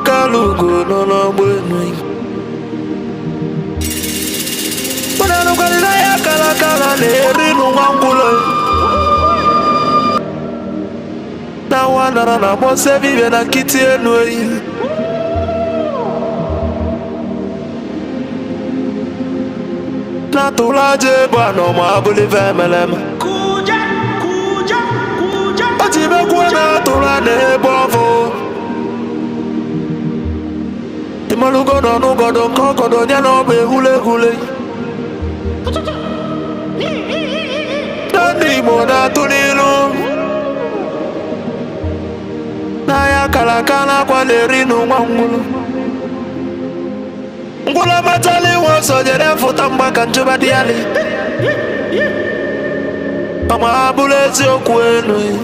Kalugo no no bueno. Mana no kalila ya kala kala le rinu wangulo. Na wana na bose vive na kiti enoi. Na tulaje bano mabuli vemelema. Kuja. Ojibe kuena tulane bovo. Malugo no no godo kokodo nya no be hule Nani mo na tunilo Na ya kala kwa lerino mwangulo Ngula matali woso jere futa mbaka njuba diali Ama abulezi okwenu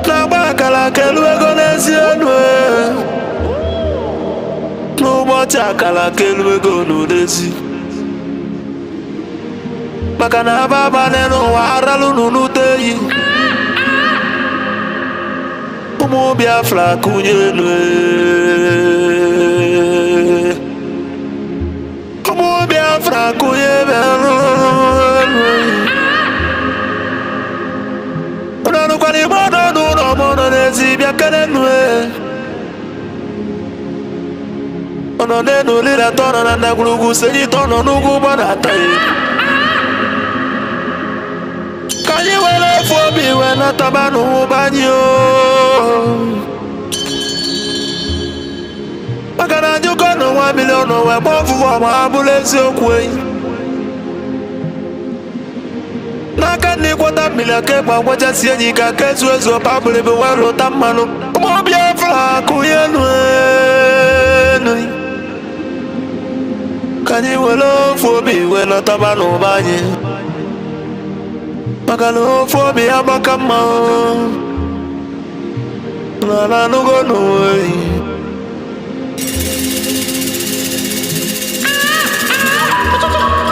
Na bakala kelwe gonezi enwe N'ụbọchị akala kelwe gonu dezi maka na ababa n'ụwa aralu nunu teyi ụmụ Biafra kunye nwe ụmụ Biafra kunye beru ọnọdụ kwani mọdụ n'ụlọ mọdụ n'ezi bịa kene nwe ono nenu lila tono na ndagulugu senyi tono nugu bana tayi Kanyi wele fobi wena tabanu banyo Makana njuko no 1 million we bofu wa maabulezi okwe Naka ni kwata mila kekwa wacha sienyi kakesu ezo pabule bewelo tamano Umo Biafra kuyenwe Kanyi welo fobi wena tabanu banyi Makalo fobi abakama Nana nugo noe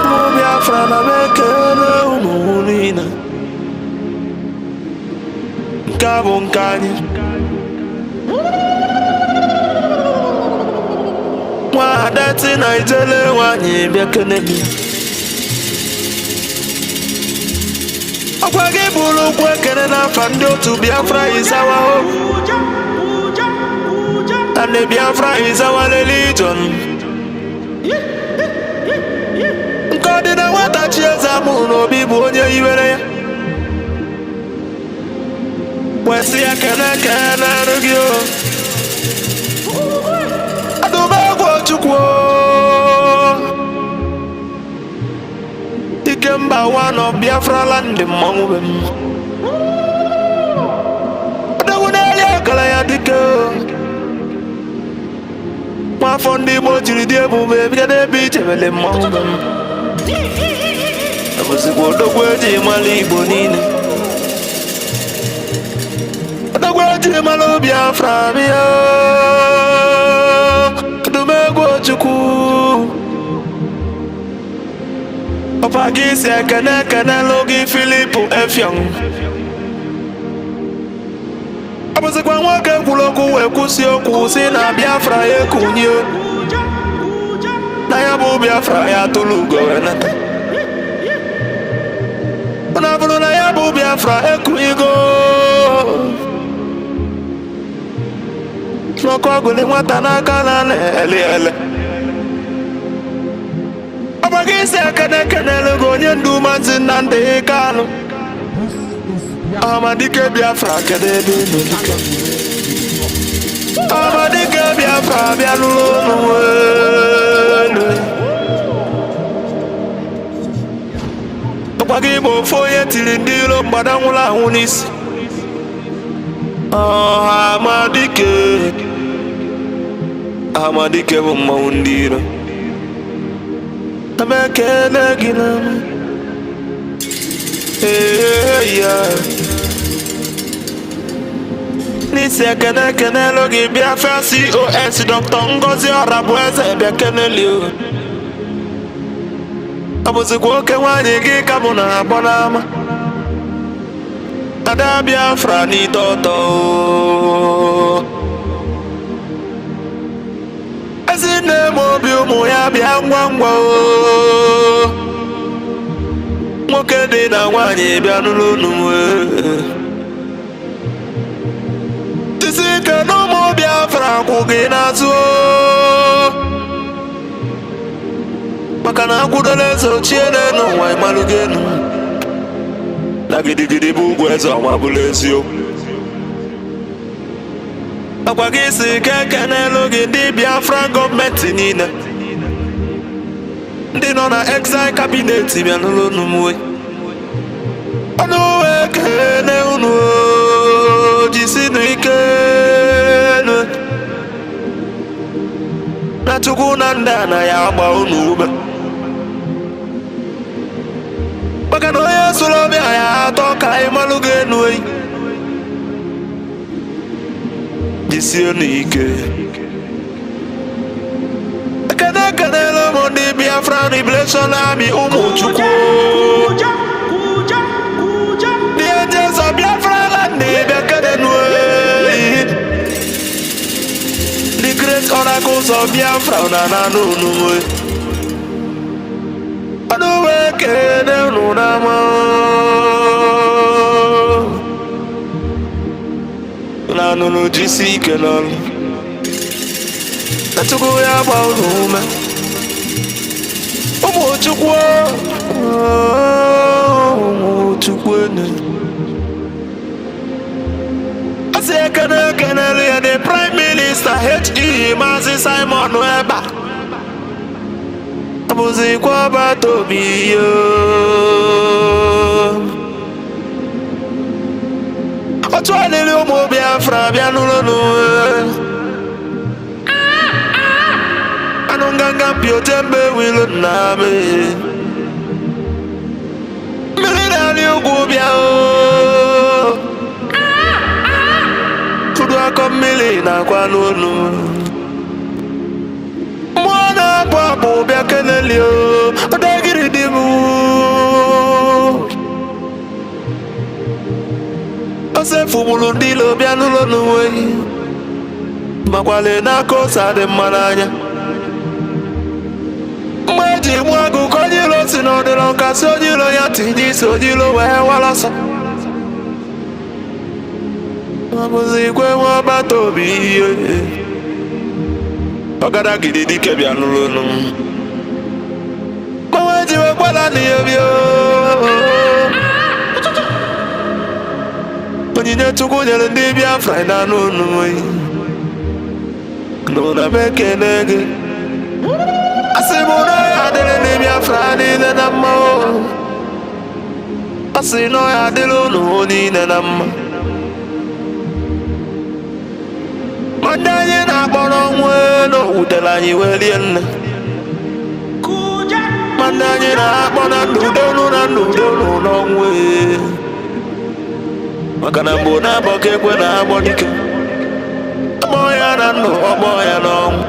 Mo Biafra na mekele umunina Nkabo nkanyi Wadati na ijele wanyi biakenemi Okwagi bulu kwekene na fandi otu Biafra is our hope And the Biafra is our religion Nkodi na wata chieza muno bibu onye iwere ya Wesi ya kene rugio Chukwu Ikemba one of Biafra land mmanwube m Odogwuneli akala ya dike Nwafọ ndị Igbo jiri dị ebube bido n'ebe ichebele mmanwube m Abụzikwa odogwu eji mara Igbo niile Odogwu eji mara Biafra bịa Chukwu Opagi si ekene logi Filipu Efyong Abụzikwa nwoke kwuru okwu wee kwụsị okwu si na Biafra ekunye Na ya bụ Biafra ya tụrụ ugo wenata Ọ bụrụ na ya bụ Biafra ekunyigo N'ọkụ ọgụli nwata n'aka na ele Abagisi ekene logo onye ndu Maazị Nnamdi Kanu Amadike Biafra kedebe n'olike Amadike Biafra bịa n'ụlọ n'elu Ọkwagi bụ ofu onye tiri ndị iro mgbada nwụrụ anwụ n'isi Amadike bụ mmanwụ ndị iro Amekele gina Nisi ekene logi Biafra COS Dr. Ngozi Orabueze Biakeneli Abụzikwa oke nwanyị gị ka mụ na-agbọ n'ama ada Biafra ni toto azine mobi ụmụ ya bịa ngwa ngwa nwoke dị na nwaanyị bịa n'ụlọ n'uwe tisi ke n'ụmụ Biafra kwụ gị n'azụ maka na akwụdola eze ochie n'ụwa ịmalụ gị enu na gidigidi bụ ugwu eze ọnwa bụla eziokwu akwa gị si keke n'elu gị ndị Biafra gọọmenti niile ndị nọ na exile cabinet bịa n'ụlọ n'umwe ọnụ ekene unu jisinu ike na Chukwu na ndị a na ya agba unu ume maka na onye soro bịa ya atọ ka ịmalụ gị enu eyi jisienu ike ekene kenele m ndị Biafra Liberation Army ụmụ Chukwu ndị angels of Biafra land bịa kenenu eyi the great oracles of Biafra na nanụ unu ọnụ ekene unu na ma na nunu jisi ike n'ọrụ na Chukwu ya gba unu ume ụmụ Chukwu ụmụ Chukwu enu asị ekene ekenelu ya the Prime Minister H.E. Maazị Simon Eba abụzikwa ọbata obi yo otu alili ụmụ Biafra bịa n'ụlọ n'uwe anụ nganga mpi otembe wilu nna me mmiri na-alị ugwu bịa fudu akọ mmiri na-akwa n'onu mmụọ na-abụ abụ bịa keneli ọdagiri dị m osefumulu ndị ilo bịa n'ụlọ n'uwe makwale n'aka ose adị mma n'anya mgbe eji mụ agụ ka onye ilo si n'ọdịrọ nkasị onye ilo ya tinye isi onye ilo wee walasọ abụzi ikwe nwe ọbata obi ihe ọgada gidi dike bịa n'ụlọ n'uwe mgbe eji wekwala n'ihe bịa onyinye Chukwu nyere ndị Biafra na n'onu n'ụna m ekene gị asị m na ya adịrị ndị Biafra niile na mma asị na ya adịrị unu niile na mma ma ndị anyị na-akpọrọ ọnwụ n'owutere anyị wee rie nne ma ndị anyị na-akpọ na n'udo na n'udo n'ọnwụ maka na mgbe na-abọ ka ekwe na-agbọ dike ọgbọ ya na ndụ ọgbọ ya n'ọnwụ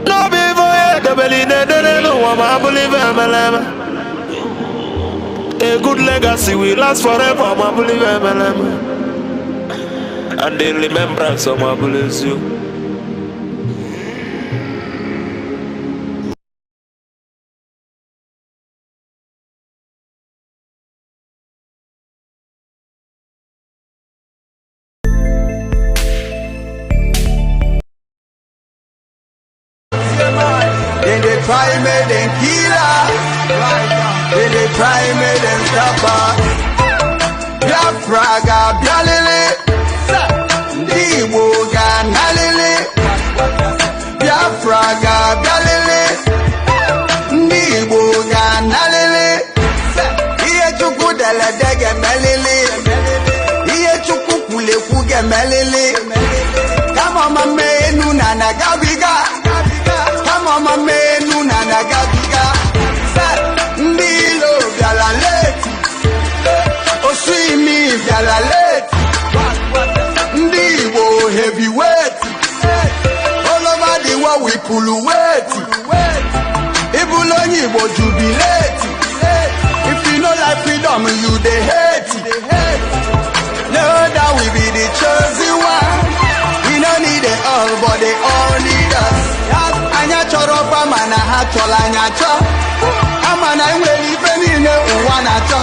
n'obi ife onye edobeli na-edere n'ụwa ma abụrụ ife emele eme a good legacy will last forever ma abụrụ ife emele eme and the remembrance of ma abụrụ eziokwu try me then kill her. Then they try me then stop her. Biafra ga bialele, ndi Igbo ga nalele. Biafra ga bialele, ndi Igbo ga nalele. Iye Chukwu dele dege melele, iye Chukwu kule kuge melele. Kama mame enu na nagabiga. Mama menu na nagabiga ndi ilo biala leti oswimi biala leti ndi Igbo heavyweight all over the world we pull weight ibulu onye Igbo jubilate if you no like freedom you dey hate chola nyacho amana nwere ife niile ụwa na-achọ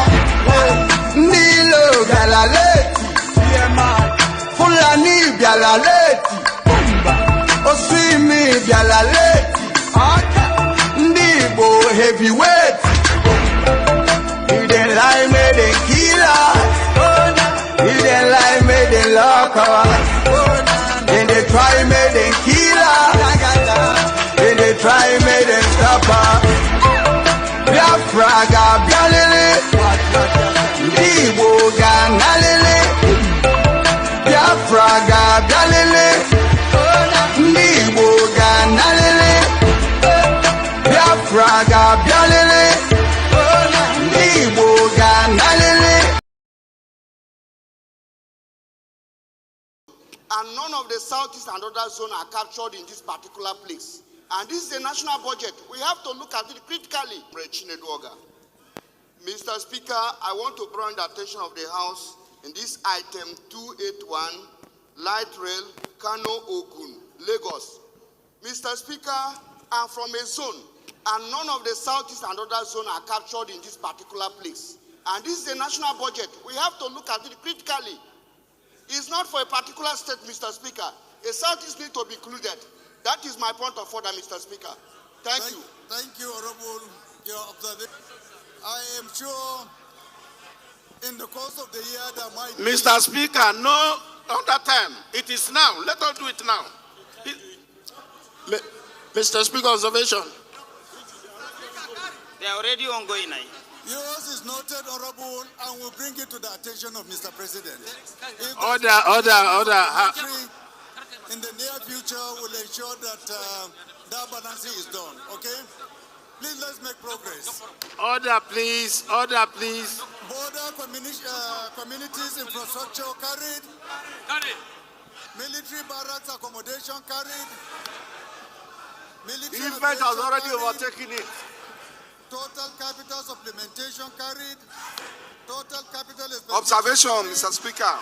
ndị ilo bịara leti Fulani bịara leti Osimi bịara leti ndị Igbo heavyweight if they lie me they kill us if they lie me they lock us then they try me they kill us then they try me they stop us Biafra ga bialele ndị Igbo ga nalele Biafra ga bialele ndị Igbo ga nalele Biafra ga bialele ndị Igbo ga nalele. And none of the southeast and other zones are captured in this particular place. And this is a national budget. We have to look at it critically. Mr. Speaker, I want to bring the attention of the House in this item 281, light rail, Kano, Ogun, Lagos. Mr. Speaker, I'm from a zone, and none of the southeast and other zones are captured in this particular place. And this is a national budget. We have to look at it critically. It's not for a particular state, Mr. Speaker. A southeast need to be included. That is my point of order, Mr. Speaker. Thank you. Thank you, Honorable. Your observation. I am sure in the course of the year there might be... Mr. Speaker, no other time. It is now. Let us do it now. Mr. Speaker, observation. They are already ongoing now. Yours is noted, Honorable, and will bring it to the attention of Mr. President. Order. In the near future, will ensure that that balancing is done, okay? Please, let's make progress. Order, please. Border communities infrastructure carried. Military barracks accommodation carried. Military Event has already overtaken it. Total capital supplementation carried. Total capital Observation, Mr. Speaker.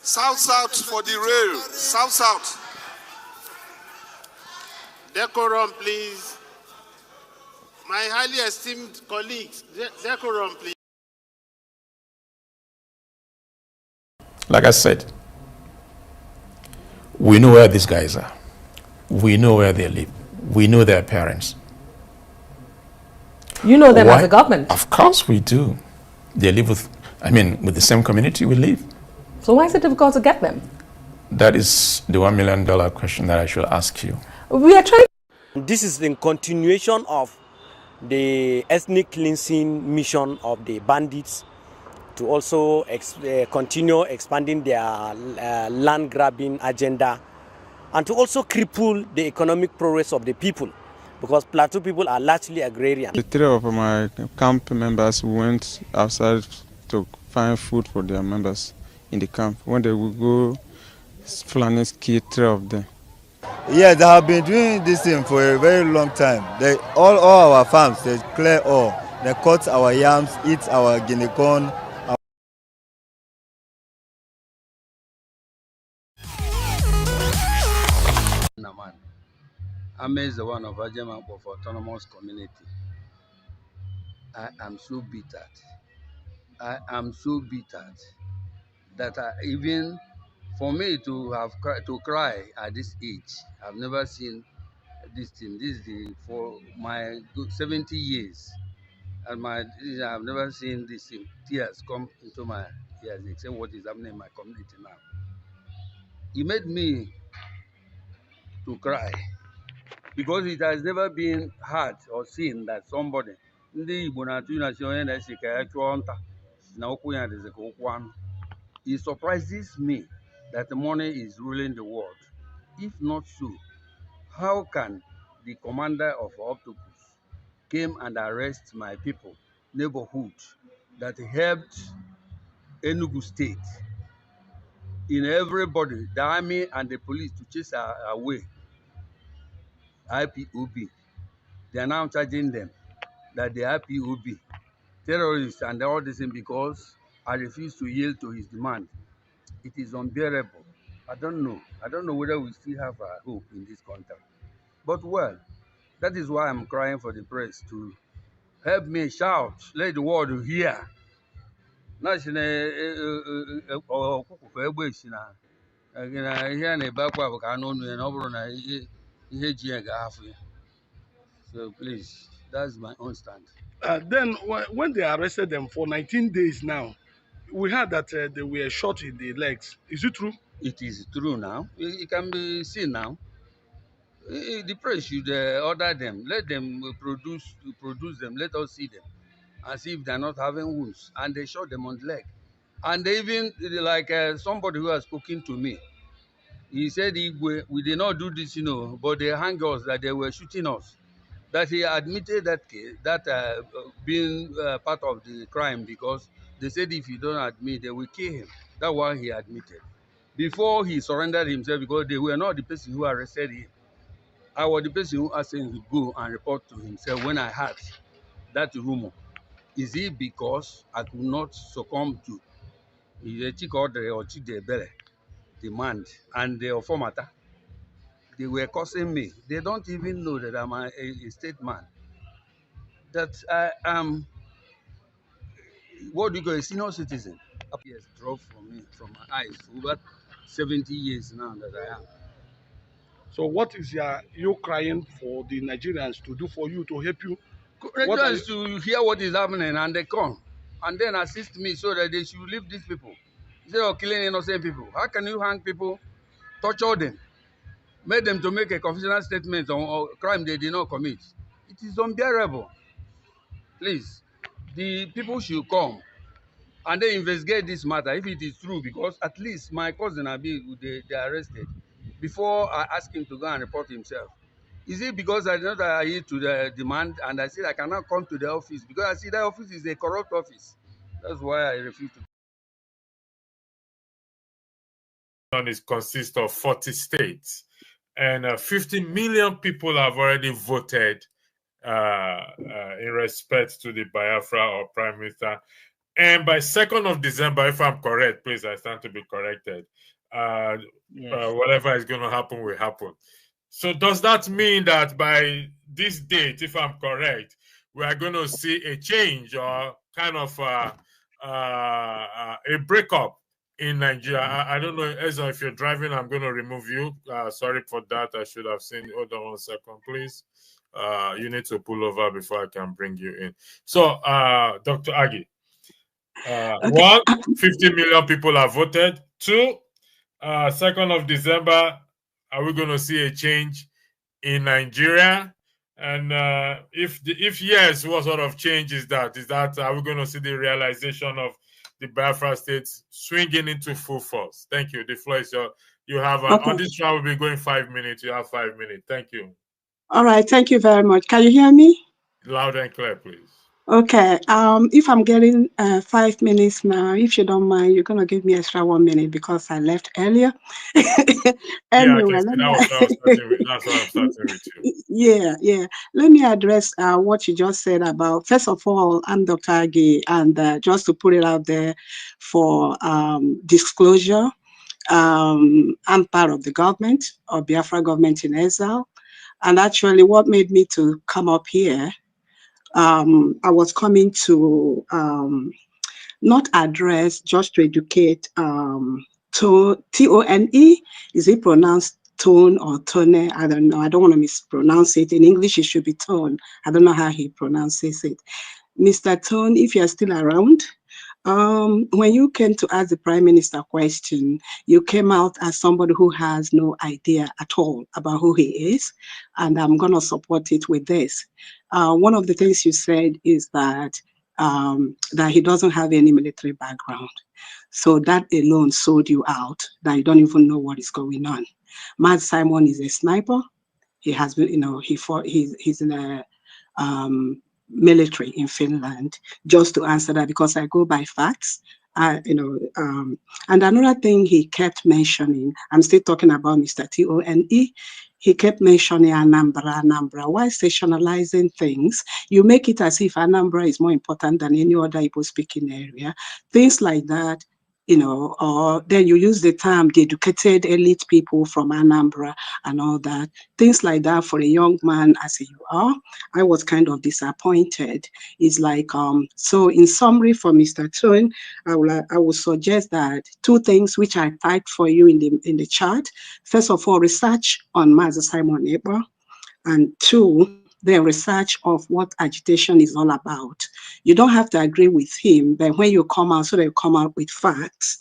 South for the rail. South. Decorum, please. My highly esteemed colleagues, decorum, please. Like I said, we know where these guys are. We know where they live. We know their parents. You know them as a government. Of course we do. They live with the same community we live. So why is it difficult to get them? That is the $1 million question that I should ask you. We are trying. This is in continuation of the ethnic cleansing mission of the bandits to also continue expanding their land grabbing agenda and to also cripple the economic progress of the people, because Plateau people are largely agrarian. The three of my camp members went outside to find food for their members in the camp. When they would go, Fulani killed three of them. Yes, they have been doing this thing for a very long time. All our farms, they clear all. They cut our yams, eat our guinea corn. I'm the one of Ajama of autonomous community. I am so bitter. That even for me to cry at this age, I've never seen this thing. This is for my 70 years, and I've never seen this thing. Tears come into my ears, except what is happening in my community now. It made me to cry, because it has never been heard or seen that somebody it surprises me that the money is ruling the world. If not so, how can the commander of Octopus came and arrest my people, neighborhood, that helped Enugu State in everybody, the army and the police, to chase away IPOB? They are now charging them that they are IPOB terrorists and all this thing because I refuse to yield to his demand. It is unbearable. I don't know whether we still have a hope in this country. But well, That is why I'm crying for the press to help me shout, let the world hear. So please, that's my own stand. Then when they arrested them for 19 days now, we heard that they were shot in the legs. Is it true? It is true now. It can be seen now. The press should order them. Let them produce them. Let us see them and see if they're not having wounds. And they shot them on the leg. And they even, like somebody who has spoken to me, he said, we did not do this, but they hang us, that they were shooting us. That he admitted that case, that being part of the crime, because they said if you don't admit, they will kill him. That's why he admitted. Before he surrendered himself, because they were not the person who arrested him. I was the person who asked him to go and report to himself when I heard that rumor. Is it because I could not succumb to the Chikodre or Chidebele demand and the Ofomata? They were cursing me. They don't even know that I'm a state man. That I am, what do you call, a senior citizen. Years dropped from me, from my eyes, for over 70 years now that I am. So what is you crying for the Nigerians to do for you, to help you? Nigerians to hear what is happening and they come and then assist me so that they should leave these people instead of killing innocent people. How can you hang people, torture them, make them to make a confessional statement on a crime they did not commit? It is unbearable. Please, the people should come and they investigate this matter if it is true, because at least my cousin Abi, they arrested before I asked him to go and report himself. Is it because I did not adhere to the demand and I said I cannot come to the office because I see that office is a corrupt office? That's why I refuse to. It consists of 40 states, and 50 million people have already voted in respect to the Biafra or Prime Minister. And by 2nd of December, if I'm correct, please, I stand to be corrected, whatever is going to happen will happen. So does that mean that by this date, if I'm correct, we are going to see a change or kind of a breakup in Nigeria? I don't know, Ezra, if you're driving, I'm going to remove you. Sorry for that. I should have seen. Hold on 1 second, please. You need to pull over before I can bring you in. So, Dr. Agi, okay. 1, 50 million people have voted. 2, 2nd of December, are we going to see a change in Nigeria? And if yes, what sort of change is that? Are we going to see the realization of the Biafra states swinging into full force? Thank you. The floor is yours. You have okay. On this round, we'll be going 5 minutes. You have 5 minutes. Thank you. All right. Thank you very much. Can you hear me? Loud and clear, please. Okay. If I'm getting 5 minutes now, if you don't mind, you're gonna give me extra 1 minute because I left earlier. Anyway, that's what I'm starting with you. Yeah. Let me address what you just said about. First of all, I'm Dr. Agi, and just to put it out there for disclosure, I'm part of the government, or Biafra government in exile, and actually, what made me to come up here. I was coming to not address, just to educate. Tone, is it pronounced tone or tone? I don't know. I don't want to mispronounce it. In English, it should be tone. I don't know how he pronounces it. Mr. Tone, if you're still around, when you came to ask the Prime Minister a question, you came out as somebody who has no idea at all about who he is, and I'm going to support it with this. One of the things you said is that he doesn't have any military background. So that alone sold you out, that you don't even know what is going on. Matt Simon is a sniper. He has been, he's in a military in Finland, just to answer that, because I go by facts. And another thing he kept mentioning, I'm still talking about Mr. Tone, he kept mentioning Anambra. Why sensationalizing things? You make it as if Anambra is more important than any other Igbo speaking area. Things like that or then you use the term the educated elite people from Anambra and all that. Things like that for a young man as you are, I was kind of disappointed. It's like, so in summary for Mr. Tone, I would suggest that two things which I typed for you in the chat. First of all, research on Master Simon Ekpa, and two, the research of what agitation is all about. You don't have to agree with him, but when you come out, so that you come out with facts.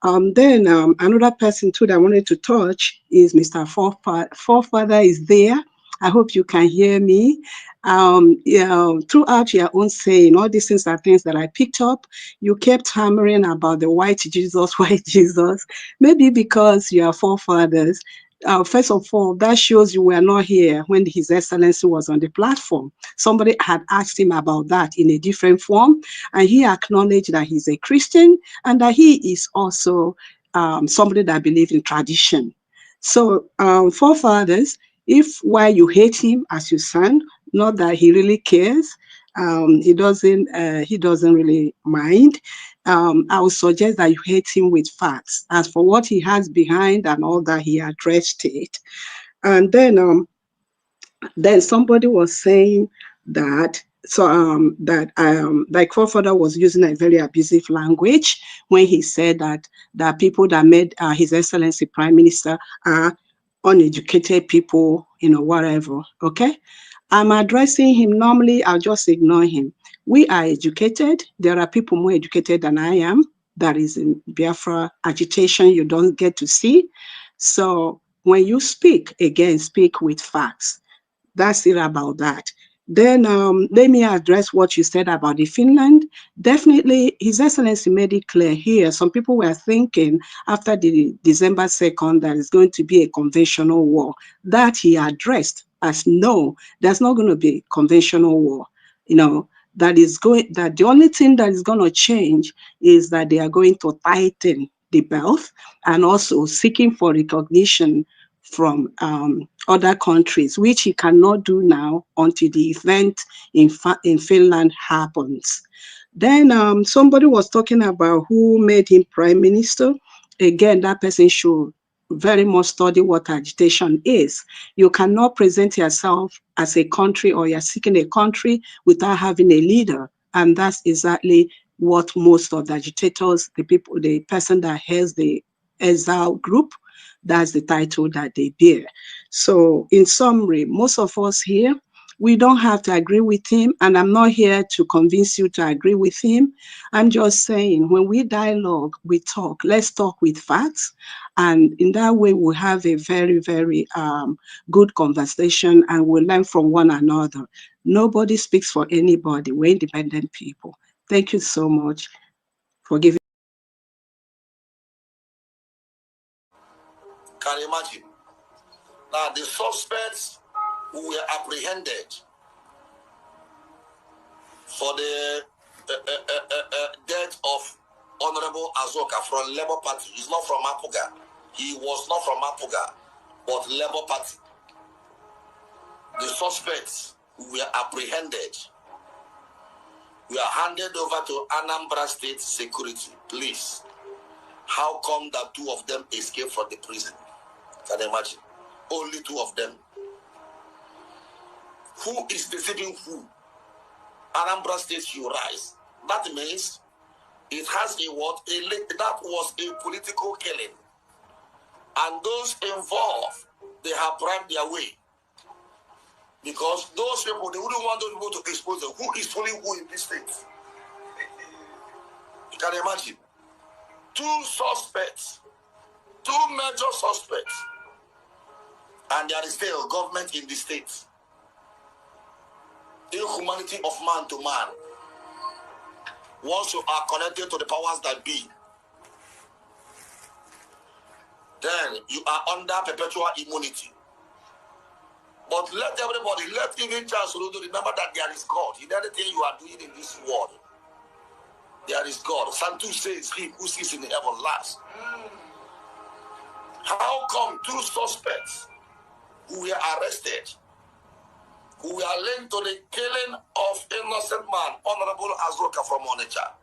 Then another person too that I wanted to touch is Mr. Forefather is there. I hope you can hear me. Throughout your own saying, all these things are things that I picked up. You kept hammering about the white Jesus, white Jesus. Maybe because you are forefathers. First of all, that shows you were not here when His Excellency was on the platform. Somebody had asked him about that in a different form, and he acknowledged that he's a Christian and that he is also somebody that believes in tradition. So, forefathers, if while you hate him as your son, not that he really cares, he doesn't really mind. I would suggest that you hate him with facts. As for what he has behind and all that, he addressed it. And then somebody was saying that like forefather was using a very abusive language when he said that people that made His Excellency Prime Minister are uneducated people, whatever. Okay, I'm addressing him. Normally, I'll just ignore him. We are educated. There are people more educated than I am. That is in Biafra agitation you don't get to see. So when you speak, again, speak with facts. That's it about that. Then let me address what you said about the Finland. Definitely, His Excellency made it clear here. Some people were thinking after the December 2nd that it's going to be a conventional war. That he addressed as no, there's not going to be a conventional war. That the only thing that is going to change is that they are going to tighten the belt and also seeking for recognition from other countries, which he cannot do now until the event in Finland happens. Then somebody was talking about who made him prime minister. Again, that person should very much study what agitation is. You cannot present yourself as a country or you're seeking a country without having a leader. And that's exactly what most of the agitators, the person that has the exile group, that's the title that they bear. So in summary, most of us here, we don't have to agree with him, and I'm not here to convince you to agree with him. I'm just saying, when we dialogue, we talk. Let's talk with facts, and in that way, we'll have a very, very good conversation, and we'll learn from one another. Nobody speaks for anybody. We're independent people. Thank you so much for giving. Can you imagine? Now, the suspects who were apprehended for the death of Honorable Azoka from Labour Party. He's not from Apuga. He was not from Apuga, but Labour Party. The suspects who were apprehended were handed over to Anambra State Security. Please, how come that two of them escaped from the prison? Can you imagine? Only two of them. Who is deceiving who? Anambra State should rise. That means it has a what? That was a political killing. And those involved, they have bribed their way. Because those people, they wouldn't want those people to expose them. Who is fooling who in this state? You can imagine. Two suspects, two major suspects, and there is still government in the state. Inhumanity of man to man. Once you are connected to the powers that be, then you are under perpetual immunity. But let everybody, let even Charles Rudo remember that there is God. In anything you are doing in this world, there is God. Santu says, "He who sits in the heaven last." How come two suspects who were arrested, who were linked to the killing of innocent man, Honorable Azoka from Onitsha,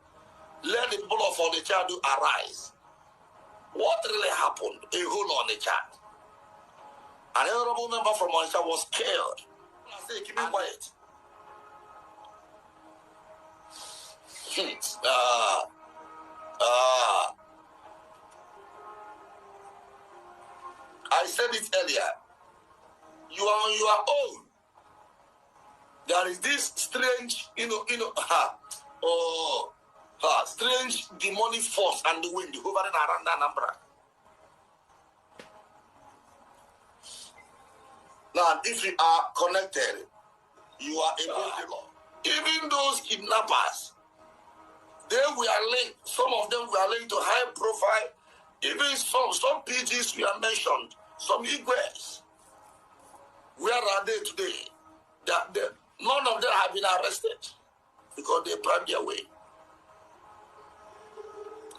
Let the people of Onitsha do arise. What really happened? A whole Onitsha. An honorable member from Onitsha was killed. I say, keep me quiet. I said it earlier. You are on your own. There is this strange, strange demonic force and the wind hovering around Anambra. Now, if you are connected, you are a believer. Even those kidnappers, they were linked. Some of them were linked to high profile. Even some PGs were mentioned. Some Igwes. Where are they today? None of them have been arrested because they bribed their way.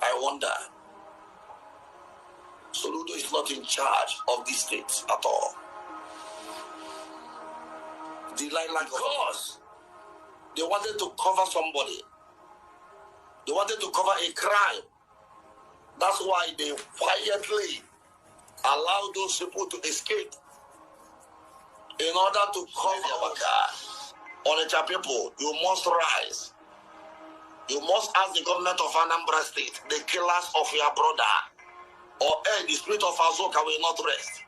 I wonder. Soludo is not in charge of this state at all. Because they wanted to cover somebody. They wanted to cover a crime. That's why they quietly allowed those people to escape in order to cover our car. Onitsha people, you must rise. You must ask the government of Anambra State, the killers of your brother, or the spirit of Azoka will not rest.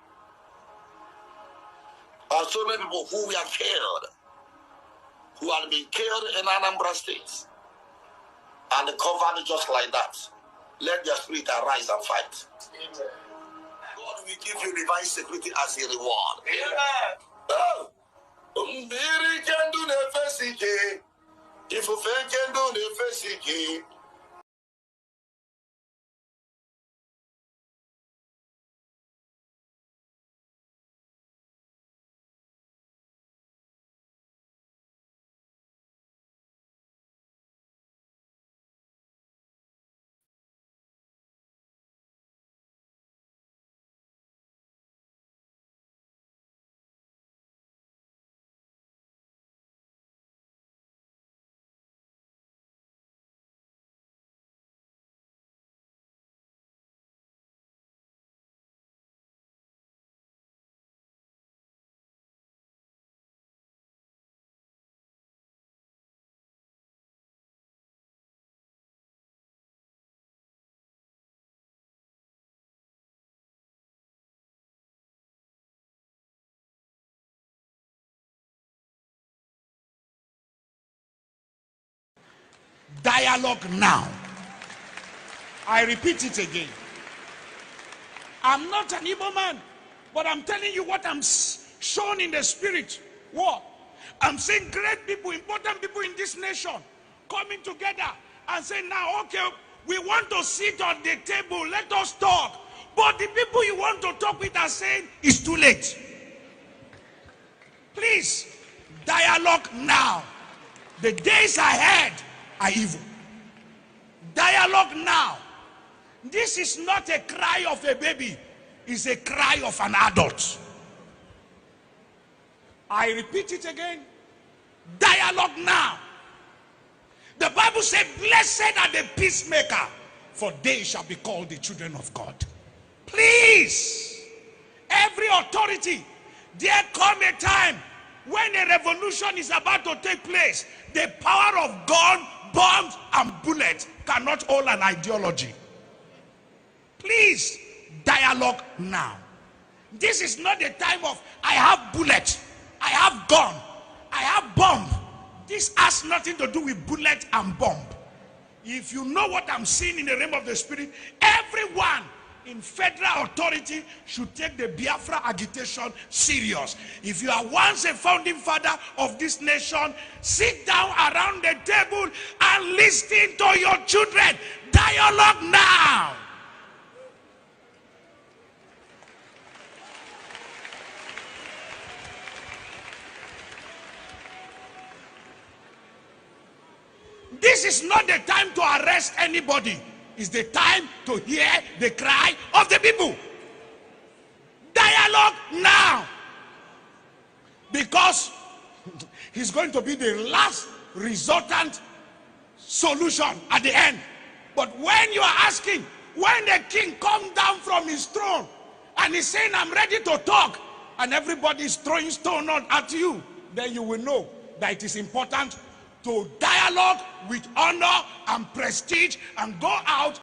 And so many people who were killed, who had been killed in Anambra State, and covered just like that. Let their spirit arise and fight. Amen. God will give you divine security as a reward. Amen. Oh. If you can do the Dialogue now. I repeat it again. I'm not an Igbo man, but I'm telling you what I'm shown in the spirit. What? I'm seeing great people, important people in this nation coming together and saying, now, okay, we want to sit on the table, let us talk. But the people you want to talk with are saying, it's too late. Please, dialogue now. The days ahead are evil. Dialogue now. This is not a cry of a baby. It's a cry of an adult. I repeat it again. Dialogue now. The Bible says, blessed are the peacemaker, for they shall be called the children of God. Please, every authority, there come a time when a revolution is about to take place. The power of gun, bombs, and bullets cannot hold an ideology. Please, dialogue now. This is not the time of, I have bullet, I have gun, I have bomb. This has nothing to do with bullet and bomb. If you know what I'm seeing in the realm of the spirit, everyone in federal authority should take the Biafra agitation serious. If you are once a founding father of this nation, sit down around the table and listen to your children. Dialogue now. This is not the time to arrest anybody. It's the time to hear the cry of the people. Dialogue now. Because he's going to be the last resultant solution at the end. But when you are asking, when the king comes down from his throne and he's saying, I'm ready to talk, and everybody is throwing stone at you, then you will know that it is important to dialogue with honor and prestige and go out.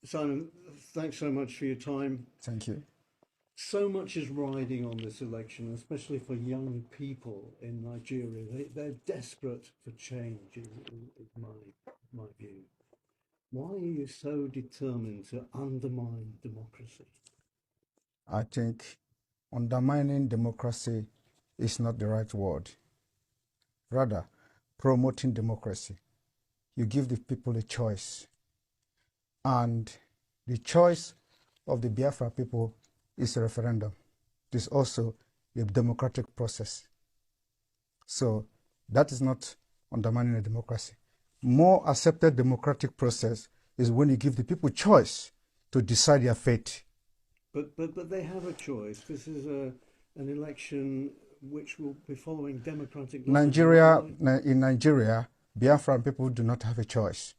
Simon, thanks so much for your time. Thank you. So much is riding on this election, especially for young people in Nigeria. They're desperate for change, is my view. Why are you so determined to undermine democracy? I think undermining democracy is not the right word. Rather, promoting democracy. You give the people a choice. And the choice of the Biafra people is a referendum. It is also a democratic process. So that is not undermining a democracy. More accepted democratic process is when you give the people choice to decide their fate. But they have a choice. This is an election which will be following democratic lines. In Nigeria, Biafran people do not have a choice.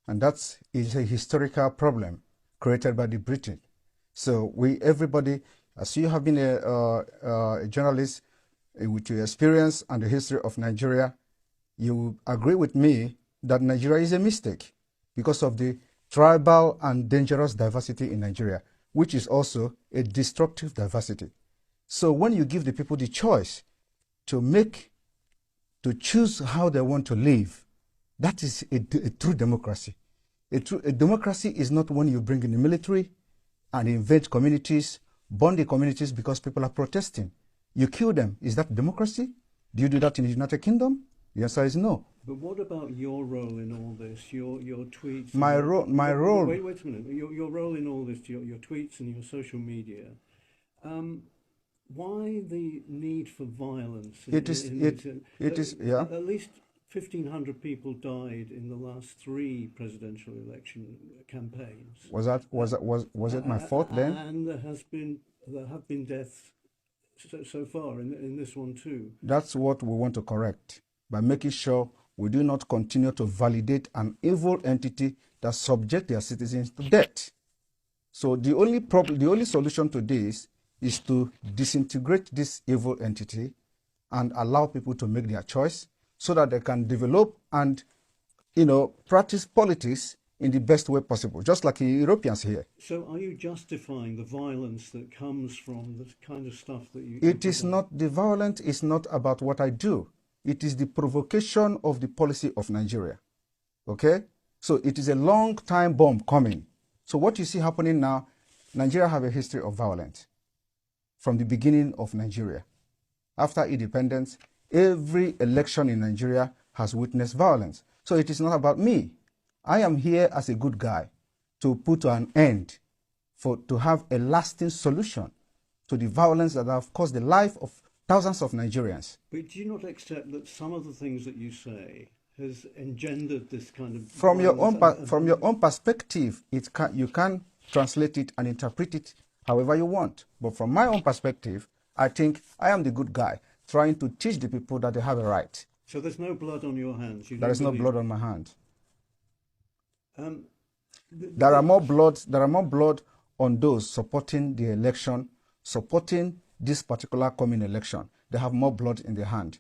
And that is a historical problem created by the Britain. So everybody, as you have been a journalist with your experience and the history of Nigeria, you agree with me that Nigeria is a mistake because of the tribal and dangerous diversity in Nigeria, which is also a destructive diversity. So when you give the people the choice to choose how they want to live, that is a true democracy. A democracy is not when you bring in the military and invade communities, burn the communities because people are protesting. You kill them. Is that democracy? Do you do that in the United Kingdom? The answer is no. But what about your role in all this? Your tweets. My role. Wait a minute. Your role in all this. Your tweets and your social media. Why the need for violence? It is. Yeah. At least 1,500 people died in the last 3 presidential election campaigns. Was it my fault then? And there have been deaths so far in this one too. That's what we want to correct by making sure we do not continue to validate an evil entity that subject their citizens to death. So the only solution to this is to disintegrate this evil entity and allow people to make their choice so that they can develop and, practice politics in the best way possible, just like the Europeans here. So are you justifying the violence that comes from the kind of stuff that you... It is not, the violence is not about what I do. It is the provocation of the policy of Nigeria. Okay? So it is a long time bomb coming. So what you see happening now, Nigeria have a history of violence from the beginning of Nigeria. After independence, every election in Nigeria has witnessed violence. So it is not about me. I am here as a good guy to put an end, to have a lasting solution to the violence that have caused the life of thousands of Nigerians. But do you not accept that some of the things that you say has engendered this kind of... From your own perspective, you can translate it and interpret it however you want. But from my own perspective, I think I am the good guy trying to teach the people that they have a right. So there's no blood on your hands? There is no blood on my hand. There are more blood on those supporting the election, supporting this particular coming election. They have more blood in their hand.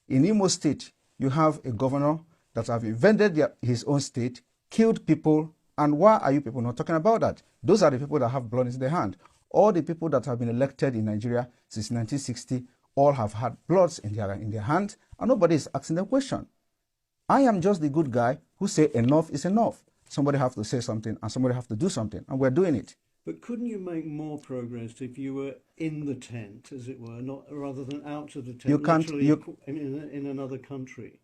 In Imo State, you have a governor that have invaded his own state, killed people, and why are you people not talking about that? Those are the people that have blood in their hand. All the people that have been elected in Nigeria since 1960 all have had bloods in their hand, and nobody is asking the question. I am just the good guy who say enough is enough. Somebody have to say something and somebody have to do something, and we're doing it. But couldn't you make more progress if you were in the tent, as it were, not rather than out of the tent? You can't. In another country.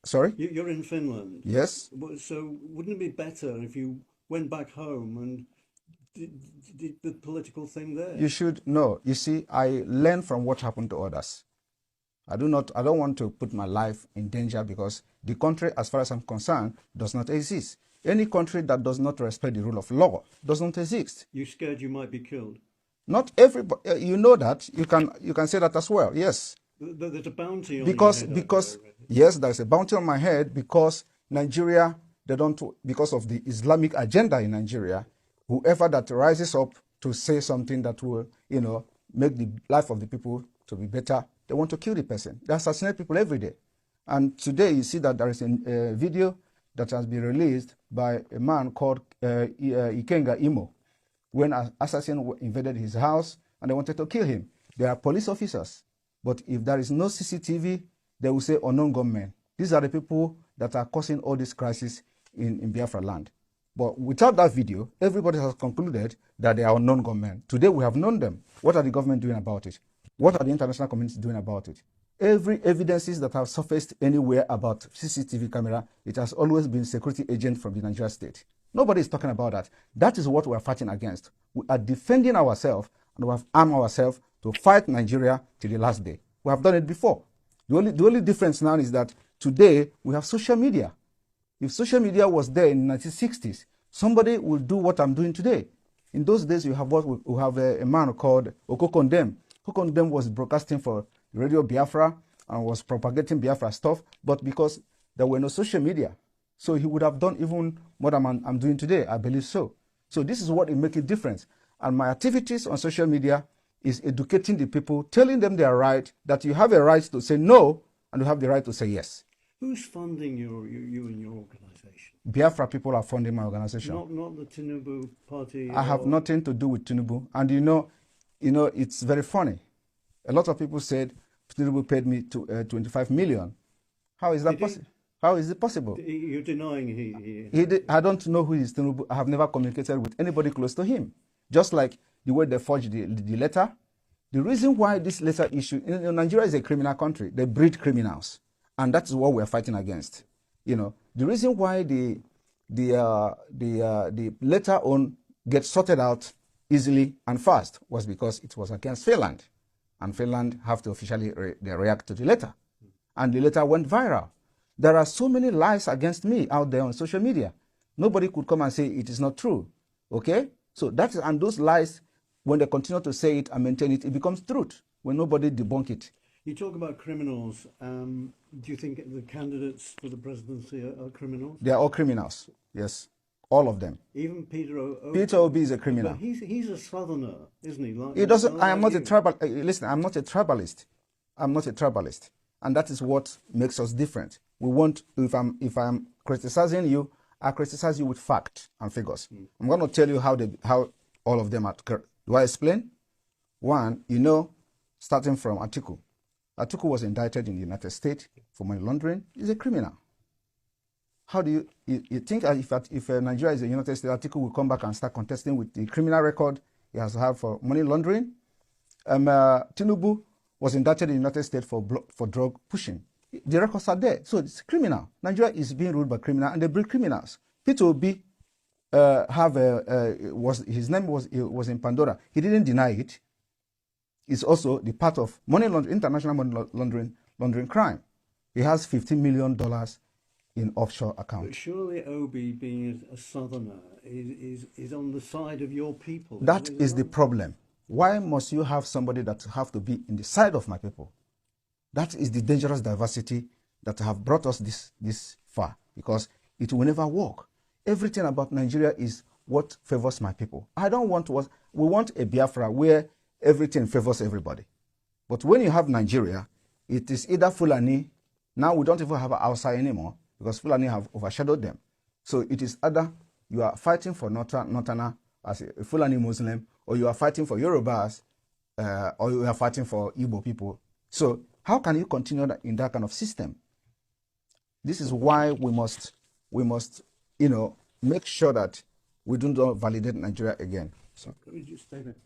Sorry? You're in Finland. Yes. So wouldn't it be better if you went back home and did the political thing there? You should. No. You see, I learn from what happened to others. I don't want to put my life in danger because the country, as far as I'm concerned, does not exist. Any country that does not respect the rule of law does not exist. You're scared you might be killed? Not everybody. You know that. You can say that as well. Yes. There's a bounty on because your head, because yes, there's a bounty on my head because Nigeria, they don't, because of the Islamic agenda in Nigeria. Whoever that rises up to say something that will, make the life of the people to be better, they want to kill the person. They assassinate people every day. And today you see that there is a video that has been released by a man called Ikenga Imo, when an assassin invaded his house and they wanted to kill him. They are police officers. But if there is no CCTV, they will say unknown gunmen. These are the people that are causing all this crisis in Biafra land. But without that video, everybody has concluded that they are unknown gunmen. Today we have known them. What are the government doing about it? What are the international community doing about it? Every evidences that have surfaced anywhere about CCTV camera, it has always been security agent from the Nigeria state. Nobody is talking about that. That is what we are fighting against. We are defending ourselves and we have armed ourselves to fight Nigeria till the last day. We have done it before. The only difference now is that today we have social media. If social media was there in the 1960s, somebody will do what I'm doing today. In those days, we have a man called Okokondem. Okokondem was broadcasting for Radio Biafra and was propagating Biafra stuff, but because there were no social media, so he would have done even more than I'm doing today, I believe so. So this is what will make a difference. And my activities on social media is educating the people, telling them they are right, that you have a right to say no, and you have the right to say yes. Who's funding you and your organization? Biafra people are funding my organization. Not the Tinubu party. I have nothing to do with Tinubu. And it's very funny. A lot of people said Tinubu paid me 25 million. How is that possible? How is it possible? You're denying he I don't know who is Tinubu. I have never communicated with anybody close to him. Just like the way they forged the letter. The reason why this letter issue, Nigeria is a criminal country. They breed criminals. And that is what we're fighting against. The reason why the letter on gets sorted out easily and fast was because it was against Finland. And Finland have to officially react to the letter. And the letter went viral. There are so many lies against me out there on social media. Nobody could come and say it is not true. Okay? So and those lies, when they continue to say it and maintain it, it becomes truth when nobody debunk it. You talk about criminals. Do you think the candidates for the presidency are criminals? They are all criminals, yes. All of them. Even Peter Obi? Peter Obi is a criminal. But he's a southerner, isn't he? He doesn't. I am not a tribal. Listen, I'm not a tribalist. I'm not a tribalist. And that is what makes us different. We want, if I'm criticizing you, I criticize you with facts and figures. I'm going to tell you how all of them are. Do I explain? One, starting from Atiku. Atiku was indicted in the United States for money laundering. He's a criminal. How do you think if Nigeria is a United States, Atiku will come back and start contesting with the criminal record he has to have for money laundering? Tinubu was indicted in the United States for drug pushing. The records are there. So it's criminal. Nigeria is being ruled by criminals, and they breed criminals. Peter Obi his name was in Pandora. He didn't deny it. It's also the part of international money laundering crime. He has $15 million in offshore accounts. But surely Obi, being a southerner, is on the side of your people. That is the problem. Why must you have somebody that have to be in the side of my people? That is the dangerous diversity that have brought us this far, because it will never work. Everything about Nigeria is what favors my people. We want a Biafra where everything favors everybody. But when you have Nigeria, it is either Fulani. Now we don't even have Hausa anymore because Fulani have overshadowed them. So it is either you are fighting for Northerner as a Fulani Muslim, or you are fighting for Yorubas, or you are fighting for Igbo people. So how can you continue in that kind of system? This is why we must make sure that we do not validate Nigeria again. So let me just stay there.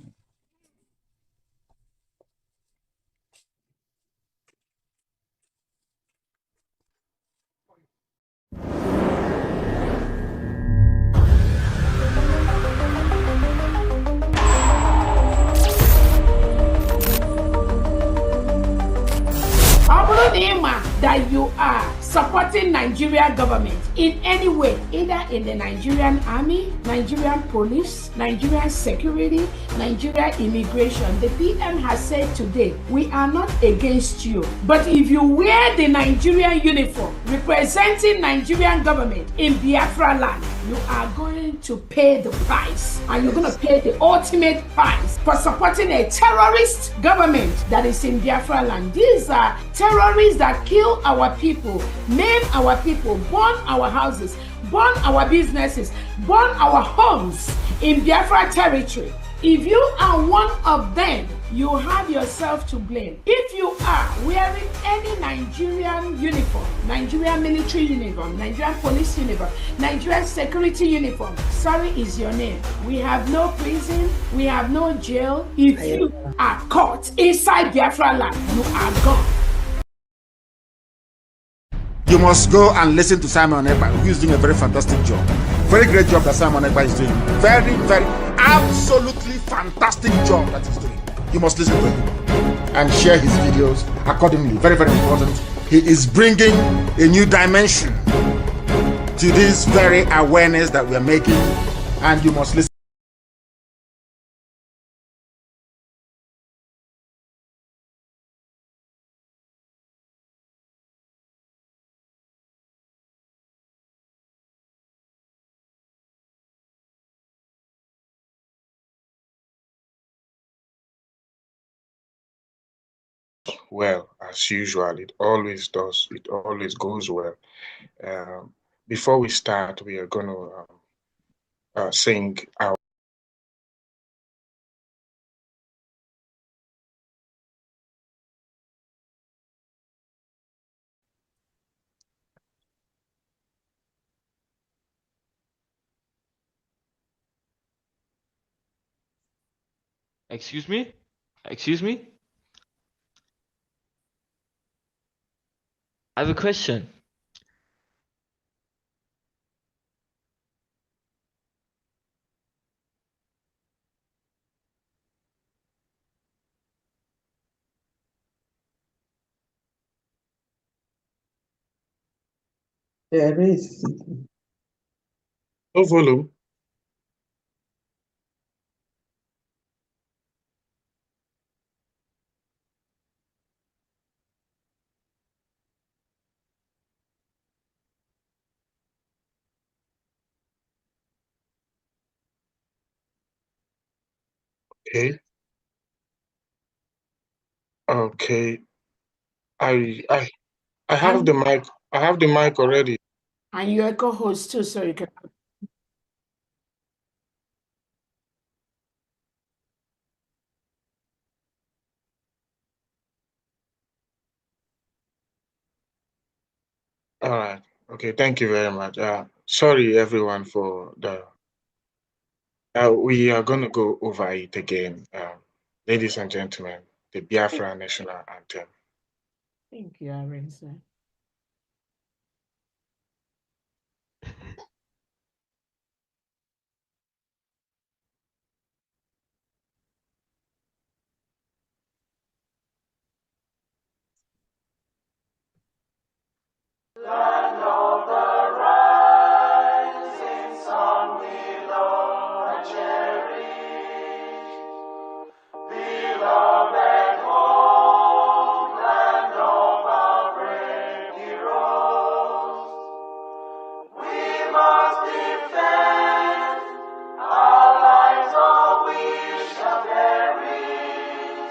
That you are supporting Nigerian government in any way, either in the Nigerian army, Nigerian police, Nigerian security, Nigerian immigration. The PM has said today, we are not against you, but if you wear the Nigerian uniform representing Nigerian government in Biafra land, you are going to pay the price, and you're going to pay the ultimate price for supporting a terrorist government that is in Biafra land. These are terrorists that kill our people, maim our people, burn our houses, burn our businesses, burn our homes in Biafra territory. If you are one of them, you have yourself to blame. If you are wearing any Nigerian uniform, Nigerian military uniform, Nigerian police uniform, Nigerian security uniform, sorry is your name. We have no prison, we have no jail. If you are caught inside Biafra land, you are gone. You must go and listen to Simon Ekpa, who is doing a very fantastic job. Very great job that Simon Ekpa is doing. Very, very, absolutely fantastic job that he's doing. You must listen to him and share his videos accordingly. Very, very important. He is bringing a new dimension to this very awareness that we are making, and you must listen. Well, as usual, it always does. It always goes well. Before we start, we are going to sing our. Excuse me? Excuse me? I have a question. There is. No volume. Okay. Okay. I have the mic. I have the mic already. And you're a co-host too, so you can. All right. Okay. Thank you very much. Sorry, everyone, for the. We are going to go over it again. Ladies and gentlemen, the Biafra National Anthem. Thank you, Arinze. Land of the rising sun, we love and cherish. Beloved home, land of our brave heroes. We must defend our lives, or we shall perish.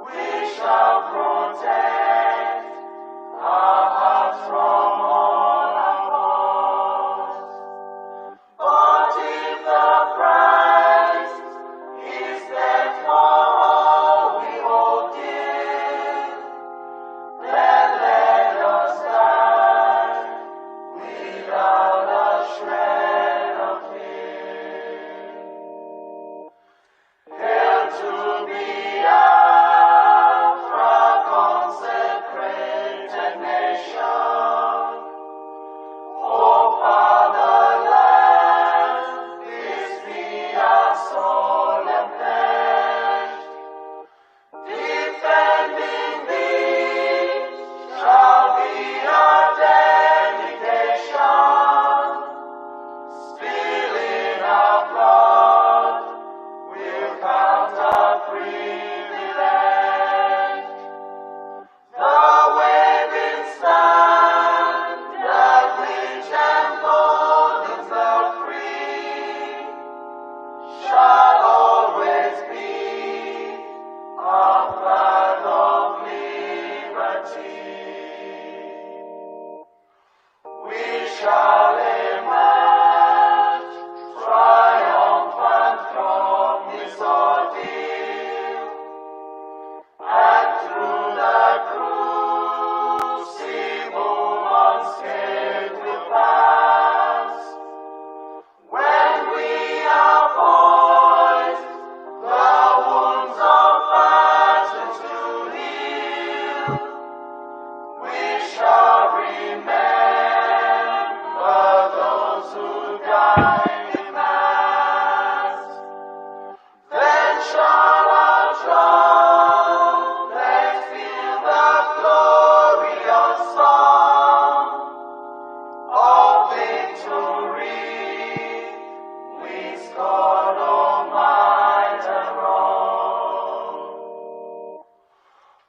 We shall protect our hearts from all our foes. But if the price is death for all we hold dear, then let us die without a shred of fear. Hail to Biafra, consecrated nation. shall emerge triumphant from this ordeal, and through the crucible unscathed will pass. When we are poised, the wounds of battle to heal, we shall remember those who died in mass. Then shall our trumpets fill the glorious song of victory. We scorn all might and wrong.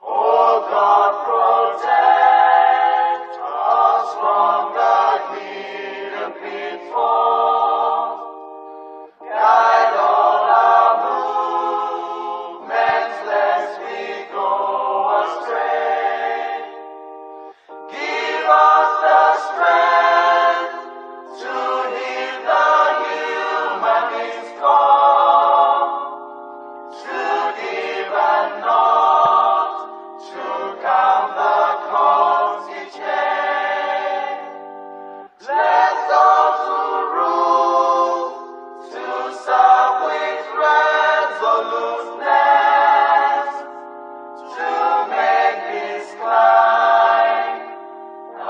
Oh God, protect us from the hidden pitfalls. Guide all our movements, lest we go astray. Give us the strength to heed the humanist call, to give and not to count the cost each day. Let those who rule to serve with resoluteness, to make this kind a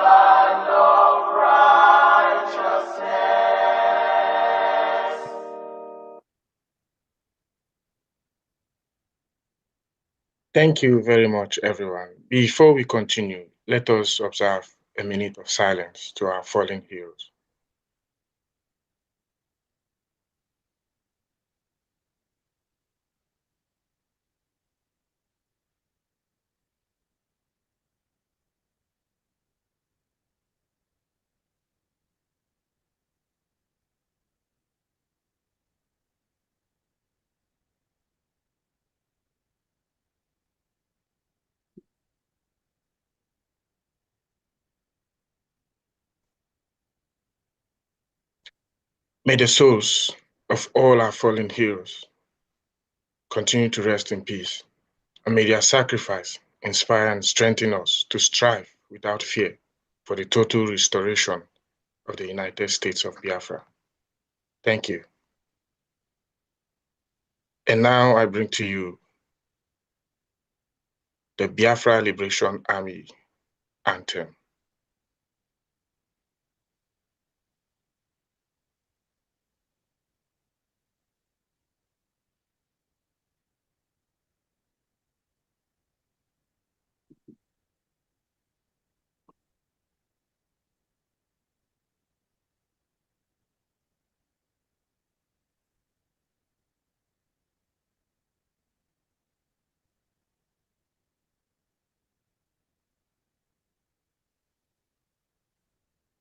land of righteousness. Thank you very much, everyone. Before we continue, let us observe a minute of silence to our fallen heroes. May the souls of all our fallen heroes continue to rest in peace, and may their sacrifice inspire and strengthen us to strive without fear for the total restoration of the United States of Biafra. Thank you. And now I bring to you the Biafra Liberation Army anthem.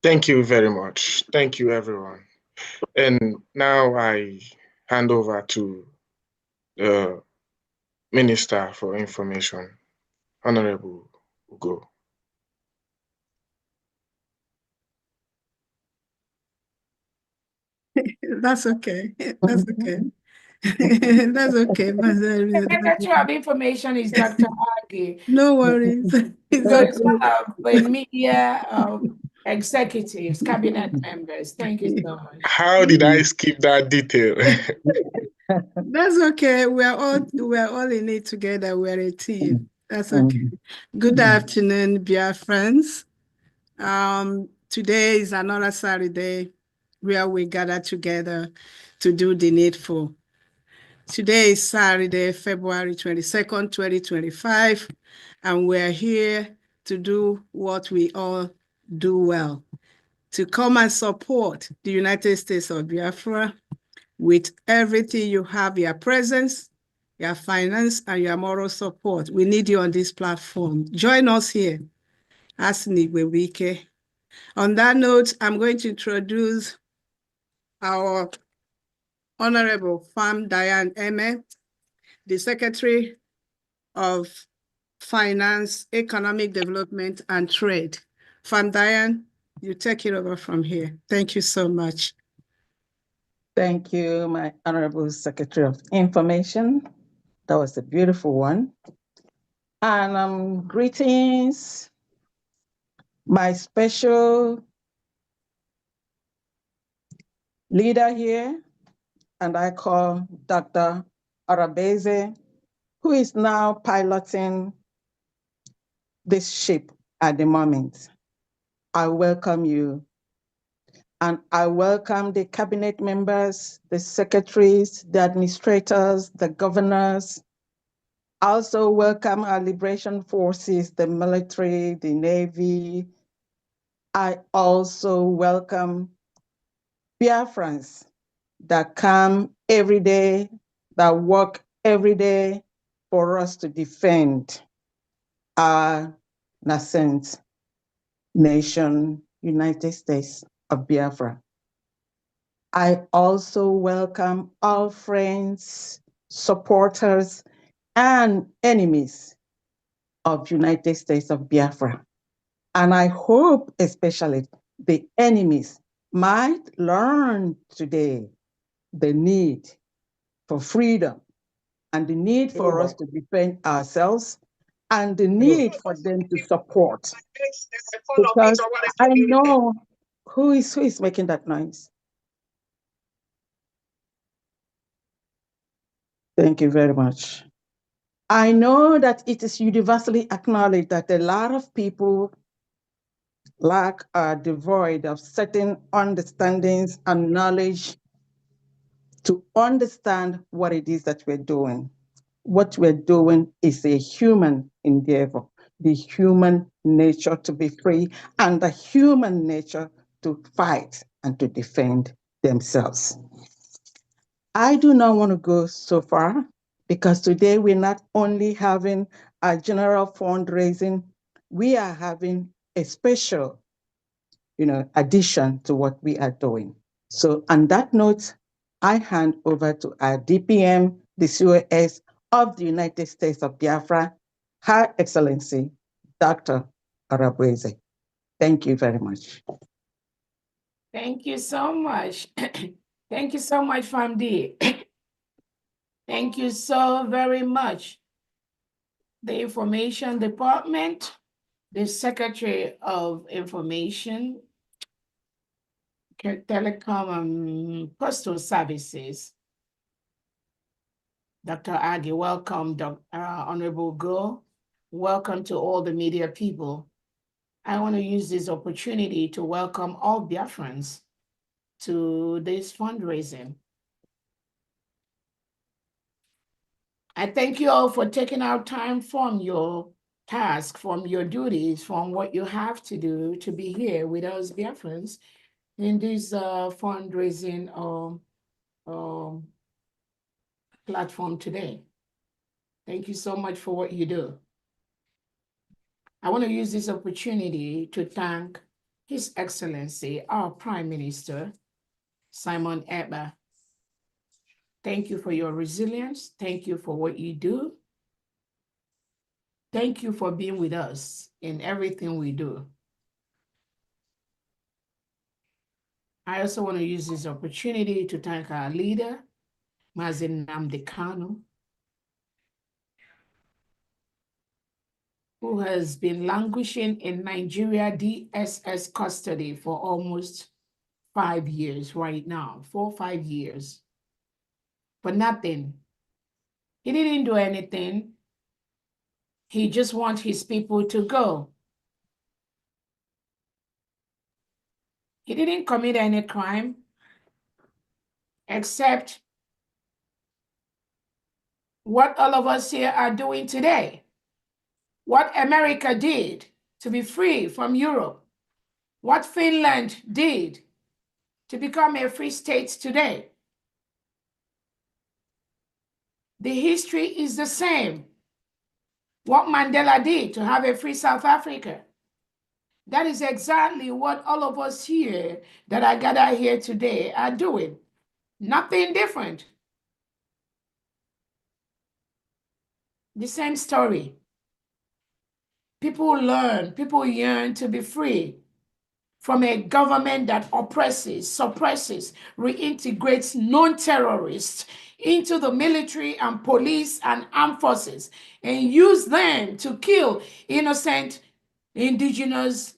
Thank you very much. Thank you, everyone. And now I hand over to the Minister for Information, Honorable Ugo. That's okay. That's okay. That's okay. The Secretary of Information is Dr. Agi. No worries. It's So okay. the media executives, cabinet members. Thank you so much. How did I skip that detail? That's okay. We're all in it together. We're a team. That's okay. Good afternoon, dear friends. Today is another Saturday where we gather together to do the needful. Today is Saturday, February 22nd, 2025, and we're here to do what we all do well, to come and support the United States of Biafra with everything you have, your presence, your finance, and your moral support. We need you on this platform. Join us here as Nigwewike. On that note, I'm going to introduce our Honorable Farm Diane Eme, the Secretary of Finance, Economic Development, and Trade. Farm Diane, you take it over from here. Thank you so much. Thank you, my Honorable Secretary of Information. That was a beautiful one. And greetings, my special leader here, and I call Dr. Arabeze, who is now piloting this ship at the moment. I welcome you. And I welcome the cabinet members, the secretaries, the administrators, the governors. I also welcome our liberation forces, the military, the Navy. I also welcome Biafrans that come every day, that work every day for us to defend our nascent nation, United States of Biafra. I also welcome all friends, supporters, and enemies of United States of Biafra. And I hope especially the enemies might learn today the need for freedom and the need for us to defend ourselves and the need for them to support. Because I know who is making that noise. Thank you very much. I know that it is universally acknowledged that a lot of people are devoid of certain understandings and knowledge to understand what it is that we're doing. What we're doing is a human endeavor, the human nature to be free and the human nature to fight and to defend themselves. I do not want to go so far because today we're not only having a general fundraising, we are having a special, addition to what we are doing. So on that note, I hand over to our DPM, the COS of the United States of Biafra, Her Excellency, Dr. Arabweze. Thank you very much. Thank you so much. Thank you so much, Famdi. Thank you so very much. The Information Department, the Secretary of Information, Telecom and Postal Services, Dr. Agi, welcome, Honorable Go. Welcome to all the media people. I want to use this opportunity to welcome all Biafrans to this fundraising. I thank you all for taking out time from your task, from your duties, from what you have to do to be here with us Biafrans in this fundraising platform today. Thank you so much for what you do. I want to use this opportunity to thank His Excellency, our Prime Minister, Simon Ekpa. Thank you for your resilience. Thank you for what you do. Thank you for being with us in everything we do. I also want to use this opportunity to thank our leader, Mazi Nnamdi Kanu, who has been languishing in Nigeria DSS custody for almost 5 years right now, 4 or 5 years, but nothing. He didn't do anything. He just wants his people to go. He didn't commit any crime except what all of us here are doing today. What America did to be free from Europe. What Finland did to become a free state today. The history is the same. What Mandela did to have a free South Africa. That is exactly what all of us here that are gathered here today are doing. Nothing different. The same story. People learn, people yearn to be free from a government that oppresses, suppresses, reintegrates non-terrorists into the military and police and armed forces and use them to kill innocent indigenous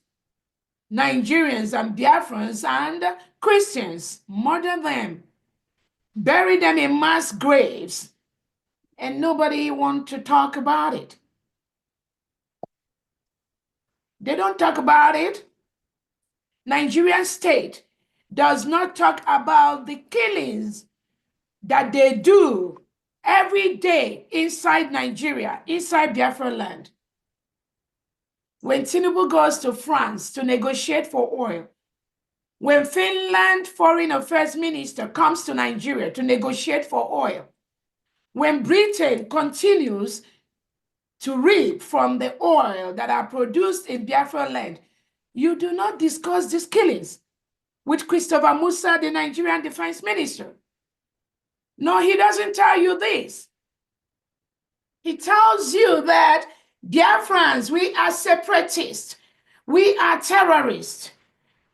Nigerians and Biafrans and Christians, murder them, bury them in mass graves, and nobody wants to talk about it. They don't talk about it. Nigerian state does not talk about the killings that they do every day inside Nigeria, inside Biafra land. When Tinubu goes to France to negotiate for oil, when Finland foreign affairs minister comes to Nigeria to negotiate for oil, when Britain continues to reap from the oil that are produced in Biafra land, you do not discuss these killings with Christopher Musa, the Nigerian defense minister. No, he doesn't tell you this. He tells you that Biafrans, we are separatists, we are terrorists,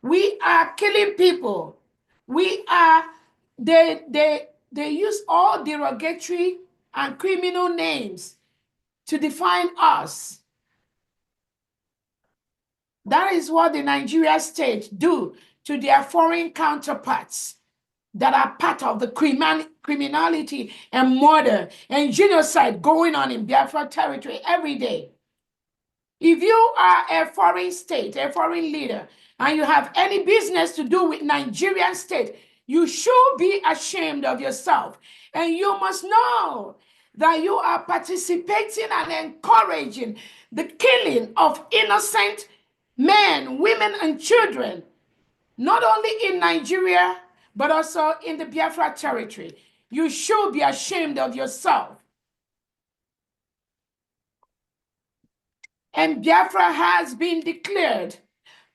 we are killing people, we are, they use all derogatory and criminal names to define us. That is what the Nigerian state do to their foreign counterparts that are part of the criminality and murder and genocide going on in Biafra territory every day. If you are a foreign state, a foreign leader, and you have any business to do with Nigerian state, you should be ashamed of yourself. And you must know that you are participating and encouraging the killing of innocent men, women, and children, not only in Nigeria, but also in the Biafra territory. You should be ashamed of yourself. And Biafra has been declared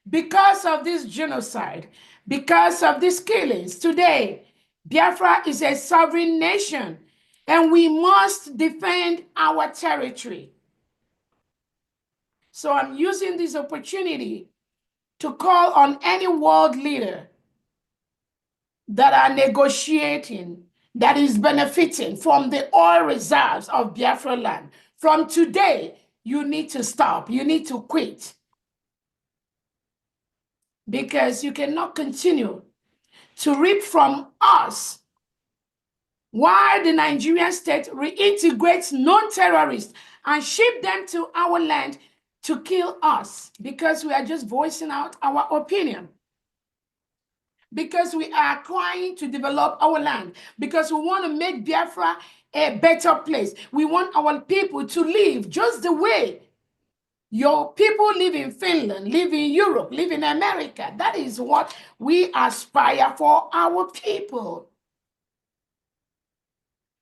because of this genocide, because of these killings. Today, Biafra is a sovereign nation, and we must defend our territory. So I'm using this opportunity to call on any world leader that are negotiating, that is benefiting from the oil reserves of Biafra land. From today, you need to stop. You need to quit. Because you cannot continue to reap from us while the Nigerian state reintegrates non-terrorists and ship them to our land to kill us because we are just voicing out our opinion. Because we are trying to develop our land, because we want to make Biafra a better place. We want our people to live just the way your people live in Finland, live in Europe, live in America. That is what we aspire for our people.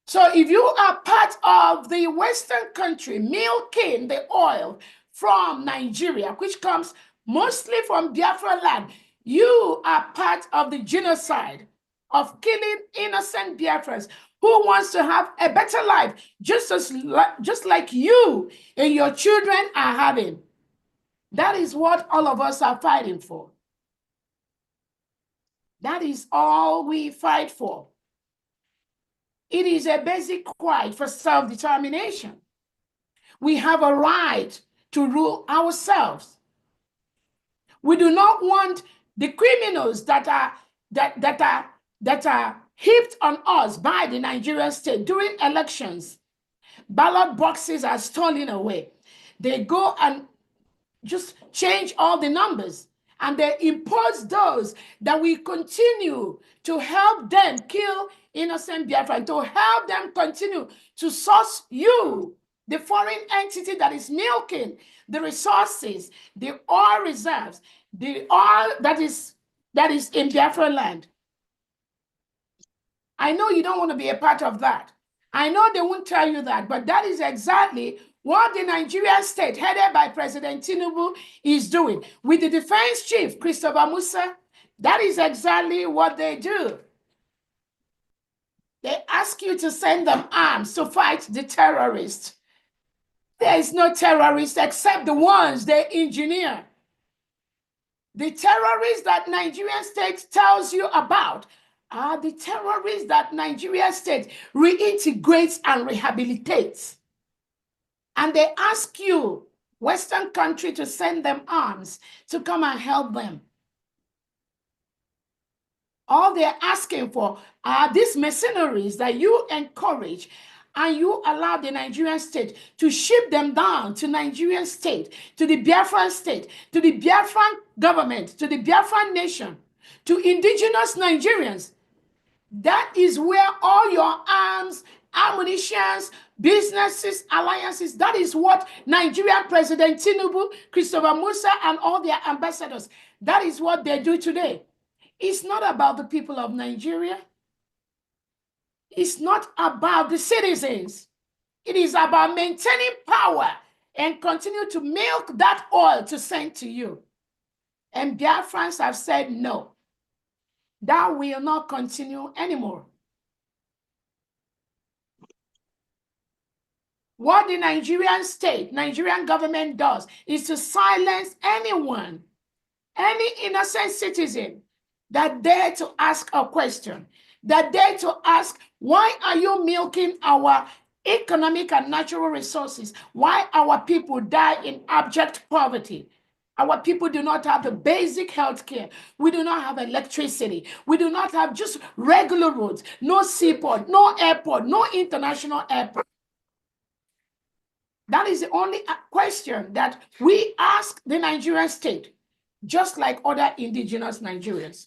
So if you are part of the Western country milking the oil from Nigeria, which comes mostly from Biafra land, you are part of the genocide of killing innocent Biafrans who wants to have a better life, just like you and your children are having. That is what all of us are fighting for. That is all we fight for. It is a basic right for self-determination. We have a right to rule ourselves. We do not want the criminals that are heaped on us by the Nigerian state during elections. Ballot boxes are stolen away. They go and just change all the numbers, and they impose those that we continue to help them kill innocent Biafra, to help them continue to source you, the foreign entity that is milking the resources, the oil reserves, the oil that is in Biafra land. I know you don't want to be a part of that. I know they won't tell you that, but that is exactly what the Nigerian state, headed by President Tinubu, is doing. With the defense chief, Christopher Musa, that is exactly what they do. They ask you to send them arms to fight the terrorists. There is no terrorist except the ones they engineer. The terrorists that Nigerian state tells you about are the terrorists that Nigerian state reintegrates and rehabilitates. And they ask you, Western country, to send them arms to come and help them. All they're asking for are these mercenaries that you encourage and you allow the Nigerian state to ship them down to Nigerian state, to the Biafran state, to the Biafran government, to the Biafran nation, to indigenous Nigerians. That is where all your arms, ammunitions, businesses, alliances, that is what Nigerian President Tinubu, Christopher Musa, and all their ambassadors, that is what they do today. It's not about the people of Nigeria. It's not about the citizens. It is about maintaining power and continue to milk that oil to send to you. And Biafrans have said no. That will not continue anymore. What the Nigerian state, Nigerian government does is to silence anyone, any innocent citizen that dare to ask a question, that dare to ask, why are you milking our economic and natural resources? Why our people die in abject poverty? Our people do not have the basic health care. We do not have electricity. We do not have just regular roads, no seaport, no airport, no international airport. That is the only question that we ask the Nigerian state, just like other indigenous Nigerians.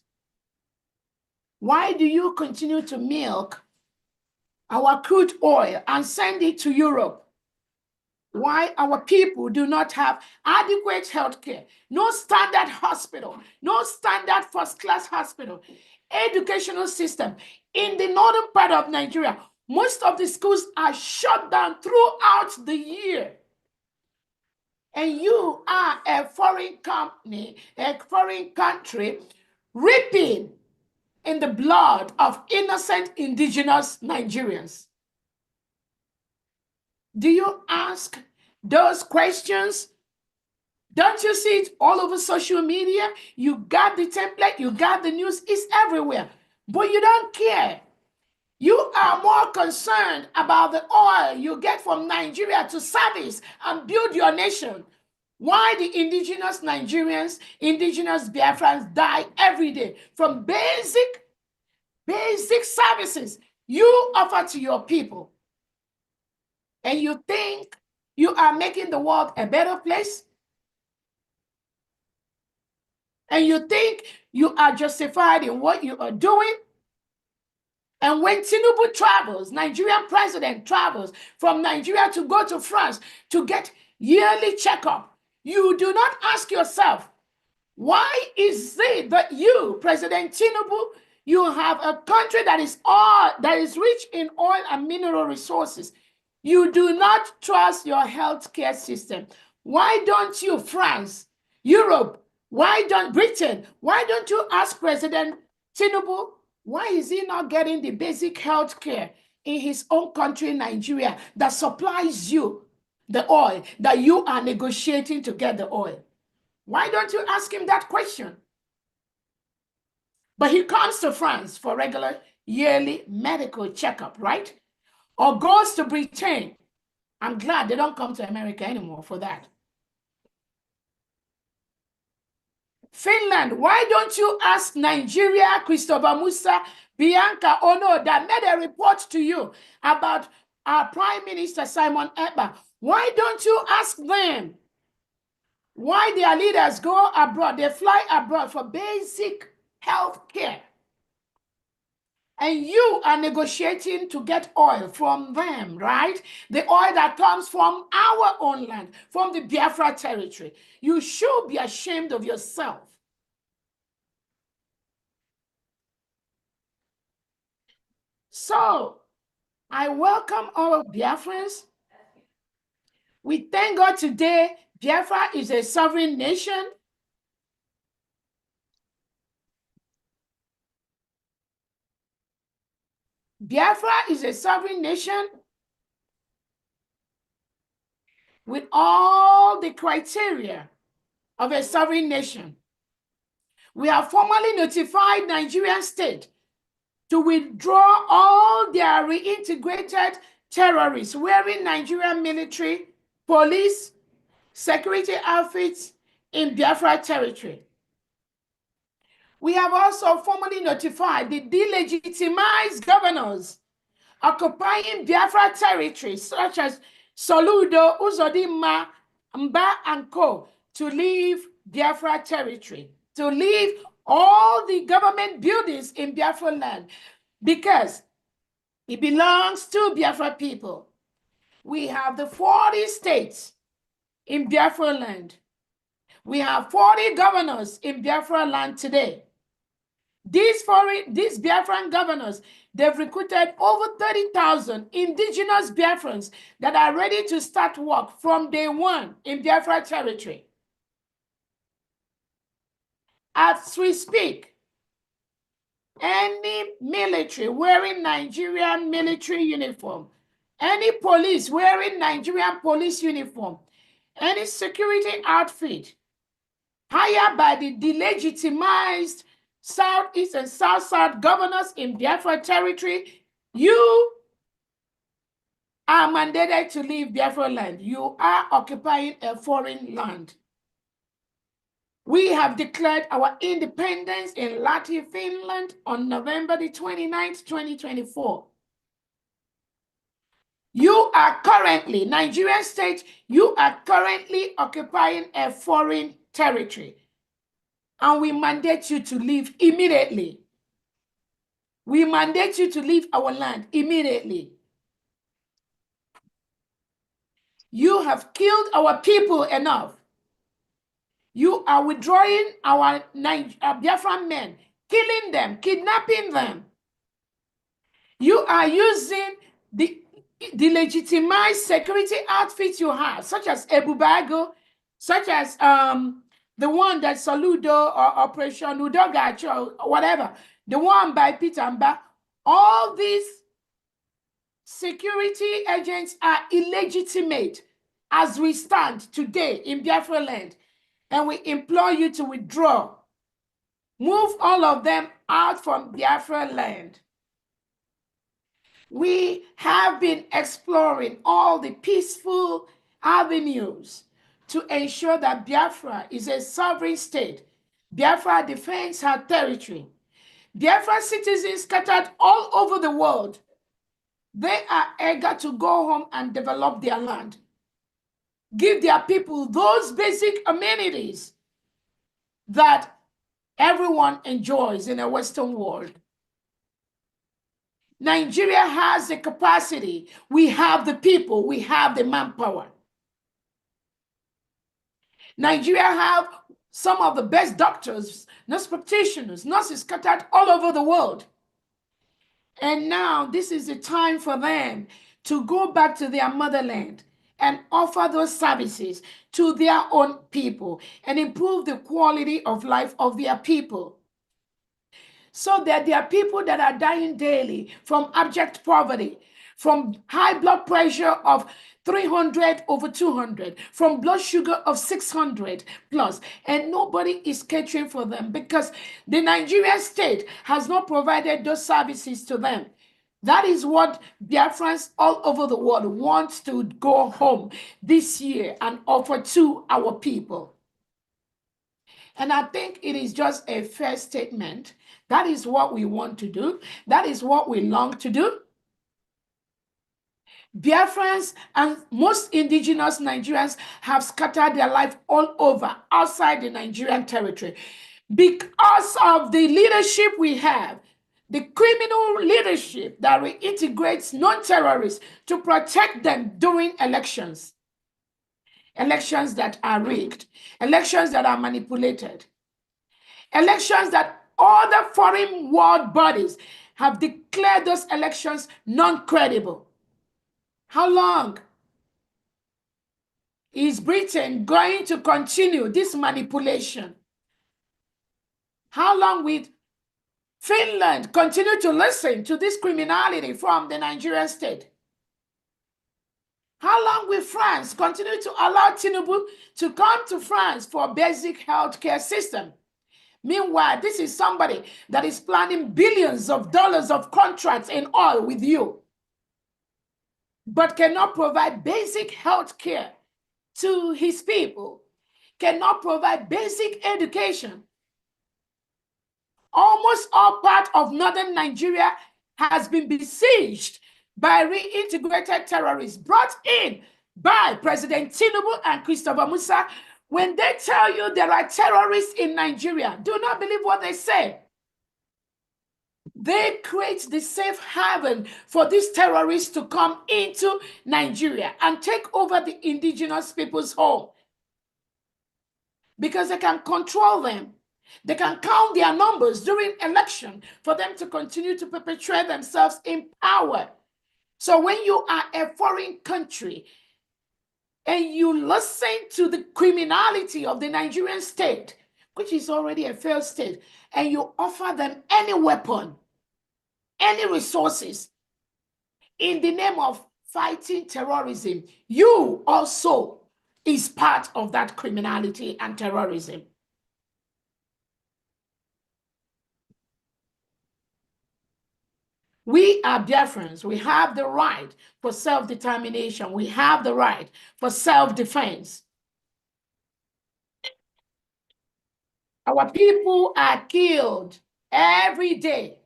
Why do you continue to milk our crude oil and send it to Europe? Why our people do not have adequate health care, no standard hospital, no standard first-class hospital, educational system. In the northern part of Nigeria, most of the schools are shut down throughout the year. And you are a foreign company, a foreign country, reaping in the blood of innocent indigenous Nigerians. Do you ask those questions? Don't you see it all over social media? You got the template, you got the news, it's everywhere. But you don't care. You are more concerned about the oil you get from Nigeria to service and build your nation. Why the indigenous Nigerians, indigenous Biafrans die every day from basic services you offer to your people. And you think you are making the world a better place? And you think you are justified in what you are doing? And when Tinubu travels, Nigerian president travels from Nigeria to go to France to get yearly checkup, you do not ask yourself, why is it that you, President Tinubu, you have a country that is rich in oil and mineral resources? You do not trust your healthcare system. Why don't you, France, Europe, why don't Britain, why don't you ask President Tinubu, why is he not getting the basic health care in his own country, Nigeria, that supplies you the oil that you are negotiating to get the oil? Why don't you ask him that question? But he comes to France for regular yearly medical checkup, right? Or goes to Britain. I'm glad they don't come to America anymore for that. Finland, why don't you ask Nigeria, Christopher Musa, Bianca Ono, that made a report to you about our Prime Minister Simon Ekpa? Why don't you ask them why their leaders go abroad, they fly abroad for basic health care? And you are negotiating to get oil from them, right? The oil that comes from our own land, from the Biafra territory. You should be ashamed of yourself. So, I welcome all of Biafrans. We thank God today, Biafra is a sovereign nation. Biafra is a sovereign nation with all the criteria of a sovereign nation. We have formally notified Nigerian state to withdraw all their reintegrated terrorists wearing Nigerian military, police, security outfits in Biafra territory. We have also formally notified the delegitimized governors occupying Biafra territory, such as Soludo, Uzodimma, Mba, and Co., to leave Biafra territory, to leave all the government buildings in Biafra land, because it belongs to Biafra people. We have the 40 states in Biafra land. We have 40 governors in Biafra land today. These Biafran governors, they've recruited over 30,000 indigenous Biafrans that are ready to start work from day one in Biafra territory. As we speak, any military wearing Nigerian military uniform, any police wearing Nigerian police uniform, any security outfit hired by the delegitimized Southeast and South governors in Biafra territory, you are mandated to leave Biafra land. You are occupying a foreign land. We have declared our independence in Latvia, Finland on November the 29th, 2024. You are currently, Nigerian state, you are currently occupying a foreign territory. And we mandate you to leave immediately. We mandate you to leave our land immediately. You have killed our people enough. You are withdrawing our Biafran men, killing them, kidnapping them. You are using the legitimized security outfits you have, such as Ebubago, such as the one that Soludo or Operation Udogacho or whatever, the one by Peter Mba. All these security agents are illegitimate as we stand today in Biafra land, and we implore you to withdraw. Move all of them out from Biafra land. We have been exploring all the peaceful avenues to ensure that Biafra is a sovereign state. Biafra defends her territory. Biafra citizens scattered all over the world, they are eager to go home and develop their land. Give their people those basic amenities that everyone enjoys in a Western world. Nigeria has the capacity. We have the people. We have the manpower. Nigeria have some of the best doctors, nurse practitioners, nurses scattered all over the world. And now this is the time for them to go back to their motherland and offer those services to their own people and improve the quality of life of their people. So that there are people that are dying daily from abject poverty, from high blood pressure of 300 over 200, from blood sugar of 600 plus, and nobody is catering for them because the Nigerian state has not provided those services to them. That is what Biafrans all over the world want to go home this year and offer to our people. And I think it is just a fair statement. That is what we want to do. That is what we long to do. Biafrans and most indigenous Nigerians have scattered their life all over outside the Nigerian territory because of the leadership we have, the criminal leadership that reintegrates non-terrorists to protect them during elections. Elections that are rigged, elections that are manipulated, elections that other foreign world bodies have declared those elections non-credible. How long is Britain going to continue this manipulation? How long will Finland continue to listen to this criminality from the Nigerian state? How long will France continue to allow Tinubu to come to France for a basic healthcare system? Meanwhile, this is somebody that is planning billions of dollars of contracts in oil with you, but cannot provide basic health care to his people, cannot provide basic education. Almost all part of northern Nigeria has been besieged by reintegrated terrorists brought in by President Tinubu and Christopher Musa. When they tell you there are terrorists in Nigeria, do not believe what they say. They create the safe haven for these terrorists to come into Nigeria and take over the indigenous people's home, because they can control them. They can count their numbers during election for them to continue to perpetuate themselves in power. So when you are a foreign country and you listen to the criminality of the Nigerian state, which is already a failed state, and you offer them any weapon, any resources in the name of fighting terrorism, you also is part of that criminality and terrorism. We are Biafrans. We have the right for self-determination. We have the right for self-defense. Our people are killed every day.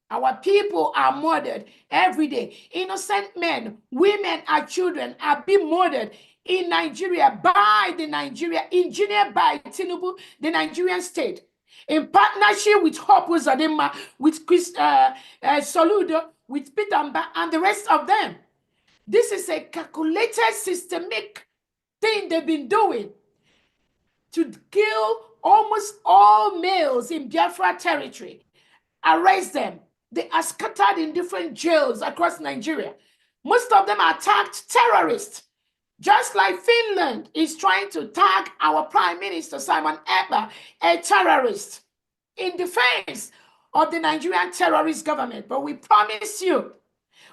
Our people are murdered every day. Innocent men, women, and children are being murdered in Nigeria by the Nigeria, engineered by Tinubu, the Nigerian state, in partnership with Hope Uzodinma, with Chris Soludo, with Peter Mba, and the rest of them. This is a calculated, systemic thing they've been doing to kill almost all males in Biafra territory, arrest them. They are scattered in different jails across Nigeria. Most of them are tagged terrorists. Just like Finland is trying to tag our Prime Minister, Simon Ekpa, a terrorist, in defense of the Nigerian terrorist government. But we promise you,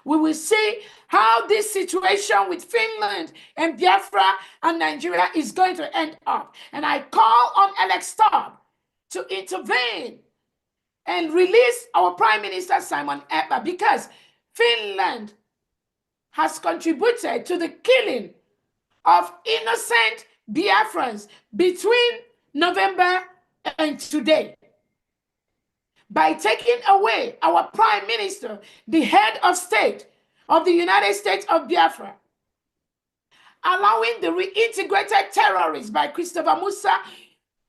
we will see how this situation with Finland and Biafra and Nigeria is going to end up. And I call on Alex Taub to intervene and release our Prime Minister, Simon Ekpa, because Finland has contributed to the killing of innocent Biafrans between November and today by taking away our Prime Minister, the head of state of the United States of Biafra, allowing the reintegrated terrorists by Christopher Musa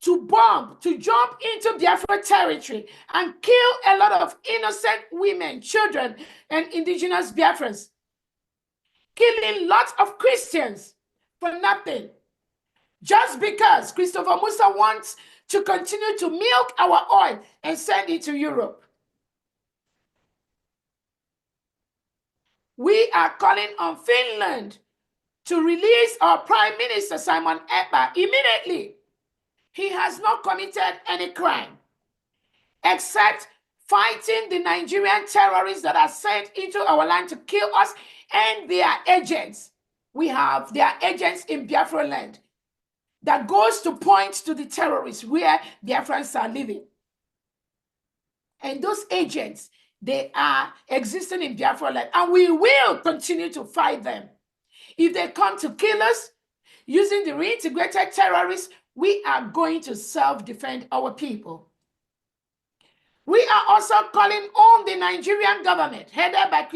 to bomb, to jump into Biafra territory and kill a lot of innocent women, children, and indigenous Biafrans, killing lots of Christians for nothing, just because Christopher Musa wants to continue to milk our oil and send it to Europe. We are calling on Finland to release our Prime Minister, Simon Ekpa, immediately. He has not committed any crime except fighting the Nigerian terrorists that are sent into our land to kill us and their agents. We have their agents in Biafra land that goes to point to the terrorists where Biafrans are living. And those agents, they are existing in Biafra land, and we will continue to fight them. If they come to kill us using the reintegrated terrorists, we are going to self-defend our people. We are also calling on the Nigerian government, headed by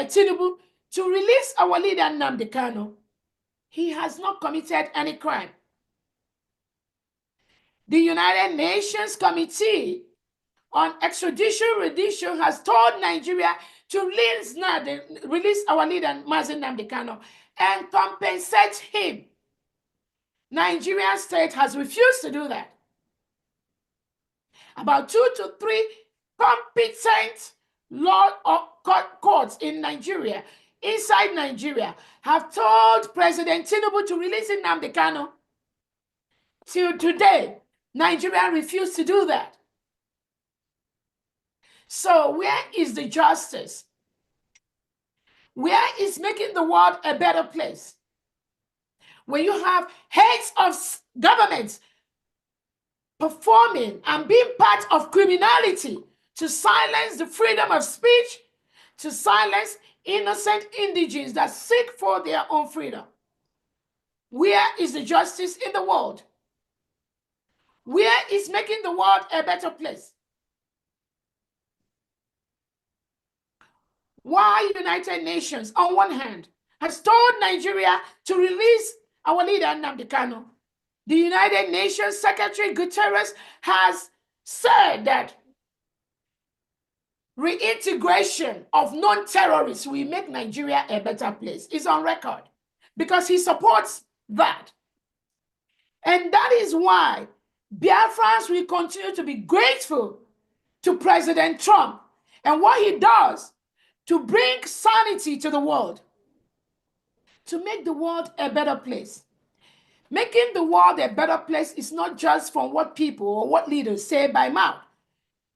Tinubu, to release our leader, Nnamdi Kanu. He has not committed any crime. The United Nations Committee on Extradition has told Nigeria to release our leader, Mazi Nnamdi Kanu, and compensate him. Nigerian state has refused to do that. About 2 to 3 competent law courts in Nigeria, inside Nigeria, have told President Tinubu to release Nnamdi Kanu. Till today, Nigeria refused to do that. So where is the justice? Where is making the world a better place? When you have heads of governments performing and being part of criminality to silence the freedom of speech, to silence innocent indigents that seek for their own freedom. Where is the justice in the world? Where is making the world a better place? Why United Nations, on one hand, has told Nigeria to release our leader, Nnamdi Kanu. The United Nations Secretary Guterres has said that reintegration of non-terrorists will make Nigeria a better place. It's on record because he supports that. And that is why Biafrans will continue to be grateful to President Trump and what he does to bring sanity to the world, to make the world a better place. Making the world a better place is not just from what people or what leaders say by mouth.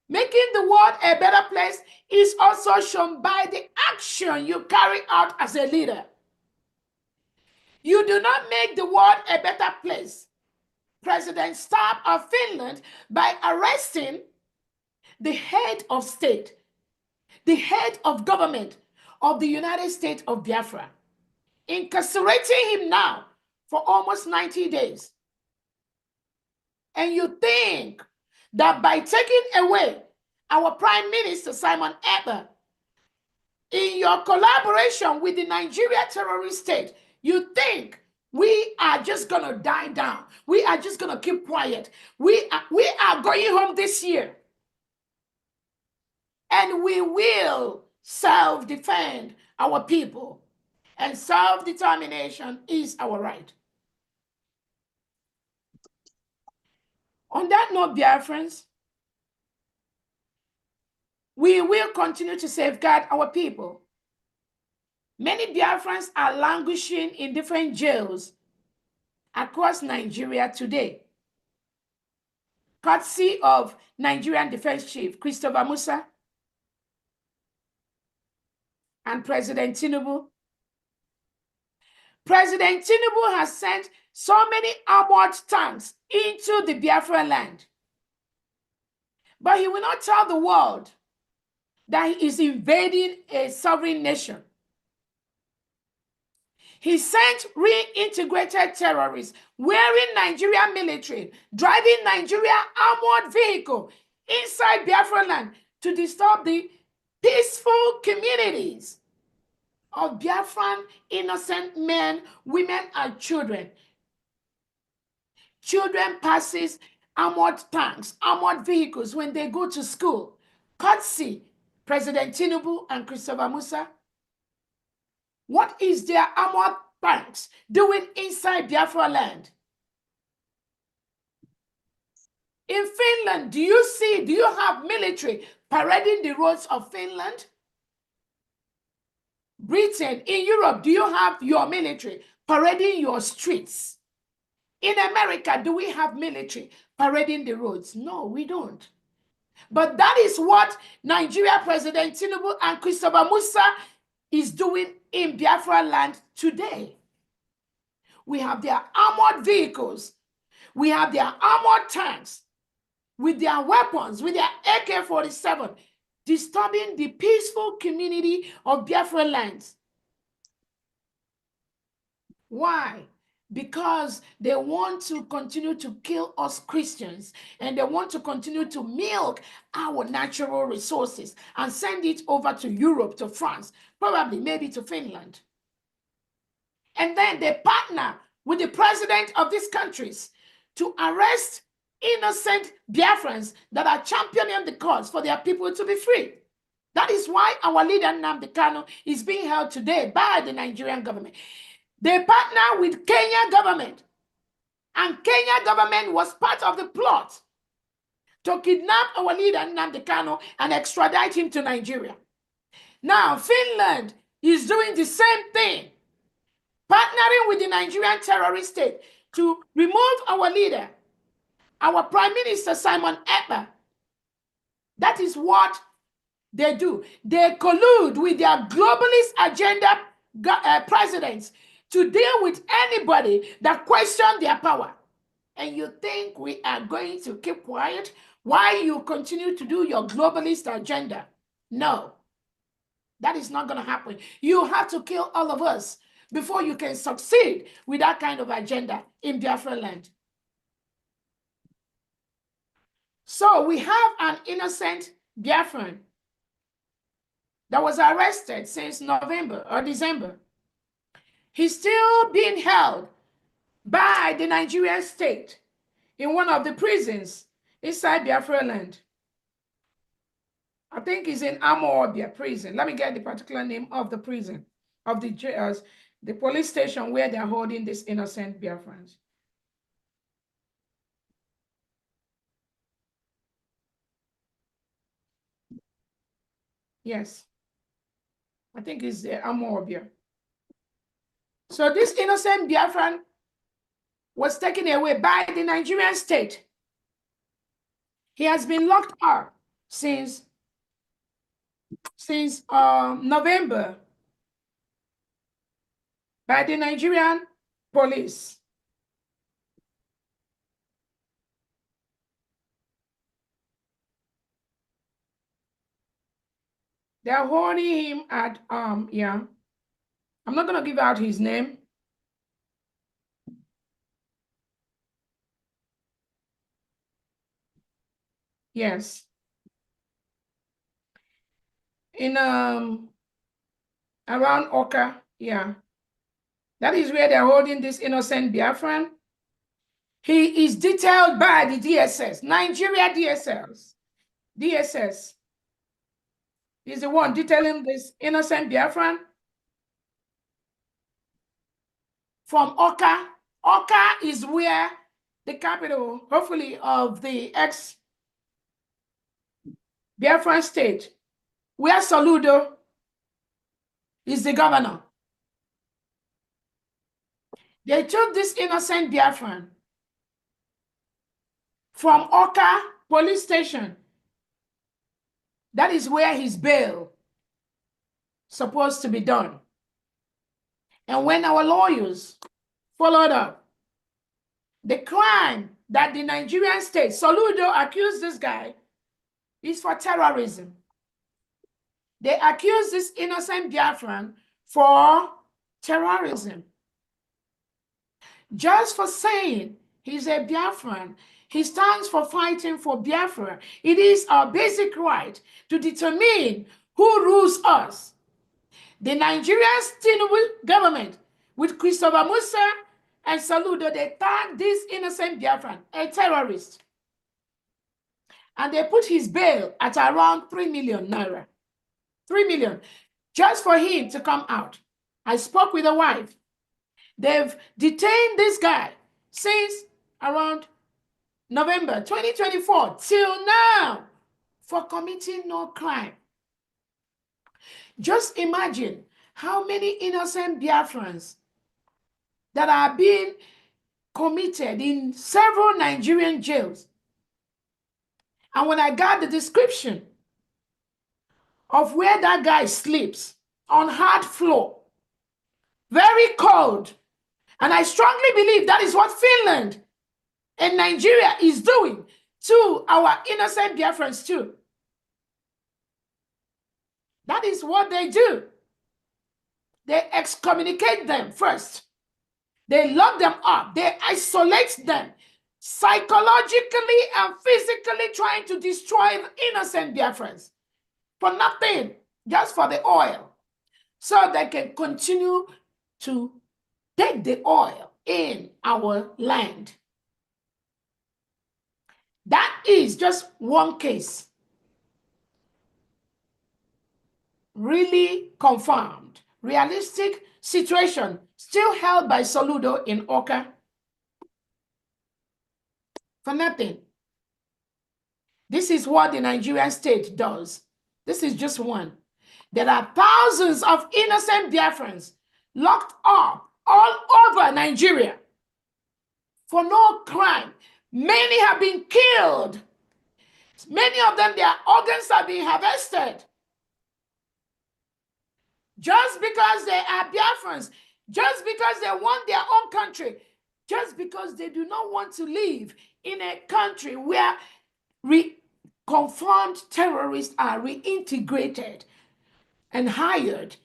Making the world a better place is also shown by the action you carry out as a leader. You do not make the world a better place, President Stab of Finland, by arresting the head of state, the head of government of the United States of Biafra, incarcerating him now for almost 90 days. And you think that by taking away our Prime Minister, Simon Ekpa, in your collaboration with the Nigeria terrorist state, you think we are just going to die down. We are just going to keep quiet. We are going home this year. And we will self-defend our people. And self-determination is our right. On that note, Biafrans, we will continue to safeguard our people. Many Biafrans are languishing in different jails across Nigeria today, courtesy of Nigerian Defense Chief Christopher Musa and President Tinubu. President Tinubu has sent so many armored tanks into the Biafra land, but he will not tell the world that he is invading a sovereign nation. He sent reintegrated terrorists wearing Nigerian military, driving Nigeria armored vehicle inside Biafra land to disturb the peaceful communities of Biafran innocent men, women, and children. Children passes armored tanks, armored vehicles when they go to school. Courtesy President Tinubu and Christopher Musa. What is their armored tanks doing inside Biafra land? In Finland, do you have military parading the roads of Finland? Britain, in Europe, do you have your military parading your streets? In America, do we have military parading the roads? No, we don't. But that is what Nigeria President Tinubu and Christopher Musa is doing in Biafra land today. We have their armored vehicles. We have their armored tanks with their weapons, with their AK-47, disturbing the peaceful community of Biafra lands. Why? Because they want to continue to kill us Christians, and they want to continue to milk our natural resources and send it over to Europe, to France, probably maybe to Finland. And then they partner with the president of these countries to arrest innocent Biafrans that are championing the cause for their people to be free. That is why our leader Nnamdi Kanu is being held today by the Nigerian government. They partner with Kenya government, and Kenya government was part of the plot to kidnap our leader Nnamdi Kanu and extradite him to Nigeria. Now Finland is doing the same thing, partnering with the Nigerian terrorist state to remove our leader, our Prime Minister Simon Ekpa. That is what they do. They collude with their globalist agenda presidents to deal with anybody that questions their power. and you think we are going to keep quiet while you continue to do your globalist agenda. No, that is not going to happen. You have to kill all of us before you can succeed with that kind of agenda in Biafra land. So we have an innocent Biafran that was arrested since November or December. He's still being held by the Nigerian state in one of the prisons inside Biafra land. I think it's in Amawabia prison. Let me get the particular name of the prison, of the police station where they're holding these innocent Biafrans. Yes, I think it's the Amawabia. So this innocent Biafran was taken away by the Nigerian state. He has been locked up since November by the Nigerian police. They're holding him at yeah. I'm not gonna give out his name. Yes. In around Oka, yeah. That is where they're holding this innocent Biafran. He is detailed by the DSS, Nigeria DSS is the one detailing this innocent Biafran from Oka. Oka is where the capital, hopefully, of the ex-Biafran state, where Soludo is the governor. They took this innocent Biafran from Oka police station. That is where his bail supposed to be done. And when our lawyers followed up, the crime that the Nigerian state, Soludo, accused this guy is for terrorism. They accused this innocent Biafran for terrorism. Just for saying he's a Biafran, he stands for fighting for Biafra. It is our basic right to determine who rules us. The Nigerian Tinubu government, with Christopher Musa and Soludo, they tagged this innocent Biafran a terrorist. And they put his bail at around 3 million naira. 3 million, just for him to come out. I spoke with the wife. They've detained this guy since around November 2024 till now for committing no crime. Just imagine how many innocent Biafrans that are being committed in several Nigerian jails. And when I got the description of where that guy sleeps, on hard floor, very cold, and I strongly believe that is what Finland and Nigeria is doing to our innocent Biafrans too. That is what they do. They excommunicate them first. They lock them up. They isolate them, psychologically and physically trying to destroy innocent Biafrans for nothing, just for the oil, so they can continue to take the oil in our land. That is just one case. Really confirmed, realistic situation still held by Soludo in Oka for nothing. This is what the Nigerian state does. This is just one. There are thousands of innocent Biafrans locked up all over Nigeria for no crime. Many have been killed. Many of them, their organs are being harvested. Just because they are Biafrans, just because they want their own country, just because they do not want to live in a country where confirmed terrorists are reintegrated and hired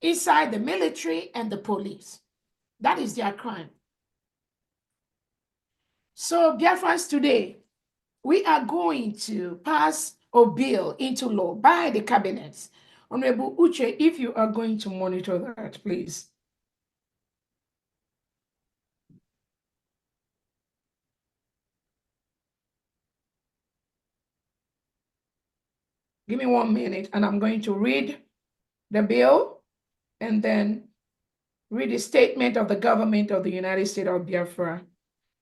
inside the military and the police. That is their crime. So, Biafrans, today, we are going to pass a bill into law by the cabinet. Honorable Uche, if you are going to monitor that, please. Give me 1 minute and I'm going to read the bill and then read the statement of the government of the United States of Biafra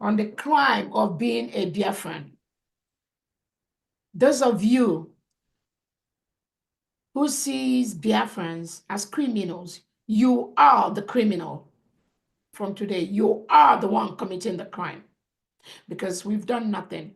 on the crime of being a Biafran. Those of you who sees Biafrans as criminals, you are the criminal from today. You are the one committing the crime because we've done nothing.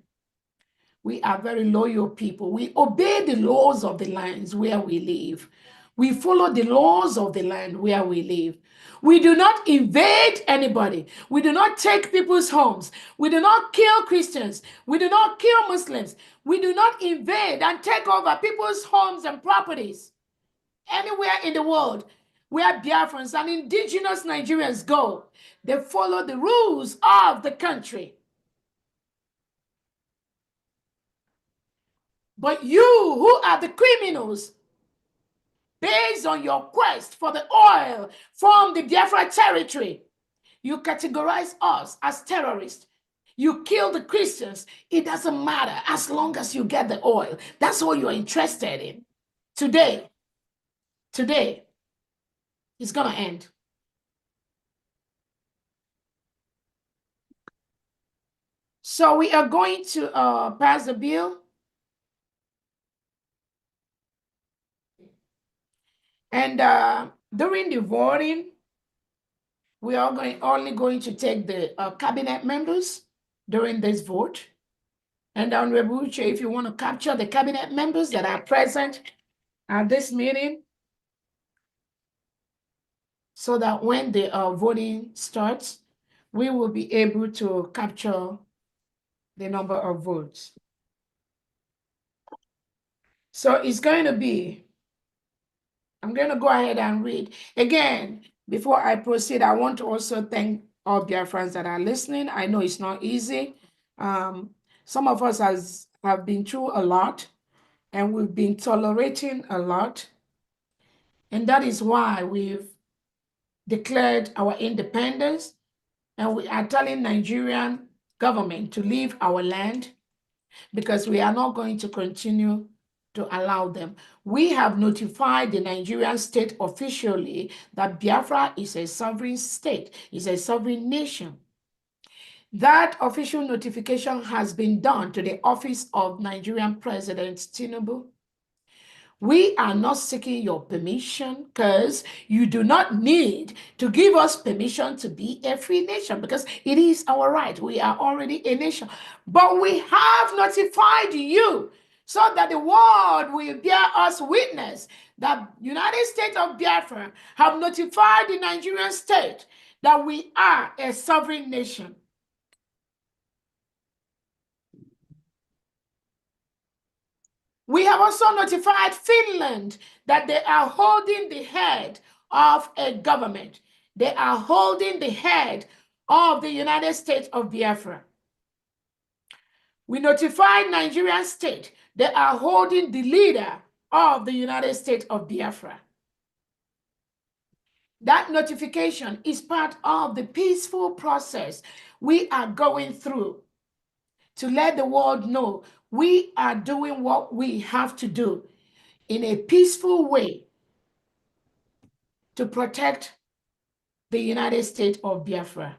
We are very loyal people. We obey the laws of the lands where we live. We follow the laws of the land where we live. We do not invade anybody. We do not take people's homes. We do not kill Christians. We do not kill Muslims. We do not invade and take over people's homes and properties anywhere in the world where Biafrans and indigenous Nigerians go. They follow the rules of the country. But you, who are the criminals, based on your quest for the oil from the Biafra territory, you categorize us as terrorists. You kill the Christians. It doesn't matter as long as you get the oil. That's all you're interested in. Today, it's going to end. So we are going to pass the bill. And during the voting, we are only going to take the cabinet members during this vote. And Honorable Uche, if you want to capture the cabinet members that are present at this meeting, so that when the voting starts, we will be able to capture the number of votes. So it's going to be, I'm going to go ahead and read. Again, before I proceed, I want to also thank all Biafrans that are listening. I know it's not easy. Some of us have been through a lot, and we've been tolerating a lot. And that is why we've declared our independence, and we are telling Nigerian government to leave our land because we are not going to continue to allow them. We have notified the Nigerian state officially that Biafra is a sovereign state, is a sovereign nation. That official notification has been done to the office of Nigerian President Tinubu. We are not seeking your permission because you do not need to give us permission to be a free nation because it is our right. We are already a nation. But we have notified you so that the world will bear us witness that United States of Biafra have notified the Nigerian state that we are a sovereign nation. We have also notified Finland that they are holding the head of a government. They are holding the head of the United States of Biafra. We notified Nigerian state they are holding the leader of the United States of Biafra. That notification is part of the peaceful process we are going through to let the world know we are doing what we have to do in a peaceful way to protect the United States of Biafra.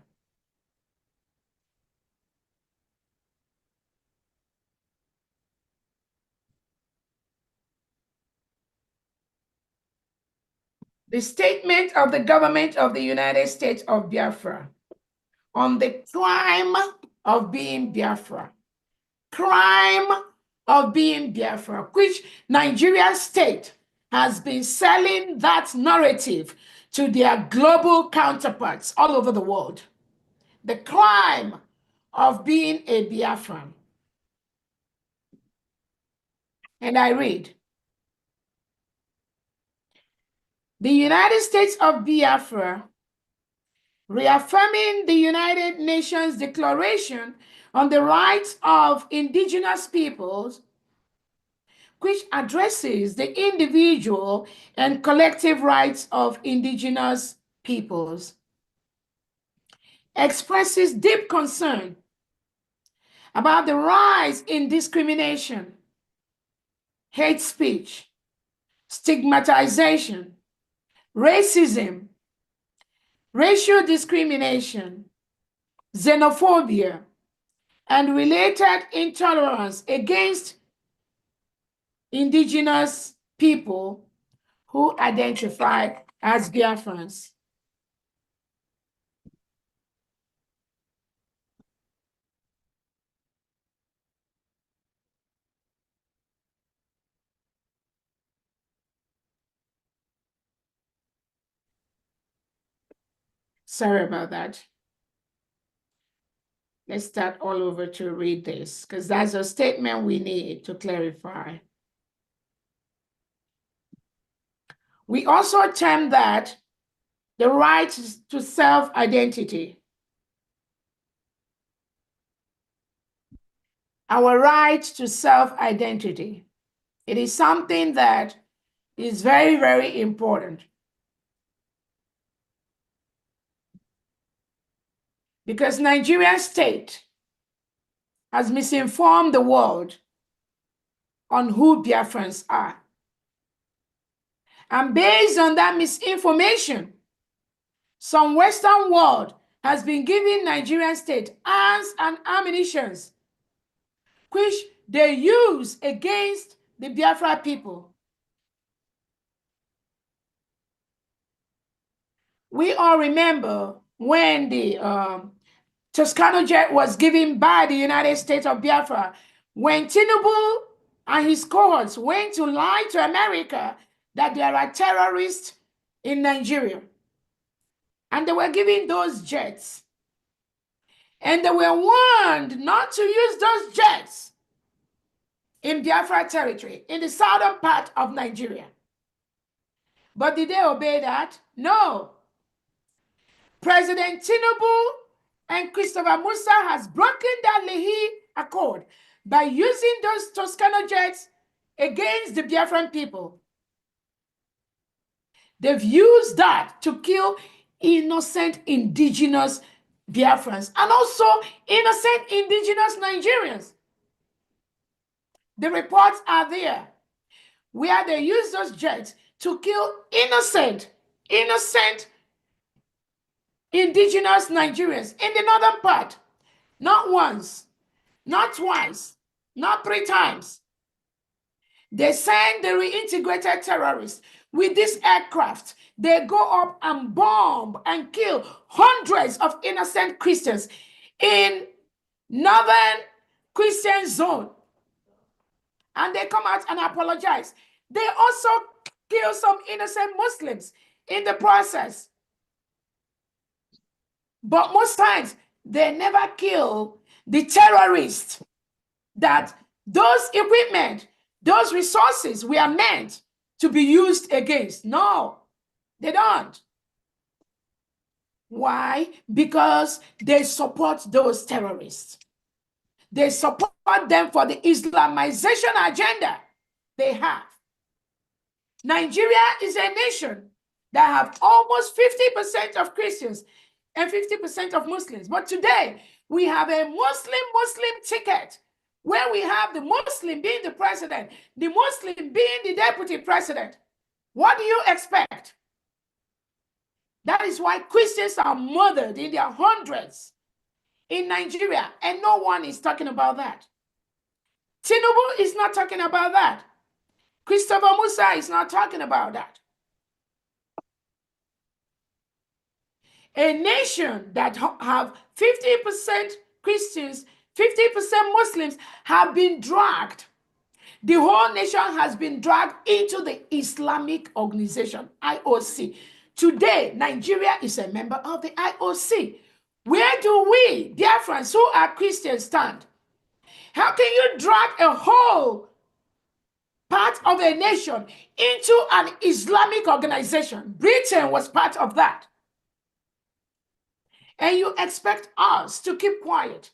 The statement of the government of the United States of Biafra on the crime of being Biafra. Crime of being Biafra, which Nigerian state has been selling that narrative to their global counterparts all over the world. the crime of being a Biafran. And I read, the United States of Biafra, reaffirming the United Nations Declaration on the Rights of Indigenous Peoples, which addresses the individual and collective rights of indigenous peoples, expresses deep concern about the rise in discrimination, hate speech, stigmatization, racism, racial discrimination, xenophobia, and related intolerance against indigenous people who identify as Biafrans. Sorry about that. Let's start all over to read this, because that's a statement we need to clarify. We also term that the right to self-identity. Our right to self-identity. It is something that is very, very important. Because Nigerian state has misinformed the world on who Biafrans are. And based on that misinformation, some Western world has been giving Nigerian state arms and ammunitions, which they use against the Biafra people. We all remember when the Toscano jet was given by the United States of Biafra, when Tinubu and his cohorts went to lie to America that there are terrorists in Nigeria. And they were given those jets. And they were warned not to use those jets in Biafra territory, in the southern part of Nigeria. But did they obey that? No. President Tinubu and Christopher Musa has broken that Lehi Accord by using those Toscano jets against the Biafran people. They've used that to kill innocent indigenous Biafrans and also innocent indigenous Nigerians. The reports are there where they use those jets to kill innocent indigenous Nigerians in the northern part. Not once, not twice, not 3 times. They send the reintegrated terrorists with this aircraft. They go up and bomb and kill hundreds of innocent Christians in northern Christian zone. And they come out and apologize. They also kill some innocent Muslims in the process. But most times, they never kill the terrorists that those equipment, those resources were meant to be used against. No, they don't. Why? Because they support those terrorists. They support them for the Islamization agenda they have. Nigeria is a nation that have almost 50% of Christians and 50% of Muslims. But today, we have a Muslim ticket where we have the Muslim being the president, the Muslim being the deputy president. What do you expect? That is why Christians are murdered in their hundreds in Nigeria, and no one is talking about that. Tinubu is not talking about that. Christopher Musa is not talking about that. A nation that have 50% Christians, 50% Muslims have been dragged. The whole nation has been dragged into the Islamic organization, IOC. Today, Nigeria is a member of the IOC. Where do we, Biafrans who are Christians, stand? How can you drag a whole part of a nation into an Islamic organization? Britain was part of that. And you expect us to keep quiet.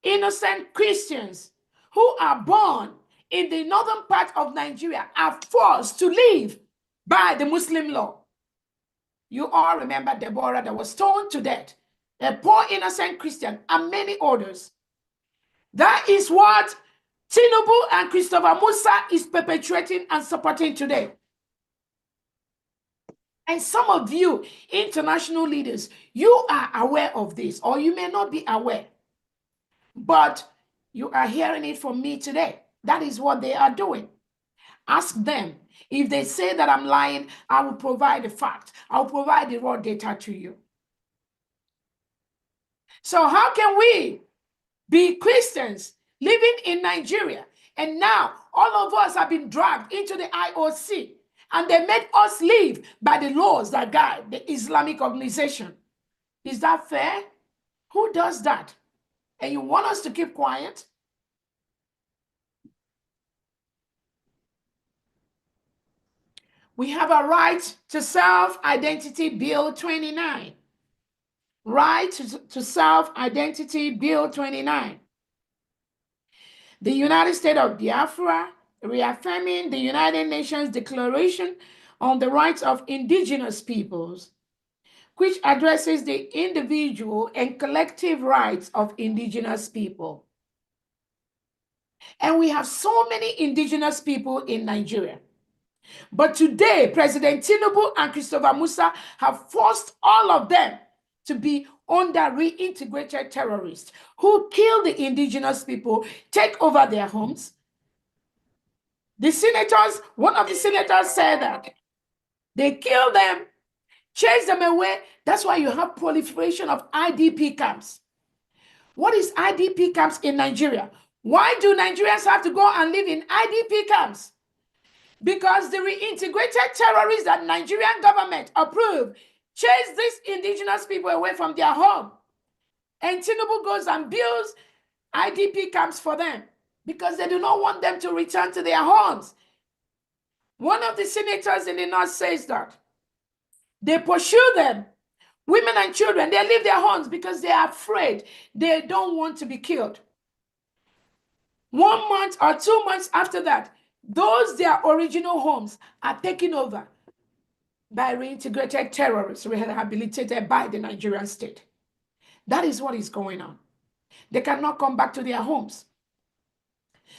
Innocent Christians who are born in the northern part of Nigeria are forced to live by the Muslim law. You all remember Deborah that was stoned to death, a poor innocent Christian, and many others. That is what Tinubu and Christopher Musa is perpetuating and supporting today. And some of you, international leaders, you are aware of this, or you may not be aware. But you are hearing it from me today. That is what they are doing. Ask them. If they say that I'm lying, I will provide the fact. I'll provide the raw data to you. So how can we be Christians living in Nigeria, and now all of us have been dragged into the IOC, and they made us live by the laws that guide the Islamic organization? Is that fair? Who does that? And you want us to keep quiet? We have a right to self-identity bill 29. Right to self-identity bill 29. The United States of Biafra, reaffirming the United Nations Declaration on the Rights of Indigenous Peoples, which addresses the individual and collective rights of indigenous people. And we have so many indigenous people in Nigeria. But today, President Tinubu and Christopher Musa have forced all of them to be under reintegrated terrorists who kill the indigenous people, take over their homes. The senators, one of the senators said that they kill them, chase them away. That's why you have proliferation of IDP camps. What is IDP camps in Nigeria? Why do Nigerians have to go and live in IDP camps? Because the reintegrated terrorists that Nigerian government approved chase these indigenous people away from their home. And Tinubu goes and builds IDP camps for them because they do not want them to return to their homes. One of the senators in the north says that they pursue them, women and children, they leave their homes because they are afraid. They don't want to be killed. 1 month or 2 months after that, those their original homes are taken over by reintegrated terrorists rehabilitated by the Nigerian state. That is what is going on. They cannot come back to their homes.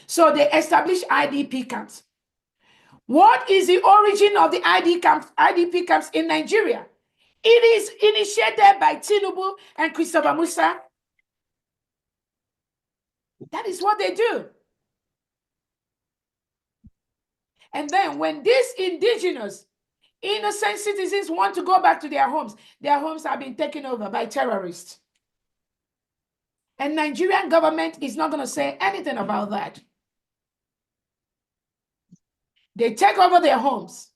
So they establish IDP camps. What is the origin of the IDP camps in Nigeria? It is initiated by Tinubu and Christopher Musa. That is what they do. And then when these indigenous, innocent citizens want to go back to their homes have been taken over by terrorists. And Nigerian government is not going to say anything about that. They take over their homes.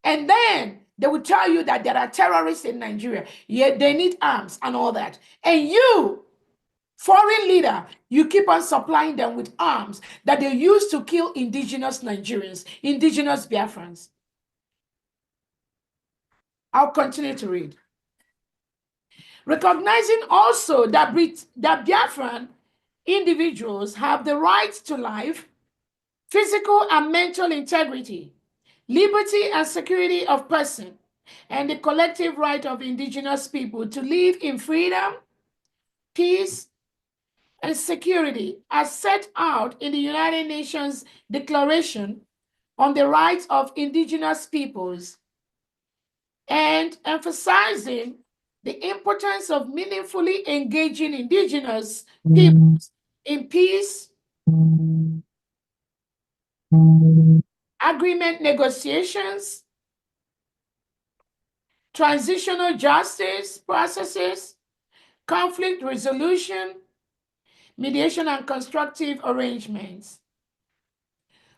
And then they will tell you that there are terrorists in Nigeria. Yet they need arms and all that. And you, foreign leader, you keep on supplying them with arms that they use to kill indigenous Nigerians, indigenous Biafrans. I'll continue to read. Recognizing also that Biafran individuals have the right to life, physical and mental integrity, liberty and security of person, and the collective right of indigenous people to live in freedom, peace, and security as set out in the United Nations Declaration on the Rights of Indigenous Peoples, and emphasizing the importance of meaningfully engaging indigenous peoples in peace, agreement negotiations, transitional justice processes, conflict resolution, mediation, and constructive arrangements.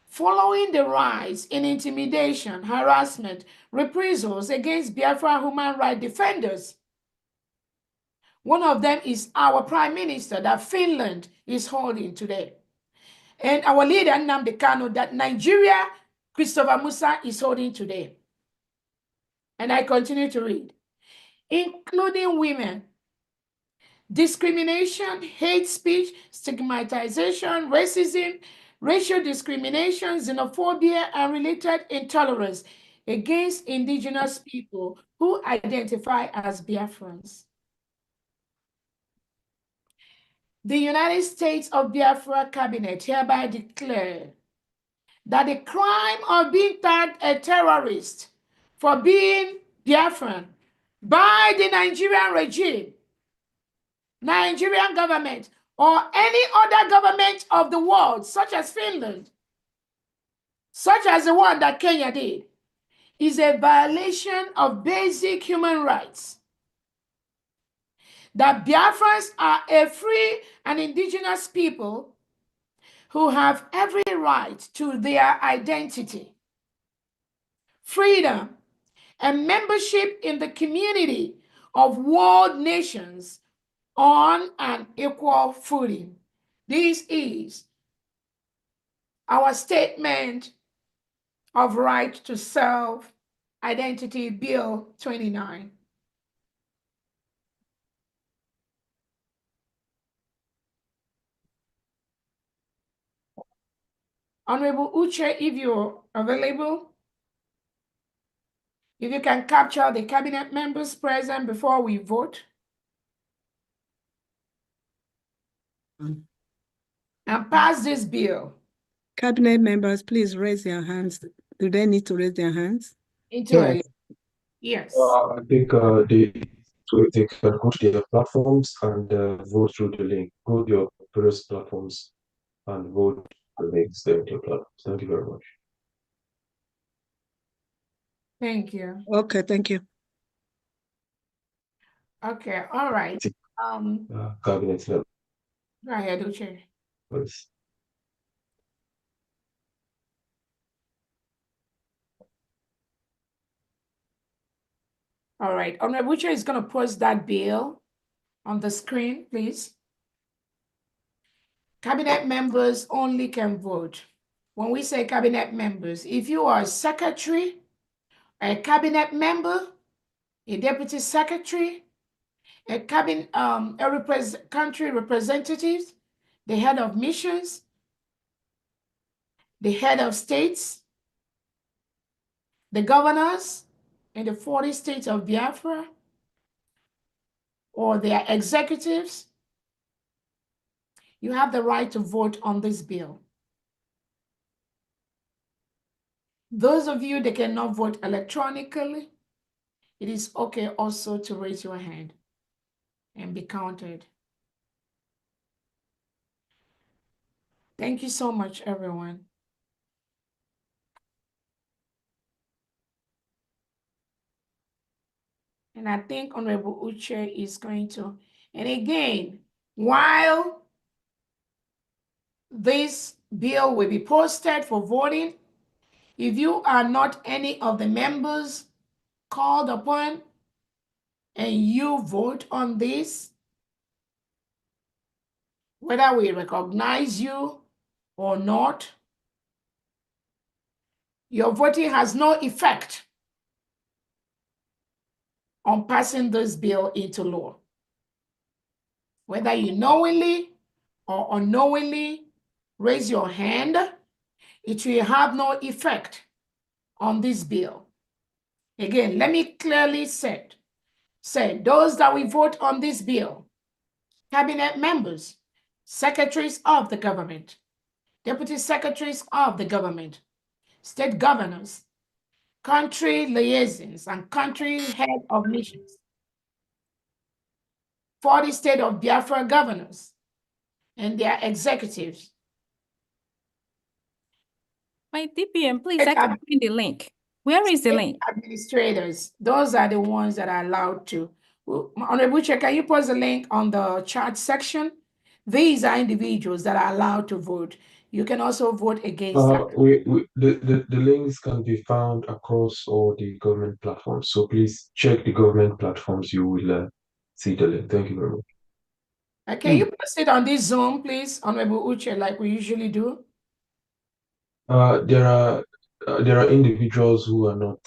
Following the rise in intimidation, harassment, reprisals against Biafra human rights defenders One of them is our Prime Minister that Finland is holding today. And our leader, Nnamdi Kanu, that Nigeria, Christopher Musa, is holding today. And I continue to read. Including women, discrimination, hate speech, stigmatization, racism, racial discrimination, xenophobia, and related intolerance against indigenous people who identify as Biafrans. The United States of Biafra Cabinet hereby declare that the crime of being tagged a terrorist for being Biafran by the Nigerian regime, Nigerian government, or any other government of the world, such as Finland, such as the one that Kenya did, is a violation of basic human rights. That Biafrans are a free and indigenous people who have every right to their identity, freedom, and membership in the community of world nations on an equal footing. This is our statement of right to self-identity, Bill 29. Honorable Uche, if you're available, if you can capture the cabinet members present before we vote. And pass this bill. Cabinet members, please raise your hands. Do they need to raise their hands? Into yes. I think they can go to their platforms and vote through the link. Go to your various platforms and vote the links there to your platforms. Thank you very much. Thank you. Okay, thank you. Okay, all right. Cabinet level. Go ahead, Uche. Please. All right, Honorable Uche is going to post that bill on the screen, please. Cabinet members only can vote. When we say cabinet members, if you are a secretary, a cabinet member, a deputy secretary, a cabinet, country representative, the head of missions, the head of states, the governors in the 40 states of Biafra, or their executives, you have the right to vote on this bill. Those of you that cannot vote electronically, it is okay also to raise your hand and be counted. Thank you so much, everyone. And I think Honorable Uche is going to, and again, while this bill will be posted for voting, if you are not any of the members called upon and you vote on this, whether we recognize you or not, your voting has no effect on passing this bill into law. Whether you knowingly or unknowingly raise your hand, it will have no effect on this bill. Again, let me clearly say those that will vote on this bill, cabinet members, secretaries of the government, deputy secretaries of the government, state governors, country liaisons, and country head of missions, 40 state of Biafra governors and their executives. My DPM, please, I can find the link. Where is the link? Administrators, those are the ones that are allowed to. Honorable Chair, can you post the link on the chat section? These are individuals that are allowed to vote. You can also vote against that. The links can be found across all the government platforms. So please check the government platforms. You will see the link. Thank you very much. Can you post it on this Zoom, please, Honorable Uche, like we usually do? There are individuals who are not.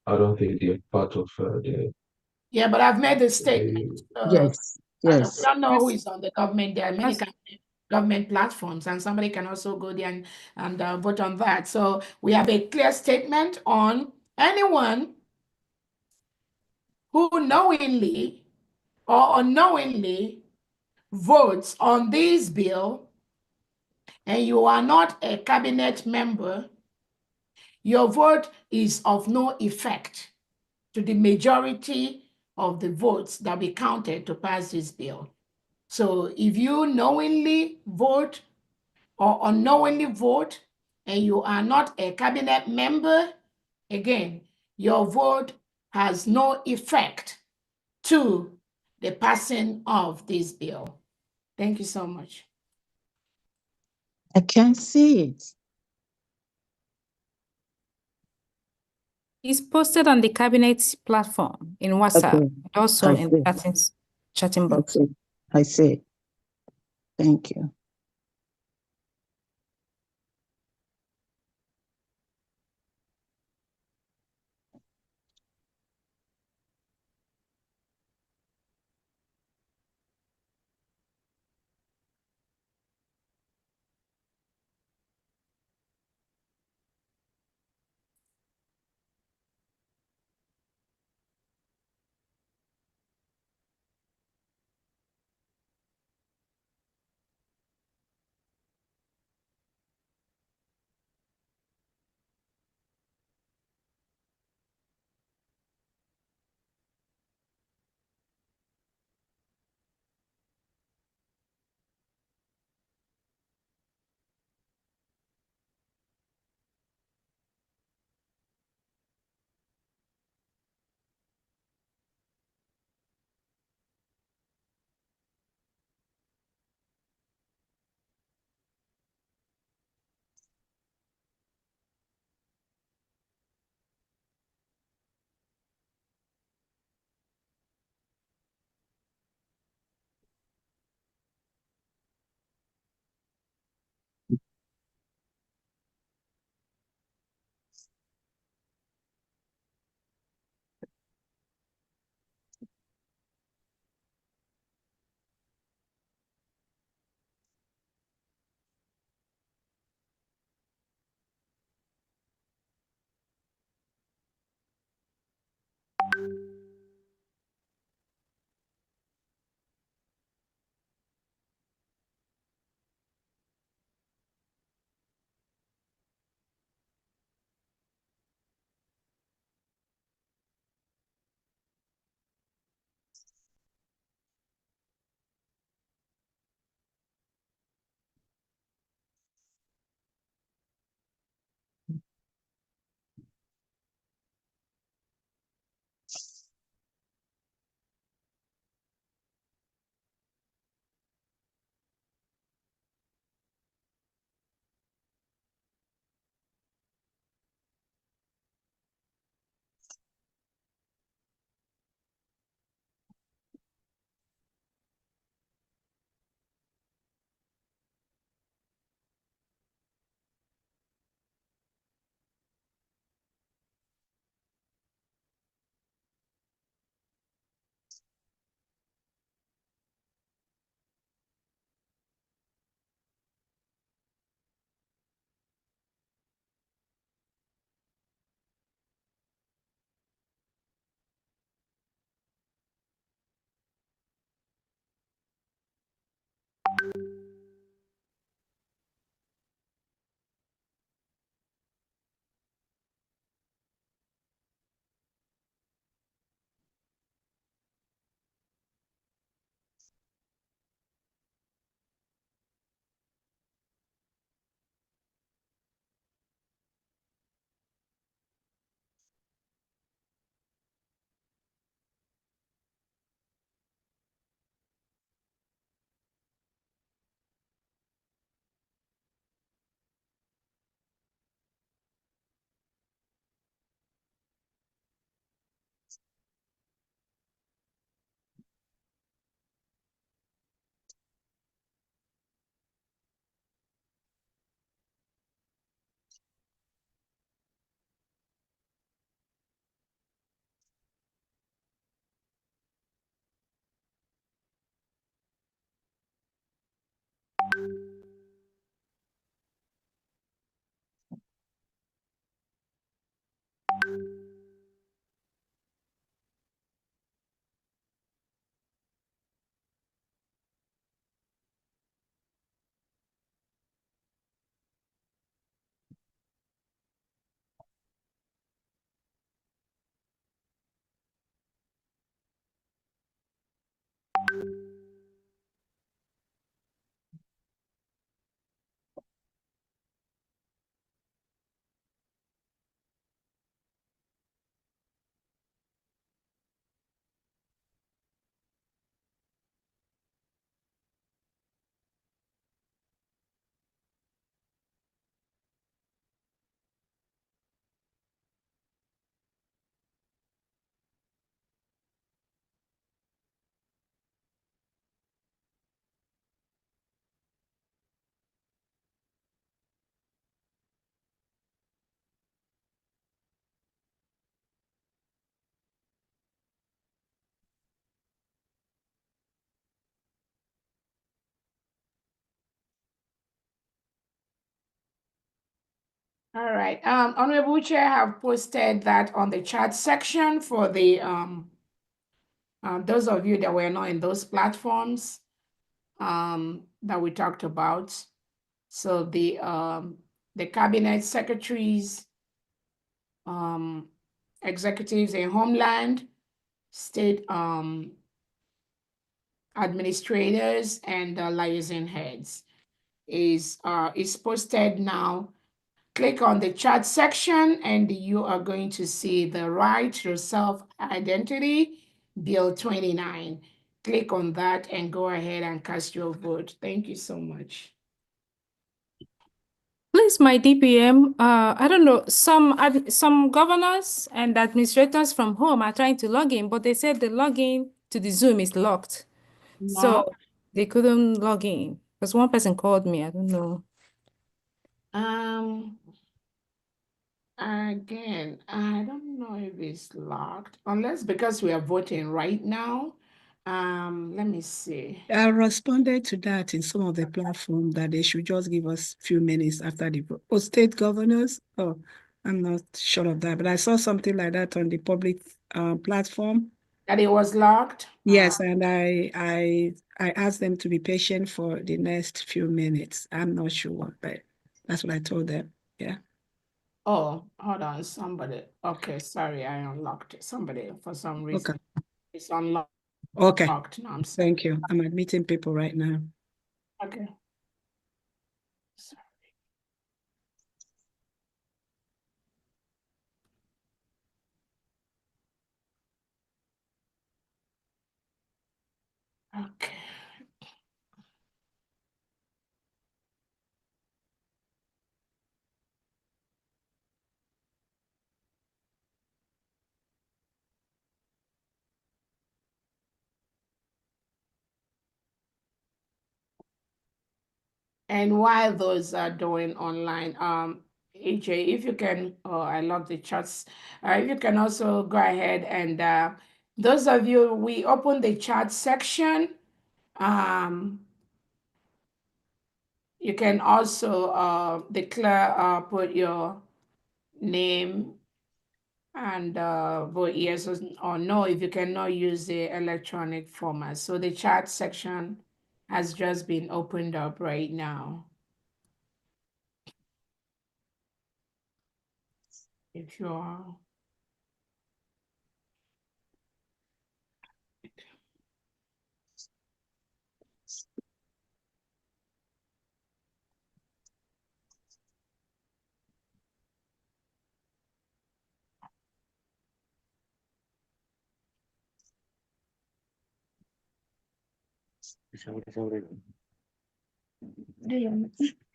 I don't think they're part of the. Yeah, but I've made the statement. Yes, yes. We don't know who is on the government. There are many government platforms, and somebody can also go there and vote on that. So we have a clear statement on anyone who knowingly or unknowingly votes on this bill and you are not a cabinet member, your vote is of no effect to the majority of the votes that will be counted to pass this bill. So if you knowingly vote or unknowingly vote and you are not a cabinet member, again, your vote has no effect to the passing of this bill. Thank you so much. I can't see it. It's posted on the cabinet platform in WhatsApp, Okay. and also I in the see. chatting box. I see. Thank you. All right. Honorable Chair have posted that on the chat section for the those of you that were not in those platforms that we talked about. So the cabinet secretaries, executives in Homeland, state administrators, and liaison heads is posted now. Click on the chat section and you are going to see the right to self-identity bill 29. Click on that and go ahead and cast your vote. Thank you so much. Please, my DPM, I don't know, some governors and administrators from home are trying to log in, but they said the login to the Zoom is locked. So they couldn't log in. Because one person called me, I don't know. Again, I don't know if it's locked, unless because we are voting right now. Let me see. I responded to that in some of the platform that they should just give us a few minutes after the vote. Oh, state governors? Oh, I'm not sure of that, but I saw something like that on the public platform. That it was locked? Yes, and I asked them to be patient for the next few minutes. I'm not sure, but that's what I told them. Yeah. Oh, hold on, somebody. Okay, sorry, I unlocked it. Somebody, for some reason, it's unlocked. Okay. Locked. No, I'm sorry. Thank you. I'm admitting people right now. Okay. Okay. And while those are doing online, AJ, if you can, oh, I love the chats. If you can also go ahead and those of you, we open the chat section. You can also declare, put your name and vote yes or no if you cannot use the electronic format. So the chat section has just been opened up right now. If you are.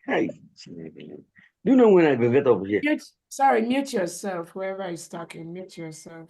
Hi. Do you know when I go get up here? Sorry, mute yourself. Whoever is talking, mute yourself.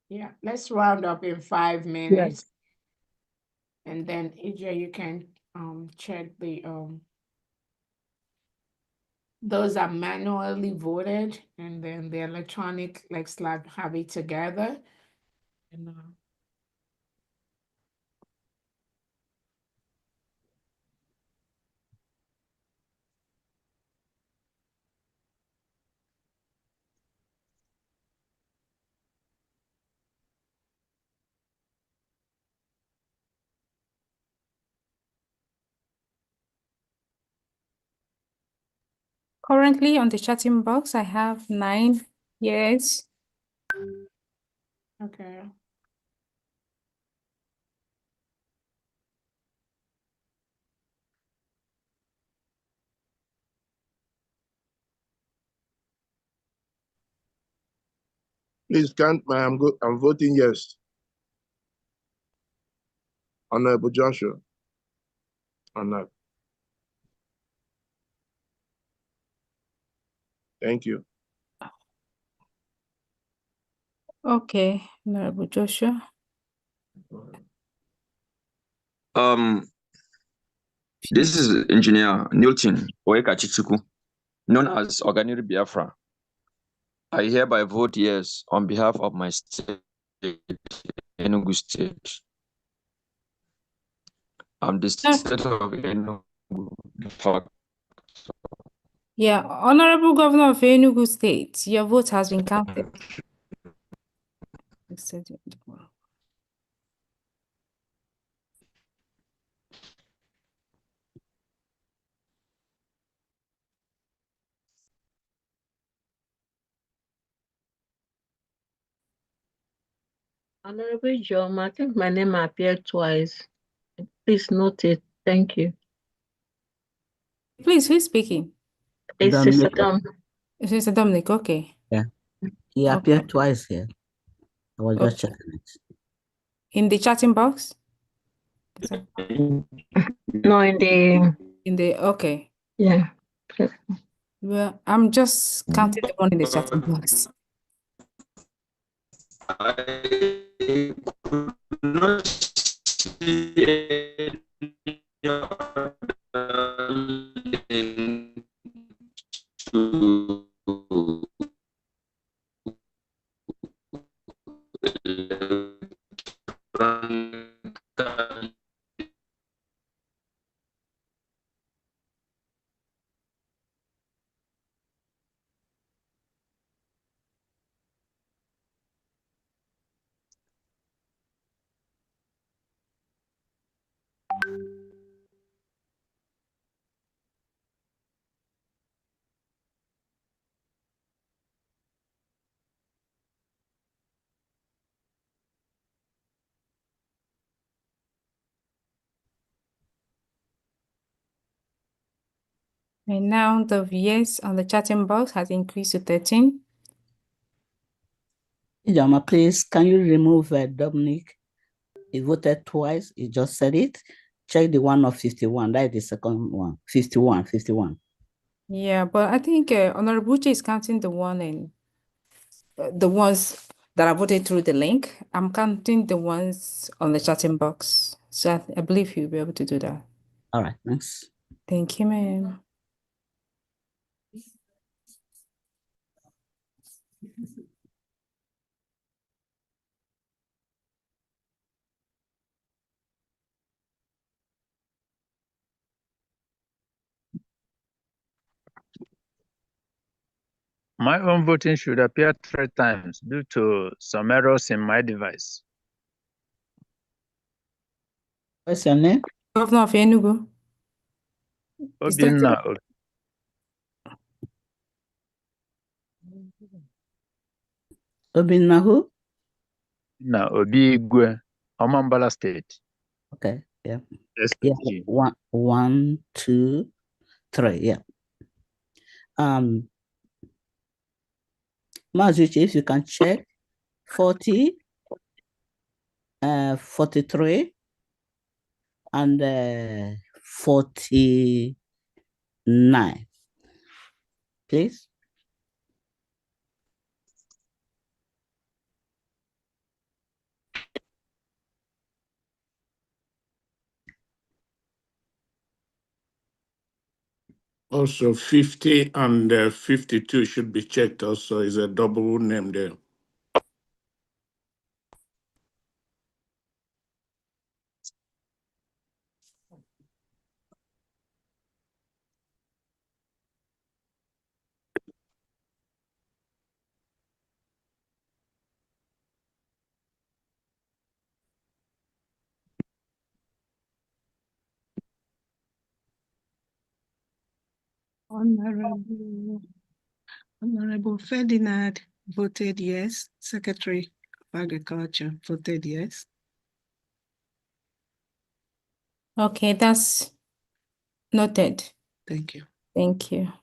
Yeah, let's round up in 5 minutes. And then EJ, you can check the those are manually voted, and then the electronic, like slab, have it together. And Currently on the chatting box, I have 9 yes. okay. Please count my, I'm voting yes. Honorable Joshua. On that. Thank you. Okay, Honorable Joshua. This is Engineer Newton Oekachichuku, known as Oganiri Biafra. I hereby vote yes on behalf of my state, Enugu State. I'm the state of Enugu. Yeah, Honorable Governor of Enugu State, your vote has been counted. Honorable John, I think my name appeared twice. Please note it. Thank you. Please, who's speaking? It's Sister Dom. Sister Dominic, okay. Yeah. He appeared twice here. I was just checking it. In the chatting box? No, in the okay. Yeah. Well, I'm just counting the one in the chatting box. I could not see any And now the yes on the chatting box has increased to 13. Ijama, please, can you remove Dominic? He voted twice. He just said it. Check the one of 51. That is the second one. 51. Yeah, but I think Honorable Uche is counting the one in the ones that I voted through the link. I'm counting the ones on the chatting box. So I believe you'll be able to do that. All right, thanks. Thank you, ma'am. My own voting should appear 3 times due to some errors in my device. What's your name? Governor of Enugu. Obinna. Obinna who? Na Obigwe, Omambala State. Okay, Yeah. Yeah. SPG. 1, 2, 3. Yeah. Mazuchi, if you can check 40, 43, and 49. Please. Also, 50 and 52 should be checked also. Is a double name there. Honorable Ferdinand voted yes. Secretary of Agriculture voted yes. Okay, that's noted. Thank you. Thank you.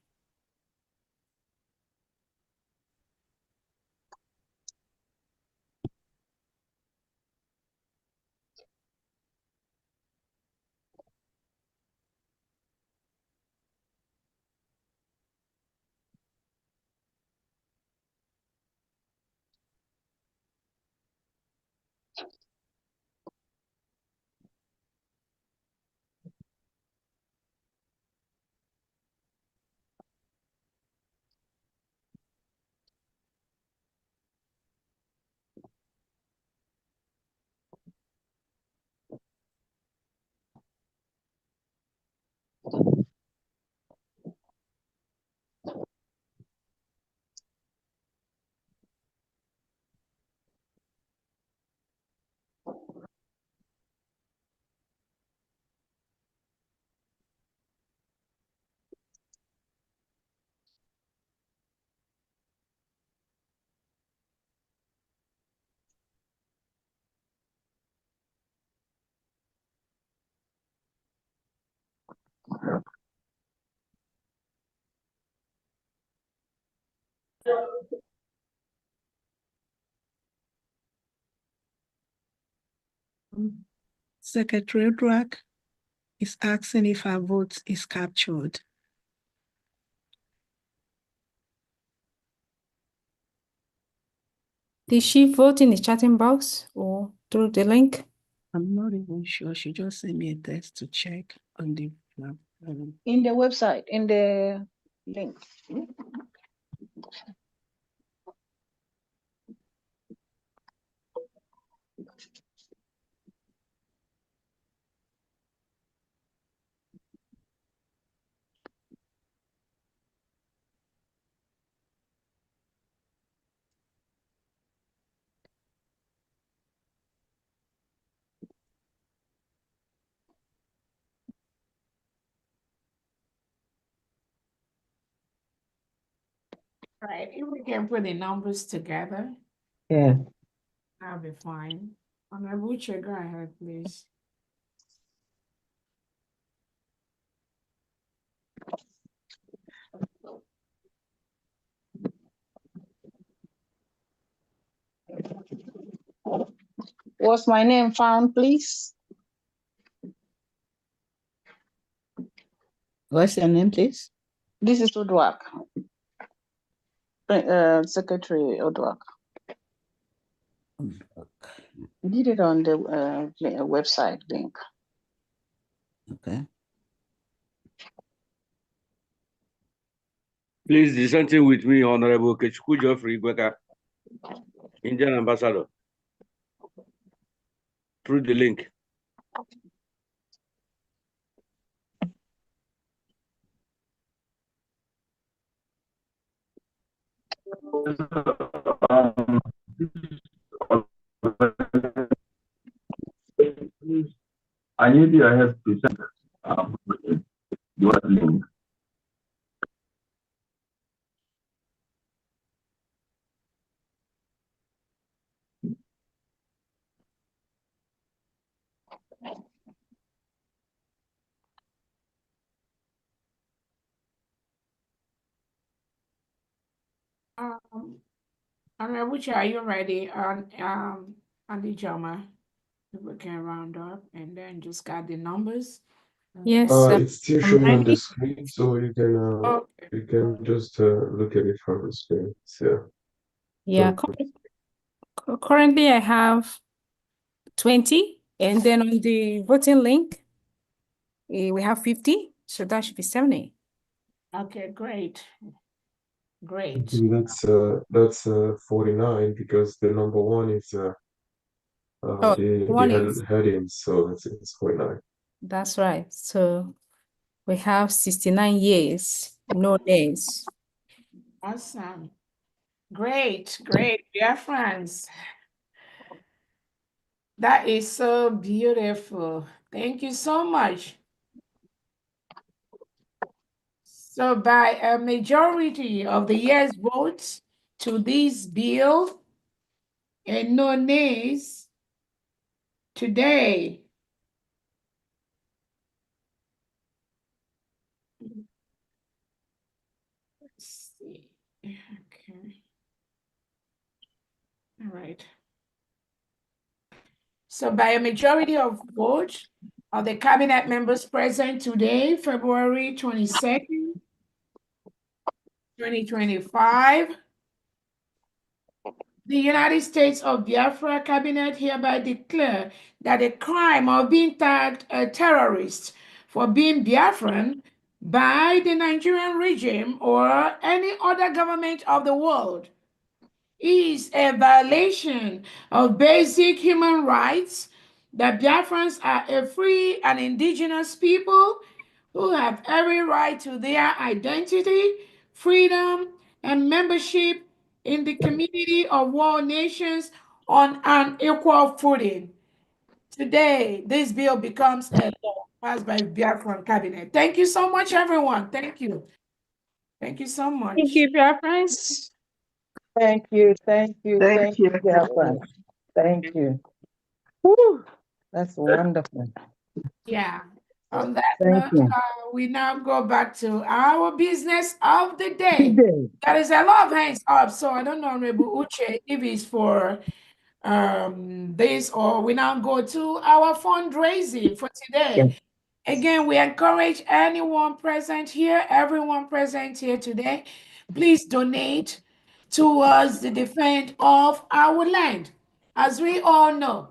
Secretary Odrak is asking if her vote is captured. Did she vote in the chatting box or through the link? I'm not even sure. She just sent me a text to check on the In the website, in the link. Right, if we can put the numbers together, Yeah. that'll be fine. Honorable Chair, go ahead, please. Was my name found, please? What's your name, please? This is Odwak. Secretary Odwak. Did it on the website link. Okay. Please do something with me, Honorable Kechukwu Geoffrey Gweka, Indian Ambassador, through the link. I need your help to send your link. Honorable Chair, are you ready? On the Jama, if we can round up and then just got the numbers. Yes, It's still I'm showing on the ready. screen, so Okay. you can just look at it from the screen. So, Yeah, currently I have 20, and then on the voting link, we have 50, so that should be 70. Okay, great. Great. actually that's 49 because the number one is Oh, the one is, heading, so it's 49. that's right. So we have 69 years, no days. Awesome. Great, great, dear friends. That is so beautiful. Thank you so much. So by a majority of the yes votes to this bill and no nays today, let's see. Okay. All right. So by a majority of votes of the cabinet members present today, February 22nd, 2025, the United States of Biafra cabinet hereby declare that the crime of being tagged a terrorist for being Biafran by the Nigerian regime or any other government of the world is a violation of basic human rights, that Biafrans are a free and indigenous people who have every right to their identity, freedom, and membership in the community of world nations on an equal footing. Today, this bill becomes a law passed by Biafran cabinet. Thank you so much, everyone. Thank you. Thank you so much. Thank you, Biafrans. Thank you, thank you, thank you, dear friend. Thank you. Whew, that's wonderful. Yeah. On that Thank note, you. we now go back to our business of the day. Today, There is a lot of hands up, so I don't know, Honorable Uche, if it's for this or we now go to our fundraising for today. yes. Again, we encourage anyone present here, everyone present here today, please donate towards the defense of our land. As we all know,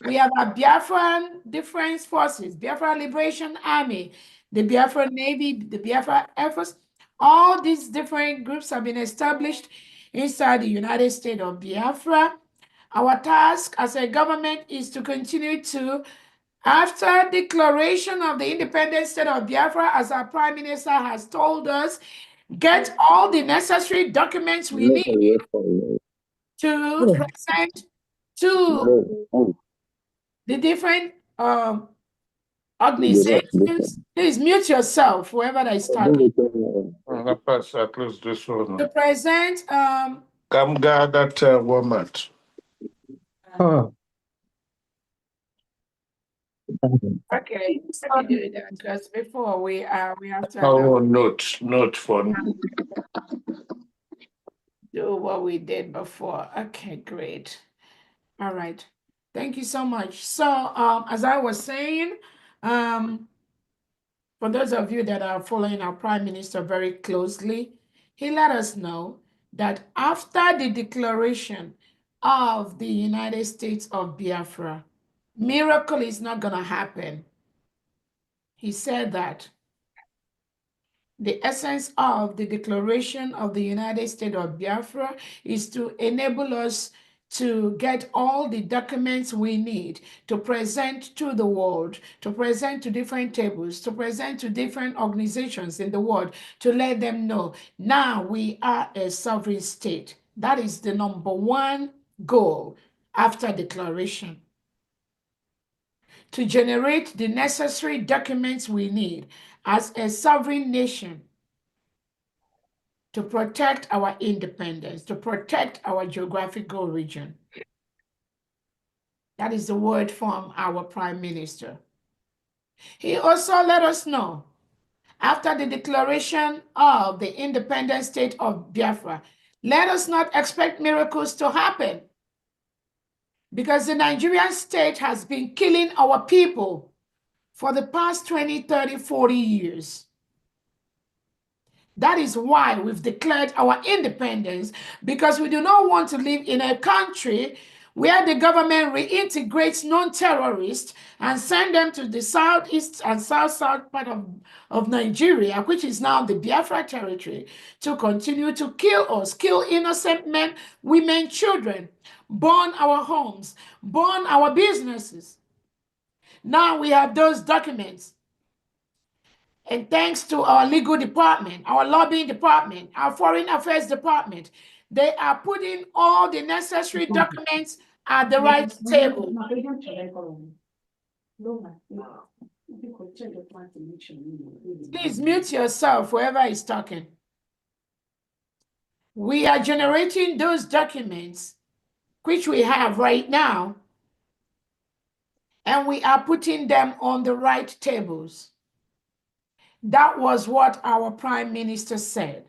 we have a Biafran Defense Forces, Biafra Liberation Army, the Biafra Navy, the Biafra Air Force. All these different groups have been established inside the United States of Biafra. Our task as a government is to continue to, after declaration of the independent state of Biafra, as our Prime Minister has told us, get all the necessary documents we need to present to the different organizations. Please mute yourself, whoever that is talking. Close this one. To present Come gather woman. Oh, okay, let me do that because before we have to Oh, note for do what we did before. Okay, great. All right. Thank you so much. So, as I was saying, for those of you that are following our Prime Minister very closely, he let us know that after the declaration of the United States of Biafra, miracle is not going to happen. He said that the essence of the declaration of the United States of Biafra is to enable us to get all the documents we need to present to the world, to present to different tables, to present to different organizations in the world, to let them know now we are a sovereign state. That is the number one goal after declaration. To generate the necessary documents we need as a sovereign nation to protect our independence, to protect our geographical region. That is the word from our Prime Minister. He also let us know, after the declaration of the independent state of Biafra, Let us not expect miracles to happen, because the Nigerian state has been killing our people for the past 20, 30, 40 years. That is why we've declared our independence, because we do not want to live in a country where the government reintegrates non-terrorists and send them to the southeast and south part of Nigeria, which is now the Biafra territory, to continue to kill us, kill innocent men, women, children, burn our homes, burn our businesses. Now we have those documents. And thanks to our legal department, our lobbying department, our foreign affairs department, they are putting all the necessary documents at the right table. Please mute yourself, whoever is talking. We are generating those documents, which we have right now, and we are putting them on the right tables. That was what our Prime Minister said.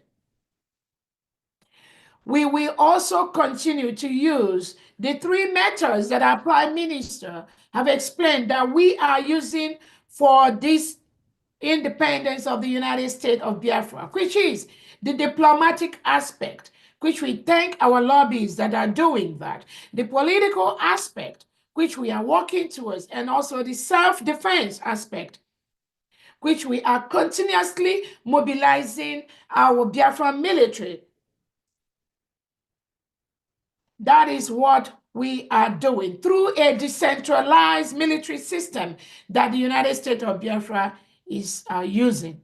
We will also continue to use the three methods that our Prime Minister have explained that we are using for this independence of the United States of Biafra, which is the diplomatic aspect, which we thank our lobbyists that are doing that, the political aspect, which we are working towards, and also the self-defense aspect, which we are continuously mobilizing our Biafra military. That is what we are doing through a decentralized military system that the United States of Biafra is using.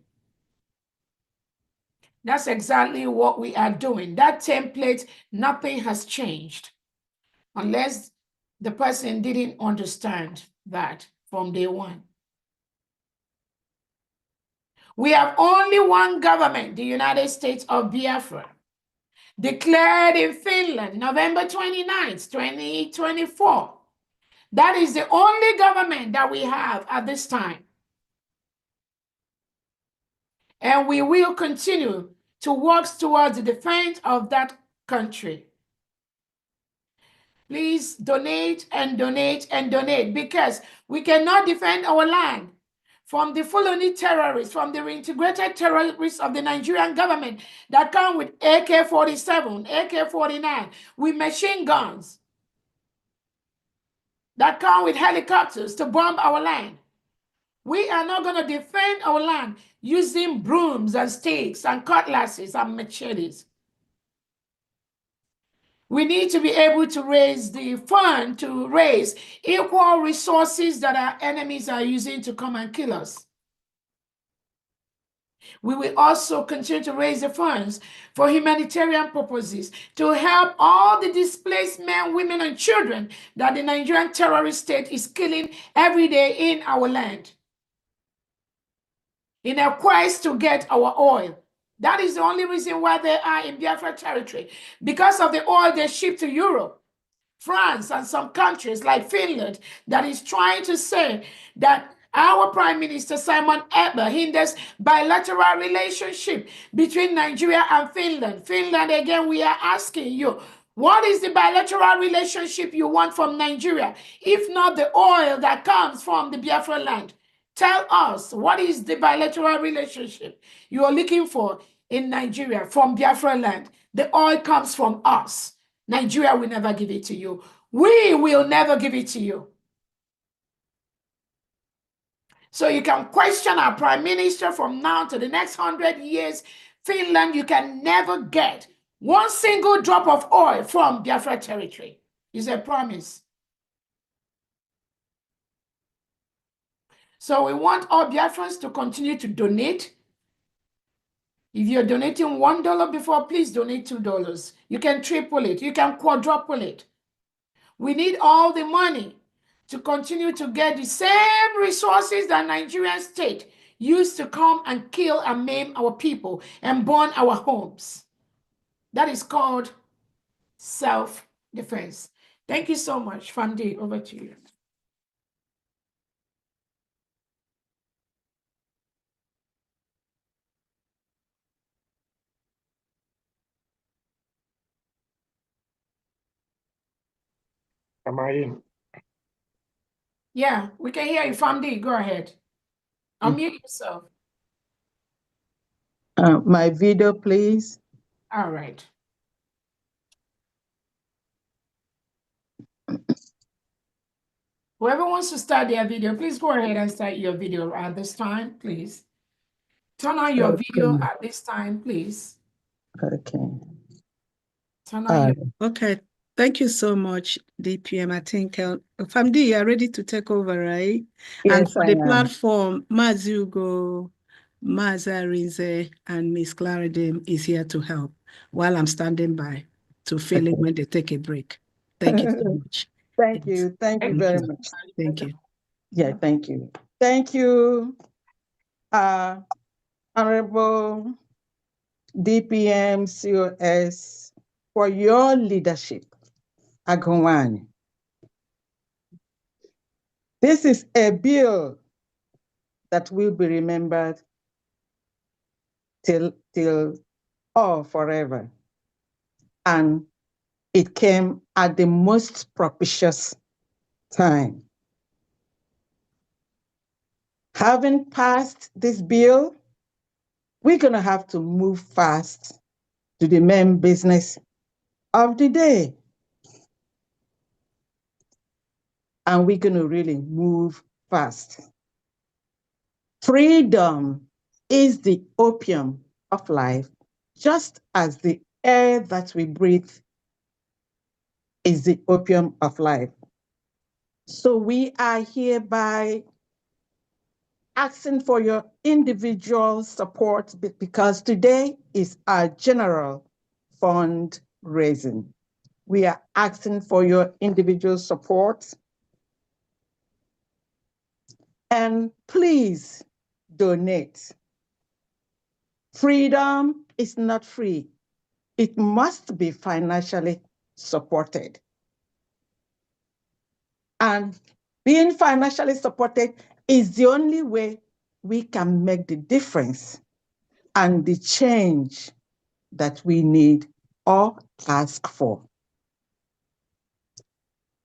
That's exactly what we are doing. That template, nothing has changed, unless the person didn't understand that from day one. We have only one government, the United States of Biafra, declared in Finland, November 29th, 2024. That is the only government that we have at this time. And we will continue to work towards the defense of that country. Please donate and donate and donate, because we cannot defend our land from the Fulani terrorists, from the reintegrated terrorists of the Nigerian government that come with AK-47, AK-49, with machine guns, that come with helicopters to bomb our land. We are not going to defend our land using brooms and sticks and cutlasses and machetes. We need to be able to raise the fund to raise equal resources that our enemies are using to come and kill us. We will also continue to raise the funds for humanitarian purposes to help all the displaced men, women, and children that the Nigerian terrorist state is killing every day in our land, in a quest to get our oil. That is the only reason why they are in Biafra territory, because of the oil they ship to Europe, France, and some countries like Finland, that is trying to say that our Prime Minister Simon Eber hinders bilateral relationship between Nigeria and Finland. Finland, again, we are asking you, what is the bilateral relationship you want from Nigeria, if not the oil that comes from the Biafra land? Tell us, what is the bilateral relationship you are looking for in Nigeria from Biafra land? The oil comes from us. Nigeria will never give it to you. We will never give it to you. So you can question our Prime Minister from now to the next 100 years. Finland, you can never get one single drop of oil from Biafra territory. It's a promise. So we want all Biafrans to continue to donate. If you're donating $1 before, please donate $2. You can triple it. You can quadruple it. We need all the money to continue to get the same resources that Nigerian state used to come and kill and maim our people and burn our homes. That is called self-defense. Thank you so much. Famdi, over to you. Am I in? Yeah, we can hear you. Famdi, go ahead. Unmute yourself. My video, please. All right. Whoever wants to start their video, please go ahead and start your video at this time, please. Turn on your video at this time, please. Okay. Turn on your Okay, thank you so much, DPM. I think, Famdi, you are ready to take over, right? And Yes, for I the am. platform, Mazugo, Mazarize, and Miss Claridem is here to help while I'm standing by to fill in when they take a break. Thank you so much. Thank you. Thank you very much. Thank you. Yeah, thank you. Thank you, Honorable DPM COS, for your leadership. Agawani. This is a bill that will be remembered till forever. And it came at the most propitious time. Having passed this bill, we're going to have to move fast to the main business of the day. And we're going to really move fast. Freedom is the opium of life, just as the air that we breathe is the opium of life. So we are hereby asking for your individual support because today is our general fundraising. We are asking for your individual support. And please donate. Freedom is not free. It must be financially supported. And being financially supported is the only way we can make the difference and the change that we need or ask for.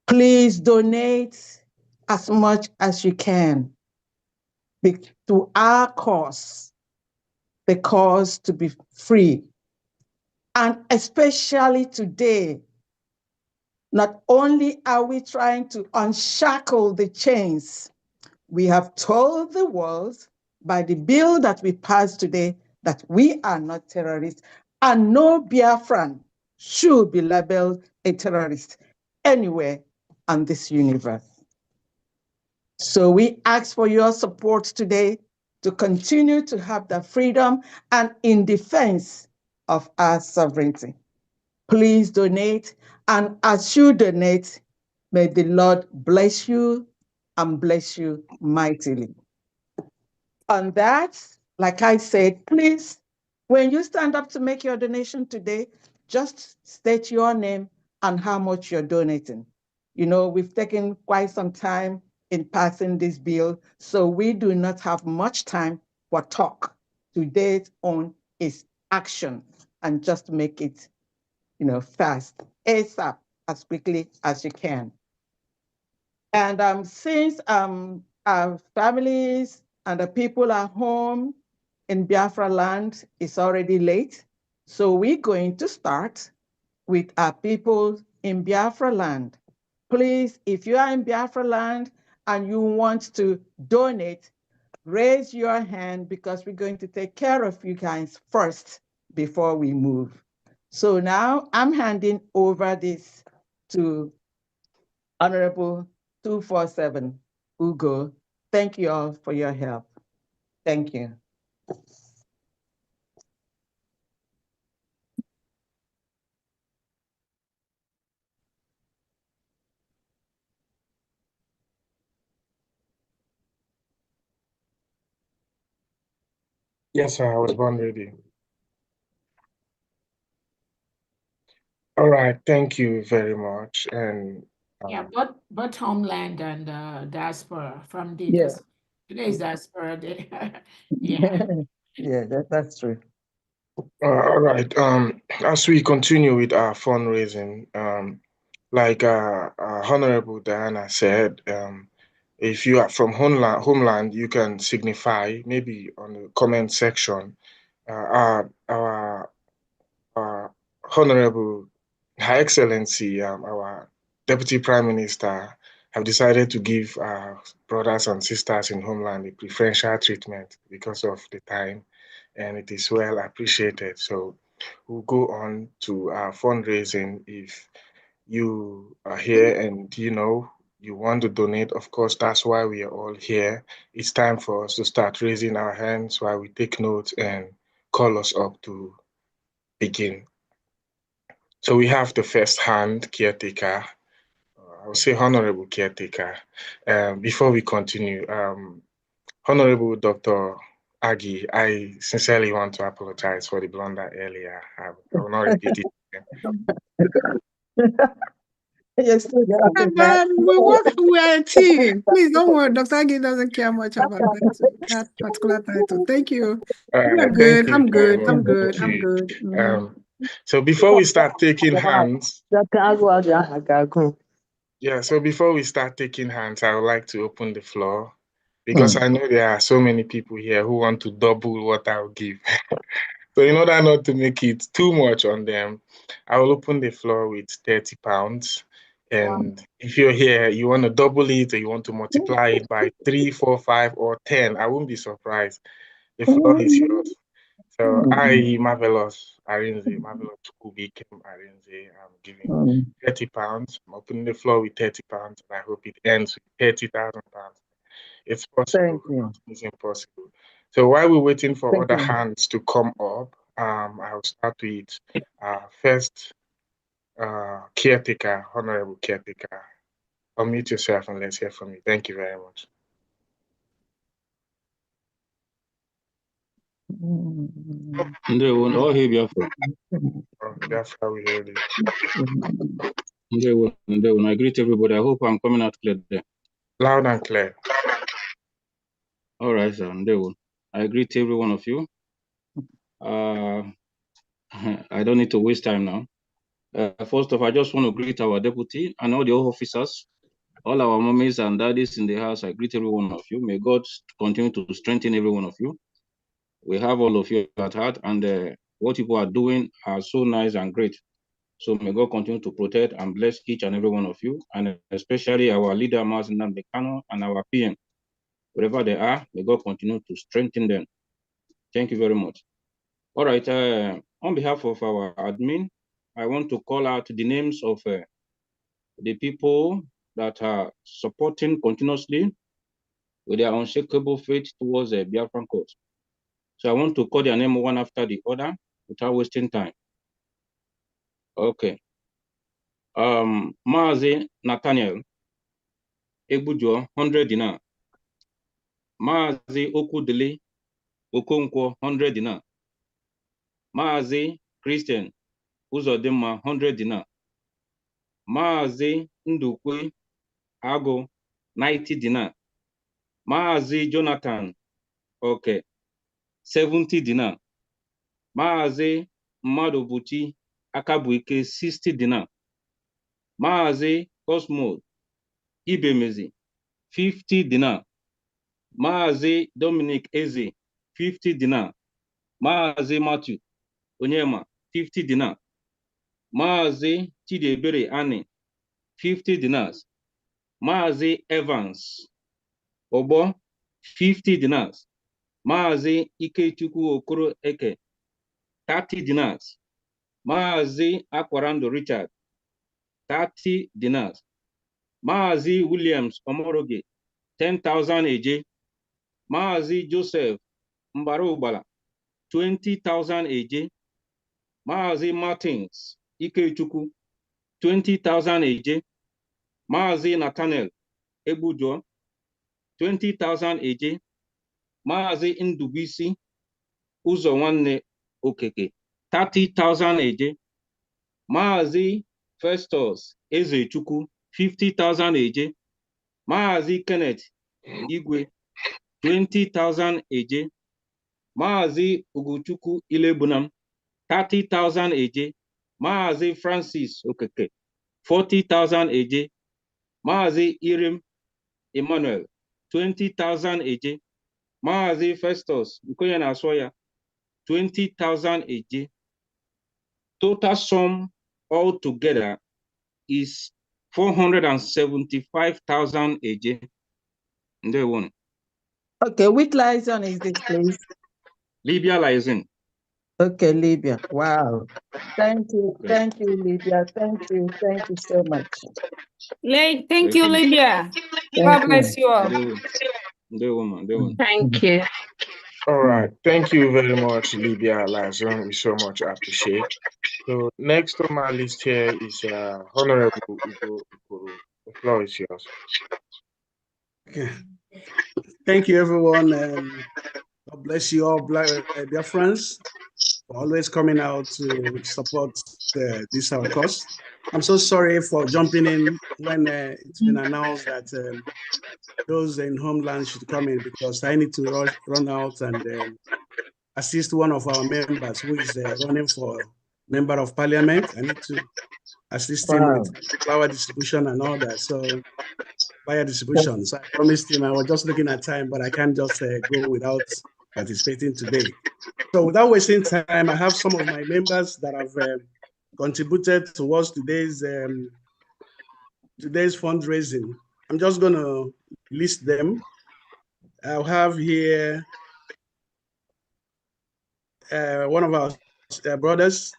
Please donate as much as you can to our cause, the cause to be free. And especially today, not only are we trying to unshackle the chains, we have told the world by the bill that we passed today that we are not terrorists, and no Biafran should be labeled a terrorist anywhere on this universe. So we ask for your support today to continue to have the freedom and in defense of our sovereignty. Please donate, and as you donate, may the Lord bless you and bless you mightily. On that, like I said, please, when you stand up to make your donation today, just state your name and how much you're donating. You know, we've taken quite some time in passing this bill, so we do not have much time for talk. Today's on is action, and just make it, fast, ASAP, as quickly as you can. And since our families and the people at home in Biafra land is already late, so we're going to start with our people in Biafra land. Please, if you are in Biafra land and you want to donate, raise your hand because we're going to take care of you guys first before we move. So now I'm handing over this to Honorable 247 Ugo. Thank you all for your help. Thank you. Yes, sir, I was born ready. All right, thank you very much. And yeah, but homeland and diaspora from the, Yeah. because today is diaspora day. Yeah. Yeah, that's true. all right, as we continue with our fundraising, like Honorable Diana said, if you are from homeland, you can signify maybe on the comment section. Our Honorable Her Excellency, our Deputy Prime Minister, have decided to give our brothers and sisters in homeland a preferential treatment because of the time, and it is well appreciated. So we'll go on to our fundraising. If you are here and you want to donate, of course, that's why we are all here. It's time for us to start raising our hands while we take notes and call us up to begin. So we have the first hand caretaker. I would say honorable caretaker. Before we continue, Honorable Dr. Agi, I sincerely want to apologize for the blunder earlier. I will not repeat it again. Yes, We are a team. Please don't worry. Dr. Agi doesn't care much about that particular title. Thank you. We're good. I'm good. I'm good. I'm good. So before we start taking hands, so before we start taking hands, I would like to open the floor because I know there are so many people here who want to double what I'll give. So in order not to make it too much on them, I will open the floor with 30 pounds. And if you're here, you want to double it or you want to multiply it by 3, 4, 5, or 10, I won't be surprised. The floor is yours. So I, Marvelous Arinze, Marvelous Kubikem Arinze, I'm giving 30 pounds. I'm opening the floor with 30 pounds, and I hope it ends with 30,000 pounds. It's possible, it's impossible. So while we're waiting for other hands to come up, I'll start with first caretaker, honorable caretaker. Unmute yourself and let's hear from you. Thank you very much. Ndewo, all hail Biafra. Biafra, we hear you. Ndewo. I greet everybody. I hope I'm coming out clear there. Loud and clear. All right, sir. Ndewo. I greet every one of you. I don't need to waste time now. First off, I just want to greet our deputy and all the officers, all our mummies and daddies in the house. I greet every one of you. May God continue to strengthen every one of you. We have all of you at heart, and what people are doing are so nice and great. So may God continue to protect and bless each and every one of you, and especially our leader, Mazen Bekano, and our PM. Wherever they are, may God continue to strengthen them. Thank you very much. All right, on behalf of our admin, I want to call out the names of the people that are supporting continuously with their unshakable faith towards the Biafran cause. So I want to call their name one after the other without wasting time. Okay. Mazi Nathaniel Egbujo, 100 dinar. Mazi Okudili Okonkwo, 100 dinar. Mazi Christian Uzodimma, 100 dinar. Mazi Ndukwe Ago, 90 dinar. Mazi Jonathan, okay, 70 dinar. Mazi Madobuchi Akabuike, 60 dinar. Mazi Cosmo Ibemezi, 50 dinar. Mazi Dominic Eze, 50 dinar. Mazi Matthew Onyema, 50 dinar. Mazi Chidiebere Annie, 50 dinars. Mazi Evans Obo, 50 dinars. Mazi Ikechukwu Okoro Eke, 30 dinars. Mazi Akwarando Richard, 30 dinars. Mazi Williams Omoroge, 10,000 AJ. Mazi Joseph Mbarubala, 20,000 AJ. Mazi Martins Ikechukwu, 20,000 AJ. Mazi Nathaniel Egbujo, 20,000 AJ. Mazi Ndubisi Uzonwanne Okeke, 30,000 AJ. Mazi Festus Ezechukwu, 50,000 AJ. Mazi Kenneth Igwe, 20,000 AJ. Mazi Uguchukwu Ilebunam, 30,000 AJ. Mazi Francis Okeke, 40,000 AJ. Maazi Irim Emmanuel, 20,000 AJ. Maazi Festus Nkoya Naswaya, 20,000 AJ. Total sum altogether is 475,000 AJ. They won. Okay, which liaison is this, please? Libya liaison. Okay, Libya. Wow. Thank you, Libya. Thank you so much. Thank you, Libya. God bless you all. Thank you. All right. Thank you very much, Libya Lazon. We so much appreciate. So next on my list here is Honorable Ugo Okoro. The floor is yours. Okay. Thank you, everyone. God bless you all, dear friends, for always coming out to support this our cause. I'm so sorry for jumping in when it's been announced that those in homeland should come in, because I need to run out and assist one of our members who is running for member of parliament. I need to assist him with flower distribution and all that. So fire distribution. So I promised him, I was just looking at time, but I can't just go without participating today. So without wasting time, I have some of my members that have contributed towards today's fundraising. I'm just going to list them. I'll have here one of our brothers,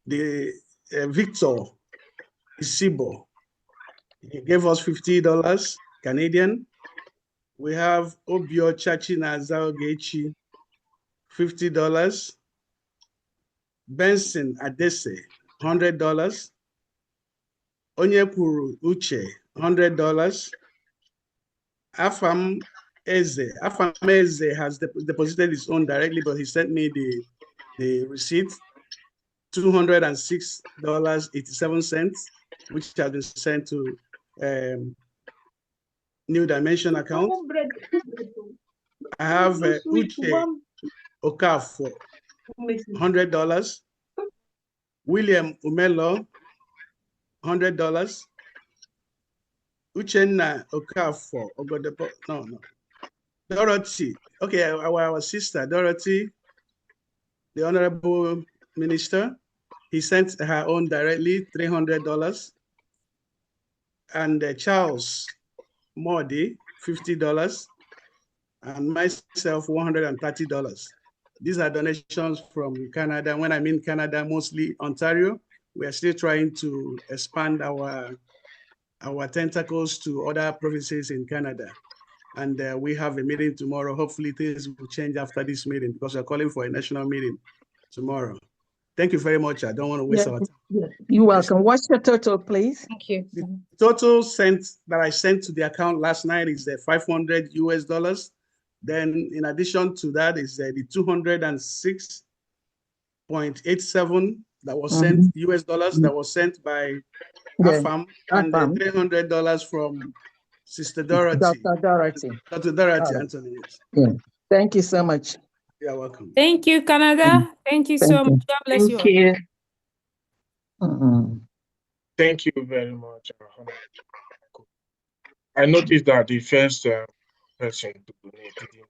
the Victor Isibo. He gave us $50 Canadian. We have Obio Chachi Nazaogechi, $50. Benson Adese, $100. Onyekuru Uche, $100. Afam Eze has deposited his own directly, but he sent me the receipt, $206.87, which has been sent to New Dimension account. I have Uche Okafor, $100. William Umelo, $100. Uchenna Okafor, Dorothy. Okay, our sister Dorothy, the Honorable Minister, he sent her own directly, $300. And Charles Modi, $50. And myself, $130. These are donations from Canada. When I mean Canada, mostly Ontario. We are still trying to expand our tentacles to other provinces in Canada. And we have a meeting tomorrow. Hopefully things will change after this meeting, because we're calling for a national meeting tomorrow. Thank you very much. I don't want to waste our time. You're welcome. What's your total, please? Thank you. The total that I sent to the account last night is $500 US. Then in addition to that is the 206.87 that was sent US dollars, that was sent by AFAM, and the $300 from Sister Dorothy. Dr. Dorothy. Dr. Dorothy Anthony. Yeah. Thank you so much. You're welcome. Thank you, Canada. Thank you so much. God bless you all. Thank you very much. I noticed that the first person to donate didn't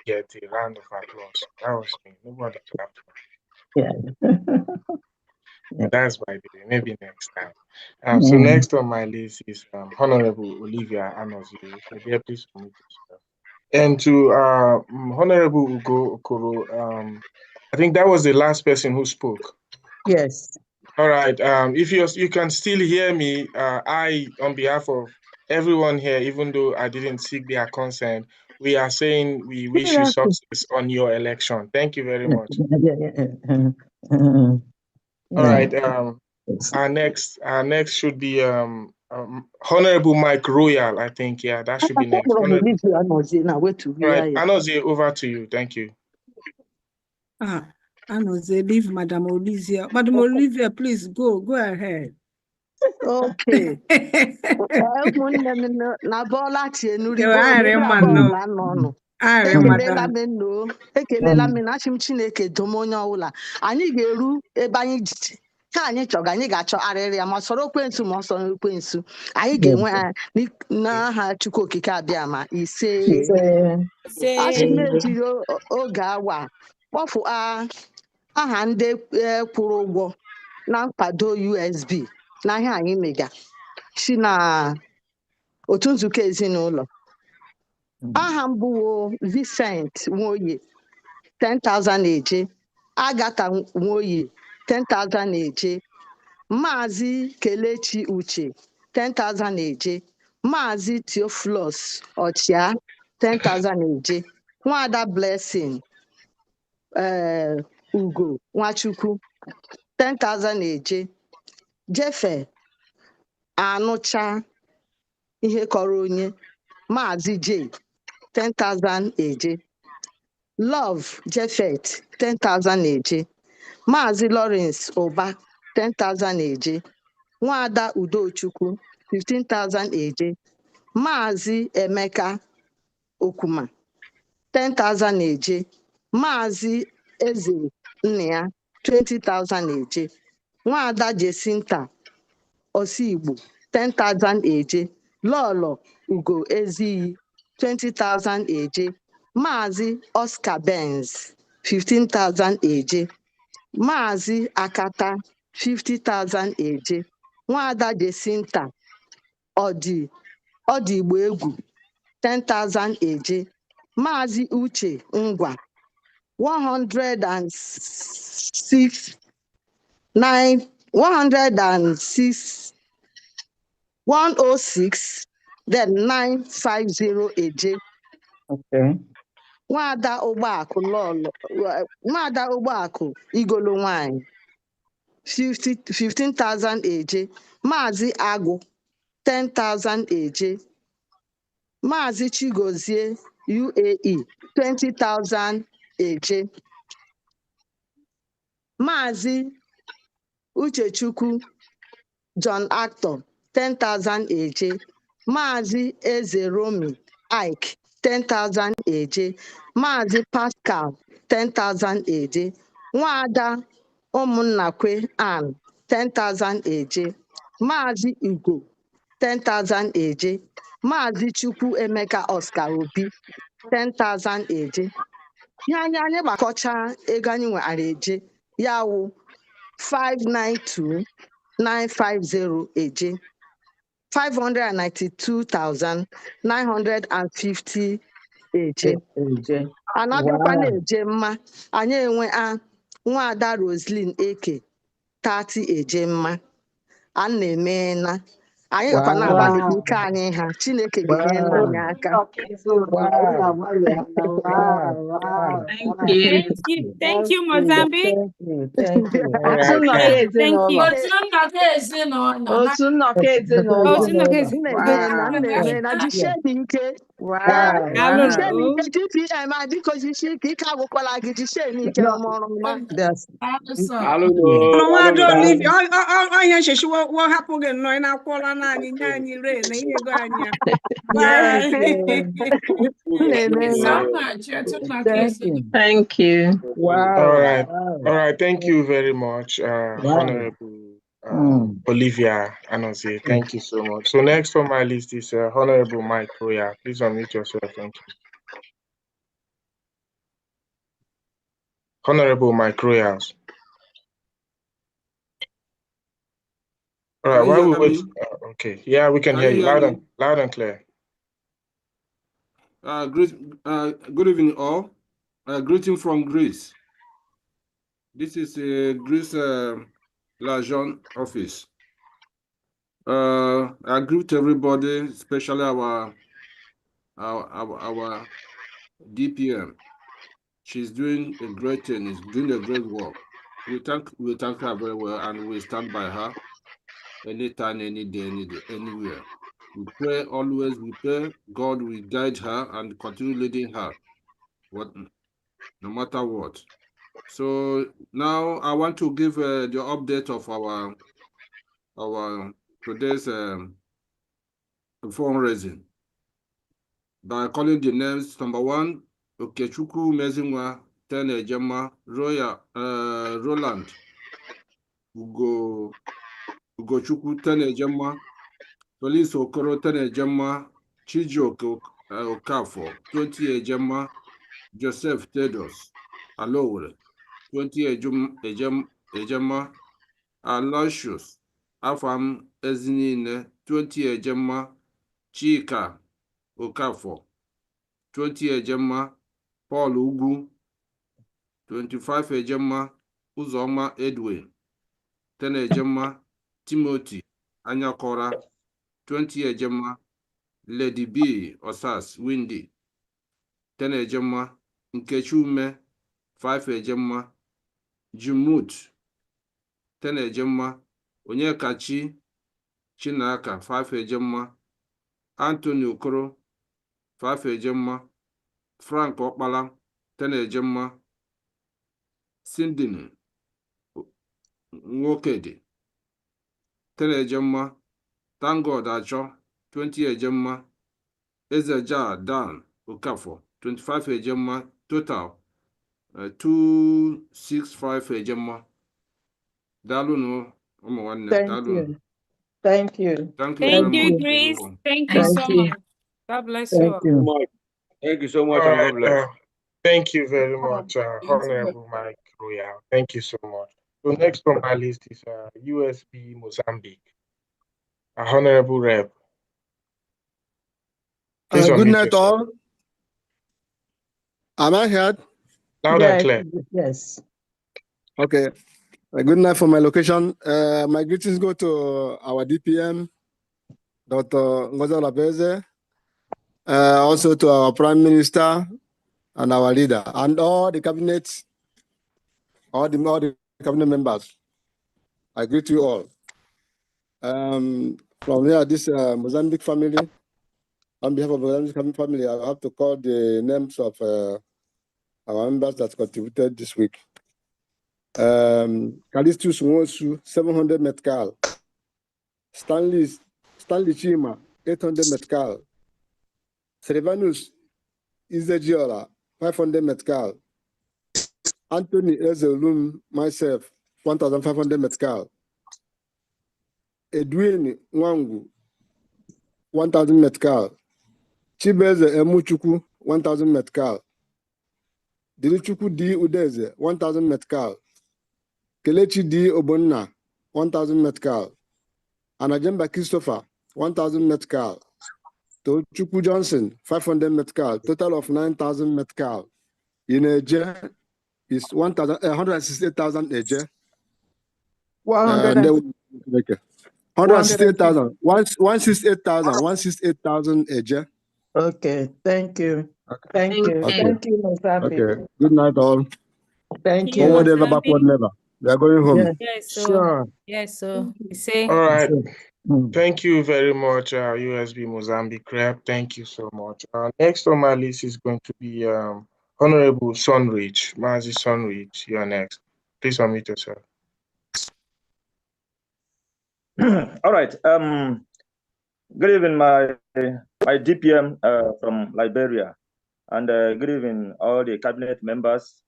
get a round of applause. That was me. Nobody clapped. Yeah. But that's by the way. Maybe next time. So next on my list is Honorable Olivia Anozie. If you're there, please unmute yourself. And to Honorable Ugo Okoro, I think that was the last person who spoke. Yes. All right. If you can still hear me, I, on behalf of everyone here, even though I didn't seek their consent, we are saying we wish you success on your election. Thank you very much. All right. Our next should be Honorable Mike Royal. I think that should be next. All right, Anozie, over to you. Thank you. Anozie, leave Madam Olivia. Madam Olivia, please go ahead. Okay. Ekelela m na achị m Chineke dom onye ọbụla anyị ga-eru ebe anyị jiji ka anyị chọga anyị ga-achọ arịrị ya ma sọrọ ekwensu ma ọ sọrọ ekwensu anyị ga-enwe ya n'aha Chukwu okike abịa ma ise achị na-ejiri oge awa kpọfụ aha ndị kwụrụ ụgwọ na nkwado USB n'ahịa anyị mega si na otu nzukọ ezinụlọ aha mbụwo Vincent Nwoye 10,000 eje, Agatha Nwoye 10,000 eje, Maazị Kelechi Uche 10,000 eje, Maazị Theophilus Ọchịa 10,000 eje, Nwada Blessing Ugo Nwachukwu 10,000 eje, Jefe Anụcha ihe kọrọ onye, Maazị J 10,000 eje, Love Jeffet 10,000 eje, Maazị Lawrence Ụba 10,000 eje, Nwada Udochukwu 15,000 eje, Maazị Emeka Okuma 10,000 eje, Maazị Eze Nnia 20,000 eje, Nwada Jesinta Osigbo 10,000 eje, Lolo Ugo Eziyi 20,000 eje, Maazị Oscar Benz 15,000 eje, Maazị Akata 50,000 eje, Nwada Jesinta Odigbo Egwu 10,000 eje, Maazị Uche Ngwa 106 then 950 eje. Okay. Nwada Ụgbọakụ Lọlọ Nwada Ụgbọakụ Igolo nwanyị 15,000 eje, Maazị Agụ 10,000 eje, Maazị Chigozie UAE 20,000 eje, Maazị Uchechukwu John Actor 10,000 eje, Maazị Eze Romi Ike 10,000 eje, Maazị Pascal 10,000 eje, Nwada Ụmụnnakwe Ann 10,000 eje, Maazị Ugo 10,000 eje, Maazị Chukwu Emeka Oscar Obi 10,000 eje. Ihe anyị gbakọcha ego anyị nwere eje ya wụ 592,950 eje, 592,950 eje. Anabịakwa na-eje mma anyị enwe Nwada Roslyn Eke 30 eje mma a na-eme na anyị gakwa na-agbalị ike anyị ha Chineke ga-enyere anyị aka. Thank you, Mozambique. Thank you. Thank you. Otu nnọkọ ezinụlọ na jisie dị ike GPM biko jisie ike ike agwụkwala gị jisie n'ike ọmụrụ nwa. Onye nchechi wo hapụ gị nnọọ ị na-akwụọla naanị nye anyị ree na inyego anyị ya. Thank you. Wow. All right. Thank you very much, Honorable Olivia Anozie. Thank you so much. So next on my list is Honorable Mike Roya. Please unmute yourself. Thank you. Honorable Mike Royals. All right, while we wait. Okay, yeah, we can hear you loud and clear. Good evening, all. Greeting from Greece. This is Greece Lajon office. I greet everybody, especially our DPM. She's doing a great thing. Is doing a great work. We thank her very well, and we stand by her anytime, any day, anywhere. We pray always. We pray God will guide her and continue leading her, no matter what. So now I want to give the update of our today's fundraising by calling the names. Number one, Okechukwu Mezinwa 10 Ejema Roland Ugochukwu Tenejema, Police Okoro Tenejema, Chijioke Okafor, 20 Ejema, Joseph Tedos, Alowore, 20 Ejema, Aloysius, Afam Ezinine, 20 Ejema, Chika Okafor, 20 Ejema, Paul Ugwu, 25 Ejema, Uzoma Edwin, 10 Ejema, Timothy Anyakora, 20 Ejema, Lady B Osas Windy, 10 Ejema, Nkechume, 5 Ejema, Jumut, 10 Ejema, Onyekachi Chinaka, 5 Ejema, Anthony Okoro, 5 Ejema, Frank Okpala, 10 Ejema, Sindini Nwokedi, 10 Ejema, Thank God Acho, 20 Ejema, Ezeja Dan Okafor, 25 Ejema, total 265 Ejema. Dalunu, Thank you. Thank you. Thank you very Thank much, you, Grace. everyone. Thank you so much. God bless you all. Thank you so much, All and God right, bless. thank you very much, Honorable Mike Royal. Thank you so much. So next on my list is USB Mozambique. Honorable Rep. Please Good unmute night, yourself. all. Am I heard? Loud and clear. Yes. Okay. Good night from my location. My greetings go to our DPM, Dr. Ngozi Olabeze, also to our Prime Minister and our leader, and all the cabinet, all the cabinet members. I greet you all. From here, this Mozambique family, on behalf of Mozambique family, I have to call the names of our members that contributed this week. Calistus Nwosu, 700 Metcal. Stanley Chima, 800 Metcal. Servanus Izejiola, 500 Metcal. Anthony Ezelum, myself, 1,500 Metcal. Edwin Nwangu, 1,000 Metcal. Chibeze Emuchuku, 1,000 Metcal. Dilichuku D. Udeze, 1,000 Metcal. Kelechi D. Obonna, 1,000 Metcal. Anajemba Christopher, 1,000 Metcal. Tochukwu Johnson, 500 Metcal. Total of 9,000 Metcal. In Eje is 168,000 Eje. 168,000. 168,000 Eje. Okay, thank you. Thank you. Okay. Thank you, Mozambique. Okay. Good night, all. Thank you. Forward ever, backward never. We are going home. Yes, so Sure. yes, so we say All right. Thank you very much, USB Mozambique Rep. Thank you so much. Next on my list is going to be Honorable Sunridge. Mazi Sunridge, you're next. Please unmute yourself. All right. Good evening, my DPM from Liberia, and good evening all the cabinet members,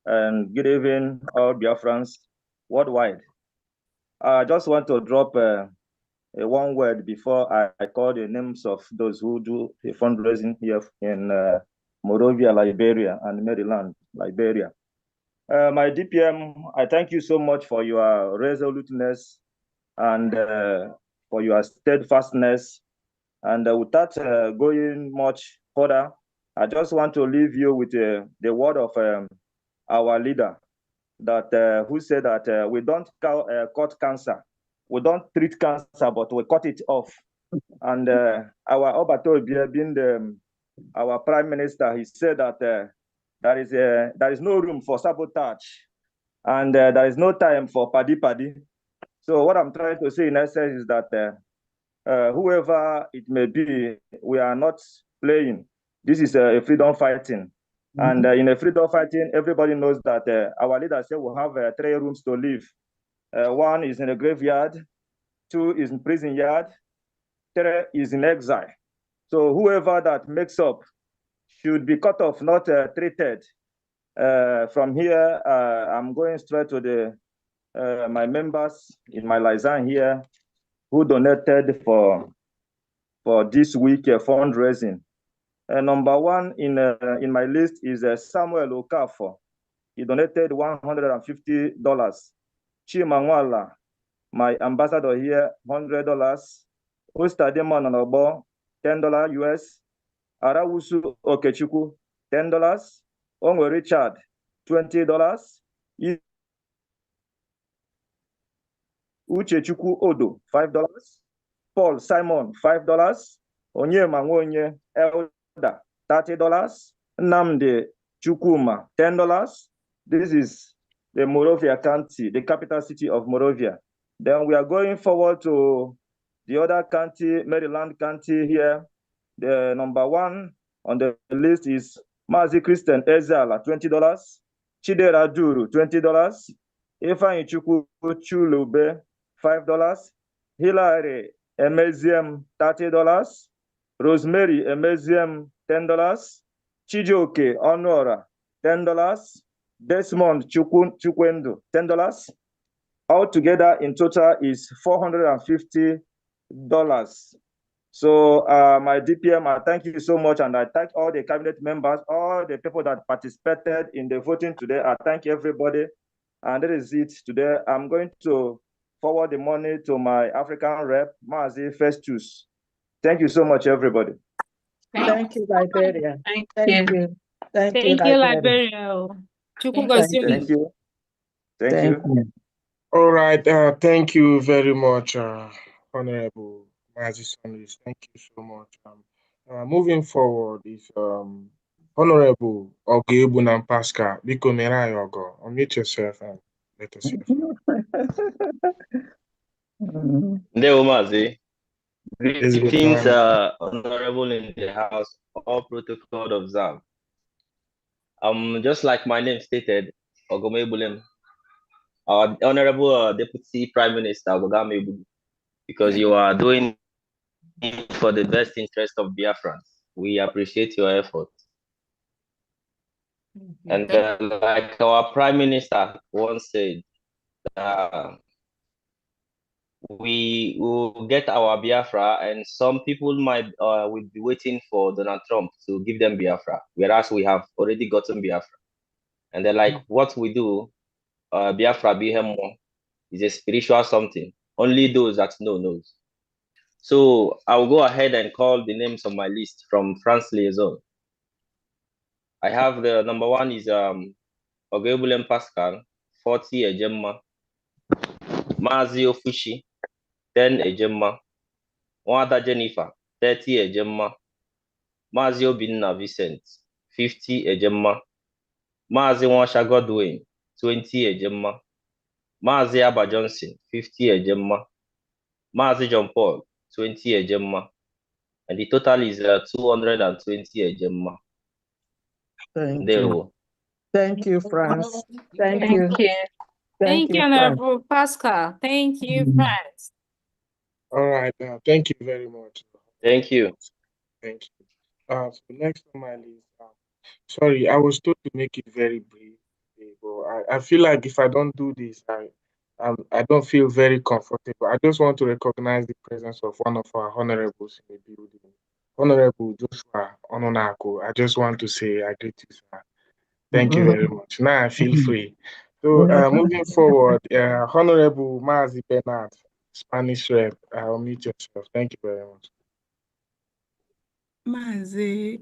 and good evening all Biafrans worldwide. I just want to drop one word before I call the names of those who do the fundraising here in Monrovia, Liberia, and Maryland, Liberia. My DPM, I thank you so much for your resoluteness and for your steadfastness. And without going much further, I just want to leave you with the word of our leader, that who said that we don't cut cancer. We don't treat cancer, but we cut it off. And our Obato being our prime minister, he said that there is no room for sabotage, and there is no time for paddy. So what I'm trying to say in essence is that whoever it may be, we are not playing. This is a freedom fighting. And in a freedom fighting, everybody knows that our leader said we'll have 3 rooms to live. 1 is in a graveyard, 2 is in prison yard, 3 is in exile. So whoever that makes up should be cut off, not treated. From here, I'm going straight to the my members in my liaison here who donated for this week fundraising. Number one in my list is Samuel Okafor. He donated $150. Chimangwala, my ambassador here, $100. Ostademon Anobo, $10 US. Arawusu Okechukwu, $10. Onwe Richard, $20. Uchechukwu Odo, $5. Paul Simon, $5. Onye Manwonye Elder, $30. Nnamdi Chukwuma, $10. This is the Moravia County, the capital city of Moravia. Then we are going forward to the other county, Maryland County here. The number one on the list is Mazi Christian Ezala, $20. Chidera Duru, $20. Ifeanyi Chukwu Chulube, $5. Hilary Emeziem, $30. Rosemary Emeziem, $10. Chijioke Honora, $10. Desmond Chukwendo, $10. Altogether in total is $450. So my DPM, I thank you so much, and I thank all the cabinet members, all the people that participated in the voting today. I thank everybody, and that is it today. I'm going to forward the money to my African rep, Mazi Festus. Thank you so much, everybody. Thank you, Liberia. Thank Thank you. you. Thank you, Thank you, Liberia. Liberia. Thank you. Thank you. All right. Thank you very much, Honorable Mazi Sunris. Thank you so much. Moving forward is Honorable Ogebunam Pascal. Biko Mera Yogo. Unmute yourself and let us hear. Ndewo Mazi. Yes, good Greetings, morning. honorable in the house, all protocol observed. Just like my name stated, Ogome Bulem, our honorable Deputy Prime Minister Ogame Ebudu, because you are doing it for the best interest of Biafrans. We appreciate your effort. And like our Prime Minister once said, we will get our Biafra, and some people might will be waiting for Donald Trump to give them Biafra, whereas we have already gotten Biafra. And they're like, what we do, Biafra Bihemo, is a spiritual something. Only those that know knows. So I'll go ahead and call the names on my list from France Liaison. I have the number one is Ogebulem Pascal, 40 Ejemma, Mazi Ofushi, 10 Ejemma, Nwada Jennifer, 30 Ejemma, Mazi Obinna Vincent, 50 Ejemma, Mazi Nwasha Godwin, 20 Ejemma, Mazi Abba Johnson, 50 Ejemma, Mazi John Paul, 20 Ejemma, and the total is 220 Ejemma. Thank you. Thank you, France. Thank you. Thank you, France. Honorable Pascal. Thank you, France. All right. Thank you very much. Thank you. Thank you. So next on my list, sorry, I was told to make it very brief, but I feel like if I don't do this, I don't feel very comfortable. I just want to recognize the presence of one of our honorables in the building, Honorable Joshua Ononako. I just want to say I greet you, sir. Thank you very much. Now I feel free. So moving forward, Honorable Mazi Bernard, Spanish rep, I'll meet yourself. Thank you very much. Mazi,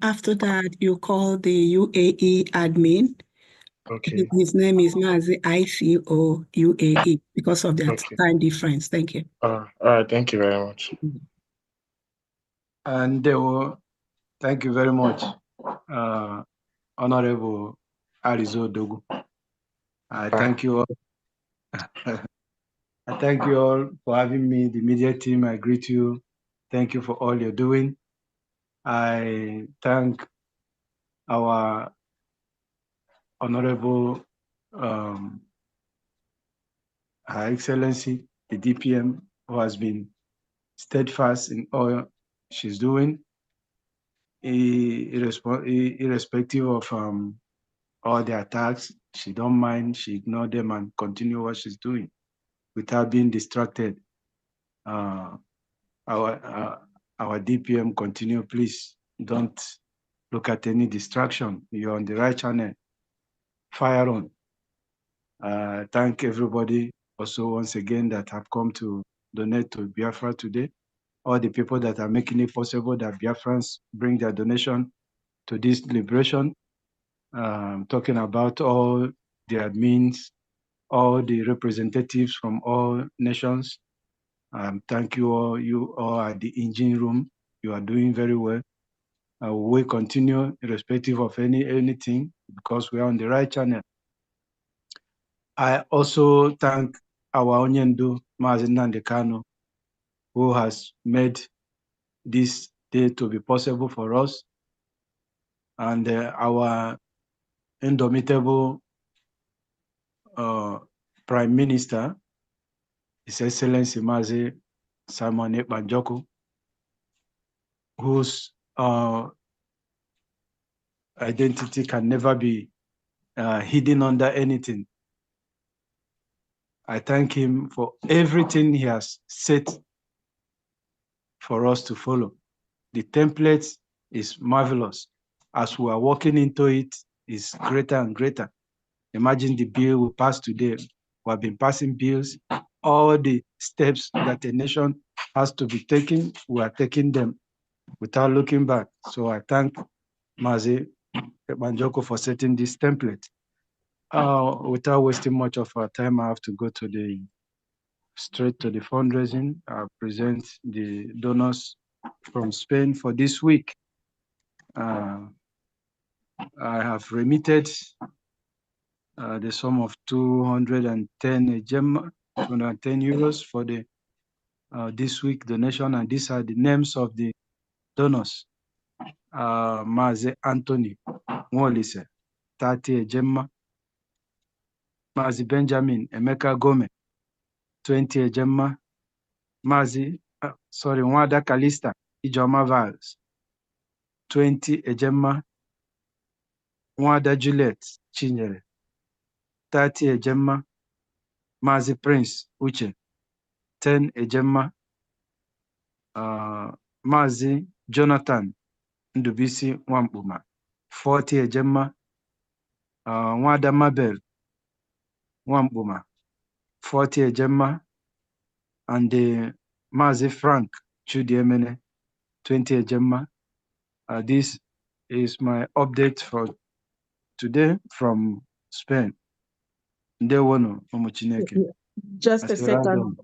after that, you call the UAE admin. Okay. His name is Mazi ICO UAE because of that time difference. Thank you. All right. Thank you very much. And thank you very much, Honorable Arizo Dogu. I thank you all. I thank you all for having me, the media team. I greet you. Thank you for all you're doing. I thank our Honorable Her Excellency, the DPM, who has been steadfast in all she's doing, irrespective of all the attacks she don't mind, she ignore them and continue what she's doing without being distracted. Our DPM continue, please don't look at any distraction. You're on the right channel. Fire on. Thank everybody also once again that have come to donate to Biafra today. All the people that are making it possible that Biafrans bring their donation to this liberation. Talking about all the admins, all the representatives from all nations. Thank you all at the engine room. You are doing very well. We will continue irrespective of anything because we are on the right channel. I also thank our Onyendu, Mazi Nnamdi Kanu, who has made this day to be possible for us, and our indomitable Prime Minister, His Excellency Mazi Simon Ekpa Njoku, whose identity can never be hidden under anything. I thank him for everything he has set for us to follow. The template is marvelous. As we are walking into it, it's greater and greater. Imagine the bill we passed today. We have been passing bills. All the steps that a nation has to be taking, we are taking them without looking back. So I thank Mazi Ekpa Njoku for setting this template. Without wasting much of our time, I have to go straight to the fundraising. I'll present the donors from Spain for this week. I have remitted the sum of 210 euros for the this week donation, and these are the names of the donors. Mazi Anthony Mwolise, 30 Ejemma. Mazi Benjamin Emeka Gome, 20 Ejemma. Mazi, Nwada Kalista Ijoma Vals, 20 Ejemma. Nwada Juliet Chinyere, 30 Ejemma. Mazi Prince Uche, 10 Ejemma. Mazi Jonathan Ndubisi Wampuma, 40 Ejemma. Nwada Mabel Wampuma, 40 Ejemma. And Mazi Frank Chudiemene, 20 Ejemma. This is my update for today from Spain. Just a second.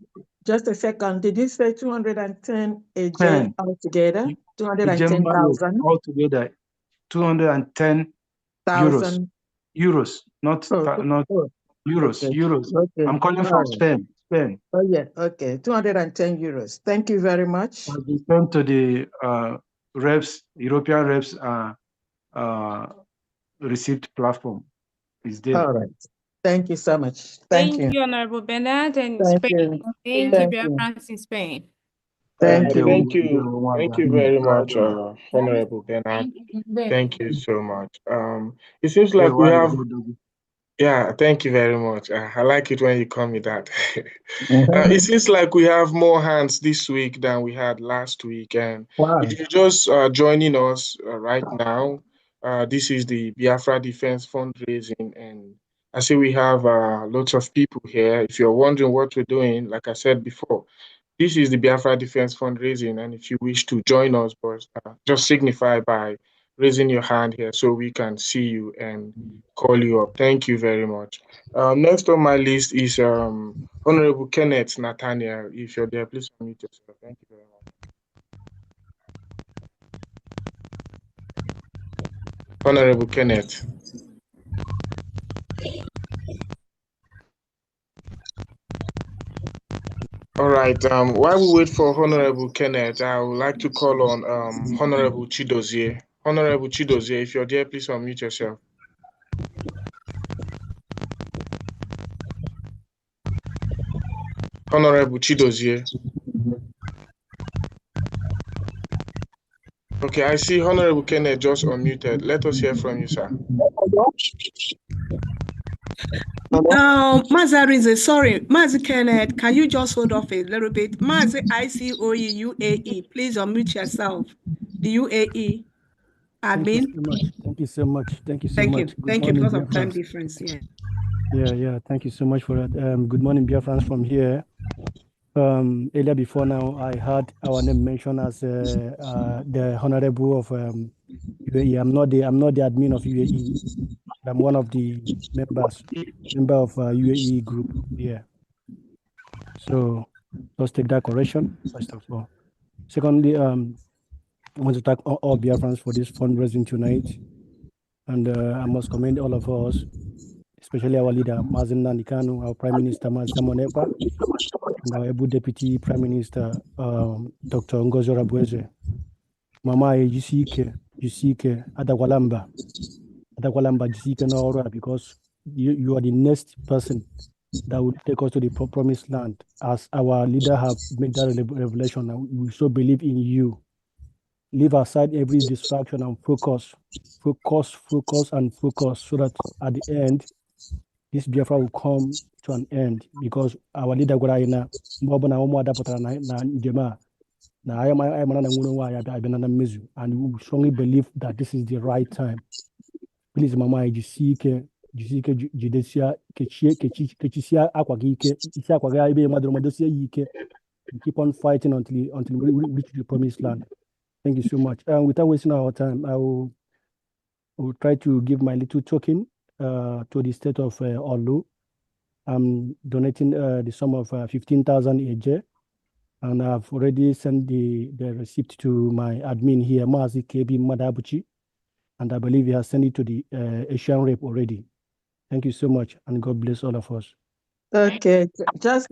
Just a second. Did you say 210 AJ altogether? 210,000 altogether. 210 euros, not euros. Okay. Euros. Okay. I'm calling from Spain. Oh yeah. Okay. 210 euros. Thank you very much. I'll be sent to the reps, European reps receipt platform. Is there? All right. Thank you so much. Thank you, Honorable Bernard, and Spain. Thank you, Biafrans in Spain. Thank you. Thank you very much, Honorable Bernard. Thank you so much. It seems like we have. Yeah, thank you very much. I like it when you call me that. It seems like we have more hands this week than we had last week. And if you're just joining us right now, this is the Biafra Defense Fundraising. And I see we have lots of people here. If you're wondering what we're doing, like I said before, this is the Biafra Defense Fundraising. And if you wish to join us, just signify by raising your hand here so we can see you and call you up. Thank you very much. Next on my list is Honorable Kenneth Nathaniel. If you're there, please unmute yourself. Thank you very much. Honorable Kenneth. All right. While we wait for Honorable Kenneth, I would like to call on Honorable Chidozie. Honorable Chidozie, if you're there, please unmute yourself. Honorable Chidozie. Okay, I see Honorable Kenneth just unmuted. Let us hear from you, sir. Mazarize, sorry, Mazi Kenneth, can you just hold off a little bit? Mazi ICOE UAE, please unmute yourself. The UAE admin. Thank you so much. Thank you so Thank much. you. Good Thank you morning, because of time Biafrans. difference. Yeah. Yeah. Thank you so much for that. Good morning, Biafrans from here. Earlier before now, I heard our name mentioned as the honorable of UAE. I'm not the admin of UAE. I'm one of the member of UAE group. Yeah. So let's take that correction first of all. Secondly, I want to thank all Biafrans for this fundraising tonight, and I must commend all of us, especially our leader Mazen Nanikanu, our Prime Minister Simon Ekpa, and our able Deputy Prime Minister Dr. Ngozi Orabueze. Mama Jisike Adakwalamba Jisike Naora, because you are the next person that will take us to the promised land, as our leader have made that revelation, and we so believe in you. Leave aside every distraction and focus, so that at the end, this Biafra will come to an end, because our leader Gwaraina, and we strongly believe that this is the right time. Please, Mama, Jisike Jidesia Kechisia Aquagike, and keep on fighting until we reach the promised land. Thank you so much. Without wasting our time, I will try to give my little token to the state of Olu. I'm donating the sum of 15,000 AJ, and I've already sent the receipt to my admin here, Mazi KB Madabuchi, and I believe he has sent it to the Asian rep already. Thank you so much, and God bless all of us. Okay, just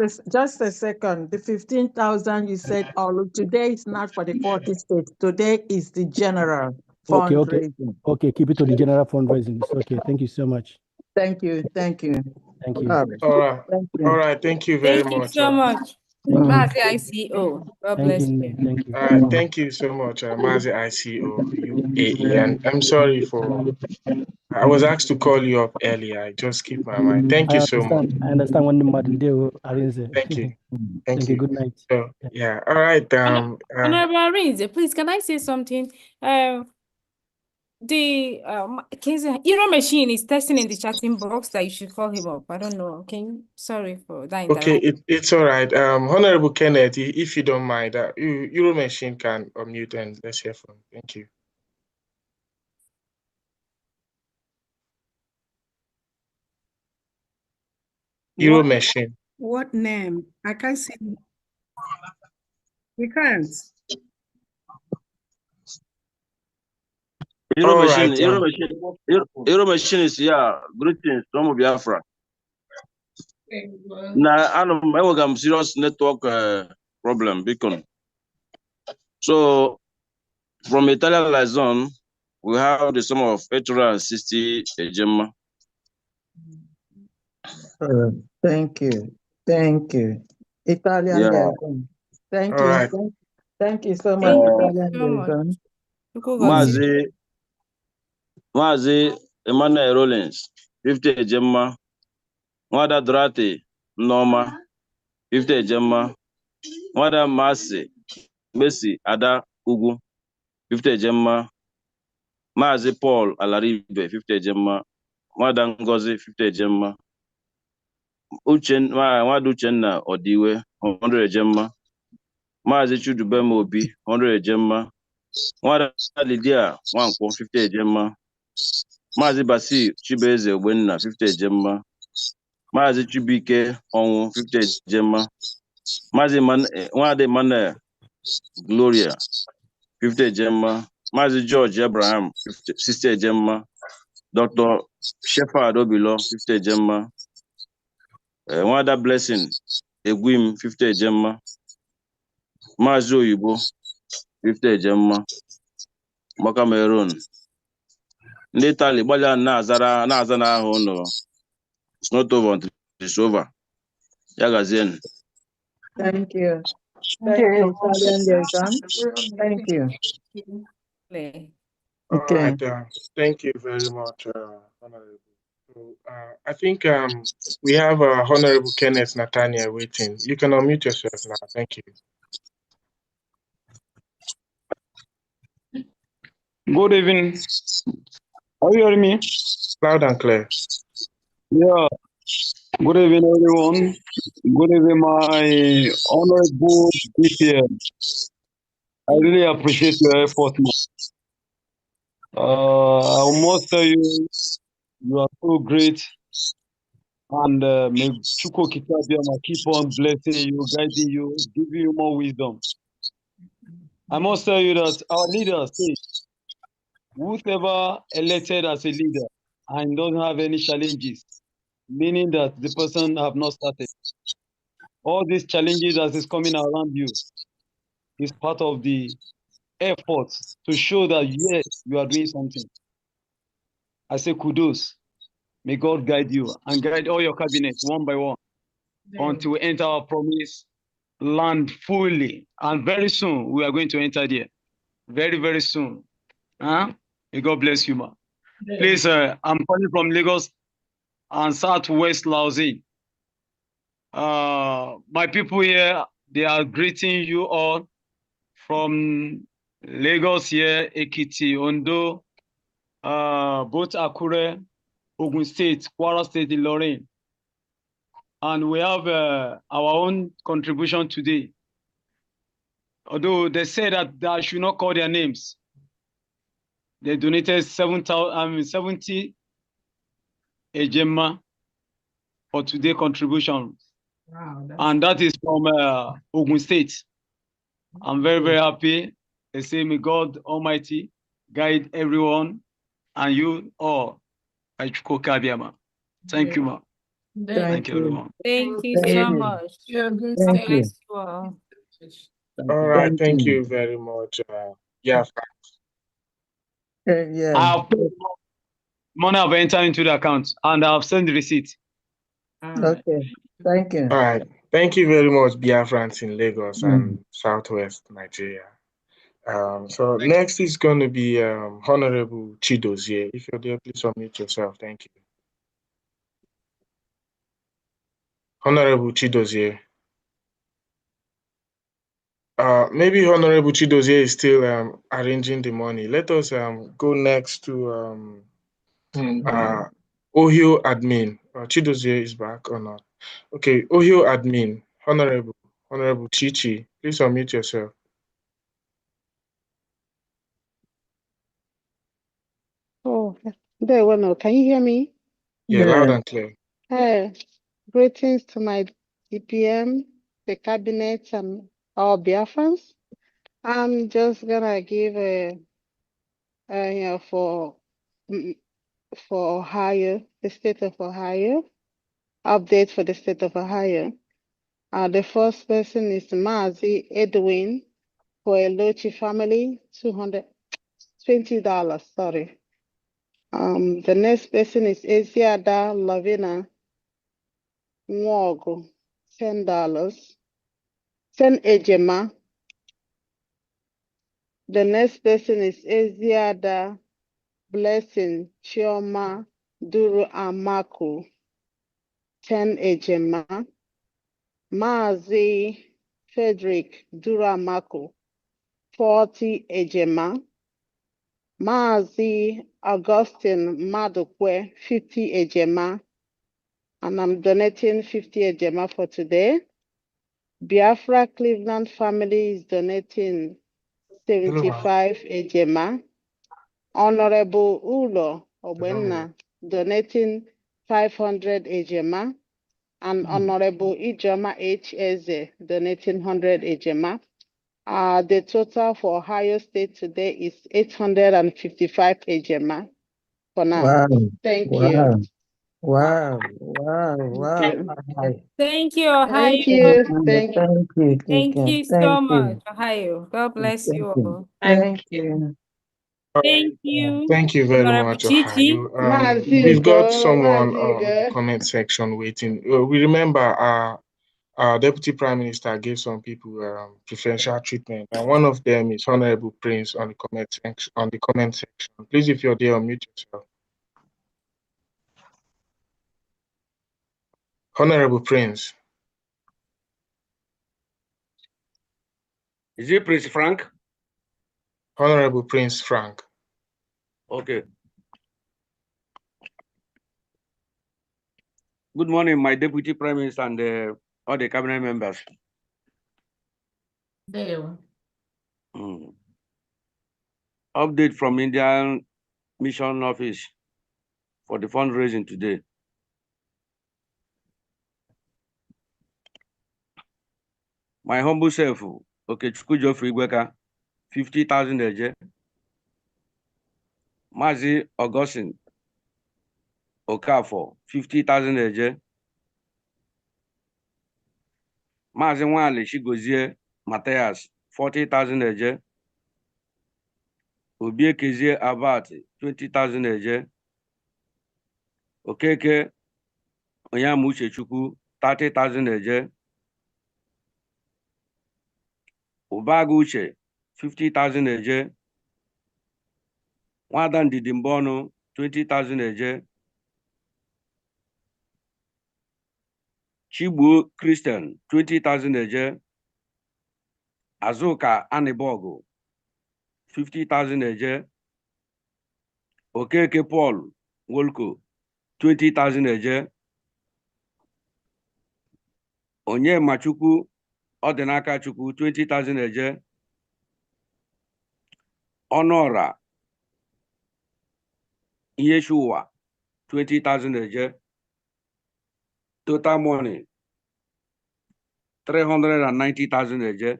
a second. The 15,000 you said, today is not for the 40 states. Today is the general fundraising. Okay, keep it to the general fundraising. It's okay. Thank you so much. Thank you. Thank you. All right. Thank you. All right. Thank you very Thank you much. so much. Mazi ICO. God bless you. Thank you. All right. Thank you so much, Mazi ICO UAE. And I'm sorry I was asked to call you up earlier. I just skipped my mind. Thank you so much. I understand when the matter do arrange. Thank you. Thank you. Good night. So, yeah. All right. Honorable Arinze, please, can I say something? The Euro machine is testing in the chatting box that you should call him up. I don't know. Sorry for that Okay, interruption. it's all right. Honorable Kenneth, if you don't mind, Euro Machine can unmute and let's hear from him. Thank you. Euro Machine. What name? I can't see. We can't. Euro Machine is greetings from Biafra. Now, I have serious network problem because so from Italian liaison we have the sum of 860 gemma. Thank you. Italian liaison. Thank All you. right. Thank you so much, Italian liaison. Mazi Emmanuel Rollins, 50 gemma. Mwada Drate Norma, 50 gemma. Mwada Messi Ada Ugu, 50 gemma. Mazi Paul Alaribe, 50 gemma. Mwada Ngozi, 50 gemma. Mwada Uchenna Odiwe, 100 gemma. Mazi Chudubem Obi, 100 gemma. Mwada Lydia Wanko, 50 gemma. Mazi Basi Chibeze Wenna, 50 gemma. Mazi Chibike Onwu, 50 gemma. Mazi Nwade Emmanuel Gloria, 50 gemma. Mazi George Abraham, 60 gemma. Dr. Shepherd Obilo, 50 gemma. Nwada Blessing Egwim, 50 gemma. Mazi Oyibo, 50 gemma. Makamerun. Ndị Italy gbalịa na-aza n'ahụ ụlọ. It's not over until it's over. Ya gazienu. Thank you. Thank you, Italian liaison. Thank you. All right. Thank you very much, Honorable. I think we have Honorable Kenneth Nathaniel waiting. You can unmute yourself now. Thank you. Good evening. Are you hearing me? Loud and clear. Yeah. Good evening, everyone. Good evening, my honorable DPM. I really appreciate your effort, man. I must tell you, you are so great. And may Chuko Kitabiama keep on blessing you, guiding you, giving you more wisdom. I must tell you that our leaders say, whoever elected as a leader and doesn't have any challenges, meaning that the person have not started. All these challenges that is coming around you is part of the effort to show that, yes, you are doing something. I say kudos. May God guide you and guide all your cabinets one by one until we enter our promise land fully. And very soon, we are going to enter there. Very, very soon. Huh? May God bless you, ma. Please, I'm calling from Lagos and Southwest Lausine. My people here, they are greeting you all from Lagos here, Ekiti, Ondo, both Akure, Ogun State, Kwara State, Ilorin. And we have our own contribution today. Although they say that I should not call their names. They donated 70 Ejema for today contribution. Wow, And that is from Ogun State. I'm very, very happy. They say, may God Almighty guide everyone and you all. Thank you, ma. Thank you, everyone. Thank you Thank so you. much. Thank God you. bless you all. All right. Thank Thank you. you very much. Yeah. Yeah. I've put money have entered into the account and I've sent the receipt. Okay. Thank you. All right. Thank you very much, Biafrans in Lagos and Southwest Nigeria. So next is going to be Honorable Chidozie. If you're there, please unmute yourself. Thank you. Honorable Chidozie. Maybe Honorable Chidozie is still arranging the money. Let us go next to Ohio Admin. Chidozie is back or not? Okay, Ohio Admin. Honorable Chichi, please unmute yourself. Oh, there we go. Can you hear me? Yeah, loud and clear. Hey, greetings to my DPM, the cabinet, and all Biafrans. I'm just gonna give for Ohio, the state of Ohio, update for the state of Ohio. The first person is Mazi Edwin for a Lochi family, $220. Sorry. The next person is Eziada Lavina Nwogo, $10. Sen Ejema. The next person is Eziada Blessing Chioma Duru Amaku, 10 Ejema. Mazi Frederick Duru Amaku, 40 Ejema. Mazi Augustine Madukwe, 50 Ejema. And I'm donating 50 Ejema for today. Biafra Cleveland family is donating 75 Ejema. Honorable Ulo Obenna donating 500 Ejema. And Honorable Ijoma H. Eze donating 100 Ejema. The total for Ohio State today is 855 Ejema for now. Wow. Thank Wow. you. Wow. Wow. Wow. Thank you, Ohio. Thank you. Thank you so Thank much, you. Ohio. God bless you all. Thank you. Thank you. Thank you very Honorable much, Chichi. Ohio. We've got someone on the comment section waiting. We remember our Deputy Prime Minister gave some people preferential treatment, and one of them is Honorable Prince on the comment section. Please, if you're there, unmute yourself. Honorable Prince. Is it Prince Frank? Honorable Prince Frank. Okay. Good morning, my Deputy Prime Minister and all the cabinet members. There. Update from Indian Mission Office for the fundraising today. My humble self, okay, Chukwujo Frigweka, 50,000 eje. Mazi Augustine Okafor, 50,000 eje. Mazi Nwale Chigozie Matthias, 40,000 eje. Obiekezie Abati, 20,000 eje. Okeke Onyamuche Chukwu, 30,000 eje. Ubagu Uche, 50,000 eje. Nwada Ndidi Mbono, 20,000 eje. Chigbo Christian, 20,000 eje. Azuka Anibogo, 50,000 eje. Okeke Paul Wolko, 20,000 eje. Onye Machukwu Odinaka Chukwu, 20,000 eje. Honora Yeshua, 20,000 eje. Total money 390,000 eje.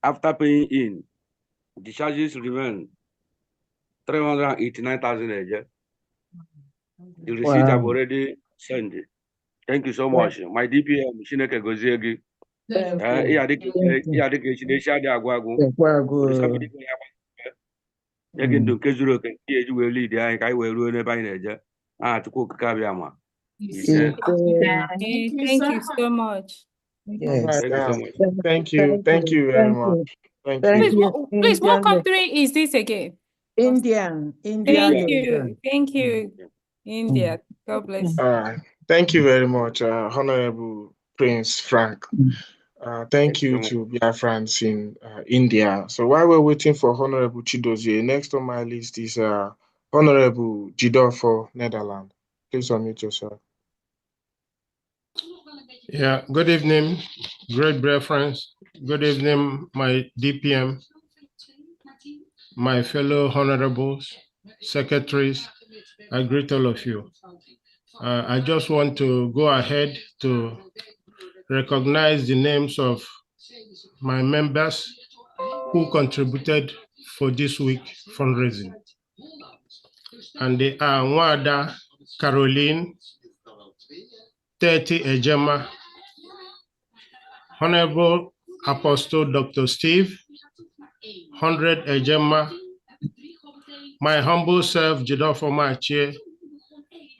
After paying in, the charges remain 389,000 eje. The receipt have already sent it. Thank you so much. My DPM, Shineke Goziegi. Thank you so much. Yes. Thank you so much. Thank you very much. Thank you. Please, what country is this again? Indian. Thank you, India. God bless. All right. Thank you very much, Honorable Prince Frank. Thank you to Biafrans in India. So while we're waiting for Honorable Chidozie, next on my list is Honorable Jidor for Netherlands. Please unmute yourself. Yeah, good evening, great Biafrans. Good evening, my DPM, my fellow honorables, secretaries. I greet all of you. I just want to go ahead to recognize the names of my members who contributed for this week fundraising. And they are Nwada Caroline 30 Ejema, Honorable Apostle Dr. Steve 100 Ejema, my humble self Jidofo Machie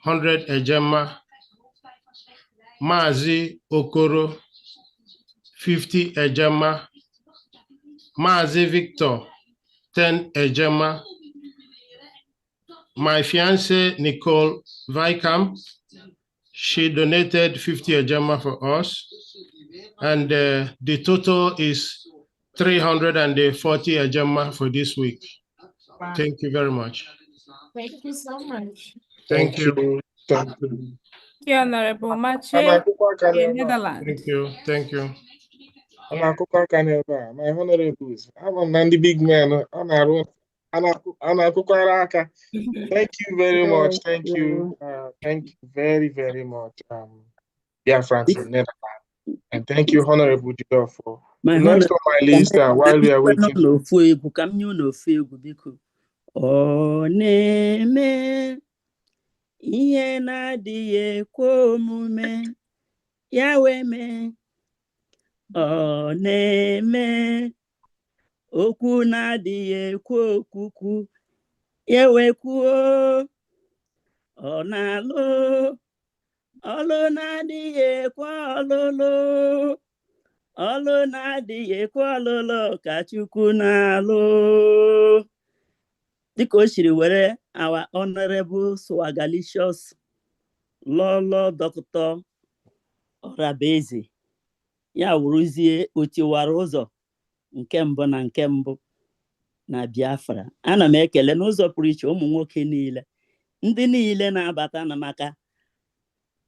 100 Ejema, Mazi Okoro 50 Ejema, Mazi Victor 10 Ejema, my fiancée Nicole Vicamp, she donated 50 Ejema for us, and the total is 340 Ejema for this week. Wow. Thank you very much. Thank you so much. Thank you. Thank you. Honorable Mache in Netherlands. Thank you. Thank you. My honorables, I'm not the big man. Thank you very much. Thank you. Thank you very, very much. Biafrans in Netherlands. And thank you, Honorable Jidor, for next on my list while we are waiting. Ọ na-eme ihe na-adịghị ekwe omume ya wee mee. Ọ na-eme okwu na-adịghị ekwe okwukwu ya wee kwuo. Ọ na-alụ ọlụ na-adịghị ekwe ọlụlụ. Ọlụ na-adịghị ekwe ọlụlụ ka Chukwu na-alụ. Dịka o siri were our honorable swagalicious Lolo Dr. Orabaeze ya wụrụzie o tiwara ụzọ nke mbụ na Biafra. Ana m ekele n'ụzọ pụrụ iche ụmụ nwoke niile ndị niile na-abata na maka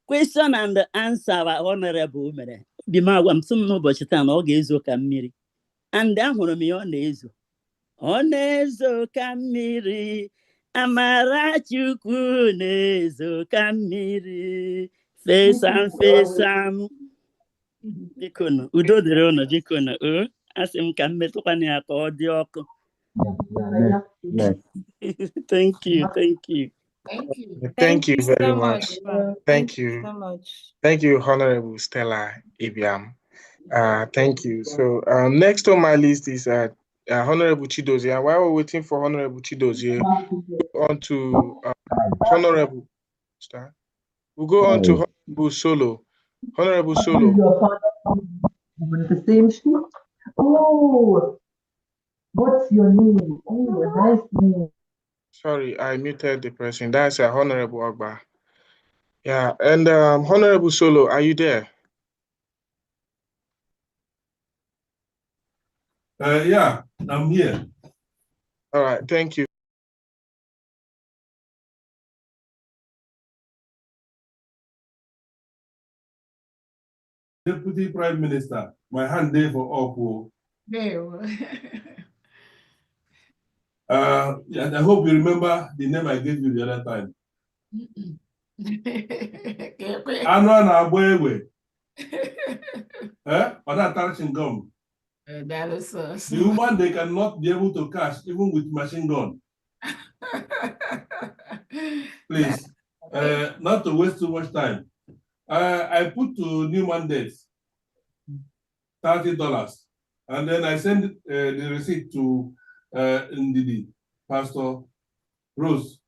question and answer honorable mere. Obi m agwa m sị m n'ụbọchị taa na ọ ga-ezo ka mmiri, and ahụrụ m ya ọ na-ezo ka mmiri, amara Chukwu na-ezo ka mmiri, fesam bikonu udo dịrị unu bikonu asị m ka m metụkwana ya ka ọ dị ọkụ. Thank you. Thank you. Thank you very so much. Ma. Thank you. so much. Thank you, Honorable Stella Ibiam. Thank you. So next on my list is Honorable Chidozie. And while we're waiting for Honorable Chidozie, on to Honorable. We'll go on to Honorable Solo. Honorable Solo. The same shit? Oh, what's your name? Oh, nice name. Sorry, I muted the person. That's Honorable Agba. Yeah, and Honorable Solo, are you there? Yeah, I'm here. All right, thank you. Deputy Prime Minister, my hand there for all. And I hope you remember the name I gave you the other time. Anwa na Agboegbe. Or that touching gum. The woman they cannot be able to catch even with machine gun. Please, not to waste too much time. I put to new mandates $30, and then I send the receipt to Ndidi, Pastor Rose.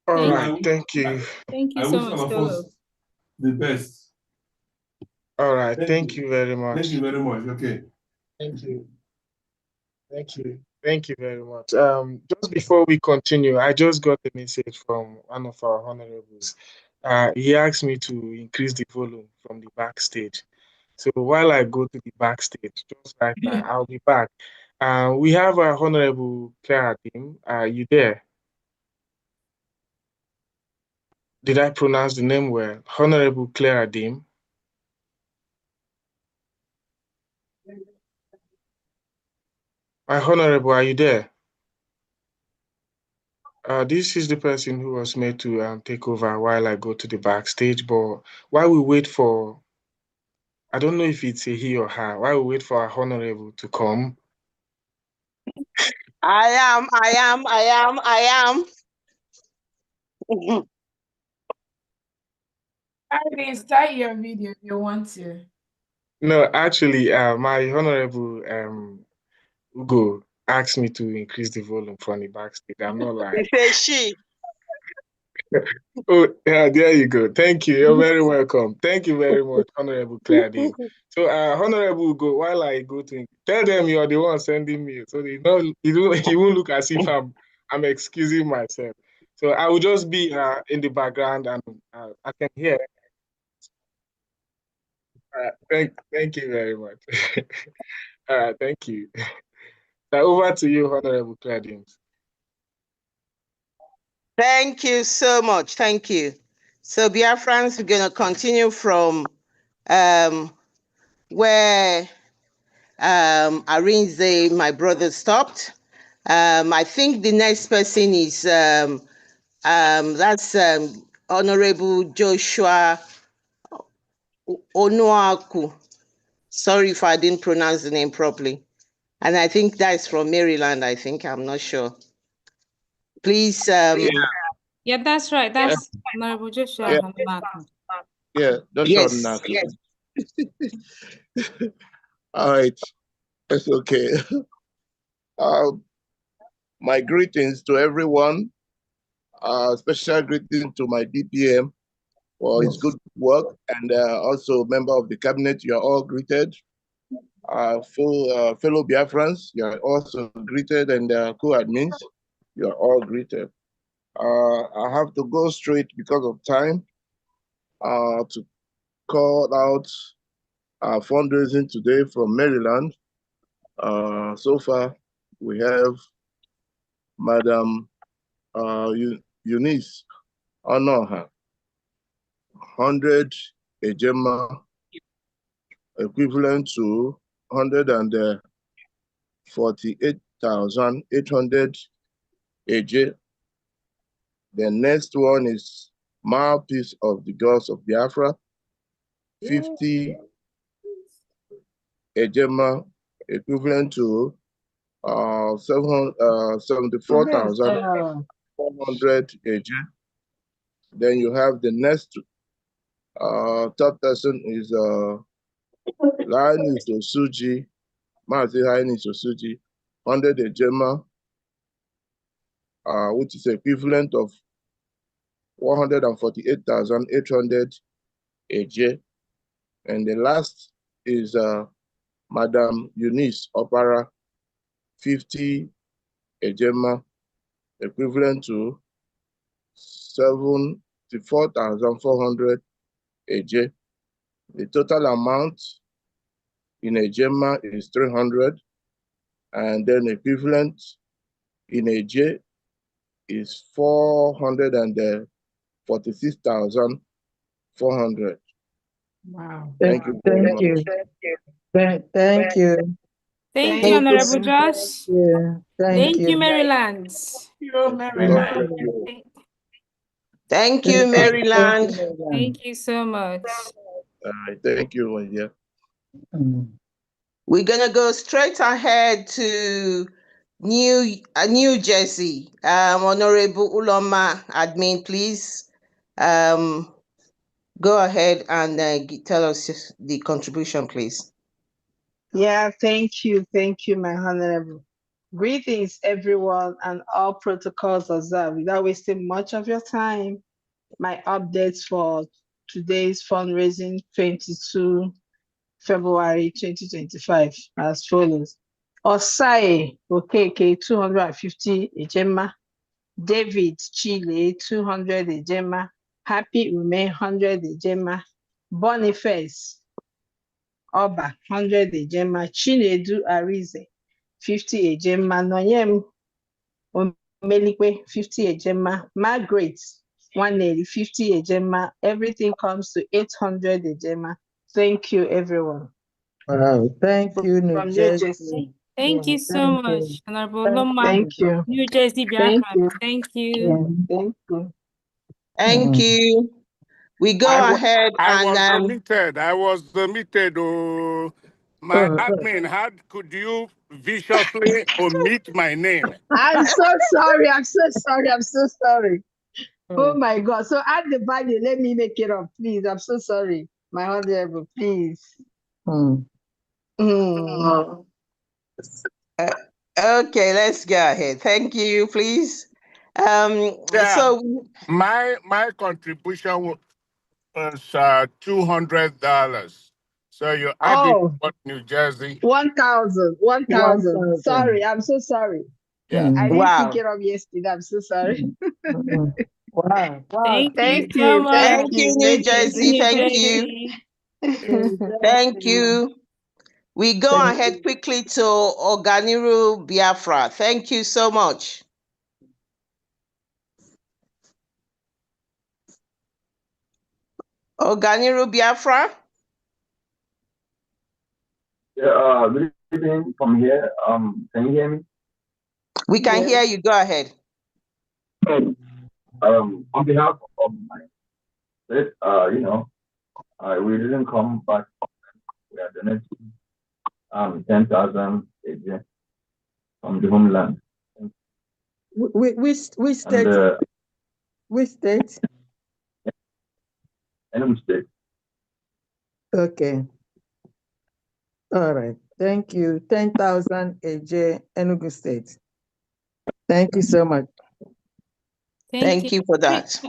All right, thank you. Thank you I so wish much, all of Solo. us the best. All right, thank you very much. Thank you very much. Okay. Thank you. Thank you. Thank you very much. Just before we continue, I just got a message from one of our honorables. He asked me to increase the volume from the backstage. So while I go to the backstage, just right now, I'll be back. We have our Honorable Clara Dim. Are you there? Did I pronounce the name well? Honorable Clara Dim. My Honorable, are you there? This is the person who was made to take over while I go to the backstage. But while we wait for, I don't know if it's a he or her, while we wait for our Honorable to come. I am. I didn't start your video if you want to. No, actually, my Honorable Ugo asked me to increase the volume from the backstage. I'm not lying. It's a she. Oh, yeah, there you go. Thank you. You're very welcome. Thank you very much, Honorable Claire Dean. So, Honorable Ugo, while I go to tell them you're the one sending me, so they know you won't look as if I'm excusing myself. So I will just be in the background and I can hear. Thank you very much. Thank you. So over to you, Honorable Claire Dean. Thank you so much. Thank you. So, Biafrans, we're going to continue from where Arinze, my brother, stopped. I think the next person is that's Honorable Joshua Onuaku. Sorry if I didn't pronounce the name properly. And I think that's from Maryland, I think. I'm not sure. Please. Yeah, that's right. That's Honorable Joshua. Yeah, Yes. All right, that's okay. My greetings to everyone. Special greeting to my DPM for his good work, and also member of the cabinet. You are all greeted. fellow Biafrans, you are also greeted, and co-admins, you are all greeted. I have to go straight because of time to call out fundraising today from Maryland. So far, we have Madam Eunice Onoha, 100 Ejema, equivalent to 148,800 AJ. The next one is Mouthpiece of the Gods of Biafra, 50 Ejema, equivalent to 74,400 AJ. Then you have the next third person is Linus Osuji, Mazi Linus Osuji, 100 Ejema, which is equivalent of 148,800 AJ. And the last is Madam Eunice Opara, 50 Ejema, equivalent to 74,400 AJ. The total amount in Ejema is 300, and then equivalent in AJ is 446,400. Wow. Thank you very much. Thank you. Thank you, Honorable Josh. Thank you. Maryland. Thank you, Maryland. Thank you so much. Thank you, my dear. We're gonna go straight ahead to New Jersey. Honorable Uloma, admin, please. Go ahead and tell us the contribution, please. Yeah, thank you, my honorable. Greetings, everyone, and all protocols observed. Without wasting much of your time, my updates for today's fundraising 22 February 2025 as follows. Osai Okeke 250 Ejema, David Chile 200 Ejema, Happy Ume 100 Ejema, Boniface Oba 100 Ejema, Chinedu Arize 50 Ejema, Noyem Omelikwe 50 Ejema, Margaret 180 50 Ejema. Everything comes to 800 Ejema. Thank you, everyone. Wow, thank you, From New Jersey. Thank you so much, Honorable Loma. Thank you. New Jersey, Biafra. Thank you. Thank you. Thank you. We go ahead I and was omitted. I was omitted. Oh, my admin, how could you viciously omit my name? I'm so sorry. Oh my God. So add the value. Let me make it up, please. I'm so sorry. My honorable, please. Okay, let's go ahead. Thank you, please. So my contribution was $200. So you added what, New Jersey? 1,000. Sorry, I'm so sorry. Yeah. I didn't pick it up yesterday. I'm so sorry. Wow. Thank you. Thank you, New Jersey. Thank you. Thank you. We go ahead quickly to Oganiru Biafra. Thank you so much. Oganiru Biafra. Yeah, good evening from here. Can you hear me? We can hear you. Go ahead. On behalf of my state, we didn't come back. We are donating 10,000 AJ from the homeland. Which state? Which state? Enugu State. Okay. All right. Thank you. 10,000 AJ, Enugu State. Thank you so much. Thank you for that.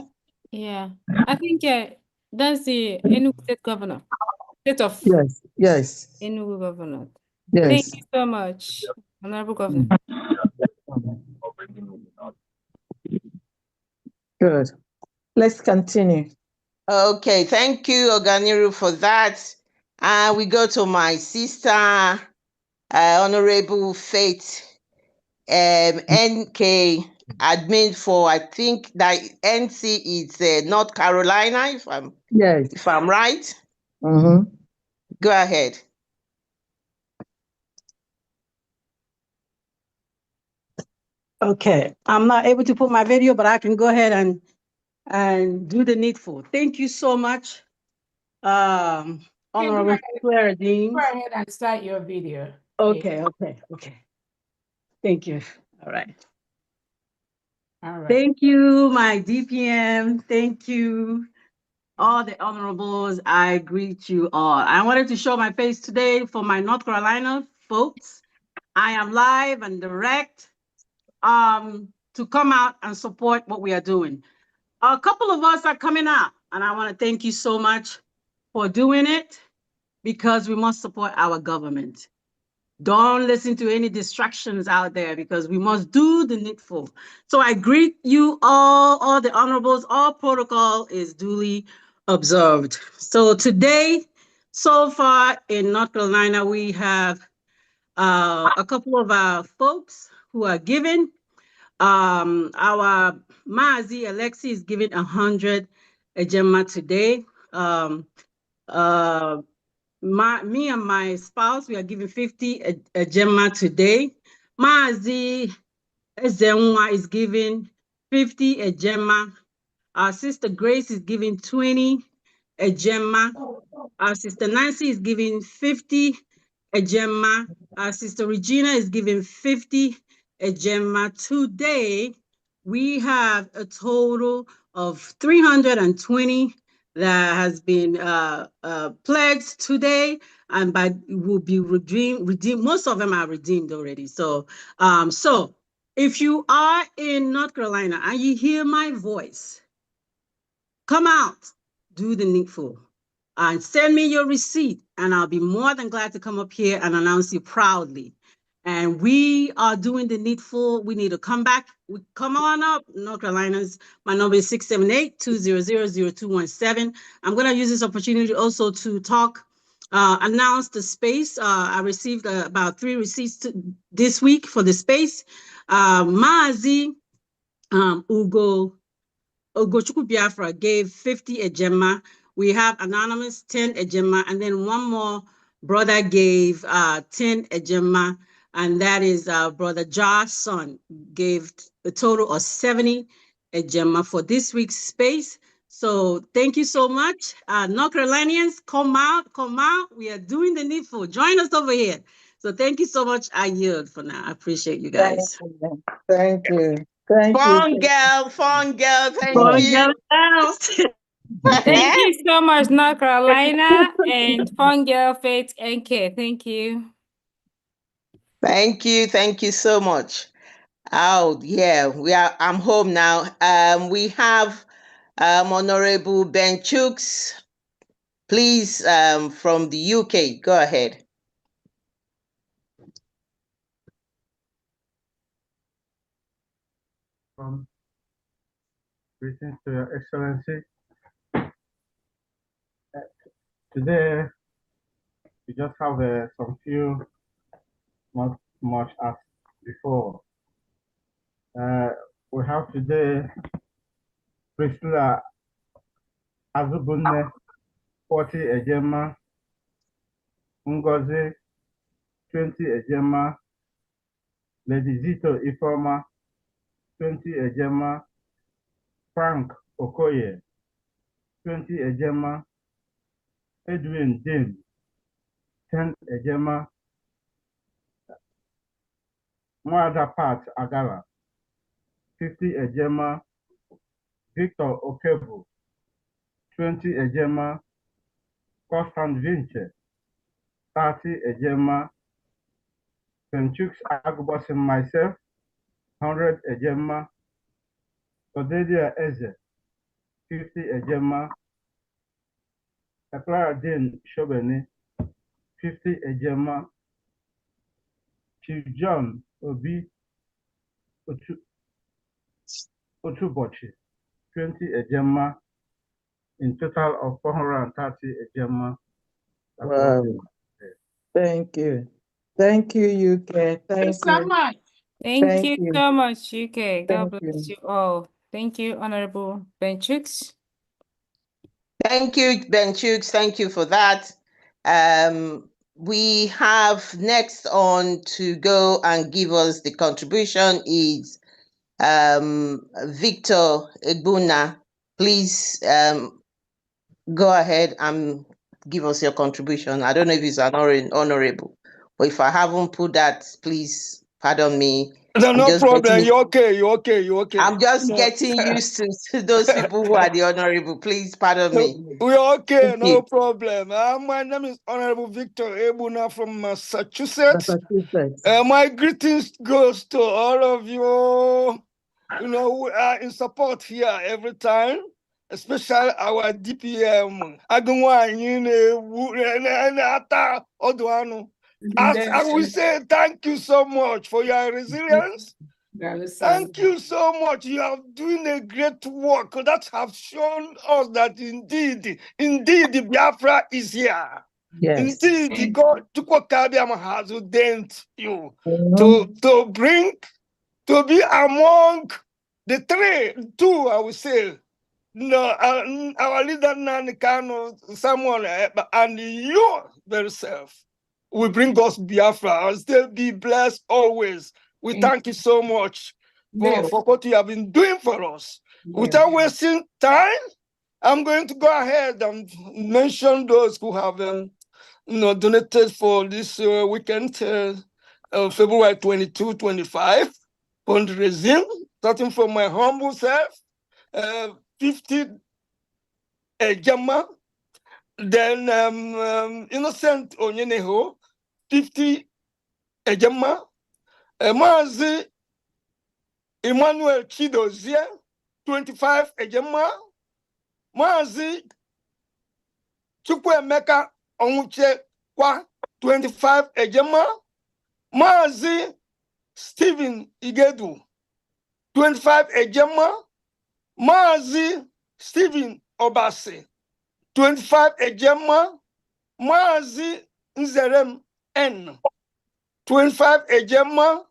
Yeah, I think that's the Enugu State governor. State of yes. Enugu governor. Thank you so much, Honorable Governor. Good. Let's continue. Okay, thank you, Oganiru, for that. We go to my sister, Honorable Faith NK, admin for, I think that NC is North Carolina, if I'm right. Mm-hmm. Go ahead. Okay, I'm not able to put my video, but I can go ahead and do the needful. Thank you so much, Honorable Claire Dean. Go ahead and start your video. Okay. Thank you. All right. Thank you, my DPM. Thank you, all the honorables. I greet you all. I wanted to show my face today for my North Carolina folks. I am live and direct to come out and support what we are doing. A couple of us are coming out, and I want to thank you so much for doing it, because we must support our government. Don't listen to any distractions out there, because we must do the needful. So I greet you all the honorables. All protocol is duly observed. So today, so far in North Carolina, we have a couple of our folks who are giving. Our Mazi Alexi is giving 100 Ejema today. Me and my spouse, we are giving 50 Ejema today. Mazi Ezenwa is giving 50 Ejema. Our sister Grace is giving 20 Ejema. Our sister Nancy is giving 50 Ejema. Our sister Regina is giving 50 Ejema. Today, we have a total of 320 that has been pledged today, and will be redeemed. Most of them are redeemed already. So if you are in North Carolina and you hear my voice, come out, do the needful, and send me your receipt, and I'll be more than glad to come up here and announce you proudly. And we are doing the needful. We need to come back. Come on up, North Carolinas. My number is 678-200-0217. I'm going to use this opportunity also to announce the space. I received about 3 receipts this week for the space. Maazi Ogochukwu Biafra gave 50 Ejema. We have Anonymous 10 Ejema, and then one more brother gave 10 Ejema, and that is Brother Josh's son gave a total of 70 Ejema for this week's space. So thank you so much. North Carolinians, come out. We are doing the needful. Join us over here. So thank you so much. I yield for now. I appreciate you guys. Thank you. Fun girl, thank you. Thank you so much, North Carolina, and Fun Girl Faith NK. Thank you. Thank you so much. Oh yeah, I'm home now. We have Honorable Ben Chooks, please, from the UK. Go ahead. Greetings to Your Excellency. Today, we just have some few, not much as before. We have today Priscilla Azubunne, 40 Ejema, Ngozi, 20 Ejema, Lady Zito Ifoma, 20 Ejema, Frank Okoye, 20 Ejema, Edwin James, 10 Ejema, Mwada Pat Agala, 50 Ejema, Victor Okebu, 20 Ejema, Constant Vince, 30 Ejema, Penchux Agbos and myself, 100 Ejema, Odedia Eze, 50 Ejema, Eklara Din Shobeni, 50 Ejema, Chief John Obi Otubochi, 20 ejema, in total of 430 ejema. Wow. Thank you. Thank you, UK. Thank you. Thank you you. so much, UK. God Thank bless you. you all. Thank you, Honorable Benchix. Thank you, Ben Chooks. Thank you for that. We have next on to go and give us the contribution is Victor Egbuna. Please go ahead and give us your contribution. I don't know if it's an honorable, but if I haven't put that, please pardon me. No problem. You're okay. You're okay. You're okay. I'm just No. getting used to those people who are the honorable. Please pardon me. We're okay. Thank No you. problem. My name is Honorable Victor Ebuna from Massachusetts. Massachusetts. My greetings goes to all of you. You know, we are in support here every time, especially our DPM. As I will say, thank you so much for your resilience. Thank you so much. You are doing a great work that have shown us that indeed the Biafra is here. Yes. Indeed, the God Chukwukabiam has ordained you to be among the two, I would say. No, our leader Nani Kano, someone, and you very self will bring us Biafra and still be blessed always. We thank you so much for what you have been doing for us. Without wasting time, I'm going to go ahead and mention those who have donated for this weekend, February 22, 25, fundraising, starting from my humble self, 50 Ejama, then Innocent Onyeneho, 50 Ejama, Mazi Emmanuel Chidozie, 25 Ejama, Mazi Chukwuemeka Onwuche Kwa, 25 Ejama, Mazi Stephen Igedu, 25 Ejama, Mazi Stephen Obasi, 25 Ejema, Mazi Nzerem N, 25 Ejema,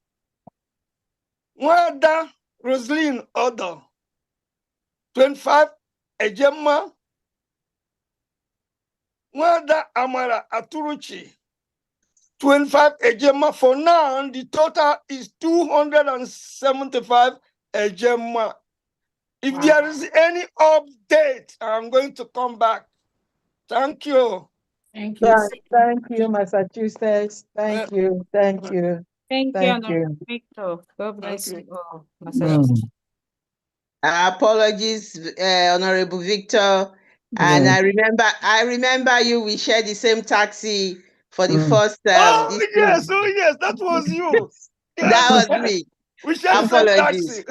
Wada Roslyn Odo, 25 Ejema, Wada Amara Aturuchi, 25 Ejema. For now, the total is 275 Ejema. If there is any update, I'm going to come back. Thank you. Thank you. Thank you, Massachusetts. Thank you. Thank you. Thank you, Thank Honorable you. Victor. God bless you all. Apologies, Honorable Victor. And I remember you. We shared the same taxi for the first. Oh yes, that was you. That was me. We shared the same taxi.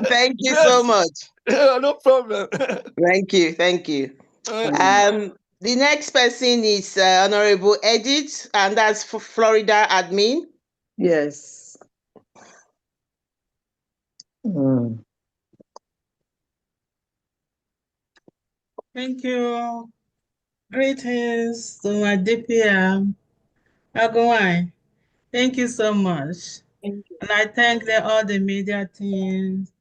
Thank you so much. No problem. Thank you. The next person is Honorable Edith, and that's for Florida admin. Yes. Thank you. Greetings to my DPM. Agawai. Thank you so much. And I thank all the media teams,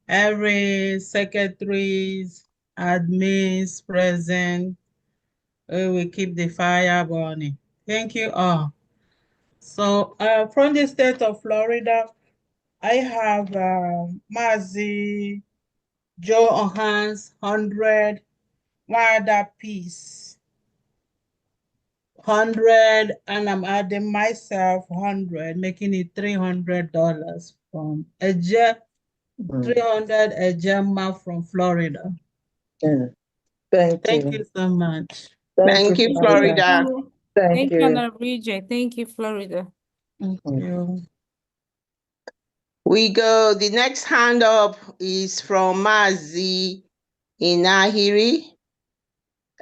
every secretaries, admins present. We will keep the fire burning. Thank you all. So from the state of Florida, I have Mazi Joe Ohans 100, Wada Peace 100, and I'm adding myself 100, making it $300 from 300 Ejema from Florida. Thank you so much. Thank you, Florida. Thank you, Honorable Region. Thank you, Florida. Thank you. We go, the next hand up is from Mazi Inahiri.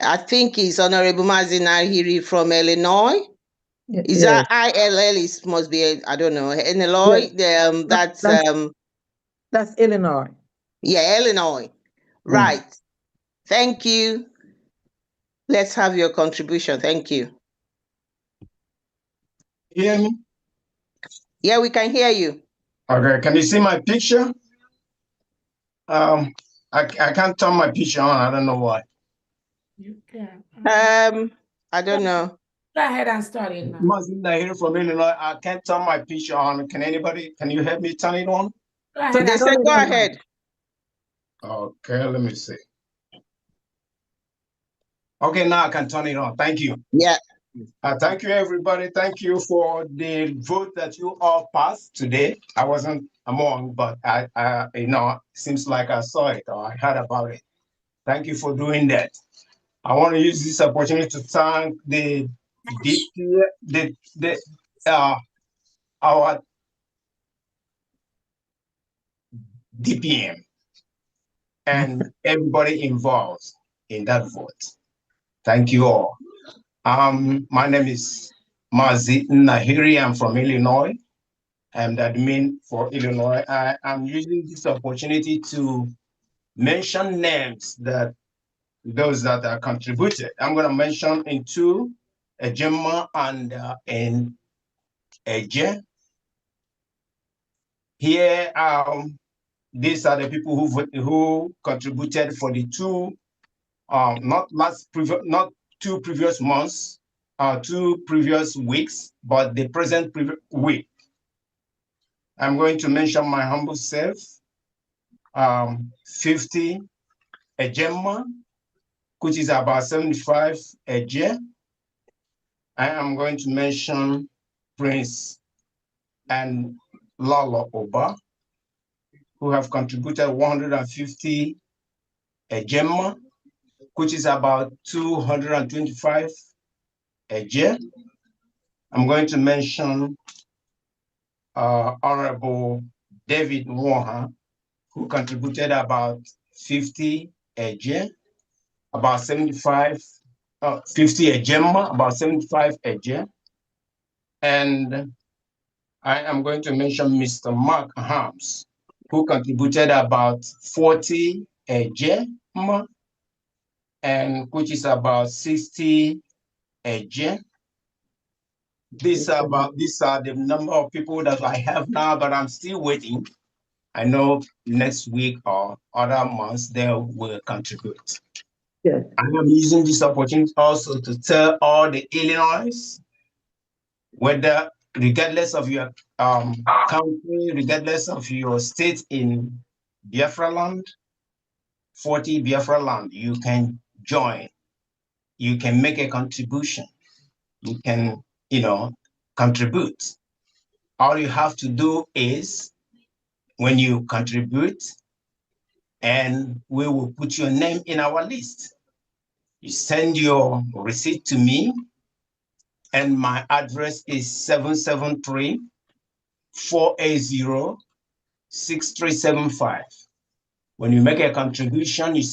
I think it's Honorable Mazi Inahiri from Illinois. Is that ILL? Is must be, I don't know, Illinois. That's Illinois. Yeah, Illinois. Right. Thank you. Let's have your contribution. Thank you. Hear me? Yeah, we can hear you. Okay, can you see my picture? I can't turn my picture on. I don't know why. You can. I don't know. Go ahead and start it now. Mazina here from Illinois. I can't turn my picture on. Can you help me turn it on? Go ahead. They say go ahead. Okay, let me see. Okay, now I can turn it on. Thank you. Yeah. Thank you, everybody. Thank you for the vote that you all passed today. I wasn't among, but seems like I saw it or I heard about it. Thank you for doing that. I want to use this opportunity to thank our DPM and everybody involved in that vote. Thank you all. My name is Mazi Nahiri. I'm from Illinois. I'm the admin for Illinois. I am using this opportunity to mention names that those that are contributed. I'm going to mention in two, Ejema and Eje. Here, these are the people who contributed for the two, not 2 previous months, 2 previous weeks, but the present week. I'm going to mention my humble self, 50 Ejema, which is about 75 Eje. I am going to mention Prince and Lala Oba, who have contributed 150 Ejema, which is about 225 Eje. I'm going to mention Honorable David Moha, who contributed about 50 Eje, about 75, 50 Ejema, about 75 Eje. And I am going to mention Mr. Mark Harms, who contributed about 40 Ejema, and which is about 60 Eje. These are the number of people that I have now, but I'm still waiting. I know next week or other months they will contribute. Yes. I am using this opportunity also to tell all the Illinois, whether regardless of your country, regardless of your state in Biafra land, 40 Biafra land, you can join. You can make a contribution. You can, contribute. All you have to do is when you contribute, and we will put your name in our list. You send your receipt to me, and my address is 773-480-6375. When you make a contribution, we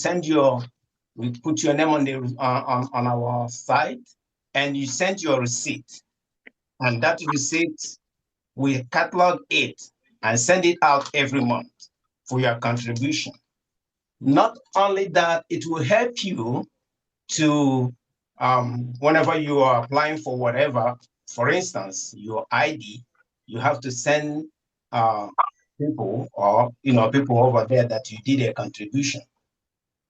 put your name on our site, and you send your receipt. And that receipt, we catalog it and send it out every month for your contribution. Not only that, it will help you to, whenever you are applying for whatever, for instance, your ID, you have to send people or, people over there that you did a contribution.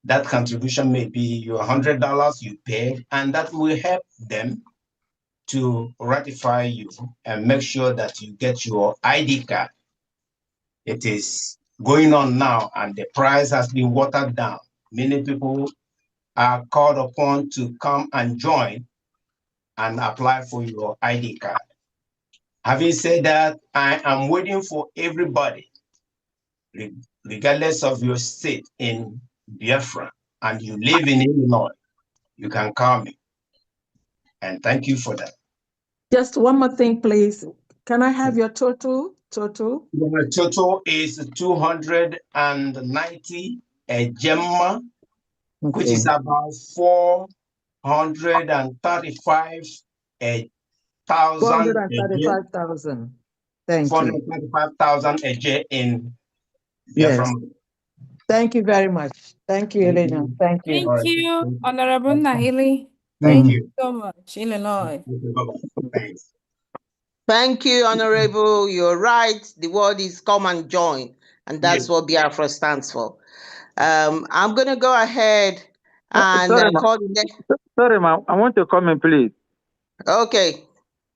That contribution may be your $100 you paid, and that will help them to ratify you and make sure that you get your ID card. It is going on now, and the price has been watered down. Many people are called upon to come and join and apply for your ID card. Having said that, I am waiting for everybody, regardless of your state in Biafra, and you live in Illinois, you can call me. And thank you for that. Just one more thing, please. Can I have your total? The total is 290 Ejema, which is about 435 435,000. Thank you. 435,000 a year in Yes. from. Thank you very much. Thank you, Elena. Thank you. Thank you, Honorable Nahili. Thank Thank you. you so much, Illinois. Thanks. Thank you, Honorable. You're right. The word is come and join, and that's what Biafra stands for. I'm going to go ahead and call the next. Sorry, ma'am. I want to come in, please. Okay.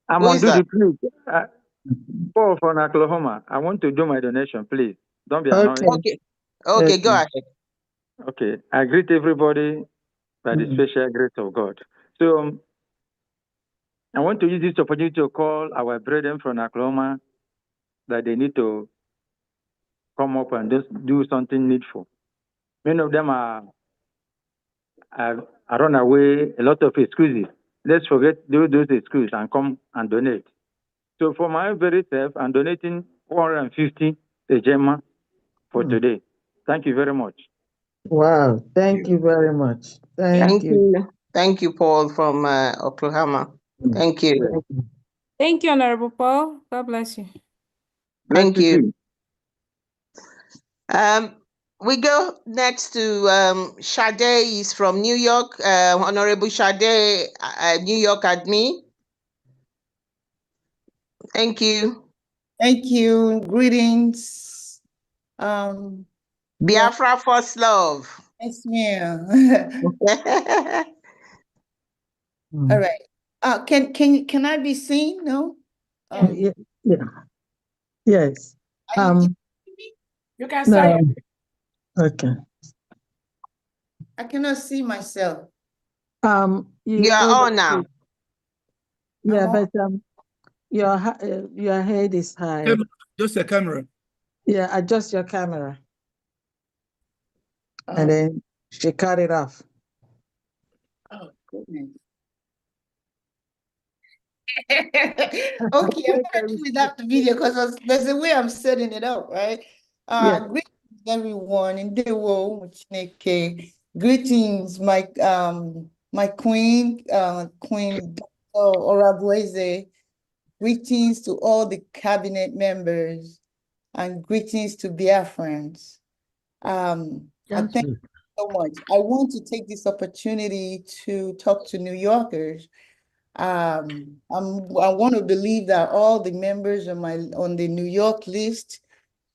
I'm Who on is that? duty, please. Paul from Oklahoma. I want to do my donation, please. Don't be annoyed. Okay, go ahead. Okay. I greet everybody by the special grace of God. So I want to use this opportunity to call our brethren from Oklahoma that they need to come up and just do something needful. Many of them are run away, a lot of excuses. Let's forget those excuses and come and donate. So for my very self, I'm donating 450 a gemma for today. Thank you very much. Wow. Thank you very much. Thank you. Thank you, Paul from Oklahoma. Thank you. Thank you, Honorable Paul. God bless you. Thank you. We go next to Sade. Is from New York. Honorable Sade, New York admin. Thank you. Thank you. Greetings. Biafra first love. Yes, ma'am. All right. Can I be seen? No. Yeah. Yes. You can say it. Okay. I cannot see myself. You are on now. Yeah, but your head is high. Just a camera. Yeah, adjust your camera. And then she cut it off. Oh, goodness. Okay, I'm gonna do without the video because there's a way I'm setting it up, right? Greetings everyone in the world. Greetings, my queen, Queen Orabueze. Greetings to all the cabinet members and greetings to Biafrans. I thank you so much. I want to take this opportunity to talk to New Yorkers. I want to believe that all the members on the New York list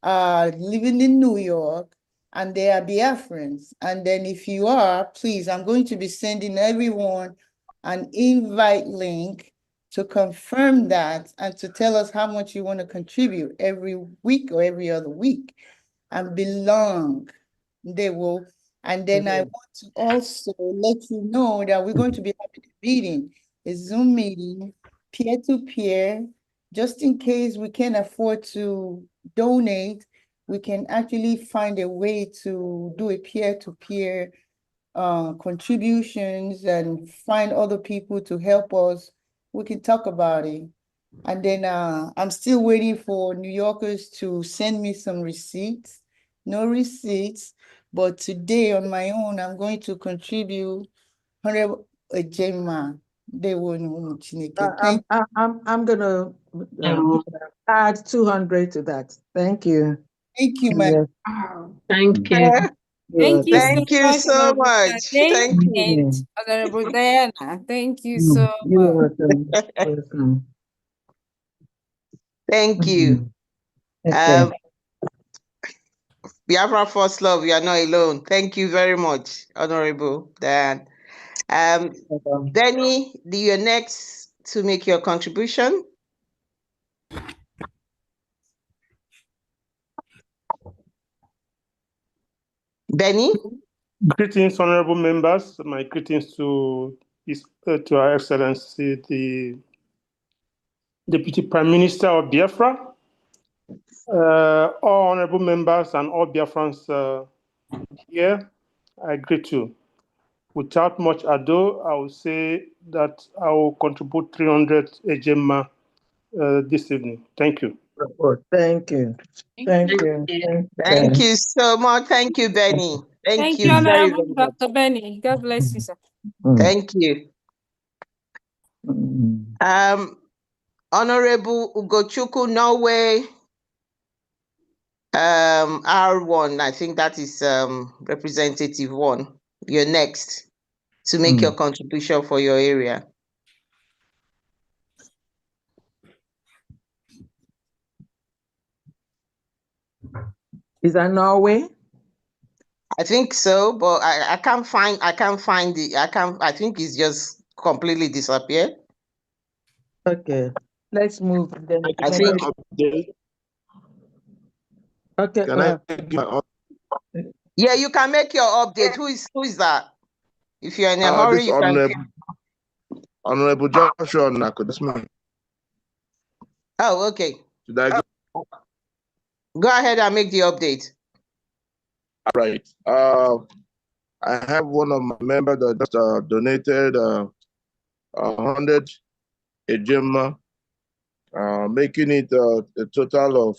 are living in New York and they are Biafrans. And then if you are, please, I'm going to be sending everyone an invite link to confirm that and to tell us how much you want to contribute every week or every other week and belong. They will. And then I want to also let you know that we're going to be having a meeting, a Zoom meeting, peer-to-peer, just in case we can't afford to donate, we can actually find a way to do a peer-to-peer contributions and find other people to help us. We can talk about it. And then I'm still waiting for New Yorkers to send me some receipts. No receipts, but today on my own, I'm going to contribute 100 a gemma. They will know. I'm gonna add 200 to that. Thank you. Thank you, man. Thank you. Thank you so much. Thank you. And Honorable Diana, thank you so much. Welcome. Thank you. Biafra First Love, you are not alone. Thank you very much, Honorable Diane. Benny, you're next to make your contribution. Benny? Greetings, honorable members. My greetings to Her Excellency, the Deputy Prime Minister of Biafra, all honorable members and all Biafrans here. I greet you. Without much ado, I will say that I will contribute 300 ejema this evening. Thank you. Thank you. Thank you. Thank you so much. Thank you, Benny. Thank you very, Honorable very much. Dr. Benny. God bless you, sir. Thank you. Honorable Ugochukwu Norway, R1, I think that is representative 1. You're next to make your contribution for your area. Is that Norway? I think so, but I can't find I think it's just completely disappeared. Okay, let's move. Then I think okay. Can I take my yeah, you can make your update. Who is that? If you're in a hurry, this you can. Honorable Joshua Nako, that's mine. Oh, okay. Should I go? Go ahead and make the update. All right. I have one of my members that just donated 100 ejema, making it a total of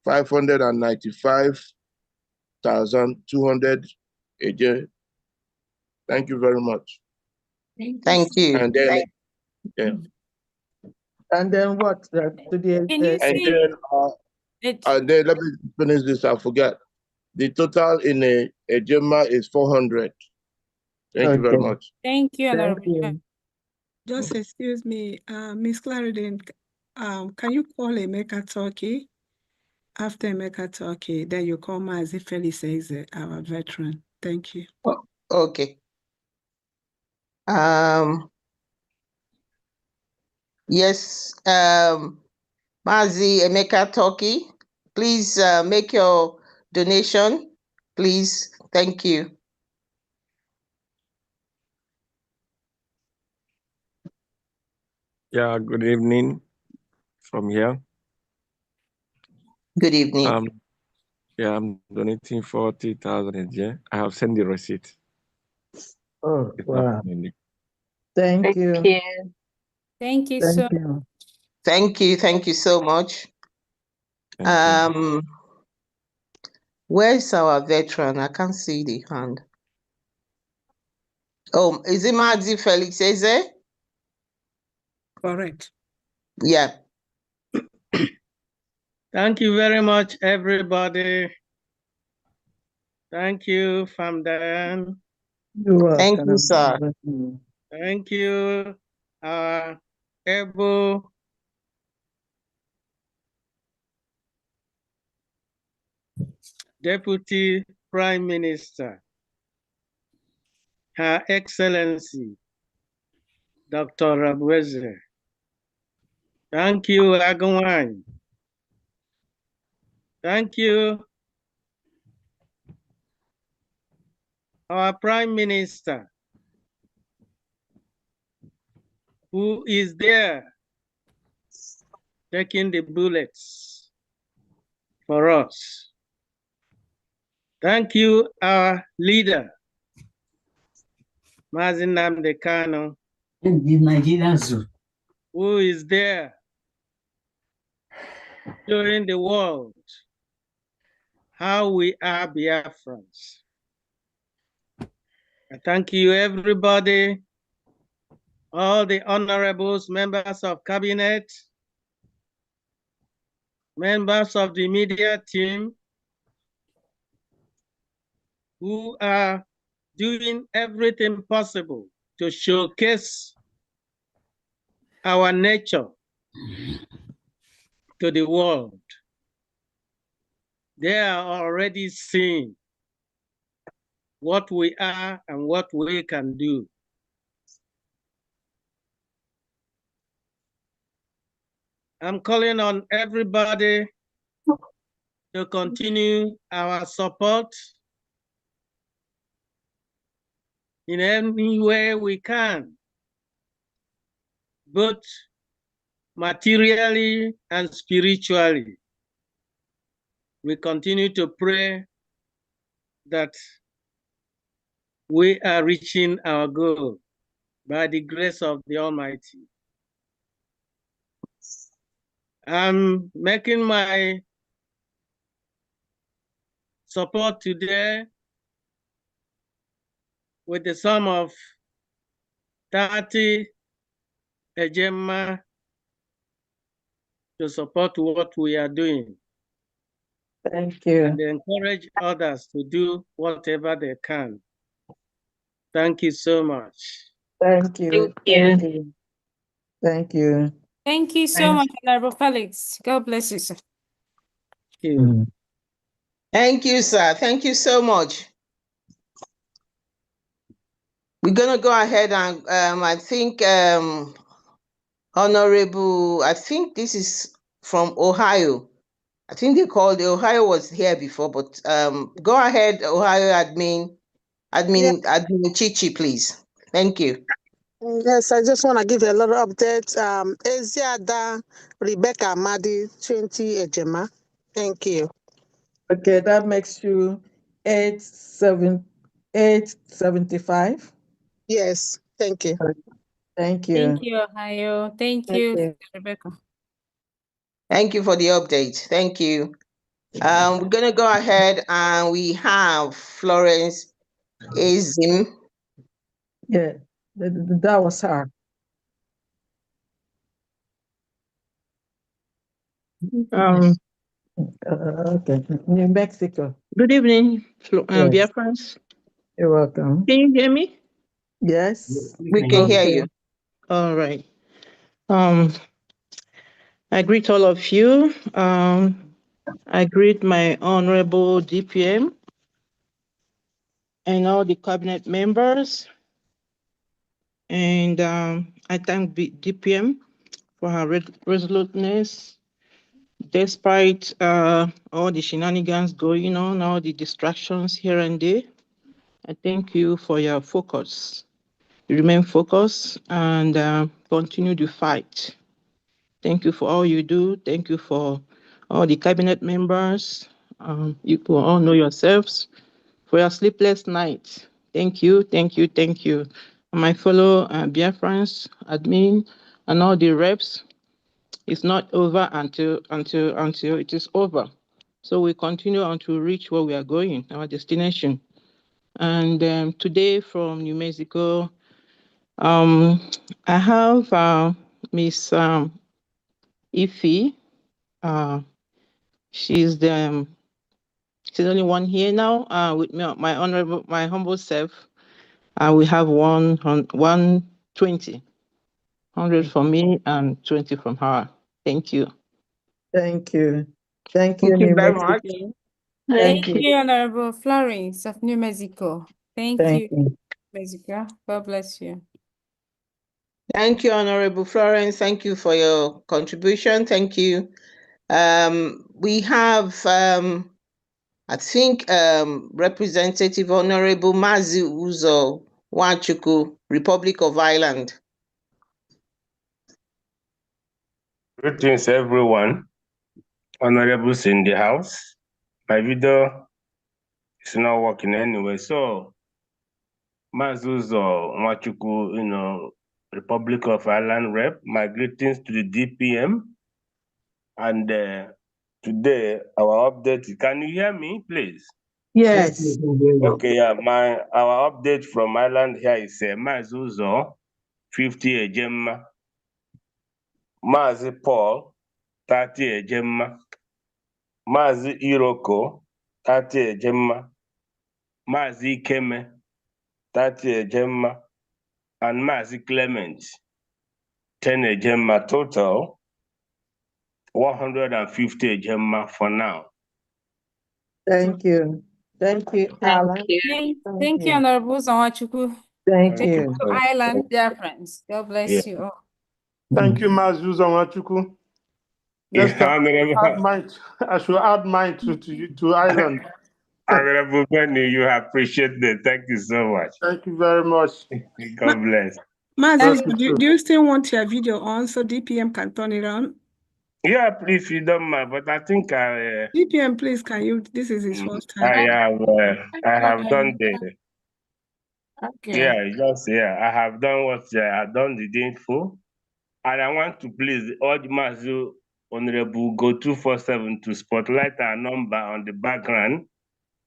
595,200 ejema. Thank you very much. Thank you. And then, yeah. And then what? To the and then let me finish this. I forgot. The total in a ejema is 400. Thank you very much. Thank you, Honorable. Just excuse me, Miss Clarendon, can you call Emeka Turkey? After Emeka Turkey, then you call Mazi Felix, our veteran. Thank you. Oh, okay. Yes, Mazi Emeka Turkey, please make your donation, please. Thank you. Yeah, good evening from here. Good evening. Yeah, I'm donating 40,000 a year. I have sent the receipt. Oh, It's wow. not Thank you. Thank you, Thank sir. you. Thank you. Thank you so much. Where's our veteran? I can't see the hand. Oh, is it Mazi Felix Eze? Correct. Yeah. Thank you very much, everybody. Thank you, Famdan. You're welcome. Thank you, sir. Thank you, able Deputy Prime Minister, Her Excellency, Dr. Rabweze. Thank you, Agawany. Thank you, our Prime Minister, who is there taking the bullets for us. Thank you, our leader, Mazin Nnamdi Kanu, who is there showing the world how we are Biafrans. I thank you, everybody, all the honorables, members of cabinet, members of the media team, who are doing everything possible to showcase our nature to the world. They are already seeing what we are and what we can do. I'm calling on everybody to continue our support in any way we can, both materially and spiritually. We continue to pray that we are reaching our goal by the grace of the Almighty. I'm making my support today with the sum of 30 ejema to support what we are doing. Thank you. And encourage others to do whatever they can. Thank you so much. Thank you. Thank you. Thank you. Thank you so much, Honorable Felix. God bless you, sir. Thank you, sir. Thank you so much. We're going to go ahead and I think Honorable, I think this is from Ohio. I think they called Ohio was here before, but go ahead, Ohio admin Chichi, please. Thank you. Yes, I just want to give you a little update. Eziada Rebecca Amadi, 20 Ejema. Thank you. Okay, that makes you 875. Yes, thank you. Thank you. Thank you, Ohio. Thank you, Rebecca. Thank you for the update. Thank you. We're going to go ahead and we have Florence Azim. Yeah, that was her. Okay, New Mexico. Good evening, Yes. dear friends. You're welcome. Can you hear me? Yes. We can hear you. All right. I greet all of you. I greet my honorable DPM and all the cabinet members. And I thank DPM for her resoluteness, despite all the shenanigans going on, all the distractions here and there. I thank you for your focus. You remain focused and continue to fight. Thank you for all you do. Thank you for all the cabinet members. You will all know yourselves for your sleepless nights. Thank you, thank you, thank you. And my fellow Biafrans, admin, and all the reps, it's not over until it is over. So we continue on to reach where we are going, our destination. And today from New Mexico, I have Miss Ify. She's only one here now. With me, my humble self. We have 120, 100 from me and 20 from her. Thank you. Thank you. Thank you, Thank you New very Mexico. much. Thank you, Honorable Florence of New Mexico. Thank Thank you, you. Mexico. God bless you. Thank you, Honorable Florence. Thank you for your contribution. Thank you. We have, I think, Representative Honorable Mazi Uzo Wachuku, Republic of Ireland. Greetings, everyone. Honorables in the house. My video is not working anyway, so Mazuzo Nwachukwu, Republic of Ireland rep. My greetings to the DPM. And today, our update. Can you hear me, please? Yes. Okay, yeah. Our update from Ireland here is Mazuzo 50 Ejema, Mazi Paul 30 Ejema, Mazi Iroko 30 Ejema, Mazi Keme 30 Ejema, and Mazi Clement 10 Ejema, total 150 Ejema for now. Thank you. Thank you, Alan. Thank you, Honorable Zawachuku. Thank you. Island, dear friends. God bless you all. Thank you, Mazuza Wachuku. Next time, I should add mine to Ireland. Honorable Benny, you appreciate it. Thank you so much. Thank you very much. God bless. Mazi, do you still want your video on so DPM can turn it on? Yeah, please, you don't mind, but I think DPM, please, can you? This is his first time. I have done the. Okay. Yeah, I have done what I've done the info, and I want to please urge Mazu Honorable Go 247 to spotlight our number on the background,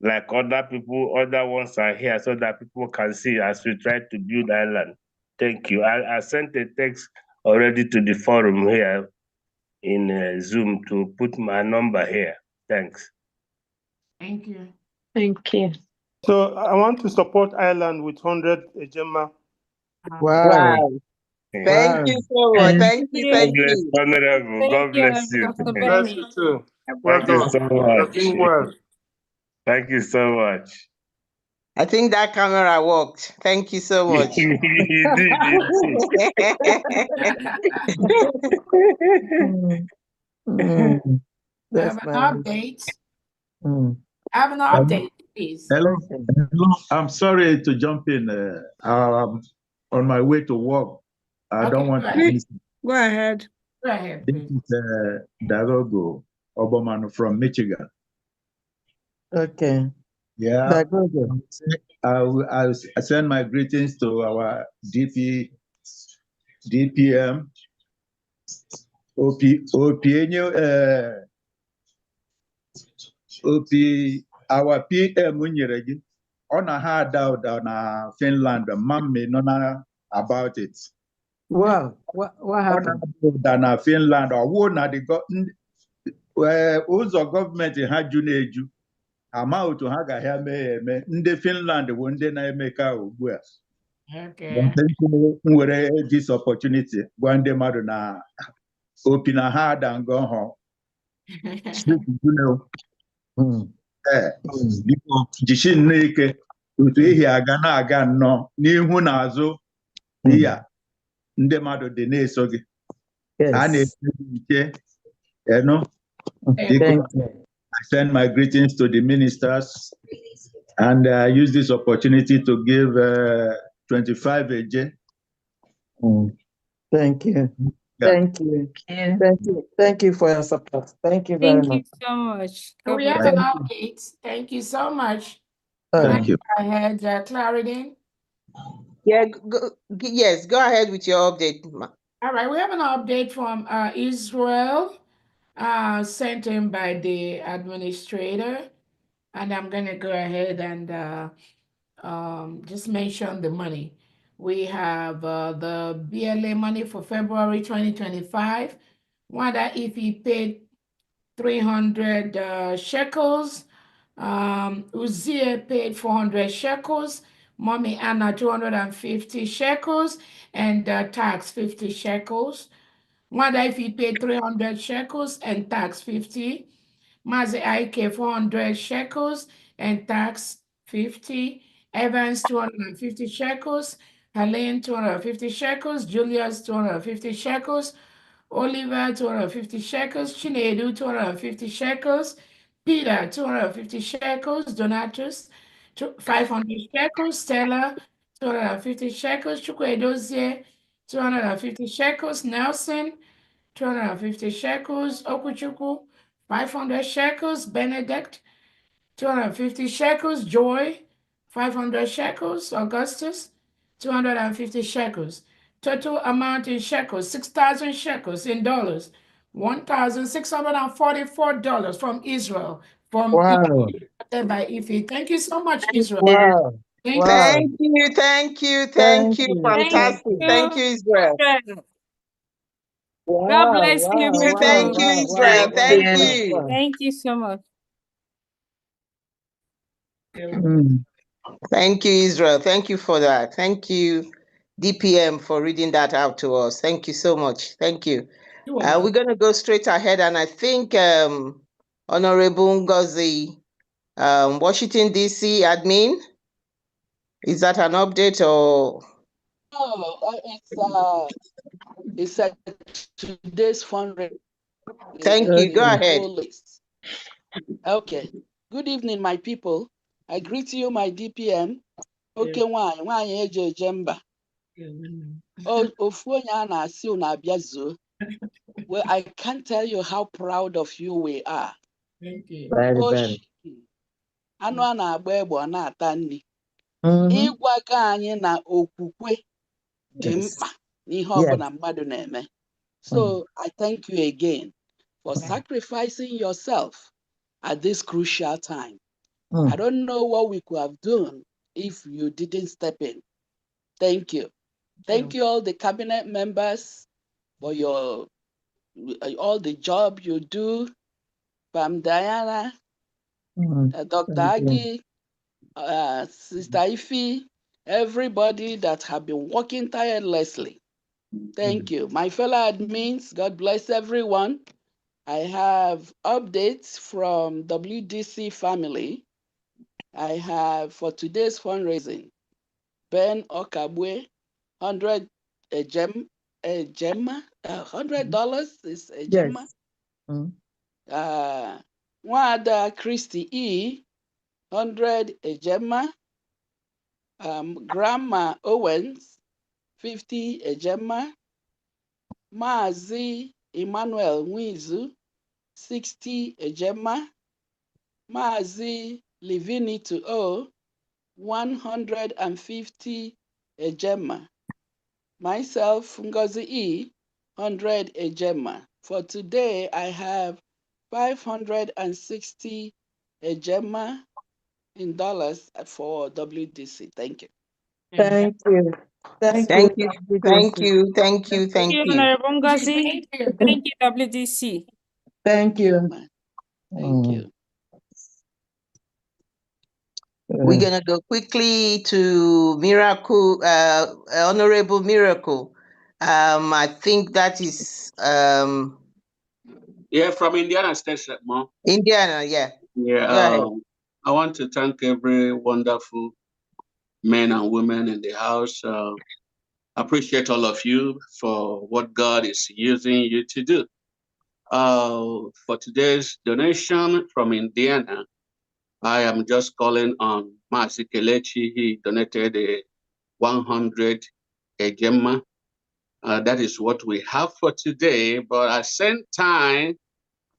like other people, other ones are here, so that people can see as we try to build Ireland. Thank you. I sent a text already to the forum here. in Zoom to put my number here. Thanks. Thank you. Thank you. So I want to support Ireland with 100 Ejema. Wow. Thank you so much. Thank you. God Thank bless, you. Honorable. God bless you. Dr. Bless you too. Well Thank you done. so You're much. doing well. Thank you so much. I think that camera worked. Thank you so much. You did. I That's have an nice. update. Mm. I have an update, please. Hello. I'm sorry to jump in. On my way to work. I don't want to miss it. Go ahead. Go ahead, This please. is Dagogo Oberman from Michigan. Okay. Yeah. Dagogo. I send my greetings to our DPM, our PM nyere gị. Ọ na ha ada ụda na Finland, mami nọ na about it. Wow. What Ọ happened? na-ada ụda na Finland, ọwụ na ụzọ gọọmenti ha ju na-eju, ama otu ha ga ha mee ya eme. Ndị Finland bụ ndị na-eme ka ugbu a. Okay. M were this opportunity gwa ndị mmadụ na opi na ha ada nga ọhụụ. Biko jishi nneke otu ihe aga na-aga nnọọ n'ihu na azụ ya ndị mmadụ dị na-eso gị a na-esi ike biko I send my greetings to the ministers and I use this opportunity to give 25 AJ. Thank you. Thank you. Thank you. Thank you for your support. Thank you very Thank much. you so much. So God we have bless an you. update. Thank you so much. Thank you. I had Clarity. Yeah, yes, go ahead with your update. All right, we have an update from Israel sent in by the administrator. And I'm going to go ahead and just mention the money. We have the BLA money for February 2025. Wanda if he paid 300 shekels. Uziah paid 400 shekels. Mommy Anna 250 shekels. And tax 50 shekels. Wanda if he paid 300 shekels and tax 50. Mazi Ike 400 shekels and tax 50. Evans 250 shekels. Helene 250 shekels. Julius 250 shekels. Oliver 250 shekels. Chinedu 250 shekels. Peter 250 shekels. Donatus 500 shekels. Stella 250 shekels. Chukwedozie 250 shekels. Nelson 250 shekels. Okuchukwu 500 shekels. Benedict 250 shekels. Joy 500 shekels. Augustus 250 shekels. Total amount in shekels 6,000 shekels in dollars. $1,644 from Israel. From Wow. by Ife. Thank you so much, Israel. Wow. Thank Wow. Thank you, thank you, Thank thank you. you. Fantastic. Thank you, Israel. God Wow. bless you, Wow. Wow. Thank people. you, Wow. Israel. Wow. Thank Wow. you. Wow. Thank you so much. Thank you, Israel. Thank you for that. Thank you, DPM, for reading that out to us. Thank you so much. Thank you. You're welcome. We're going to go straight ahead, and I think Honorable Ngozi, Washington, D.C. admin, is that an update or? No, it's today's fundraising. Thank you. Go ahead. List. Okay. Good evening, my people. I greet you, my DPM. Okay, nwanyị eje eje mba. Ofu onye a na-asị unu abịa zuo. Well, I can't tell you how proud of you we are. Thank you. Very, very. Anụ a na-agba egbe ọ na-ata nri. Ịgwaga anyị na okwukwe dị mkpa n'ihe ọbụla mmadụ na-eme. So I thank you again for sacrificing yourself at this crucial time. I don't know what we could have done if you didn't step in. Thank you. Thank you all the cabinet members for your all the job you do, Pam Diana, Dr. Agi, Sister Ife, everybody that have been working tirelessly. Thank you. My fellow admins, God bless everyone. I have updates from WDC family. I have for today's fundraising, Ben Okabwe, 100 a gemma, $100 is a gemma. Yes. Wada Christy E, 100 a gemma. Grandma Owens, 50 a gemma. Mazi Emmanuel Nwizu, 60 a gemma. Mazi Livini to O, 150 a gemma. Myself, Ngozi E, 100 a gemma. For today, I have 560 a gemma in dollars for WDC. Thank you. Thank you. Thank you. Thank you. Thank you. Thank you. Honorable Ngozi. Thank you, WDC. Thank you. Thank you. We're going to go quickly to Miracle, Honorable Miracle. I think that is... yeah, from Indiana State, Mom. Indiana, yeah. Yeah, I want to thank every wonderful men and women in the house. Appreciate all of you for what God is using you to do. For today's donation from Indiana, I am just calling on Marcy Kelechi. He donated a 100 a gemma. That is what we have for today. But at the same time,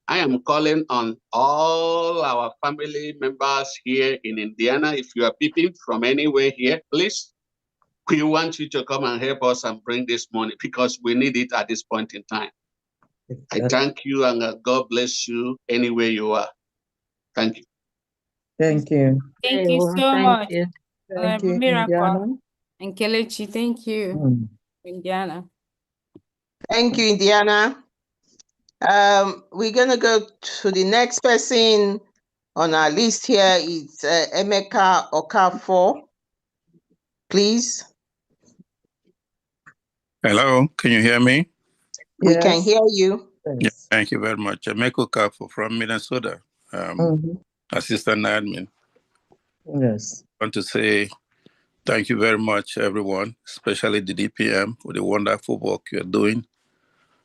I am calling on all our family members here in Indiana. If you are peeping from anywhere here, please, we want you to come and help us and bring this money because we need it at this point in time. I thank you and God bless you anywhere you are. Thank you. Thank you. Thank you so much. Thank you, Miracle. Indiana. And Kelechi, thank you. Indiana. Thank you, Indiana. We're going to go to the next person on our list here. It's Emeka Okafor. Please. Hello, can you hear me? We can hear you. Yeah, thank you very much. Emeka Okafor from Minnesota, assistant admin. Yes. I want to say thank you very much, everyone, especially the DPM, for the wonderful work you're doing.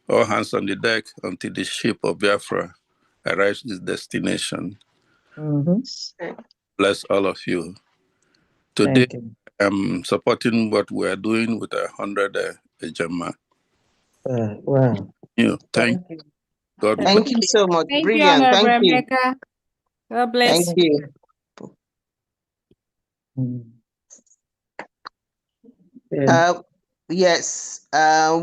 All hands on the deck until the ship of Biafra arrives its destination. Bless all of you. Today, I'm supporting what we're doing with 100 Ejema. Wow. Thank you. God bless. Thank you so much. Thank Brilliant. you, Thank you. Emeka. God bless Thank you. Yes,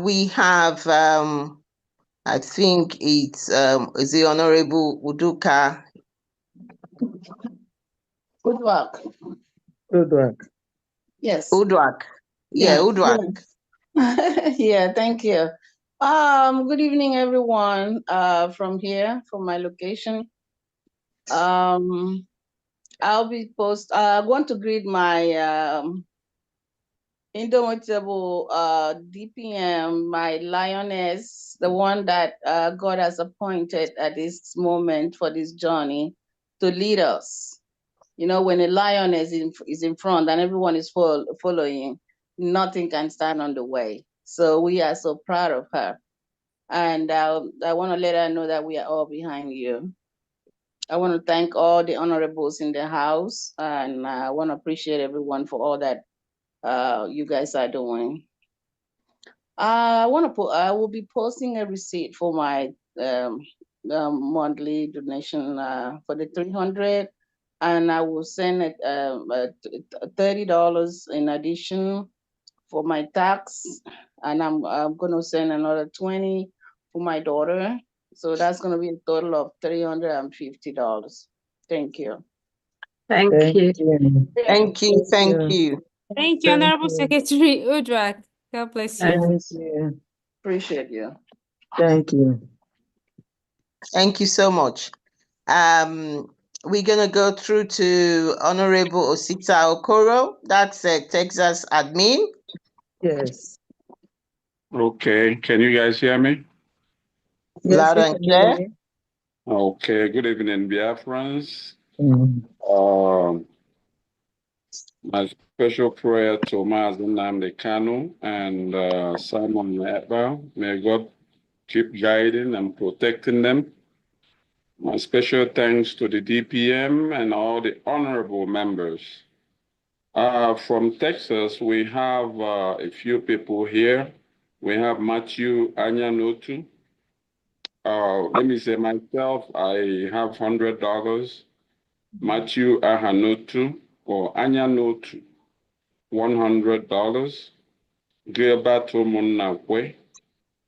we have, I think it's, is the Honorable Uduka. Good work. Good work. Yes. Udwak. Yeah, Udwak. Yeah, thank you. Good evening, everyone. From here, from my location. I'll be I want to greet my indomitable DPM, my lioness, the one that God has appointed at this moment for this journey to lead us. You know, when a lioness is in front and everyone is following, nothing can stand on the way. So we are so proud of her. And I want to let her know that we are all behind you. I want to thank all the honorables in the house, and I want to appreciate everyone for all that you guys are doing. I will be posting a receipt for my monthly donation for the 300, and I will send it $30 in addition for my tax, and I'm going to send another 20 for my daughter. So that's going to be a total of $350. Thank you. Thank you. Thank you. Thank you. Thank you, Honorable Secretary Udwak. God bless you. Thank you. Appreciate you. Thank you. Thank you so much. We're gonna go through to Honorable Osita Okoro. That's a Texas admin. Yes. Okay, can you guys hear me? Yes, Loud we and can hear clear. you. Okay, good evening, Biafrans. Mm. My special prayer to Mazen Nnamdi Kanu and Simon Ekpa. May God keep guiding and protecting them. My special thanks to the DPM and all the honorable members. From Texas, we have a few people here. We have Matthew Anyanotu. Let me say myself, I have $100. Matthew Ahanotu or Anyanotu, $100. Gilbert Omunakwe,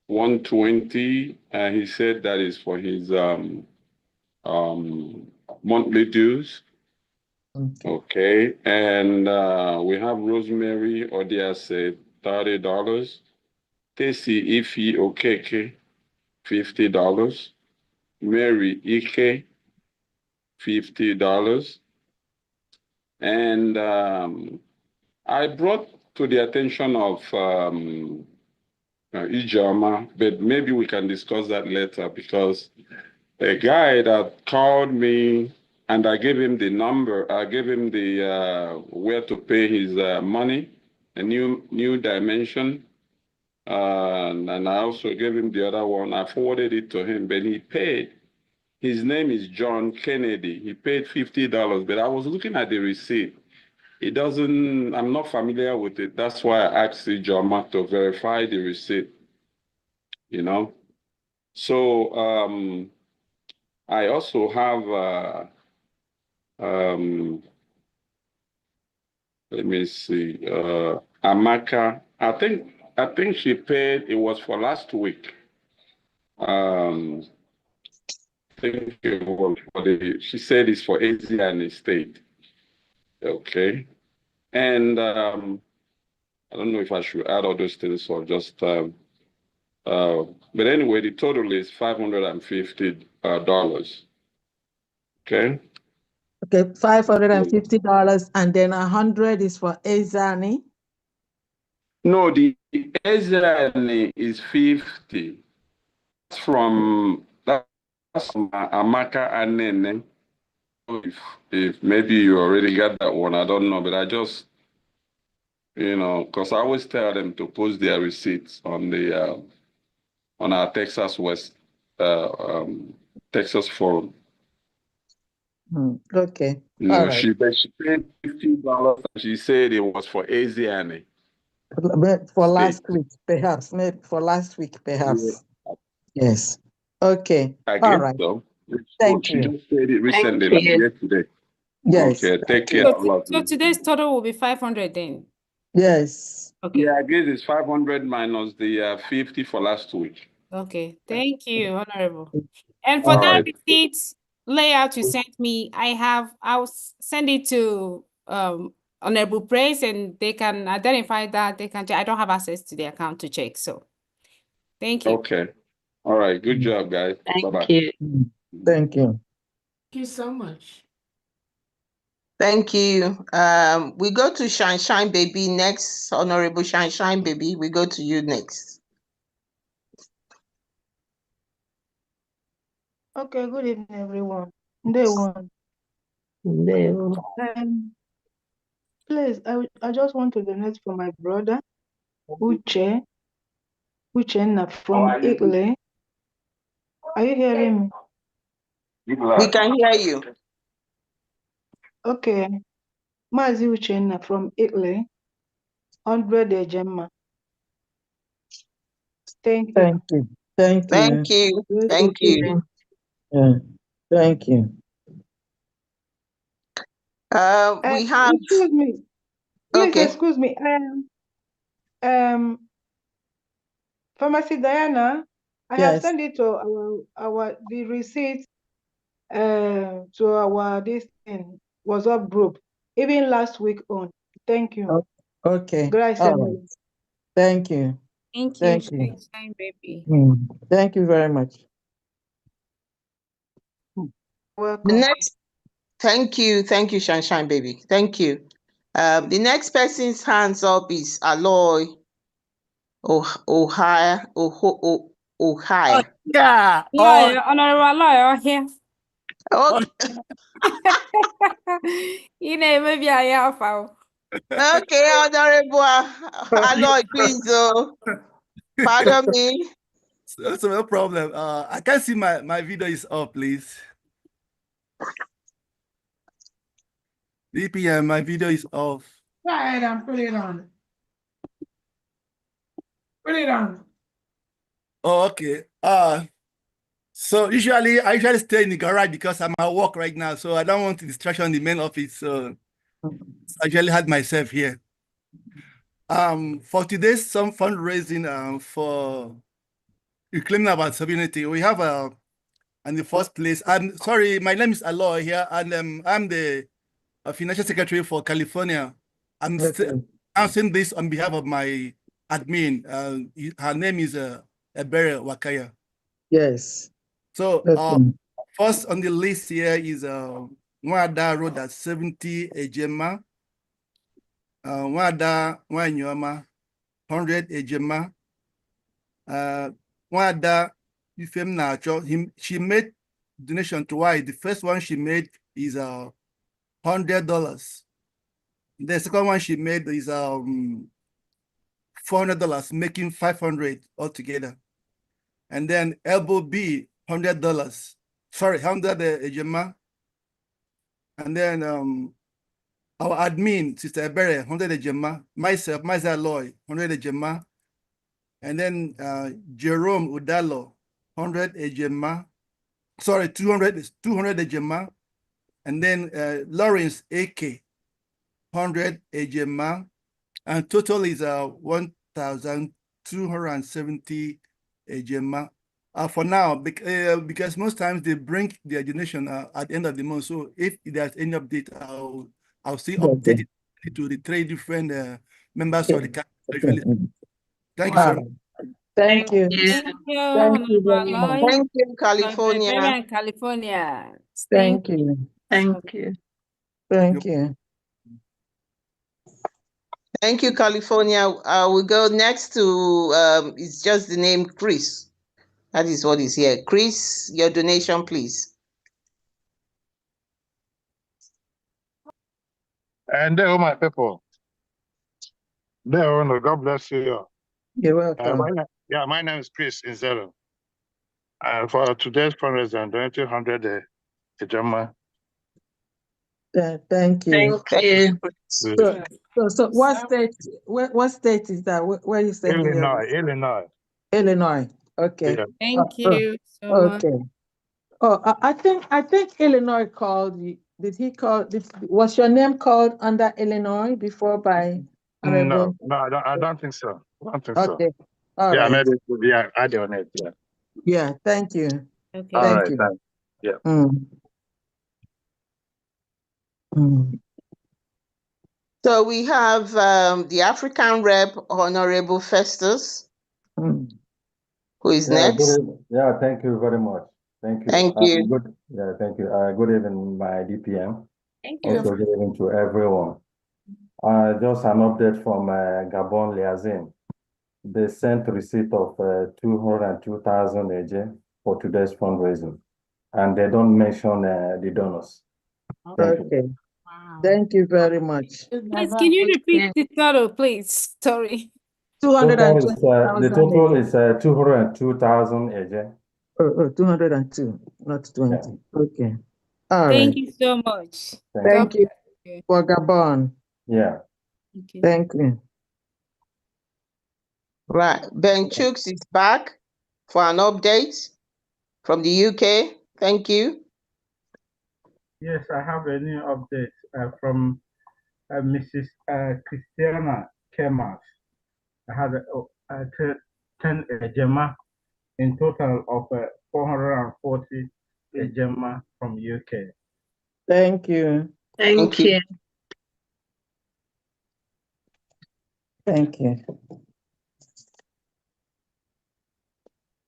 120. He said that is for his monthly dues. Okay. And we have Rosemary Odiase, $30. Tesi Ifi Okeke, $50. Mary Ike, $50. And I brought to the attention of Ijama, but maybe we can discuss that later because a guy that called me and I gave him the number, I gave him the where to pay his money, a new dimension. And I also gave him the other one. I forwarded it to him, but he paid. His name is John Kennedy. He paid $50, but I was looking at the receipt. It doesn't, I'm not familiar with it. That's why I asked Ijoma to verify the receipt, you know. So I also have, let me see, Amaka. I think she paid, it was for last week. I think it was for she said it's for Asian Estate. Okay. And I don't know if I should add all those things or just, but anyway, the total is $550. Okay. Okay, $550, and then 100 is for Azani. No, the Ezrani is 50. That's from Amaka and Nene. If maybe you already got that one, I don't know, but I just, you know, because I always tell them to post their receipts on the on our Texas West Texas forum. Okay. You All know, right. she paid $50. She said it was for Asiani. But for last week, perhaps. Maybe for last week, perhaps. Yeah. Yes. Okay. I All guess right. so. Thank She you. just said it recently, like yesterday. Yes. Okay, take care. So today's total will be 500 then. Yes. Okay. Yeah, I guess it's 500 minus the 50 for last week. Okay. Thank you, Honorable. And for All that right. receipt layout you sent me, I'll send it to Honorable Praise, and they can identify that. I don't have access to the account to check. So thank you. Okay. All right. Good job, guys. Bye-bye. Thank you. Thank you. Thank you so much. Thank you. We go to Shine Baby next. Honorable Shine Baby, we go to you next. Okay, good evening, everyone. Day one. Please, I just want to donate for my brother, Uchenna from Italy. Are you hearing me? We can hear you. Okay. Mazi Uchenna from Italy, 100 Ejemma. Thank you. Thank you. Thank you. Thank you. Thank you. Yeah. Thank you. We have. Excuse me. Please Okay. excuse me. Pharmacy Diana, I have sent it to the receipt to our this thing WhatsApp group, even last week on. Thank you. Okay. Grace. All right. Thank you. Thank you, Thank you. Shine Baby. Thank you very much. Welcome. Thank you, Sunshine Baby. Thank you. The next person's hands up is Aloy Ohio. Yeah. Lawyer, honorable lawyer here. Okay. Maybe I have. Okay, Honorable Aloy, please. Pardon me. So no problem. I can't see my video is up, please. DPM, my video is off. Go ahead and put it on. Put it on. Oh, okay. So I usually stay in the garage because I'm at work right now, so I don't want distraction in the main office. So I usually had myself here. For today's some fundraising for reclaiming our sovereignty, we have in the first place. I'm sorry, my name is Aloy here, and I'm the financial secretary for California. I'm saying this on behalf of my admin. Her name is Ebere Wakaya. Yes. So first on the list here is Nwada Road at 70 Ejema, Nwada Wanyoma 100 Ejema, Nwada Ifem Nacho. She made donation twice. The first one she made is $100. The second one she made is $400, making $500 altogether. And then Elbow B, $100. Sorry, 100 Ejema. And then our admin, Sister Ebere, 100 Ejema. Myself, Aloy, 100 Ejema. And then Jerome Udalo, 100 Ejema. Sorry, 200 Ejema. And then Lawrence AK, 100 Ejema. And total is 1,270 Ejema. For now, because most times they bring their donation at the end of the month. So if there's any update, I'll see update it to the 3 different members of the council. Thank you so much. Thank you. Thank you, Thank you very much. Thank you, California. California. Thank you. Thank you. Thank you. Thank you, California. We go next to, it's just the name Chris. That is what is here. Chris, your donation, please. And there, my people. There, God bless you. You're welcome. My name is Chris Inzero. For today's fundraiser, donating 100 Ejema. Thank you. Thank you. So what state? What state is that? Where you said Illinois. Okay. Yeah. Thank you so much. Okay. Oh, I think Illinois called you. Did he call? Was your name called under Illinois before by Honorable? No, I don't think so. Okay. All right. Maybe it would be added on it. Yeah. Yeah. Thank you. Okay. Thank you. Thanks. Yeah. So we have the African rep, Honorable Festus, who is next. Thank you very much. Thank you. Thank you. Thank you. Good evening, my DPM. Thank you. Also good evening to everyone. Just an update from Gabon Liaison. They sent receipt of 202,000 AJ for today's fundraising, and they don't mention the donors. Okay. Wow. Thank you very much. Please, can you repeat the total, please? Sorry. 220,000. The total is 202,000 AJ. Oh, 202, not 20. Yeah. Okay. All Thank right. you so much. Thank you for Gabon. Yeah. Okay. Thank you. Right. Ben Chooks is back for an update from the UK. Thank you. Yes, I have a new update from Mrs. Christiana Kemas. I had 10 Ejema in total of 440 Ejema from UK. Thank you. Thank you. Thank you.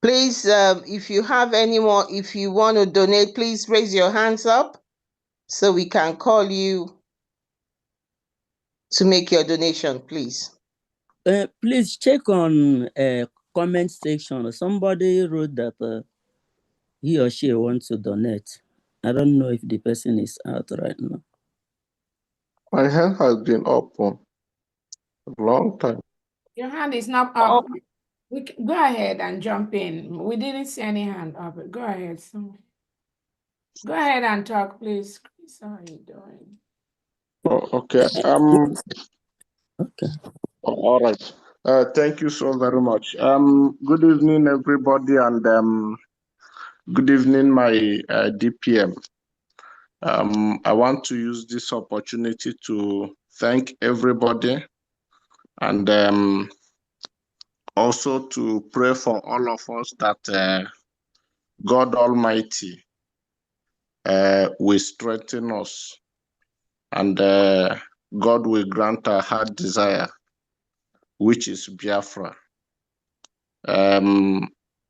Please, if you have any more, if you want to donate, please raise your hands up so we can call you to make your donation, please. Please check on comment section. Somebody wrote that he or she wants to donate. I don't know if the person is out right now. My hand has been up for a long time. Your hand is not up. Go ahead and jump in. We didn't see any hand up. Go ahead. Go ahead and talk, please. Chris, how are you doing? Oh, okay. Okay. All right. Thank you so very much. Good evening, everybody, and good evening, my DPM. I want to use this opportunity to thank everybody and also to pray for all of us that God Almighty will strengthen us and God will grant our heart desire, which is Biafra. And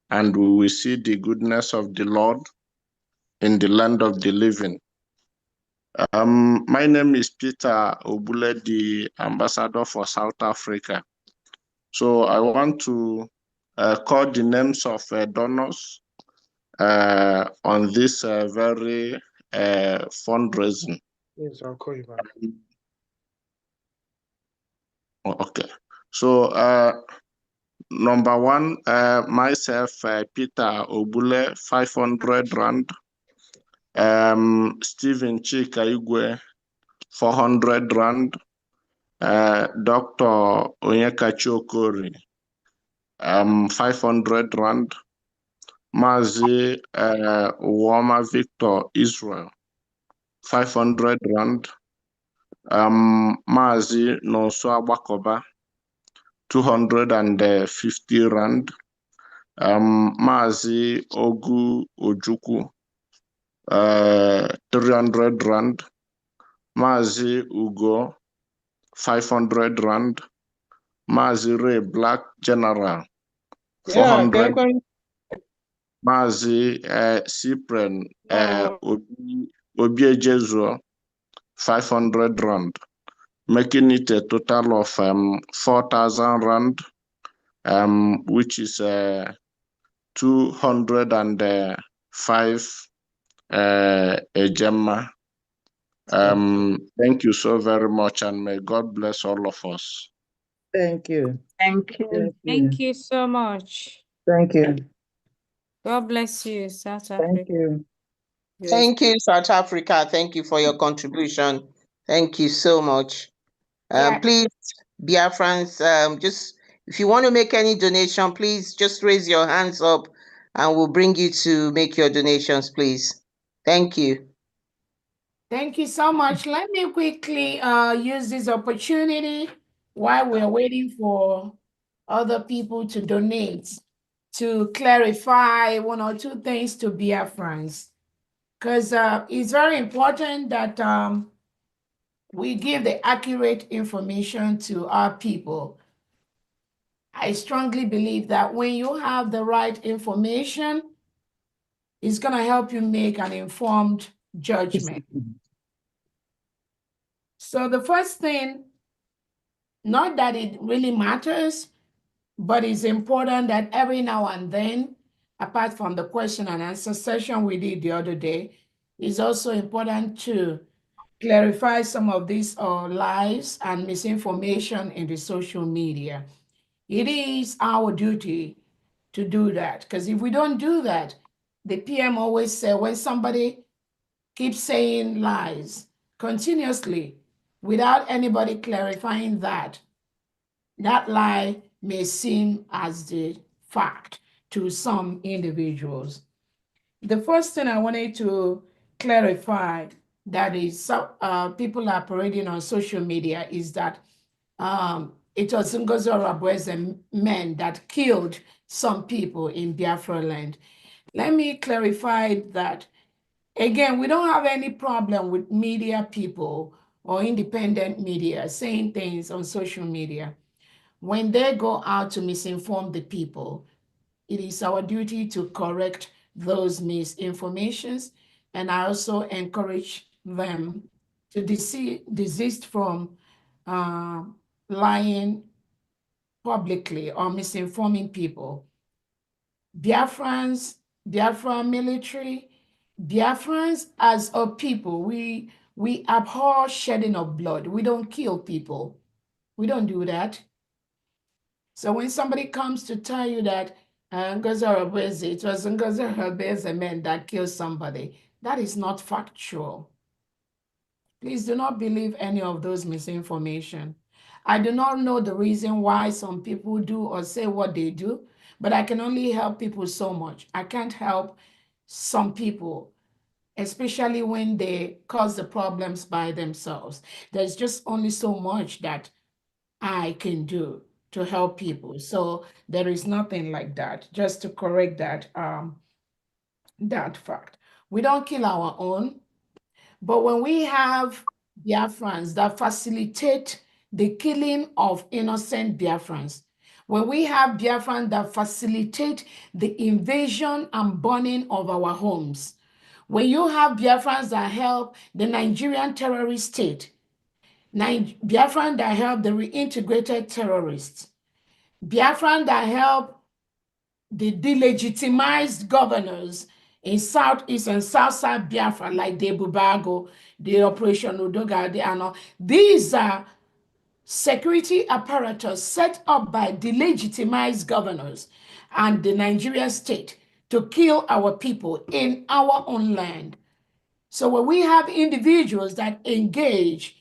we will see the goodness of the Lord in the land of the living. My name is Peter Obule, the ambassador for South Africa. So I want to call the names of donors on this very fundraising. Yes, I'll call you back. Okay. So number one, myself, Peter Obule, 500 Rand. Stephen Chika Igwe, 400 Rand. Dr. Onyekachi Okori, 500 Rand. Mazi Woma Victor Israel, 500 Rand. Mazi Nonso Agbakoba, 250 Rand. Mazi Ogu Ojukwu, 300 Rand. Mazi Ugo, 500 Rand. Mazi Ray Black General, 400. Mazi Cyprian Obiejezuo, 500 Rand, making it a total of 4,000 Rand, which is 205 Ejema. Thank you so very much, and may God bless all of us. Thank you. Thank you. Thank you so much. Thank you. God bless you, South Africa. Thank you. Yes. Thank you, South Africa. Thank you for your contribution. Thank you so much. Please, Biafrans, just if you want to make any donation, please just raise your hands up and we'll bring you to make your donations, please. Thank you. Thank you so much. Let me quickly use this opportunity while we're waiting for other people to donate to clarify one or two things to Biafrans. Because it's very important that we give the accurate information to our people. I strongly believe that when you have the right information, it's going to help you make an informed judgment. So the first thing, not that it really matters, but it's important that every now and then, apart from the question and answer session we did the other day, it's also important to clarify some of these lies and misinformation in the social media. It is our duty to do that, because if we don't do that, the PM always say when somebody keeps saying lies continuously without anybody clarifying that, that lie may seem as the fact to some individuals. The first thing I wanted to clarify that is people operating on social media is that it was Ngozi Oruabueze men that killed some people in Biafra land. Let me clarify that. Again, we don't have any problem with media people or independent media saying things on social media. When they go out to misinform the people, it is our duty to correct those misinformations. And I also encourage them to desist from lying publicly or misinforming people. Biafran military, Biafrans as a people, we abhor shedding of blood. We don't kill people. We don't do that. So when somebody comes to tell you that it was Ngozi Ohabeze men that killed somebody, that is not factual. Please do not believe any of those misinformation. I do not know the reason why some people do or say what they do, but I can only help people so much. I can't help some people, especially when they cause the problems by themselves. There's just only so much that I can do to help people. So there is nothing like that. Just to correct that fact. We don't kill our own, but when we have Biafrans that facilitate the killing of innocent Biafrans, when we have Biafrans that facilitate the invasion and burning of our homes, when you have Biafrans that help the Nigerian terrorist state, Biafran that help the reintegrated terrorists, Biafran that help the delegitimized governors in Southeast and Southside Biafra, like the Bubago, the Operation Udoga, and all. These are security apparatus set up by delegitimized governors and the Nigerian state to kill our people in our own land. So when we have individuals that engage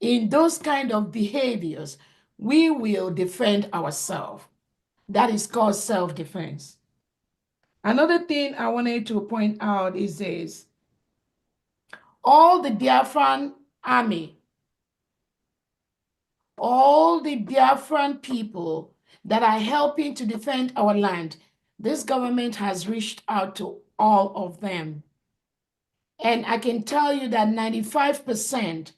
in those kind of behaviors, we will defend ourselves. That is called self-defense. Another thing I wanted to point out is this. All the Biafran army, all the Biafran people that are helping to defend our land, this government has reached out to all of them. And I can tell you that 95%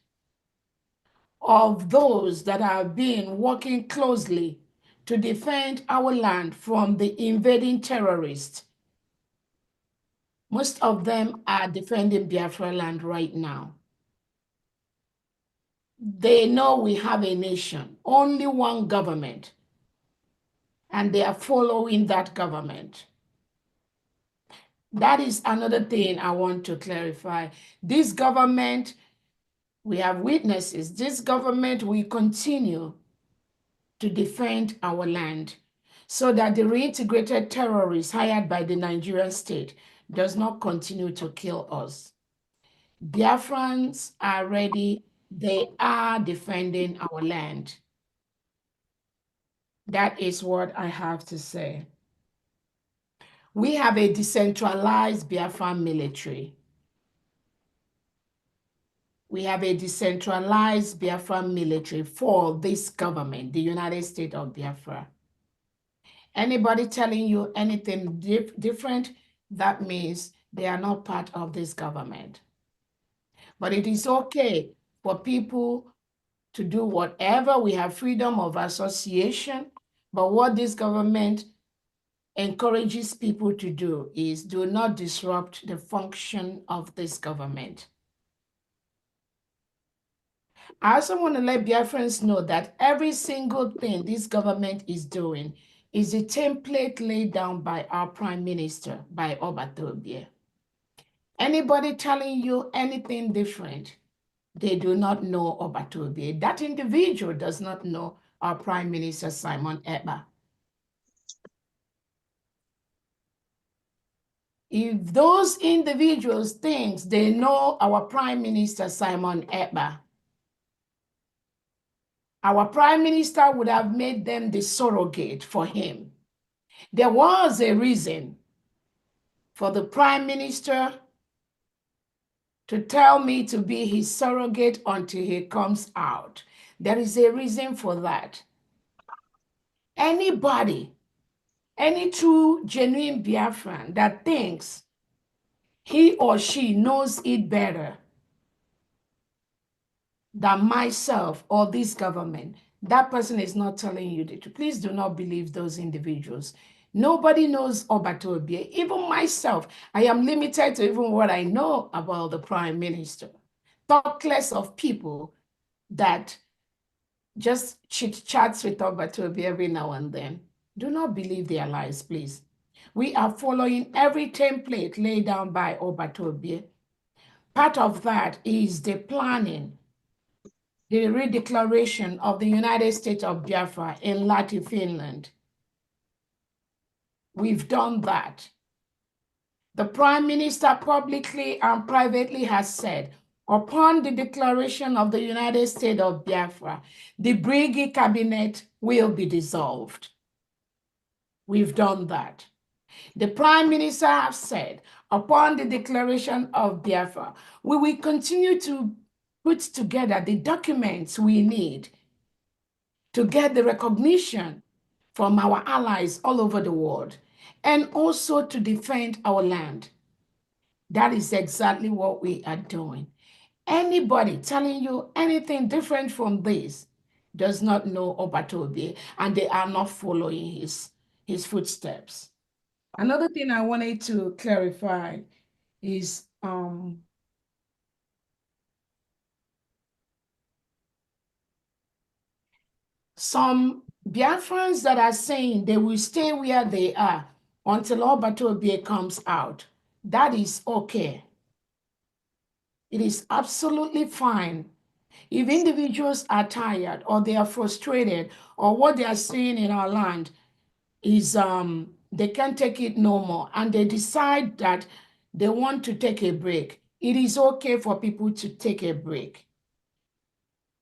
of those that have been working closely to defend our land from the invading terrorists, most of them are defending Biafra land right now. They know we have a nation, only one government, and they are following that government. That is another thing I want to clarify. This government, we have witnesses, this government will continue to defend our land so that the reintegrated terrorists hired by the Nigerian state does not continue to kill us. Biafrans are ready. They are defending our land. That is what I have to say. We have a decentralized Biafran military. We have a decentralized Biafran military for this government, the United States of Biafra. Anybody telling you anything different, that means they are not part of this government. But it is okay for people to do whatever. We have freedom of association. But what this government encourages people to do is do not disrupt the function of this government. I also want to let Biafrans know that every single thing this government is doing is a template laid down by our Prime Minister, by Obatobie. Anybody telling you anything different, they do not know Obatobie. That individual does not know our Prime Minister, Simon Ekpa. If those individuals think they know our Prime Minister, Simon Ekpa, our Prime Minister would have made them the surrogate for him. There was a reason for the Prime Minister to tell me to be his surrogate until he comes out. There is a reason for that. Anybody, any true, genuine Biafran that thinks he or she knows it better than myself or this government, that person is not telling you the truth. Please do not believe those individuals. Nobody knows Obatobie. Even myself, I am limited to even what I know about the Prime Minister. Talk less of people that just chit chats with Obatobie every now and then. Do not believe their lies, please. We are following every template laid down by Obatobie. Part of that is the planning, the redeclaration of the United States of Biafra in Lati, Finland. We've done that. The Prime Minister publicly and privately has said, upon the declaration of the United States of Biafra, the Brigade Cabinet will be dissolved. We've done that. The Prime Minister has said, upon the declaration of Biafra, we will continue to put together the documents we need to get the recognition from our allies all over the world, and also to defend our land. That is exactly what we are doing. Anybody telling you anything different from this does not know Obatobie, and they are not following his footsteps. Another thing I wanted to clarify is some Biafrans that are saying they will stay where they are until Obatobie comes out. That is okay. It is absolutely fine. If individuals are tired or they are frustrated or what they are seeing in our land is they can't take it no more and they decide that they want to take a break, it is okay for people to take a break.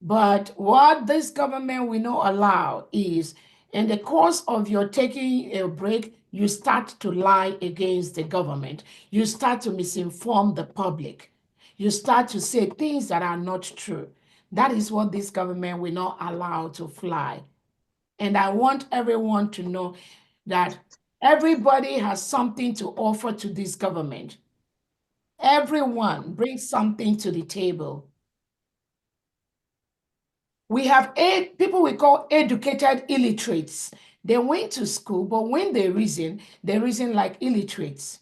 But what this government will not allow is, in the course of your taking a break, you start to lie against the government. You start to misinform the public. You start to say things that are not true. That is what this government will not allow to fly. And I want everyone to know that everybody has something to offer to this government. Everyone brings something to the table. We have people we call educated illiterates. They went to school, but when they reason like illiterates.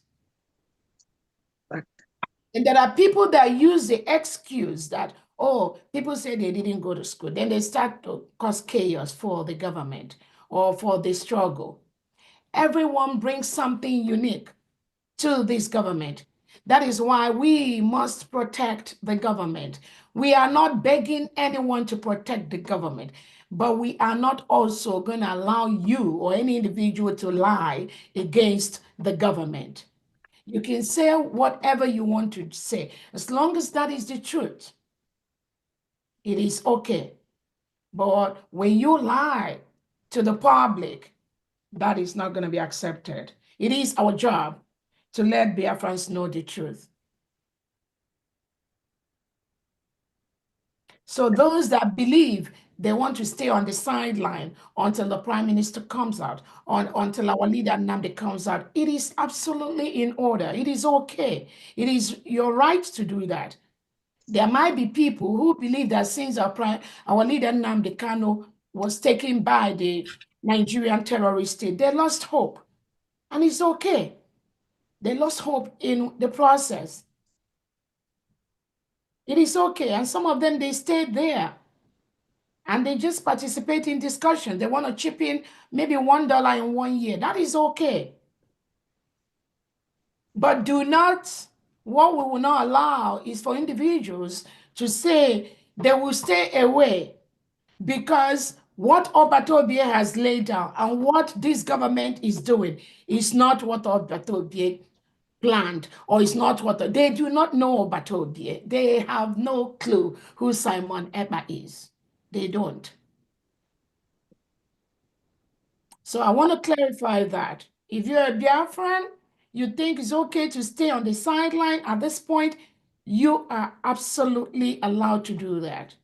And there are people that use the excuse that, oh, people say they didn't go to school. Then they start to cause chaos for the government or for the struggle. Everyone brings something unique to this government. That is why we must protect the government. We are not begging anyone to protect the government, but we are not also going to allow you or any individual to lie against the government. You can say whatever you want to say, as long as that is the truth. It is okay. But when you lie to the public, that is not going to be accepted. It is our job to let Biafrans know the truth. So those that believe they want to stay on the sideline until the Prime Minister comes out, until our leader Nnamdi comes out, it is absolutely in order. It is okay. It is your right to do that. There might be people who believe that since our leader Nnamdi Kanu was taken by the Nigerian terrorist state, they lost hope. And it's okay. They lost hope in the process. It is okay. And some of them, they stayed there. And they just participate in discussion. They want to chip in maybe $1 in 1 year. That is okay. But what we will not allow is for individuals to say they will stay away because what Obatobie has laid down and what this government is doing is not what Obatobie planned, or is not what they do not know Obatobie. They have no clue who Simon Ekpa is. They don't. So I want to clarify that. If you're a Biafran, you think it's okay to stay on the sideline at this point, you are absolutely allowed to do that.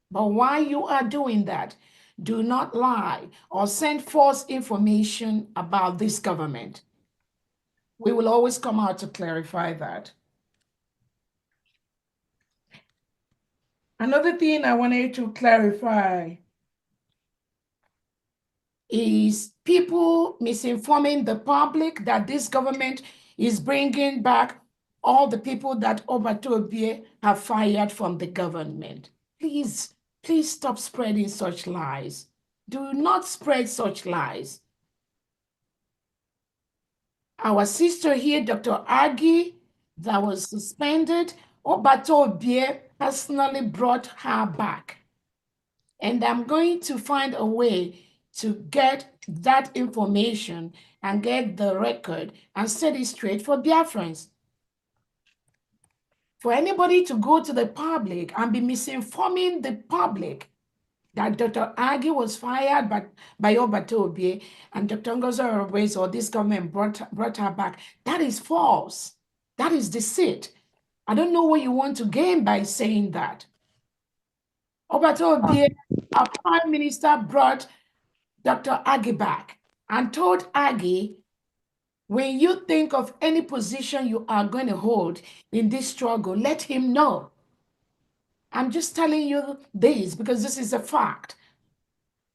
But while you are doing that, do not lie or send false information about this government. We will always come out to clarify that. Another thing I wanted to clarify is people misinforming the public that this government is bringing back all the people that Obatobie have fired from the government. Please, please stop spreading such lies. Do not spread such lies. Our sister here, Dr. Agi, that was suspended, Obatobie personally brought her back. And I'm going to find a way to get that information and get the record and set it straight for Biafrans. For anybody to go to the public and be misinforming the public that Dr. Agi was fired by Obatobie and Dr. Ngozi Orebeze or this government brought her back, that is false. That is deceit. I don't know what you want to gain by saying that. Obatobie, our prime minister, brought Dr. Agi back and told Agi, when you think of any position you are going to hold in this struggle, let him know. I'm just telling you this because this is a fact.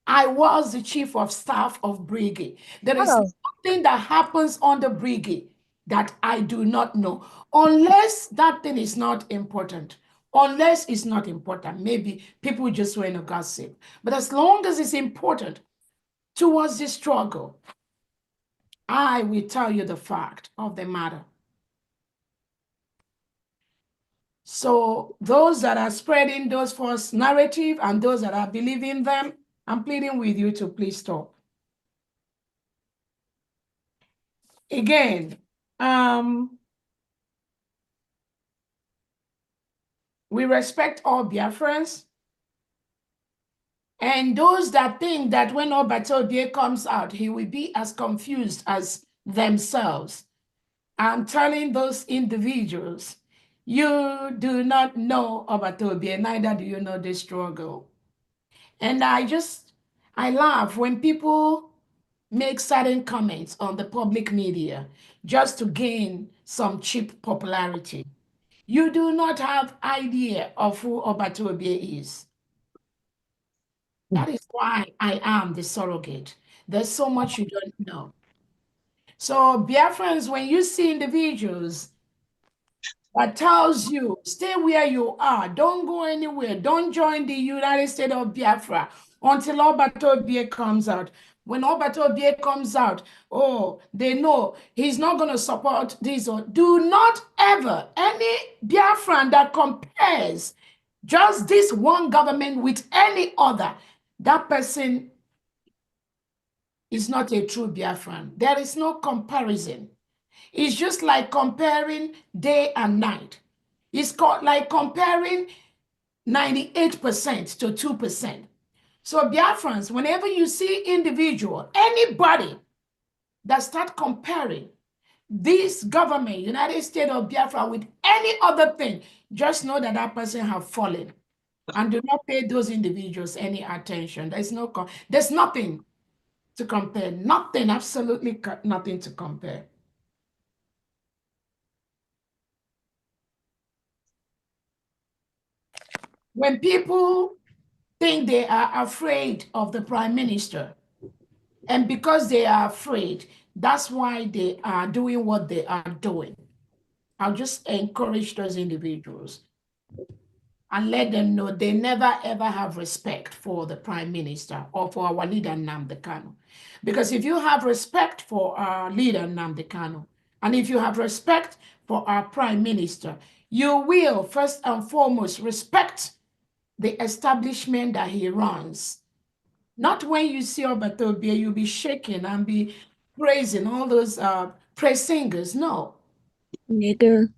I was the chief of staff of Brigade. There is nothing that happens on the Brigade that I do not know, unless that thing is not important. Unless it's not important, maybe people just want to gossip. But as long as it's important towards this struggle, I will tell you the fact of the matter. So those that are spreading those false narrative and those that are believing them, I'm pleading with you to please stop. Again, we respect all Biafrans. And those that think that when Obatobie comes out, he will be as confused as themselves. I'm telling those individuals, you do not know Obatobie, neither do you know the struggle. And I laugh when people make certain comments on the public media just to gain some cheap popularity. You do not have idea of who Obatobie is. That is why I am the surrogate. There's so much you don't know. So Biafrans, when you see individuals that tells you, stay where you are, don't go anywhere, don't join the United States of Biafra until Obatobie comes out. When Obatobie comes out, oh, they know he's not going to support this. Or do not ever, any Biafran that compares just this one government with any other, that person is not a true Biafran. There is no comparison. It's just like comparing day and night. It's like comparing 98% to 2%. So Biafrans, whenever you see individual, anybody that start comparing this government, United States of Biafra, with any other thing, just know that that person have fallen. And do not pay those individuals any attention. There's nothing to compare. Nothing, absolutely nothing to compare. When people think they are afraid of the prime minister, and because they are afraid, that's why they are doing what they are doing. I'll just encourage those individuals and let them know they never ever have respect for the prime minister or for our leader Nnamdi Kanu. Because if you have respect for our leader Nnamdi Kanu, and if you have respect for our prime minister, you will first and foremost respect the establishment that he runs. Not when you see Obatobie, you'll be shaking and be praising all those praise singers. No. Nigger.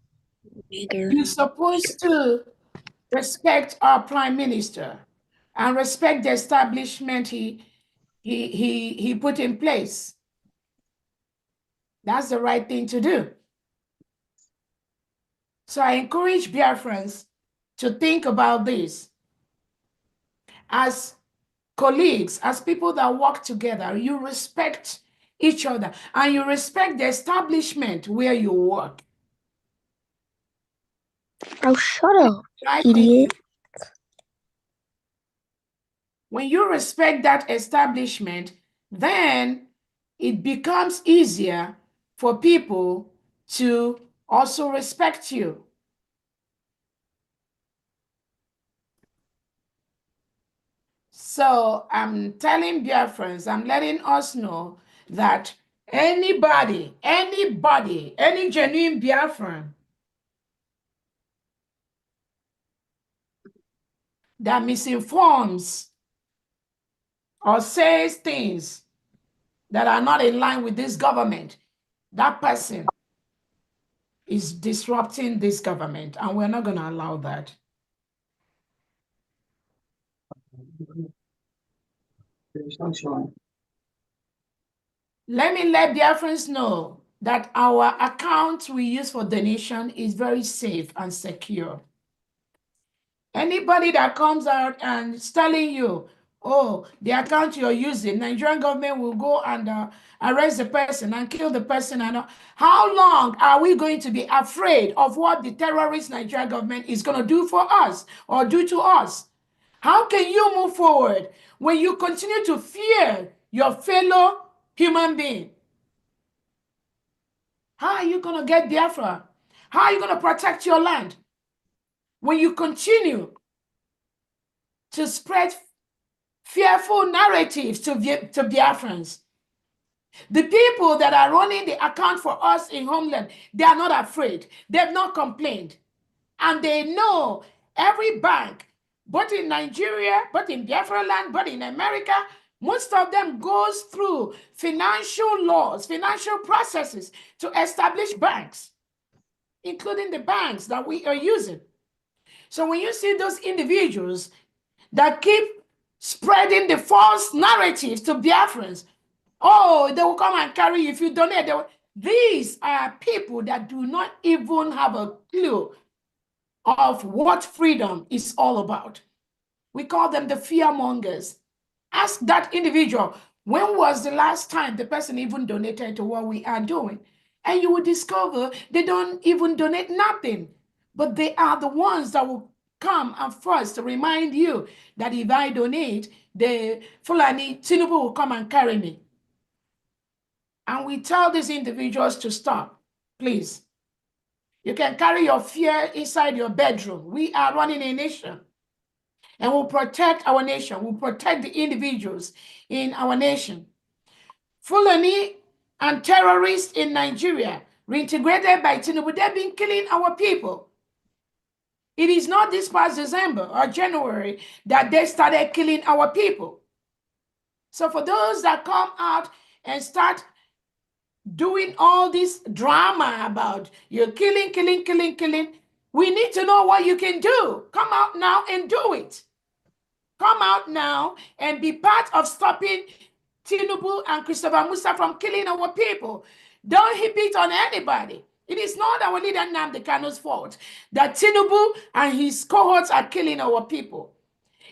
You're supposed to respect our prime minister and respect the establishment he put in place. That's the right thing to do. So I encourage Biafrans to think about this. As colleagues, as people that work together, you respect each other and you respect the establishment where you work. Oh, shut up, idiot. When you respect that establishment, then it becomes easier for people to also respect you. So I'm telling Biafrans, I'm letting us know that anybody, any genuine Biafran that misinforms or says things that are not in line with this government, that person is disrupting this government, and we're not going to allow that. Let me let Biafrans know that our account we use for donation is very safe and secure. Anybody that comes out and is telling you, oh, the account you're using, Nigerian government will go and arrest the person and kill the person. And how long are we going to be afraid of what the terrorist Nigerian government is going to do for us or do to us? How can you move forward when you continue to fear your fellow human being? How are you going to get Biafra? How are you going to protect your land when you continue to spread fearful narratives to Biafrans? The people that are running the account for us in homeland, they are not afraid. They've not complained. And they know every bank, both in Nigeria, both in Biafra land, both in America, most of them goes through financial laws, financial processes to establish banks, including the banks that we are using. So when you see those individuals that keep spreading the false narratives to Biafrans, oh, they will come and carry you if you donate. These are people that do not even have a clue of what freedom is all about. We call them the fearmongers. Ask that individual, when was the last time the person even donated to what we are doing? And you will discover they don't even donate nothing. But they are the ones that will come and first remind you that if I donate, the Fulani Tinubu will come and carry me. And we tell these individuals to stop, please. You can carry your fear inside your bedroom. We are running a nation. And we'll protect our nation. We'll protect the individuals in our nation. Fulani and terrorists in Nigeria, reintegrated by Tinubu, they've been killing our people. It is not this past December or January that they started killing our people. So for those that come out and start doing all this drama about you're killing, we need to know what you can do. Come out now and do it. Come out now and be part of stopping Tinubu and Christopher Musa from killing our people. Don't heap it on anybody. It is not our leader Nnamdi Kanu's fault that Tinubu and his cohorts are killing our people.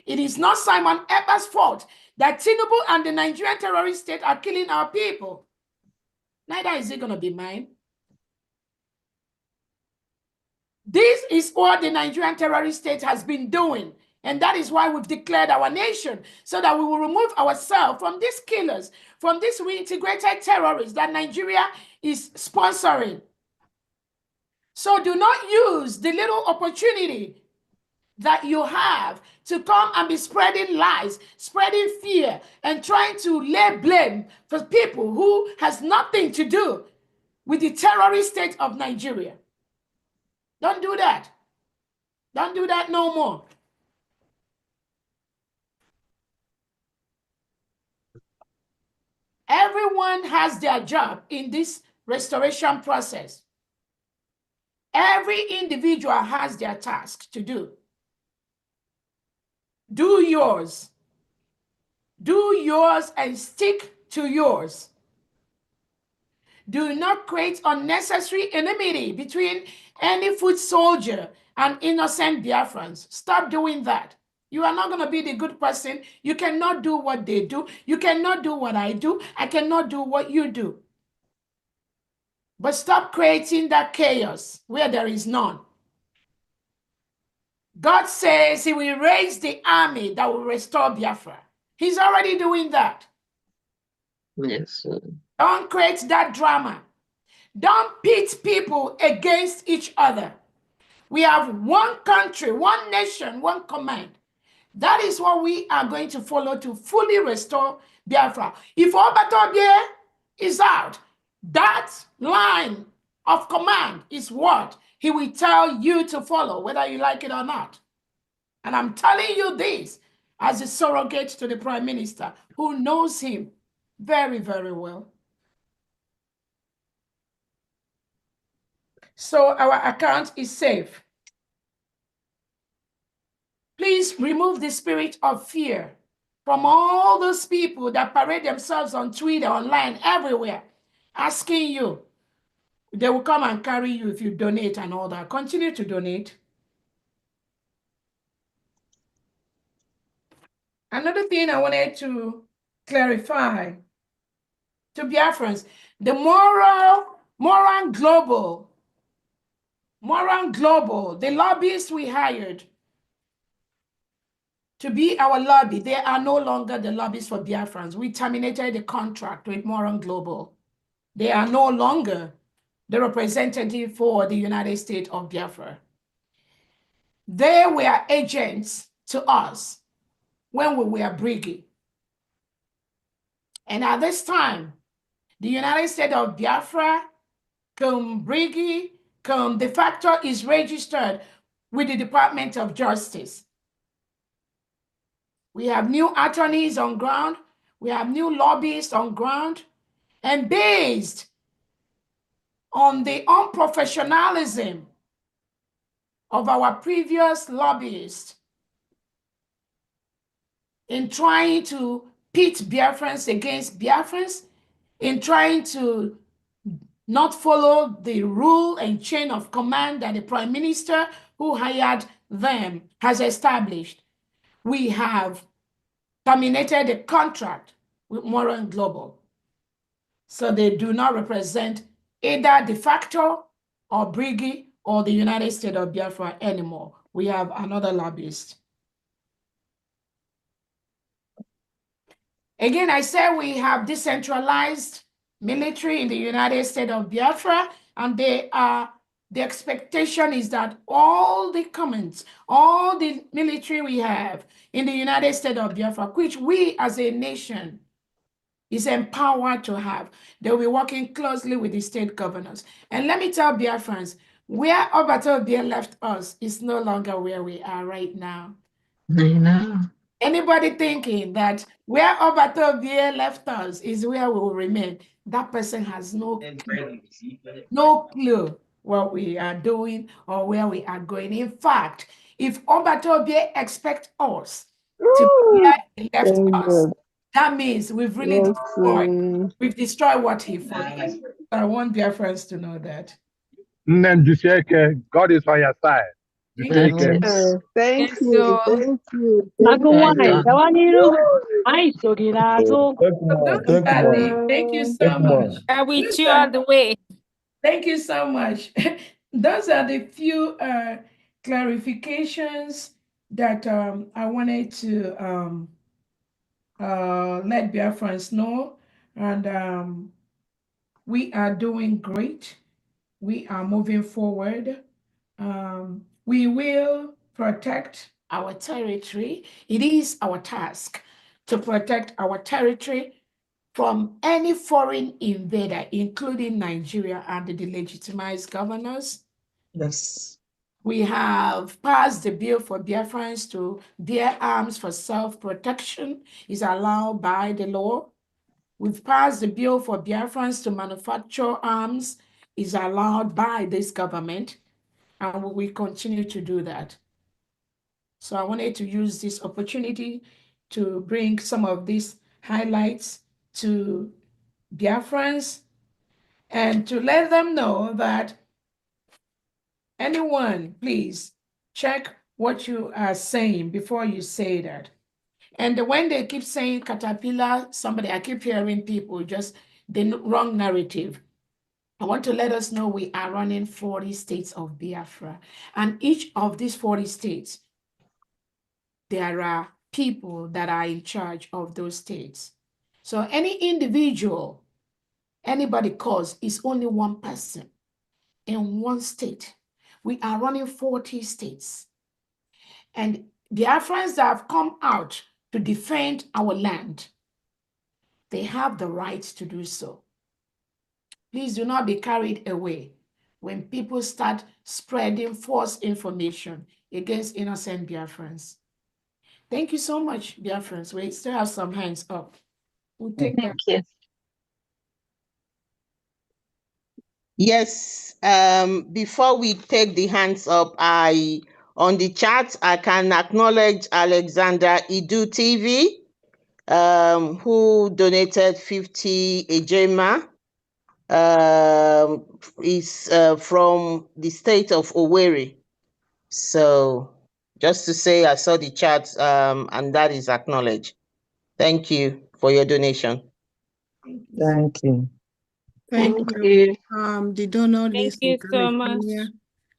It is not Simon Ekpa's fault that Tinubu and the Nigerian terrorist state are killing our people. Neither is it going to be mine. This is what the Nigerian terrorist state has been doing. And that is why we've declared our nation, so that we will remove ourselves from these killers, from these reintegrated terrorists that Nigeria is sponsoring. So do not use the little opportunity that you have to come and be spreading lies, spreading fear, and trying to lay blame for people who has nothing to do with the terrorist state of Nigeria. Don't do that. Don't do that no more. Everyone has their job in this restoration process. Every individual has their task to do. Do yours. Do yours and stick to yours. Do not create unnecessary enmity between any foot soldier and innocent Biafrans. Stop doing that. You are not going to be the good person. You cannot do what they do. You cannot do what I do. I cannot do what you do. But stop creating that chaos where there is none. God says he will raise the army that will restore Biafra. He's already doing that. Yes. Don't create that drama. Don't pit people against each other. We have one country, one nation, one command. That is what we are going to follow to fully restore Biafra. If Obatobie is out, that line of command is what he will tell you to follow, whether you like it or not. And I'm telling you this as a surrogate to the Prime Minister who knows him very, very well. So our account is safe. Please remove the spirit of fear from all those people that parade themselves on Twitter, online, everywhere, asking you. They will come and carry you if you donate and all that. Continue to donate. Another thing I wanted to clarify to Biafrans, the Moran Global, the lobbyists we hired to be our lobby, they are no longer the lobbyists for Biafrans. We terminated the contract with Moran Global. They are no longer the representative for the United States of Biafra. They were agents to us when we were Briggy. And at this time, the United States of Biafra, Briggy, de facto is registered with the Department of Justice. We have new attorneys on ground. We have new lobbyists on ground. And based on the unprofessionalism of our previous lobbyists in trying to pit Biafrans against Biafrans, in trying to not follow the rule and chain of command that the Prime Minister who hired them has established, we have terminated the contract with Moran Global. So they do not represent either de facto or Briggy or the United States of Biafra anymore. We have another lobbyist. Again, I said we have decentralized military in the United States of Biafra, and the expectation is that all the commands, all the military we have in the United States of Biafra, which we as a nation is empowered to have, they will be working closely with the state governors. And let me tell Biafrans, where Obatobie left us is no longer where we are right now. I know. Anybody thinking that where Obatobie left us is where we will remain, that person has no clue what we are doing or where we are going. In fact, if Obatobie expects us to be where he left us, that means we've really destroyed what he fought. I want dear friends to know that. God is on your side. Thank you. Thank you. Thank you so much. I will chew out the way. Thank you so much. Those are the few clarifications that I wanted to let Biafrans know. And we are doing great. We are moving forward. We will protect our territory. It is our task to protect our territory from any foreign invader, including Nigeria and the delegitimized governors. Yes. We have passed the bill for Biafrans to bear arms for self-protection. Is allowed by the law. We've passed the bill for Biafrans to manufacture arms. Is allowed by this government, and we will continue to do that. So I wanted to use this opportunity to bring some of these highlights to Biafrans and to let them know that anyone, please check what you are saying before you say that. And when they keep saying caterpillar, I keep hearing people just the wrong narrative. I want to let us know we are running 40 states of Biafra. And each of these 40 states, there are people that are in charge of those states. So any individual, anybody calls is only one person in one state. We are running 40 states. And Biafrans that have come out to defend our land, they have the right to do so. Please do not be carried away when people start spreading false information against innocent Biafrans. Thank you so much, Biafrans. We still have some hands up. We'll take them. Thank you. Yes, before we take the hands up, on the chat, I can acknowledge Alexander Idu TV, who donated 50 ejema. Is from the state of Owerri. So just to say, I saw the chat, and that is acknowledged. Thank you for your donation. Thank you. Thank you. Thank The donor lives in you so much. California,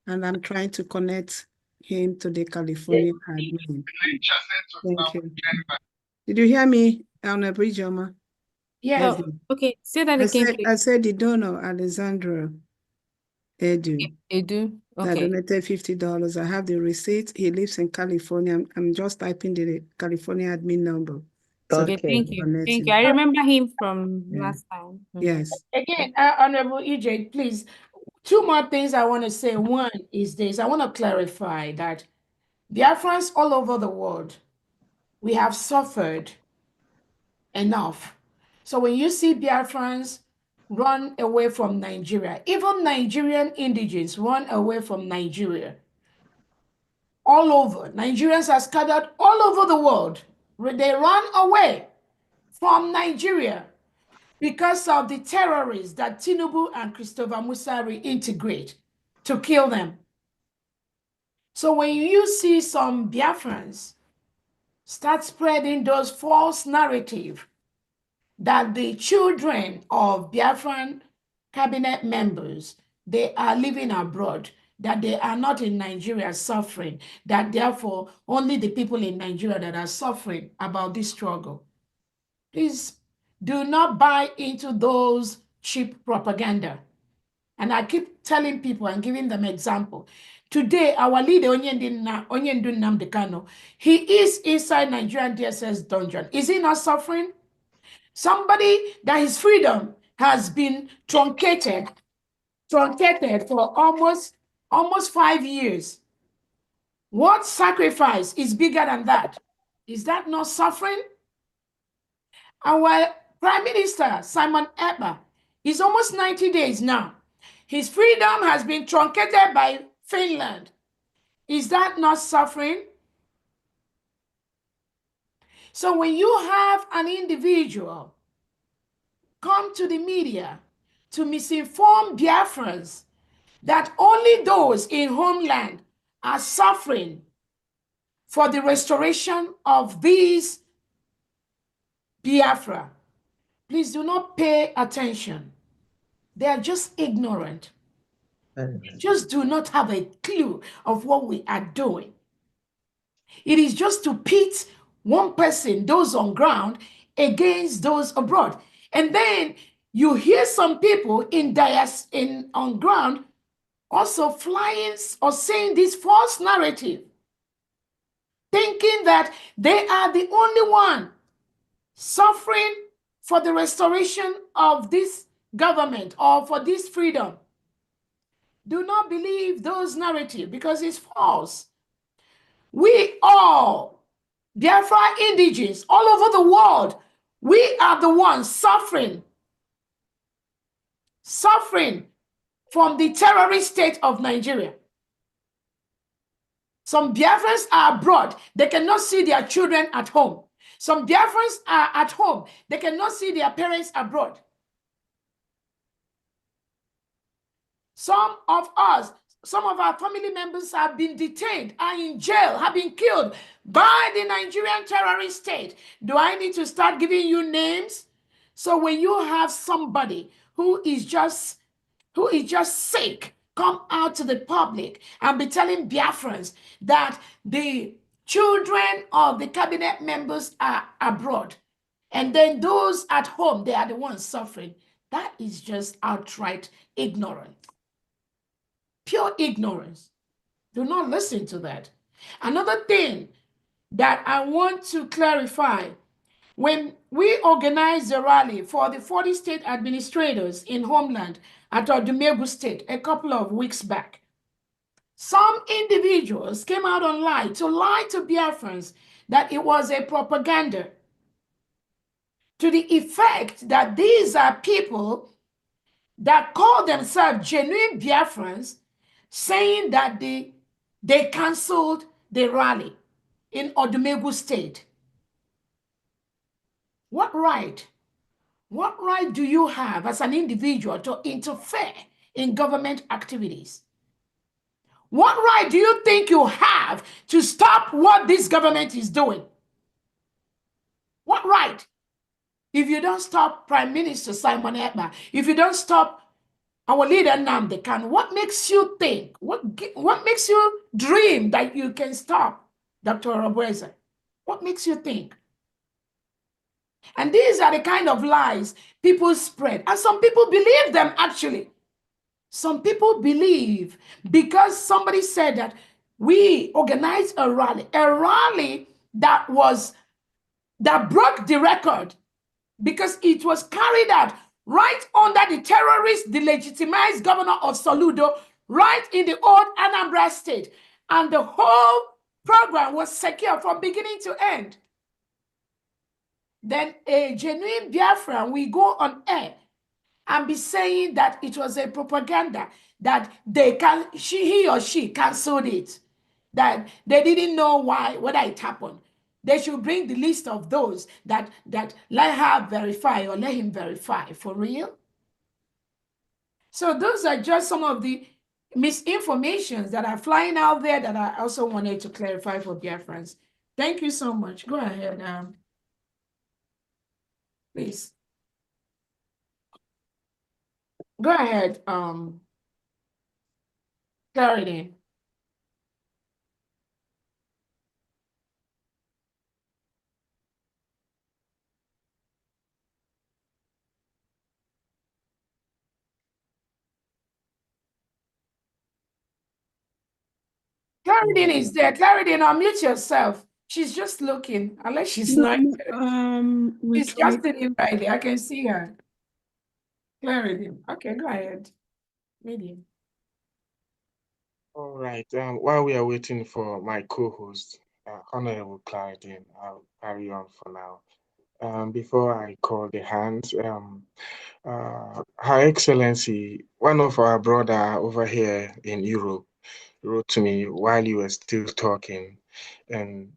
and I'm trying to connect him to the California admin. Thank you. Did you hear me, Honorable Ijoma? Yeah. Oh, okay. Say that again, please. I said the donor, Alessandro Edu. Edu. That Okay. donated $50. I have the receipt. He lives in California. I'm just typing the California admin number. So Okay, thank you. Thank you. I remember him from last time. Yes. Again, Honorable EJ, please, two more things I want to say. One is this. I want to clarify that Biafrans all over the world, we have suffered enough. So when you see Biafrans run away from Nigeria, even Nigerian indigenes run away from Nigeria, all over. Nigerians are scattered all over the world. They run away from Nigeria because of the terrorists that Tinubu and Christopher Musari integrate to kill them. So when you see some Biafrans start spreading those false narratives that the children of Biafran cabinet members, they are living abroad, that they are not in Nigeria suffering, that therefore only the people in Nigeria that are suffering about this struggle. Please do not buy into those cheap propaganda. And I keep telling people and giving them example. Today, our leader, Onyendu Nnamdi Kanu, he is inside Nigerian DSS dungeon. Is he not suffering? Somebody that his freedom has been truncated for almost 5 years. What sacrifice is bigger than that? Is that not suffering? Our Prime Minister, Simon Ekpa, is almost 90 days now. His freedom has been truncated by Finland. Is that not suffering? So when you have an individual come to the media to misinform Biafrans that only those in homeland are suffering for the restoration of these Biafra, please do not pay attention. They are just ignorant. They just do not have a clue of what we are doing. It is just to pit one person, those on ground, against those abroad. And then you hear some people on ground also flying or saying this false narrative, thinking that they are the only one suffering for the restoration of this government or for this freedom. Do not believe those narratives because it's false. We all, Biafra indigenes all over the world, we are the ones suffering from the terrorist state of Nigeria. Some Biafrans are abroad. They cannot see their children at home. Some Biafrans are at home. They cannot see their parents abroad. Some of us, some of our family members have been detained, are in jail, have been killed by the Nigerian terrorist state. Do I need to start giving you names? So when you have somebody who is just sick, come out to the public and be telling Biafrans that the children of the cabinet members are abroad. And then those at home, they are the ones suffering. That is just outright ignorance. Pure ignorance. Do not listen to that. Another thing that I want to clarify, when we organized a rally for the 40 state administrators in Homeland at Odumegu State a couple of weeks back, some individuals came out online to lie to Biafrans that it was a propaganda, to the effect that these are people that call themselves genuine Biafrans, saying that they canceled the rally in Odumegu State. What right do you have as an individual to interfere in government activities? What right do you think you have to stop what this government is doing? What right? If you don't stop Prime Minister Simon Ekpa, if you don't stop our leader Nnamdi Kanu, what makes you think? What makes you dream that you can stop Dr. Obweze? What makes you think? And these are the kind of lies people spread. And some people believe them, actually. Some people believe because somebody said that we organized a rally that broke the record because it was carried out right under the terrorist, the legitimized governor of Soludo, right in the old Anambra State. And the whole program was secure from beginning to end. Then a genuine Biafran will go on air and be saying that it was a propaganda, that he or she canceled it, that they didn't know whether it happened. They should bring the list of those that let her verify or let him verify. For real? So those are just some of the misinformations that are flying out there that I also wanted to clarify for Biafrans. Thank you so much. Go ahead, please. Go ahead, Clarity. Clarity is there. Clarity, unmute yourself. She's just looking, unless she's not. She's just sitting right there. I can see her. Clarity. Okay, go ahead. Medium. All right. While we are waiting for my co-host, Honorable Clarity, I'll carry on for now. Before I call the hands, Her Excellency, one of our brother over here in Europe, wrote to me while you were still talking, and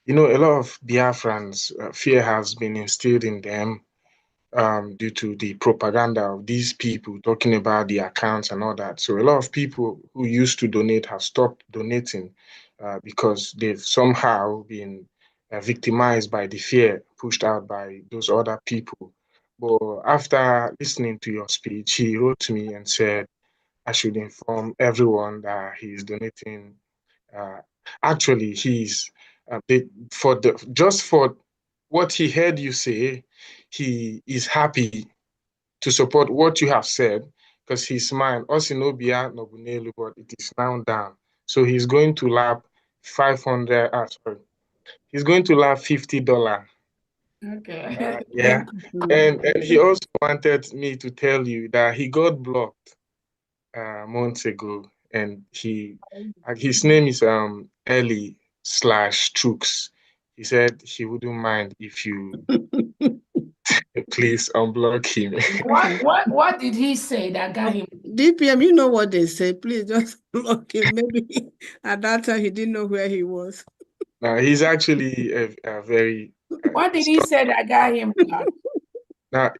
a lot of Biafrans, fear has been instilled in them due to the propaganda of these people talking about the accounts and all that. So a lot of people who used to donate have stopped donating because they've somehow been victimized by the fear pushed out by those other people. But after listening to your speech, he wrote to me and said, I should inform everyone that he's donating. Actually, he's just for what he heard you say, he is happy to support what you have said because his mind, Osinobia Nobunelu, but it is now down. So he's going to lap he's going to lap $50. Okay. Yeah. And he also wanted me to tell you that he got blocked months ago, and his name is Eli/Trooks. He said he wouldn't mind if you please unblock him. What did he say that got him? DPM, you know what they say. Please just block him. Maybe at that time he didn't know where he was. Now he's actually a very. What did he say that got him blocked? Now,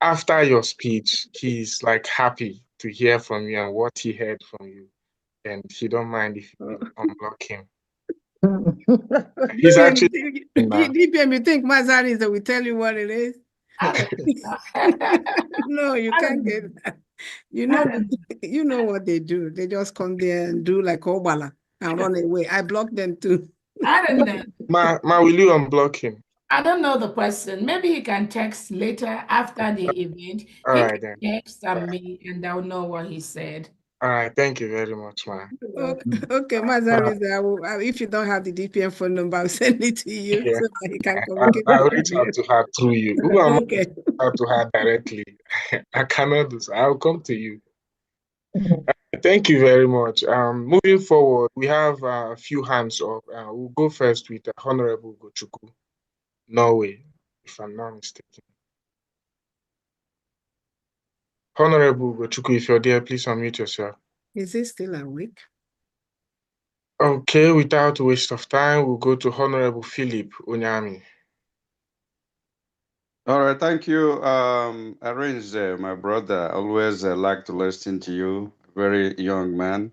after your speech, he's like happy to hear from you and what he heard from you, and he don't mind if you unblock him. He's actually. DPM, you think Mazari will tell you what it is? No, you can't get that. You know what they do. They just come there and do like Obala and run away. I blocked them too. I don't know. Ma, will you unblock him? I don't know the person. Maybe you can text later after the event. All He right can then. text me and I'll know what he said. All right, thank you very much, man. Okay, Mazariza, if you don't have the DPM phone number, I'll send it to you so that he can communicate. I'll reach out to her through you. Who am Okay. I out to her directly? I cannot do so. I'll come to you. Thank you very much. Moving forward, we have a few hands up. We'll go first with Honorable Gochuku, Norway, if I'm not mistaken. Honorable Gochuku, if you're there, please unmute yourself. Is he still awake? Okay, without waste of time, we'll go to Honorable Philip Onyami. All right, thank you. Arrange, my brother. Always like to listen to you. Very young man,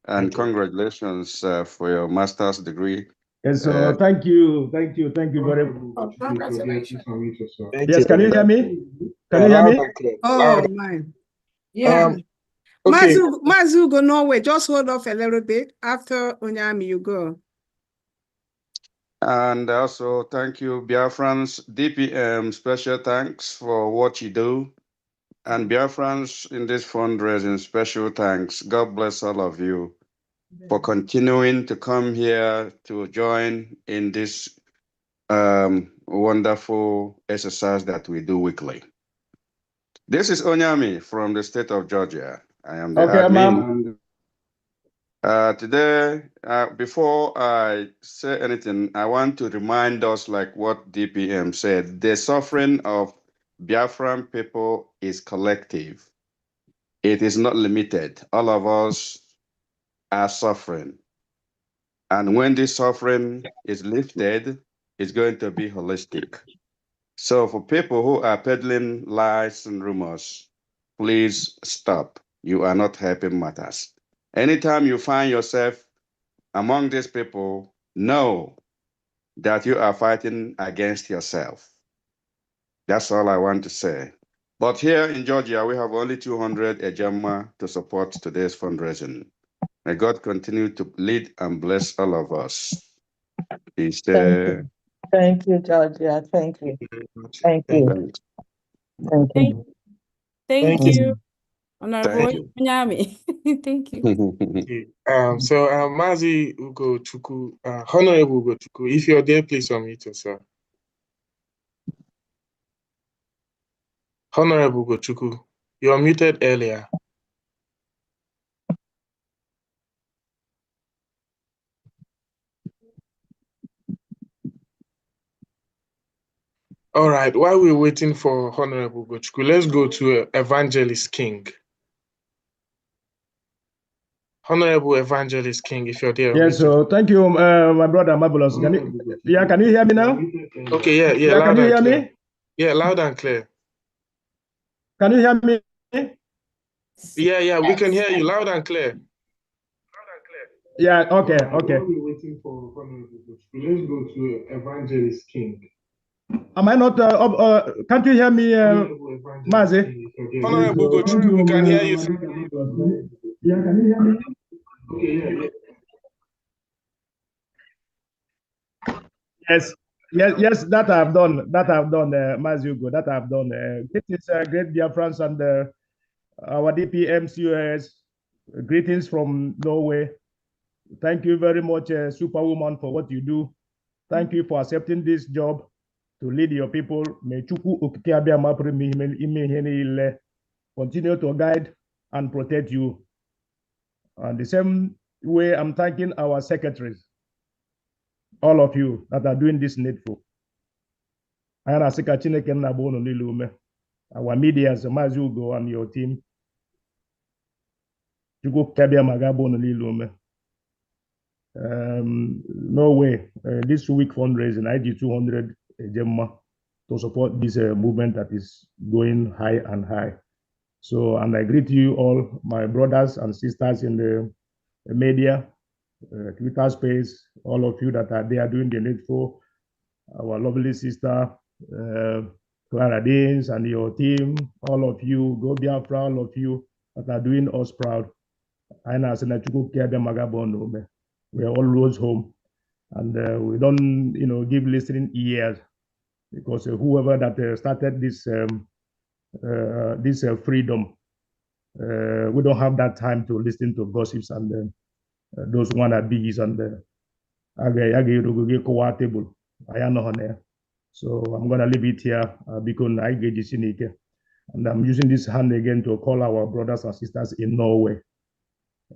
and congratulations for your master's degree. Yes, so thank you very much. Congratulations. Yes, can you hear me? Can you hear me? Oh, my. Yeah. Okay. Mazu, go Norway. Just hold off a little bit. After Onyami, you go. And also, thank you, Biafrans, DPM, special thanks for what you do. And Biafrans in this fundraising, special thanks. God bless all of you for continuing to come here to join in this wonderful exercise that we do weekly. This is Onyami from the state of Georgia. I am the admin. Today, before I say anything, I want to remind us like what DPM said. The suffering of Biafran people is collective. It is not limited. All of us are suffering. And when this suffering is lifted, it's going to be holistic. So for people who are peddling lies and rumors, please stop. You are not helping matters. Anytime you find yourself among these people, know that you are fighting against yourself. That's all I want to say. But here in Georgia, we have only 200 ejema to support today's fundraising. May God continue to lead and bless all of us. Peace. Thank you, Georgia. Thank you. Thank you. Thank you. Thank you, Honorable Onyami. Thank you. So Mazi Ugo Chuku, Honorable Ugo Chuku, if you're there, please unmute yourself. Honorable Ugo Chuku, you were muted earlier. All right, while we're waiting for Honorable Ugo Chuku, let's go to Evangelist King. Honorable Evangelist King, if you're there. Yes, so thank you, my brother Marvelous. Can you hear me now? Okay, yeah, loud can you and hear clear. Me? Yeah, loud and clear. Can you hear me? Yeah, we can hear you loud and clear. Yeah, okay. While we're waiting for Honorable Ugo Chuku, let's go to Evangelist King. Am I not? Can't you hear me, Mazi? Honorable Ugo Chuku, we can hear you. Yeah, can you hear me? Okay, Yes, that I've done, Mazi Ugo, that I've done. This is Great Biafrans and our DPM COS. Greetings from Norway. Thank you very much, Superwoman, for what you do. Thank you for accepting this job to lead your people. May Chukwu Okike Abịama pụrụ ime ihe niile continue to guide and protect you. And the same way, I'm thanking our secretaries, all of you that are doing this needful. Anyị na-asị ka Chineke nna bụ unu niile ume. Our media, Mazi Ugo and your team. Chukwu Okike Abịama ga-abụ unu niile ume. No way. This week fundraising, IG 200 Gemma to support this movement that is going high and high. So, and I greet you all, my brothers and sisters in the media, Twitter space, all of you that are there doing the needful, our lovely sister, Clara Deans and your team, all of you, Go Biafra, all of you that are doing us proud. We are all rose home, and we don't, give listening ears because whoever that started this freedom, we don't have that time to listen to gossips and those wannabes and table. So I'm gonna leave it here because I get this in it. And I'm using this hand again to call our brothers and sisters in Norway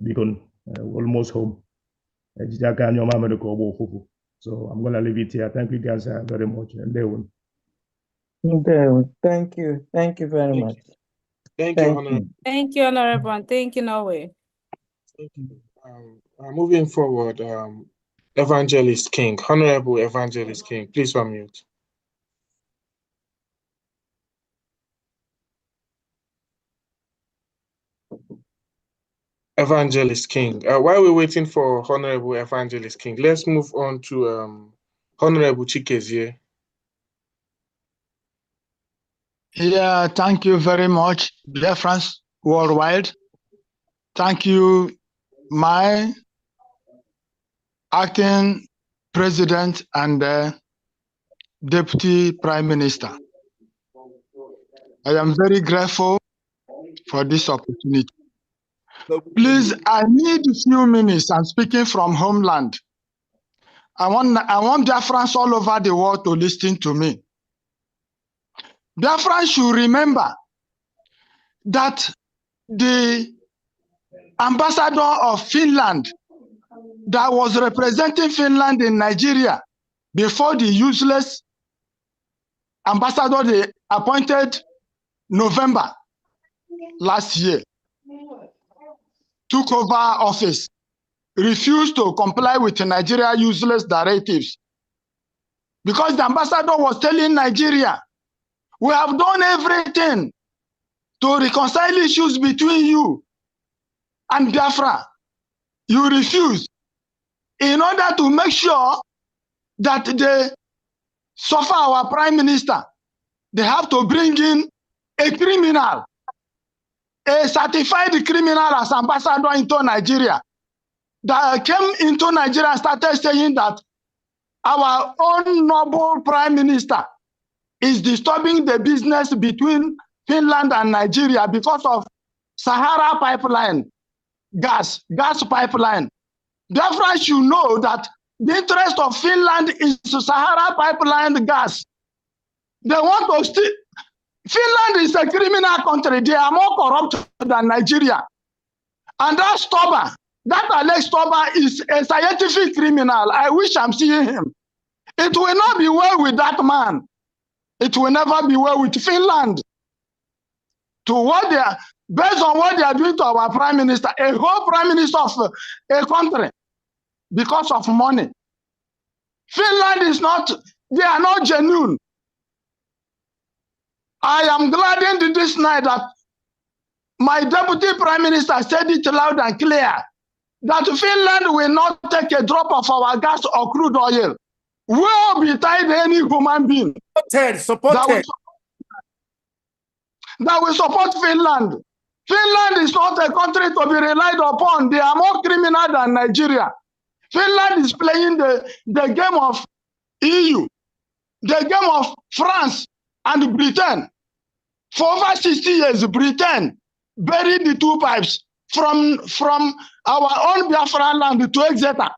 because almost home. So I'm gonna leave it here. Thank you guys very much. And they will. Thank you. Thank you very much. Thank you, Honorable. Thank you, Honorable, and thank you, Norway. Thank you. Moving forward, Evangelist King, Honorable Evangelist King, please unmute. Evangelist King. While we're waiting for Honorable Evangelist King, let's move on to Honorable Chikezie. Yeah, thank you very much, dear friends worldwide. Thank you, my acting president and deputy prime minister. I am very grateful for this opportunity. Please, I need a few minutes. I'm speaking from homeland. I want Biafrans all over the world to listen to me. Biafrans should remember that the ambassador of Finland that was representing Finland in Nigeria before the useless ambassador they appointed November last year took over office, refused to comply with Nigeria useless directives because the ambassador was telling Nigeria, we have done everything to reconcile issues between you and Biafra. You refuse. In order to make sure that they suffer our prime minister, they have to bring in a criminal, a certified criminal as ambassador into Nigeria that came into Nigeria and started saying that our own noble prime minister is disturbing the business between Finland and Nigeria because of Sahara pipeline, gas pipeline. Therefore, you know that the interest of Finland is Sahara pipeline gas. They want to steal. Finland is a criminal country. They are more corrupt than Nigeria. And that Stober, that Alex Stober is a scientific criminal. I wish I'm seeing him. It will not be well with that man. It will never be well with Finland. To what they are, based on what they are doing to our prime minister, a whole prime minister of a country, because of money. Finland is not, they are not genuine. I am gladdened this night that my deputy prime minister said it loud and clear that Finland will not take a drop of our gas or crude oil. Will be tied any human being that will support Finland. Finland is not a country to be relied upon. They are more criminal than Nigeria. Finland is playing the game of EU, the game of France and Britain. For over 60 years, Britain buried the two pipes from our own Biafra land to Exeter,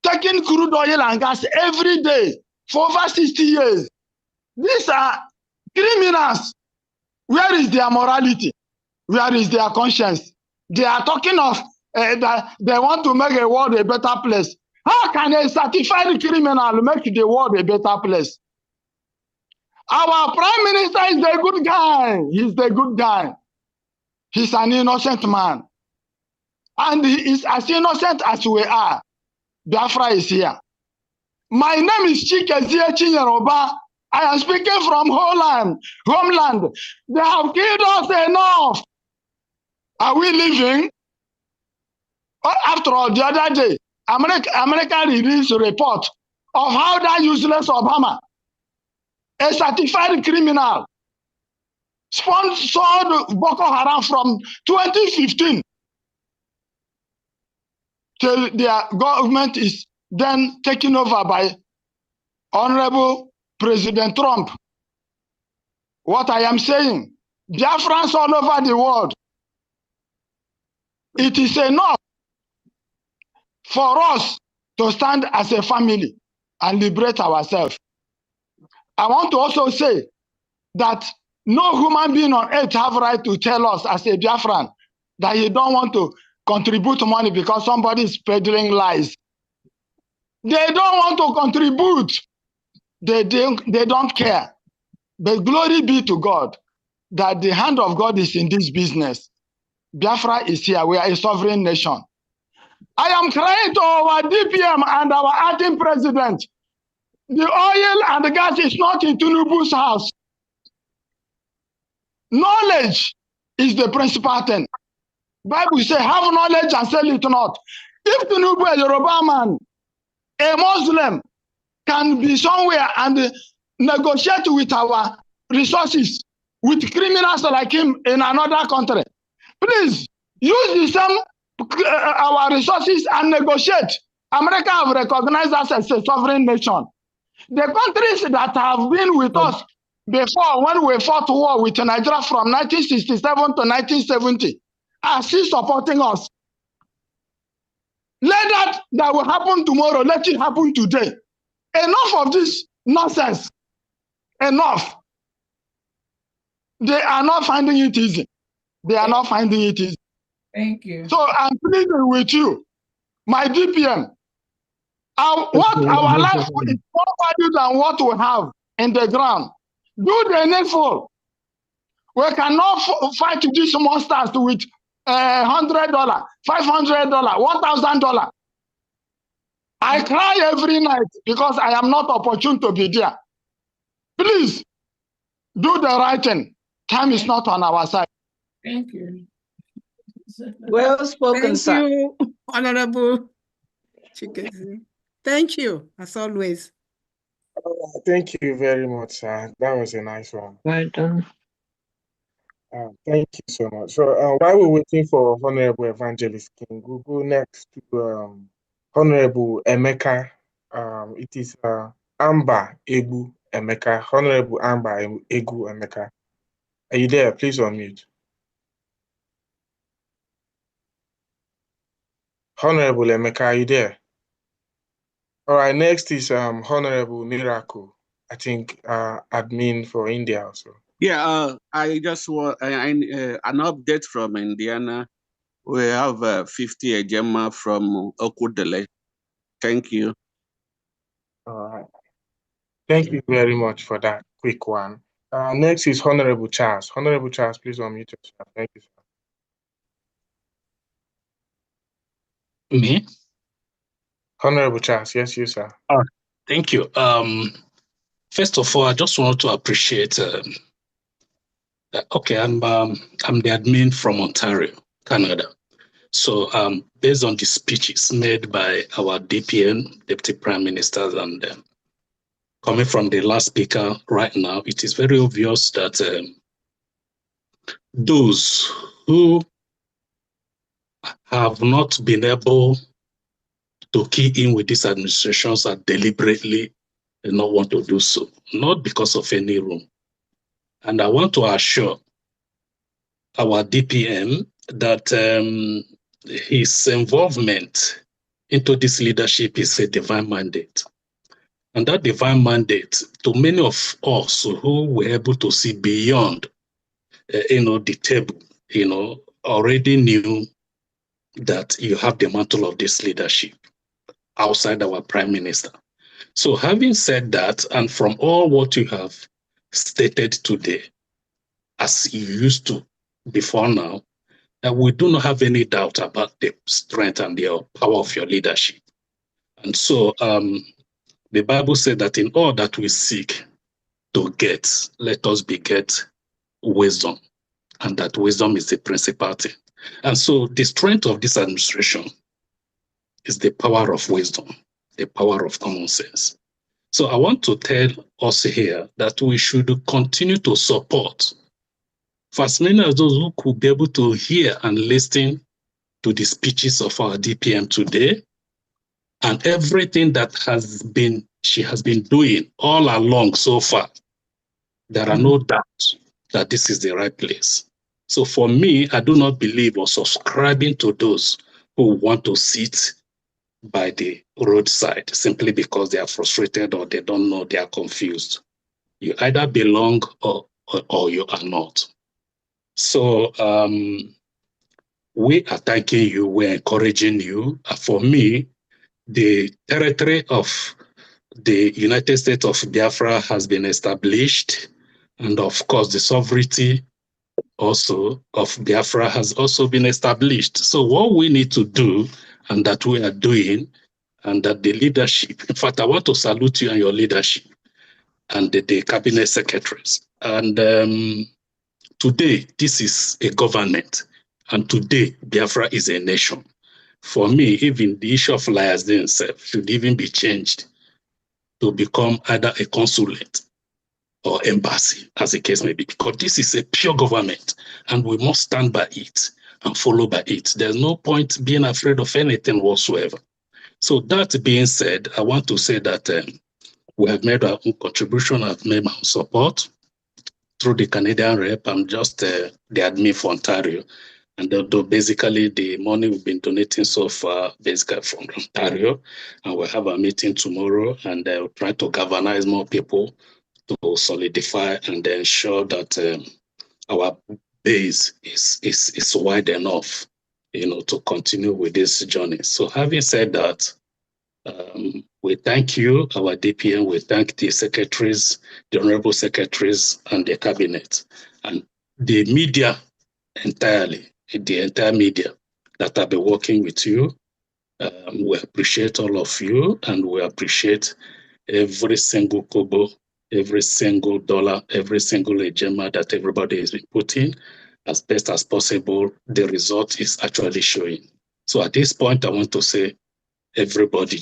taking crude oil and gas every day for over 60 years. These are criminals. Where is their morality? Where is their conscience? They are talking of that they want to make the world a better place. How can a certified criminal make the world a better place? Our prime minister is the good guy. He's the good guy. He's an innocent man. And he is as innocent as we are. Biafra is here. My name is Chikezie Chinyeroba. I am speaking from homeland. They have killed us enough. Are we living? After all, the other day, America released a report of how that useless Obama, a certified criminal, sponsored Boko Haram from 2015 till their government is then taken over by Honorable President Trump. What I am saying, Biafrans all over the world, it is enough for us to stand as a family and liberate ourselves. I want to also say that no human being on earth have right to tell us as a Biafran that he don't want to contribute money because somebody is peddling lies. They don't want to contribute. They don't care. But glory be to God that the hand of God is in this business. Biafra is here. We are a sovereign nation. I am crying to our DPM and our acting president. The oil and the gas is not in Tinubu's house. Knowledge is the principal thing. Bible says, have knowledge and sell it not. If Tinubu, a Yoruba man, a Muslim, can be somewhere and negotiate with our resources, with criminals like him in another country, please use the same our resources and negotiate. America have recognized us as a sovereign nation. The countries that have been with us before, when we fought war with Nigeria from 1967 to 1970, are still supporting us. Let that will happen tomorrow. Let it happen today. Enough of this nonsense. Enough. They are not finding it easy. They are not finding it easy. Thank you. So I'm pleading with you, my DPM. What our life is more valuable than what we have in the ground. Do the needful. We cannot fight these monsters with $100, $500, $1,000. I cry every night because I am not opportune to be there. Please do the right thing. Time is not on our side. Thank you. Well spoken, sir. Thank you, Honorable Chikezi. Thank you, as always. Thank you very much, sir. That was a nice one. Well done. Thank you so much. So while we're waiting for Honorable Evangelist King, we'll go next to Honorable Emeka. It is Amba Egu Emeka. Honorable Amba Egu Emeka. Are you there? Please unmute. Honorable Emeka, are you there? All right, next is Honorable Miracle. I think admin for India also. Yeah, I just want an update from Indiana. We have 50 Ejema from Okudele. Thank you. All right. Thank you very much for that quick one. Next is Honorable Charles. Honorable Charles, please unmute yourself. Thank you, sir. Me? Honorable Charles, yes, you, sir. Thank you. First of all, I just want to appreciate. Okay, I'm the admin from Ontario, Canada. So, based on the speeches made by our DPN, Deputy Prime Ministers, and coming from the last speaker right now, it is very obvious that those who have not been able to key in with these administrations are deliberately not want to do so, not because of any room. And I want to assure our DPM that his involvement into this leadership is a divine mandate. And that divine mandate, to many of us who were able to see beyond, the table, already knew that you have the mantle of this leadership outside our Prime Minister. So having said that, and from all what you have stated today, as you used to before now, that we do not have any doubt about the strength and the power of your leadership. And so the Bible said that in all that we seek to get, let us beget wisdom, and that wisdom is the principal thing. And so the strength of this administration is the power of wisdom, the power of common sense. So I want to tell us here that we should continue to support, for as many as those who could be able to hear and listen to the speeches of our DPM today, and everything that she has been doing all along so far, there are no doubts that this is the right place. So for me, I do not believe or subscribing to those who want to sit by the roadside simply because they are frustrated or they don't know, they are confused. You either belong or you are not. So we are thanking you, we're encouraging you. For me, the territory of the United States of Biafra has been established, and of course the sovereignty also of Biafra has also been established. So what we need to do, and that we are doing, and that the leadership, in fact, I want to salute you and your leadership and the cabinet secretaries. And today, this is a government, and today, Biafra is a nation. For me, even the issue of liaison itself should even be changed to become either a consulate or embassy, as the case may be, because this is a pure government, and we must stand by it and follow by it. There's no point being afraid of anything whatsoever. So that being said, I want to say that we have made our own contribution. I've made my own support through the Canadian rep. I'm just the admin for Ontario. And although basically the money we've been donating so far, basically from Ontario, and we'll have a meeting tomorrow, and we'll try to galvanize more people to solidify and ensure that our base is wide enough, to continue with this journey. So having said that, we thank you, our DPM, we thank the secretaries, the honorable secretaries, and the cabinet, and the media entirely, the entire media that have been working with you. We appreciate all of you, and we appreciate every single kobo, every single dollar, every single ejema that everybody has been putting as best as possible. The result is actually showing. So at this point, I want to say, everybody,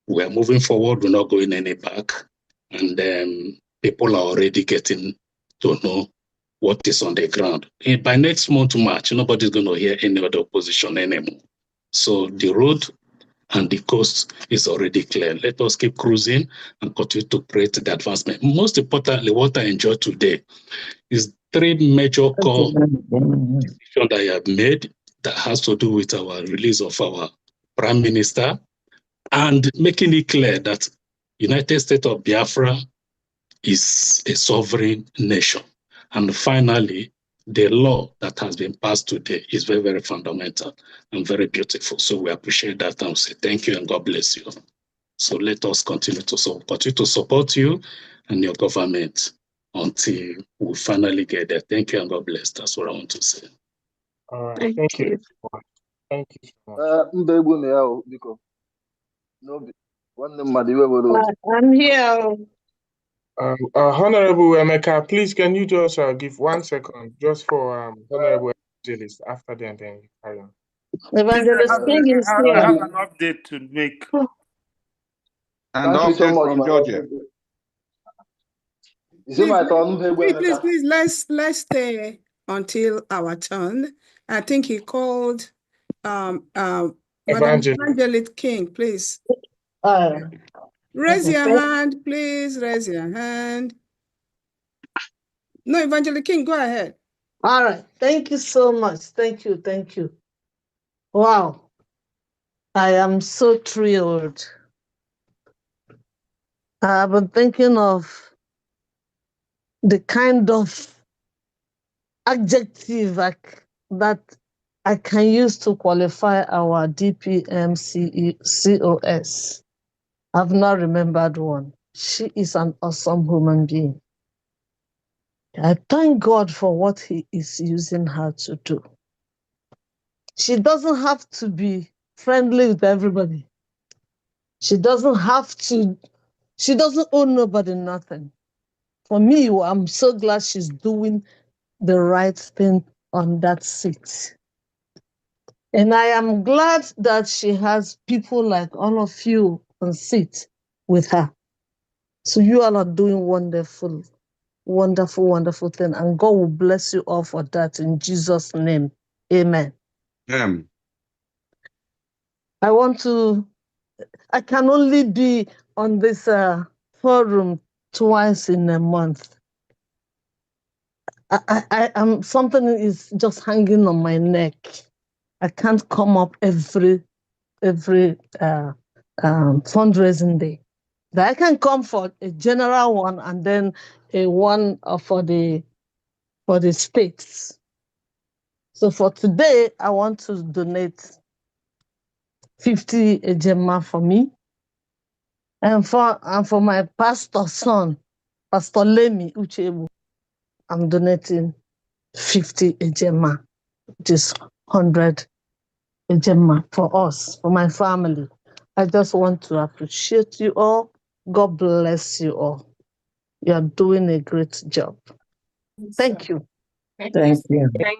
we are moving forward, we're not going any back. And people are already getting to know what is on the ground. And by next month, March, nobody's going to hear any other opposition anymore. So the road and the coast is already clear. Let us keep cruising and continue to create the advancement. Most importantly, what I enjoy today is 3 major core decisions that I have made that has to do with our release of our Prime Minister and making it clear that United States of Biafra is a sovereign nation. And finally, the law that has been passed today is very, very fundamental and very beautiful. So we appreciate that and say thank you and God bless you. So let us continue to support you and your government until we finally get there. Thank you and God bless. That's what I want to say. All right. Thank you. Thank you so much. I'm here. Honorable Emeka, please can you just give 1 second just for Honorable Evangelist after then you carry on. Evangelist King is I here. have an update to make. And update from Georgia. Please, let's stay until our turn. I think he called Madam Evangelist King, please. Raise your hand, please. Raise your hand. No, Evangelist King, go ahead. All right. Thank you so much. Thank you. Thank you. Wow. I am so thrilled. I've been thinking of the kind of adjective that I can use to qualify our DPM COS. I've not remembered one. She is an awesome human being. I thank God for what He is using her to do. She doesn't have to be friendly with everybody. She doesn't owe nobody nothing. For me, I'm so glad she's doing the right thing on that seat. And I am glad that she has people like all of you on seat with her. So you all are doing wonderful, wonderful, wonderful thing. And God will bless you all for that in Jesus' name. Amen. I can only be on this forum twice in a month. I am something is just hanging on my neck. I can't come up every fundraising day. But I can come for a general one and then a one for the states. So for today, I want to donate 50 ejema for me, and for my pastor's son, Pastor Lemi Uchebu, I'm donating 50 ejema, which is 100 ejema for us, for my family. I just want to appreciate you all. God bless you all. You are doing a great job. Thank you. Thank you. Thank you. Thank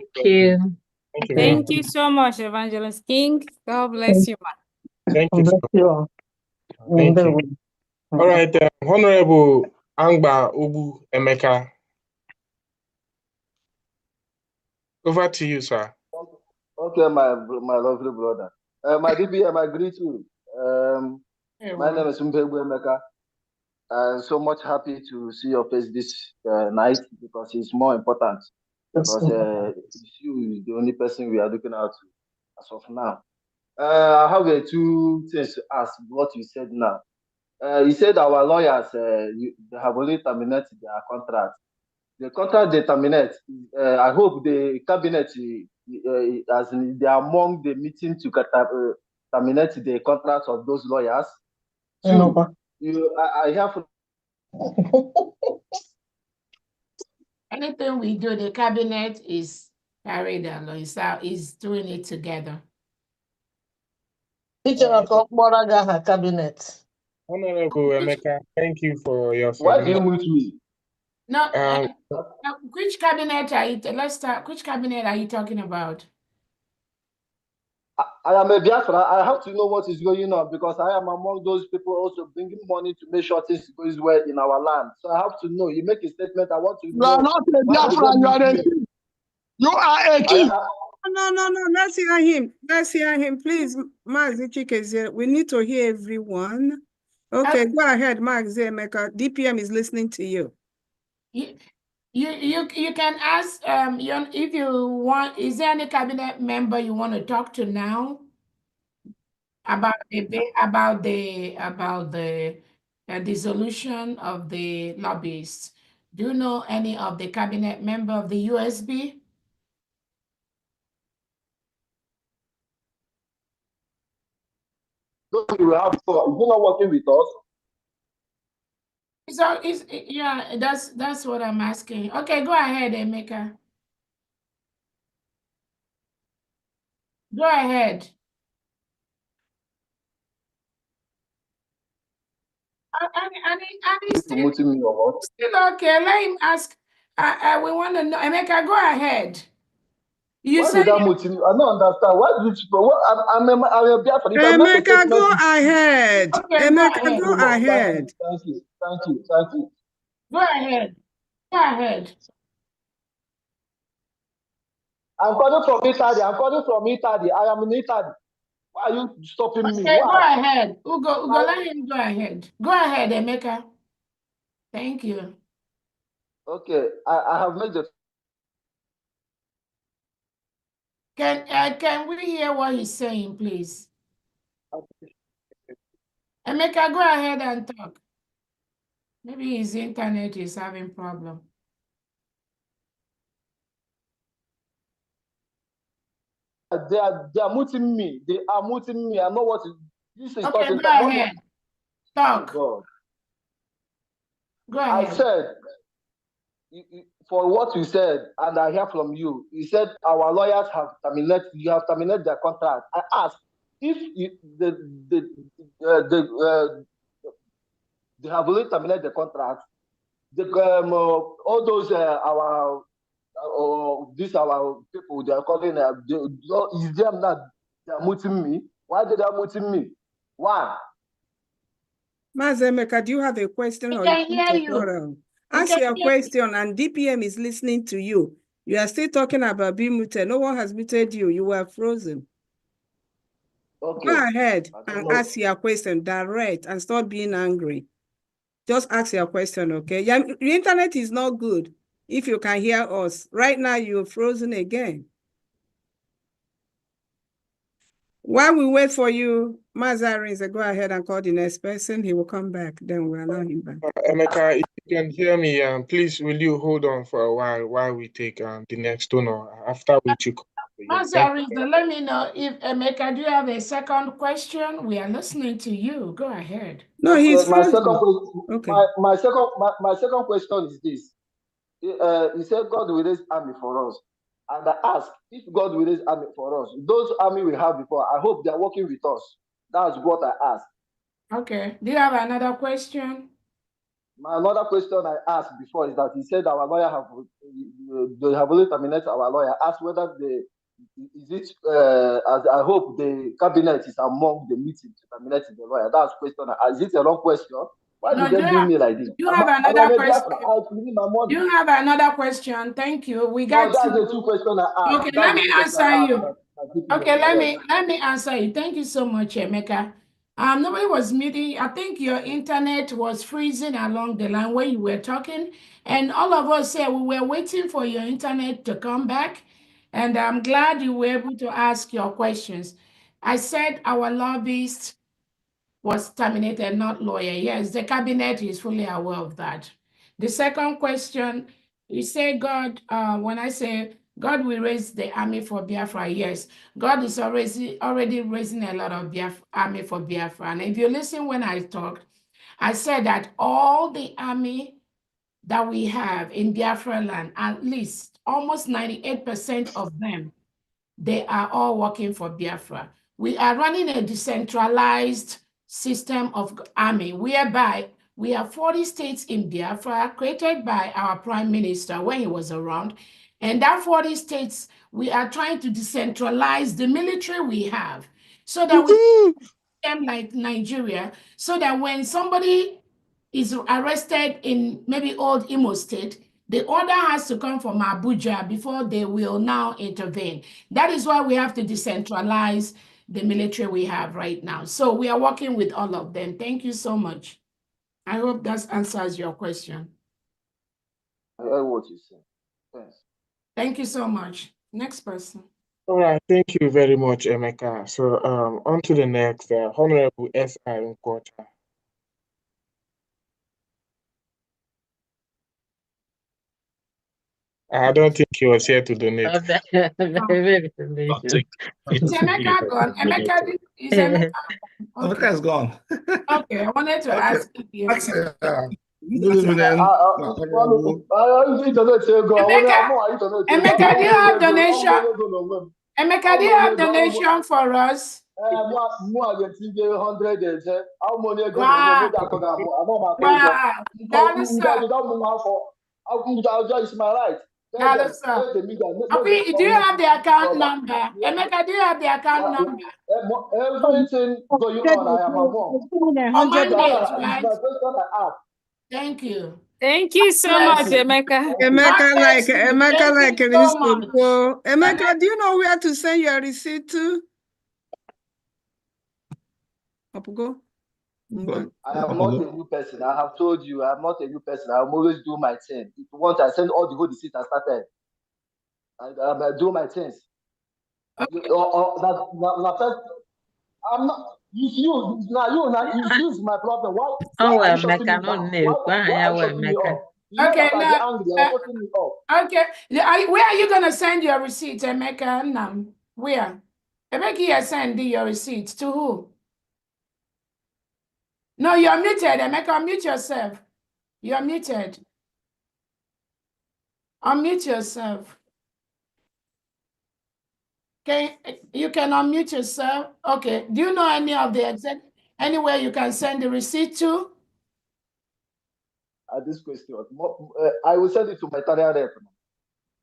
you. Thank you so much, Evangelist King. God bless you, ma. Thank you. Bless you all. Thank you. All right, Honorable Angba Ubu Emeka. Over to you, sir. Okay, my lovely brother. My DPM, I greet you. My name is Mbegu Emeka. I'm so much happy to see your face this night because it's more important. Because it's you, the only person we are looking out to as of now. I have two things to ask what you said now. You said our lawyers they have only terminated their contract. The contract they terminate. I hope the cabinet, as in, they are among the meeting to terminate the contracts of those lawyers. Two, I have. Anything we do, the cabinet is carried along. Is doing it together. Cabinet. Honorable Emeka, thank you for your Why do you submission. mute me? No, which cabinet are you? Let's start. Which cabinet are you talking about? I am a Biafra. I have to know what is going on because I am among those people also bringing money to make sure things goes well in our land. So I have to know. You make a statement. I want to know. You are not a Biafra. You are a thief. You are a thief. No. Let's hear him. Let's hear him, please. Mazi Chikeze, we need to hear everyone. Okay, go ahead, Mazi Emeka. DPM is listening to you. You can ask if you want. Is there any cabinet member you want to talk to now about the dissolution of the lobbyists? Do you know any of the cabinet member of the USB? You have is not working with us. So yeah, that's what I'm asking. Okay, go ahead, Emeka. Go ahead. And still okay. Let him ask. We want to know. Emeka, go ahead. Why did that motive? I don't understand. Why did you? I'm a Biafra. Emeka, go ahead. Okay, Emeka, go ahead. Thank you. Go ahead. Go ahead. I'm calling from Italy. I am in Italy. Why are you stopping me? Okay, Why? go ahead. Ugo, let him go ahead. Go ahead, Emeka. Thank you. Okay, I have made the. Can we hear what he's saying, please? Emeka, go ahead and talk. Maybe his internet is having problem. They are muting me. They are muting me. I know what this is. Okay, go ahead. Talk. God. Go ahead. I said, for what you said, and I hear from you, you said our lawyers have terminated. You have terminated their contract. I asked if they have already terminated the contract. All those our people they are calling. Is them that they are muting me? Why did they muting me? Why? Mazi Emeka, do you have a question? We or can hear you. Ask your question, and DPM is listening to you. You are still talking about being muted. No one has muted you. You were frozen. Okay. Go ahead and ask your question direct and stop being angry. Just ask your question, okay? Your internet is not good if you can hear us. Right now, you're frozen again. While we wait for you, Mazarin, go ahead and call the next person. He will come back. Then we'll allow him back. Emeka, if you can hear me, please will you hold on for a while we take the next donor, after which you come. Mazarin, let me know if Emeka, do you have a second question? We are listening to you. Go ahead. No, okay, he's my frozen. second question is this. He said God will raise army for us. And I ask, if God will raise army for us, those army we have before, I hope they are working with us. That's what I asked. Okay. Do you have another question? My another question I asked before is that he said our lawyer they have already terminated our lawyer. Asked whether as I hope the cabinet is among the meeting to terminate the lawyer. That's question. Is it a wrong question? Why No, did they do me like this? You have another question. You have another question. Thank you. We got that's the two questions I asked. Okay, let me answer you. Okay, let me answer you. Thank you so much, Emeka. Nobody was meeting. I think your internet was freezing along the line when you were talking, and all of us said we were waiting for your internet to come back, and I'm glad you were able to ask your questions. I said our lobbyist was terminated, not lawyer. Yes, the cabinet is fully aware of that. The second question, you say God, when I say God will raise the army for Biafra, yes, God is already raising a lot of army for Biafra. And if you listen when I talked, I said that all the army that we have in Biafra land, at least almost 98% of them, they are all working for Biafra. We are running a decentralized system of army, whereby we have 40 states in Biafra created by our prime minister when he was around. And that 40 states, we are trying to decentralize the military we have so that we them like Nigeria, so that when somebody is arrested in maybe old Imo State, the order has to come from Abuja before they will now intervene. That is why we have to decentralize the military we have right now. So we are working with all of them. Thank you so much. I hope that answers your question. I heard what you said. Thanks. Thank you so much. Next person. All right, thank you very much, Emeka. So on to the next, Honorable S.I. Nkwota. I don't think he was here to donate. Is Emeka gone? Emeka is Emeka. Emeka is gone. Okay, I wanted to ask you. Emeka, do you have donation? Emeka, do you have donation for us? Wow. It's my right. Do you have the account number? Emeka, do you have the account number? Everything going on, I am among. Right? Thank you. Thank you so much, Emeka. Emeka like Emeka, do you know where to send your receipt to? Apugo? I am not a new person. I have told you, I am not a new person. I always do my thing. If you want, I send all the whole receipt I started. I do my things. Okay. I'm not. You use my problem. Why are you shutting me down? Why are you shutting me off? Okay, now. Okay, where are you gonna send your receipt, Emeka? Where? Emeka, you send your receipt to who? No, you're muted, Emeka. Unmute yourself. You're muted. Unmute yourself. Okay, you can unmute yourself. Okay. Do you know any of the anywhere you can send the receipt to? This question, I will send it to my Italian rep.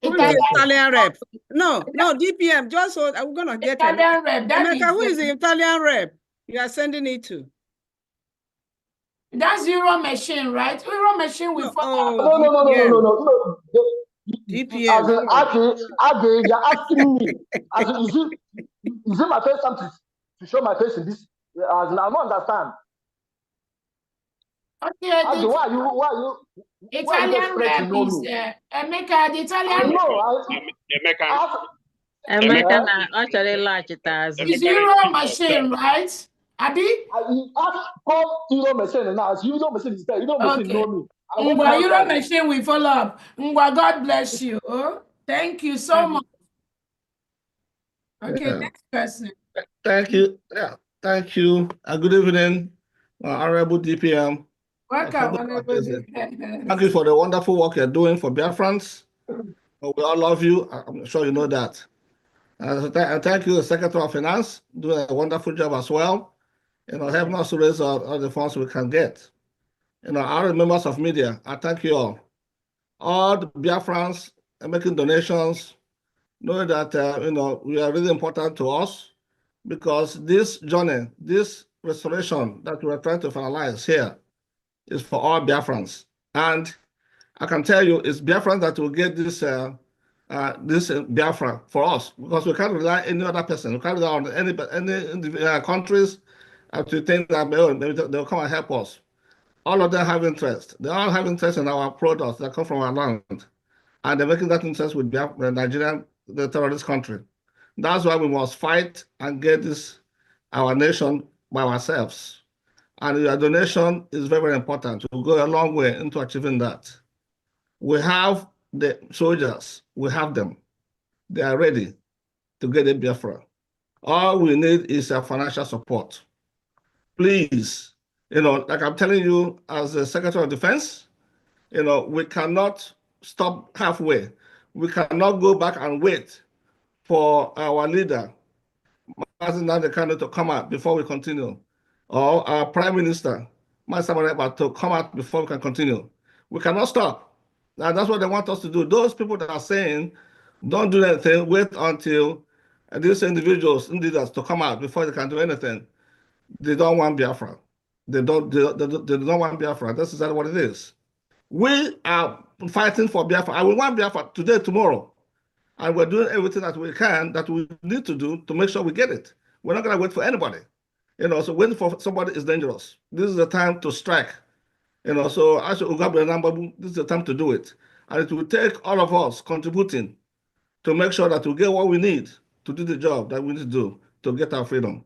Who is the Italian rep? No, DPM. Just so I'm gonna get Italian rep. Emeka, who is the Italian rep you are sending it to? That's Euro Machine, right? Euro Machine will follow. No. DPM. You're asking me. Is it my first time to show my face in this. I don't understand. Okay, As why you Italian desperate to rep know is me? Emeka, the I Italian know. Emeka. Emeka na ọ chọrọ ịlaghachite azụ. is Euro machine, right? Abi? Call Euro machine now. Euro machine is there. Euro machine Okay. know me. I went Ngwa Euro outside. machine will follow up. Ngwa, God bless you. Oh, thank you so much. Okay, Yeah. next person. Thank you. Yeah, thank you. Good evening, Honorable DPM. Welcome, Honorable. Thank you for the wonderful work you're doing for Biafrans. We all love you. I'm sure you know that. And thank you, the Secretary of Finance, doing a wonderful job as well. Helping us to raise all the funds we can get. All the members of media, I thank you all. All the Biafrans are making donations, knowing that we are really important to us, because this journey, this restoration that we are trying to finalize here is for all Biafrans. And I can tell you, it's Biafrans that will get this Biafra for us, because we can't rely on any other person. We can't rely on any countries to think that maybe they'll come and help us. All of them have interest. They all have interest in our products that come from our land. And they're making that interest with Nigeria, the terrorist country. That's why we must fight and get our nation by ourselves. And your donation is very, very important. We'll go a long way into achieving that. We have the soldiers. We have them. They are ready to get a Biafra. All we need is financial support. Please, like I'm telling you, as the Secretary of Defense, we cannot stop halfway. We cannot go back and wait for our leader, Mazen Kano, to come out before we continue, or our Prime Minister, Mazen to come out before we can continue. We cannot stop. Now, that's what they want us to do. Those people that are saying, don't do anything, wait until these individuals, leaders, to come out before they can do anything. They don't want Biafra. They don't want Biafra. That's exactly what it is. We are fighting for Biafra. I will want Biafra today, tomorrow. And we're doing everything that we can, that we need to do to make sure we get it. We're not going to wait for anybody. So waiting for somebody is dangerous. This is the time to strike. So as this is the time to do it. And it will take all of us contributing to make sure that we get what we need to do the job that we need to do to get our freedom.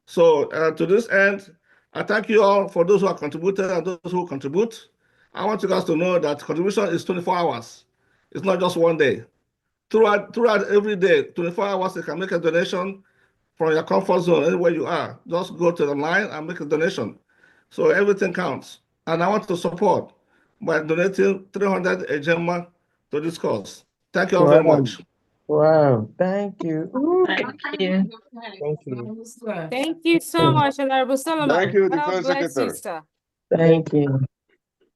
So to this end, I thank you all for those who have contributed and those who contribute. I want you guys to know that contribution is 24 hours. It's not just one day. Throughout every day, 24 hours, you can make a donation from your comfort zone, anywhere you are. Just go to the line and make a donation. So everything counts. And I want to support by donating 300 Ejema to this cause. Thank you all very much. Wow, thank you. Thank you. Thank you. Thank you so much, Honorable Solomon. Thank you, God Defense bless you, Secretary. sir. Thank you.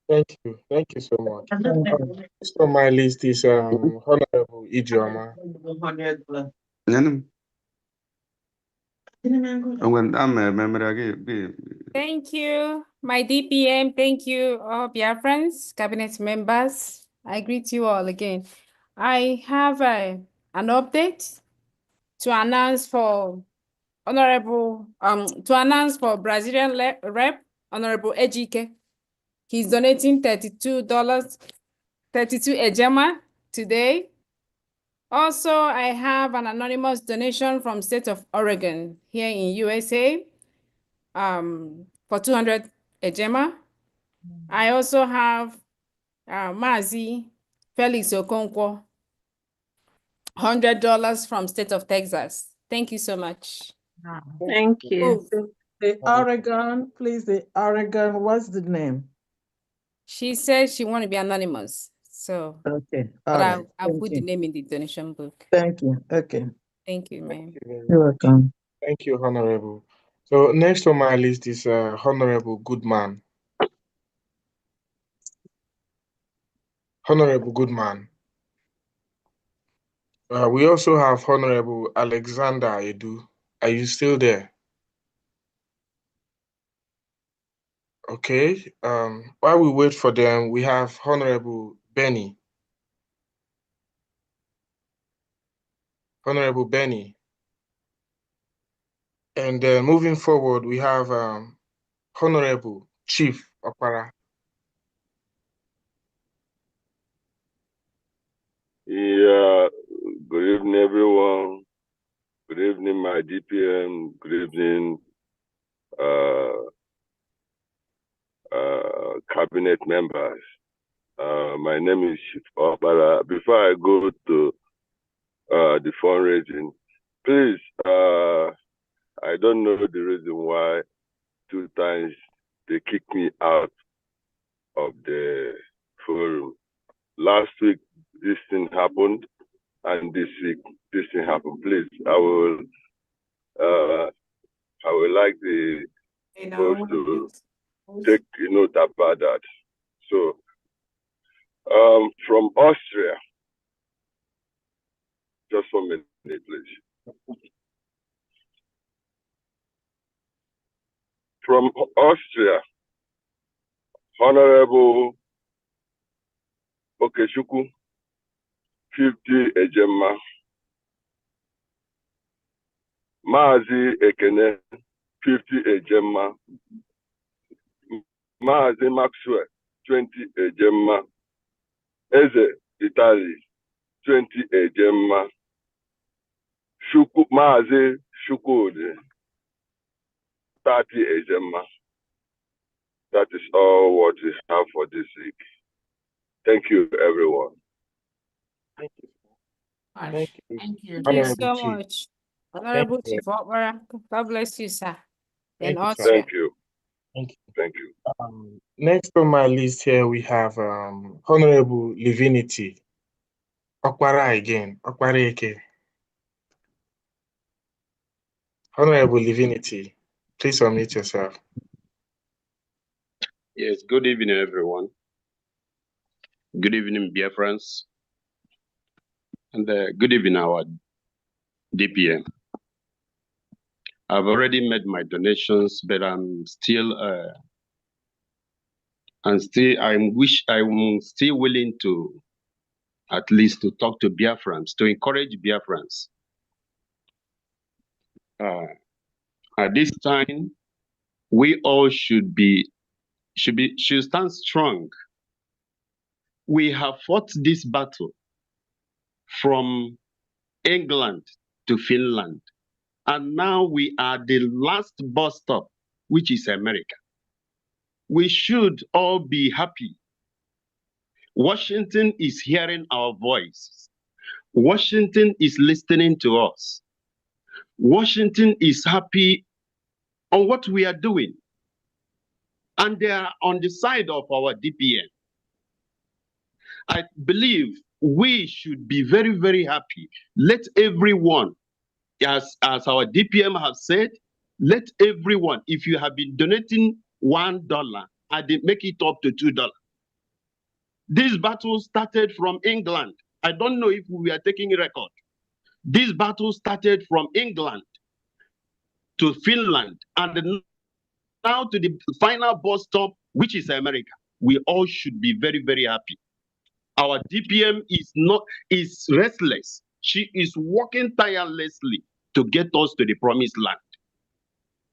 Thank you. Thank you so much. Next on my list is Honorable Ijeoma. Thank you, my DPM. Thank you, all Biafrans, cabinet members. I greet you all again. I have an update to announce for Brazilian rep, Honorable Ejike. He's donating $32 Ejema today. Also, I have an anonymous donation from state of Oregon here in USA for 200 Ejema. I also have Mazi Felix Okonkwo, $100 from state of Texas. Thank you so much. Thank you. The Oregon, please, the Oregon, what's the name? She says she wants to be anonymous. So, okay, but right. I'll put the name in the donation book. Thank you. Okay. Thank you, ma'am. You're welcome. Thank you, Honorable. So next on my list is Honorable Goodman. Honorable Goodman. We also have Honorable Alexander Edu. Are you still there? Okay. While we wait for them, we have Honorable Benny. Honorable Benny. And moving forward, we have Honorable Chief Okpara. Yeah, good evening, everyone. Good evening, my DPM. Good evening, cabinet members. My name is Chief Okpara. Before I go to the fundraising, please, I don't know the reason why 2 times they kicked me out of the forum. Last week, this thing happened, and this week, this thing happened. Please, I would like the folks to take note about that. So, from Austria, just 1 minute, please. From Austria, Honorable Okechukwu, 50 Ejema, Mazi Ekene, 50 Ejema, Mazi Maxwell, 20 Ejema, Eze Italy, 20 Ejema, Mazi Shukwudi, 30 Ejema. That is all what we have for this week. Thank you, everyone. Thank you. Thank you. Thank you. Thank you so much. Honorable you. Chief Okpara. God bless you, sir. Thank And you, also, sir. Thank you. Thank you. Thank you. Next on my list here, we have Honorable Divinity. Okpara again. Okpara Eke. Honorable Divinity, please unmute yourself. Yes, good evening, everyone. Good evening, dear friends. And good evening, our DPM. I've already made my donations, but I'm still willing to at least to talk to Biafrans, to encourage Biafrans. At this time, we all should stand strong. We have fought this battle from England to Finland, and now we are the last bus stop, which is America. We should all be happy. Washington is hearing our voice. Washington is listening to us. Washington is happy on what we are doing. And they are on the side of our DPN. I believe we should be very, very happy. Let everyone, as our DPM has said, let everyone, if you have been donating $1, make it up to $2. This battle started from England. I don't know if we are taking a record. This battle started from England to Finland and now to the final bus stop, which is America. We all should be very, very happy. Our DPM is restless. She is working tirelessly to get us to the promised land.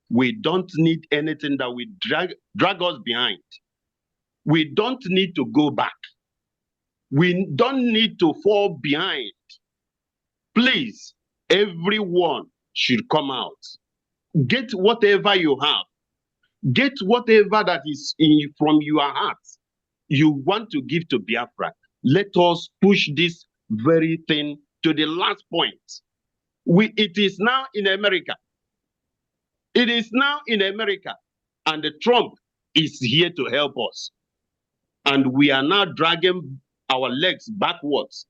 We don't need anything that will drag us behind. We don't need to go back. We don't need to fall behind. Please, everyone should come out. Get whatever you have. Get whatever that is from your heart you want to give to Biafra. Let us push this very thing to the last point. It is now in America. It is now in America. And Trump is here to help us. And we are now dragging our legs backwards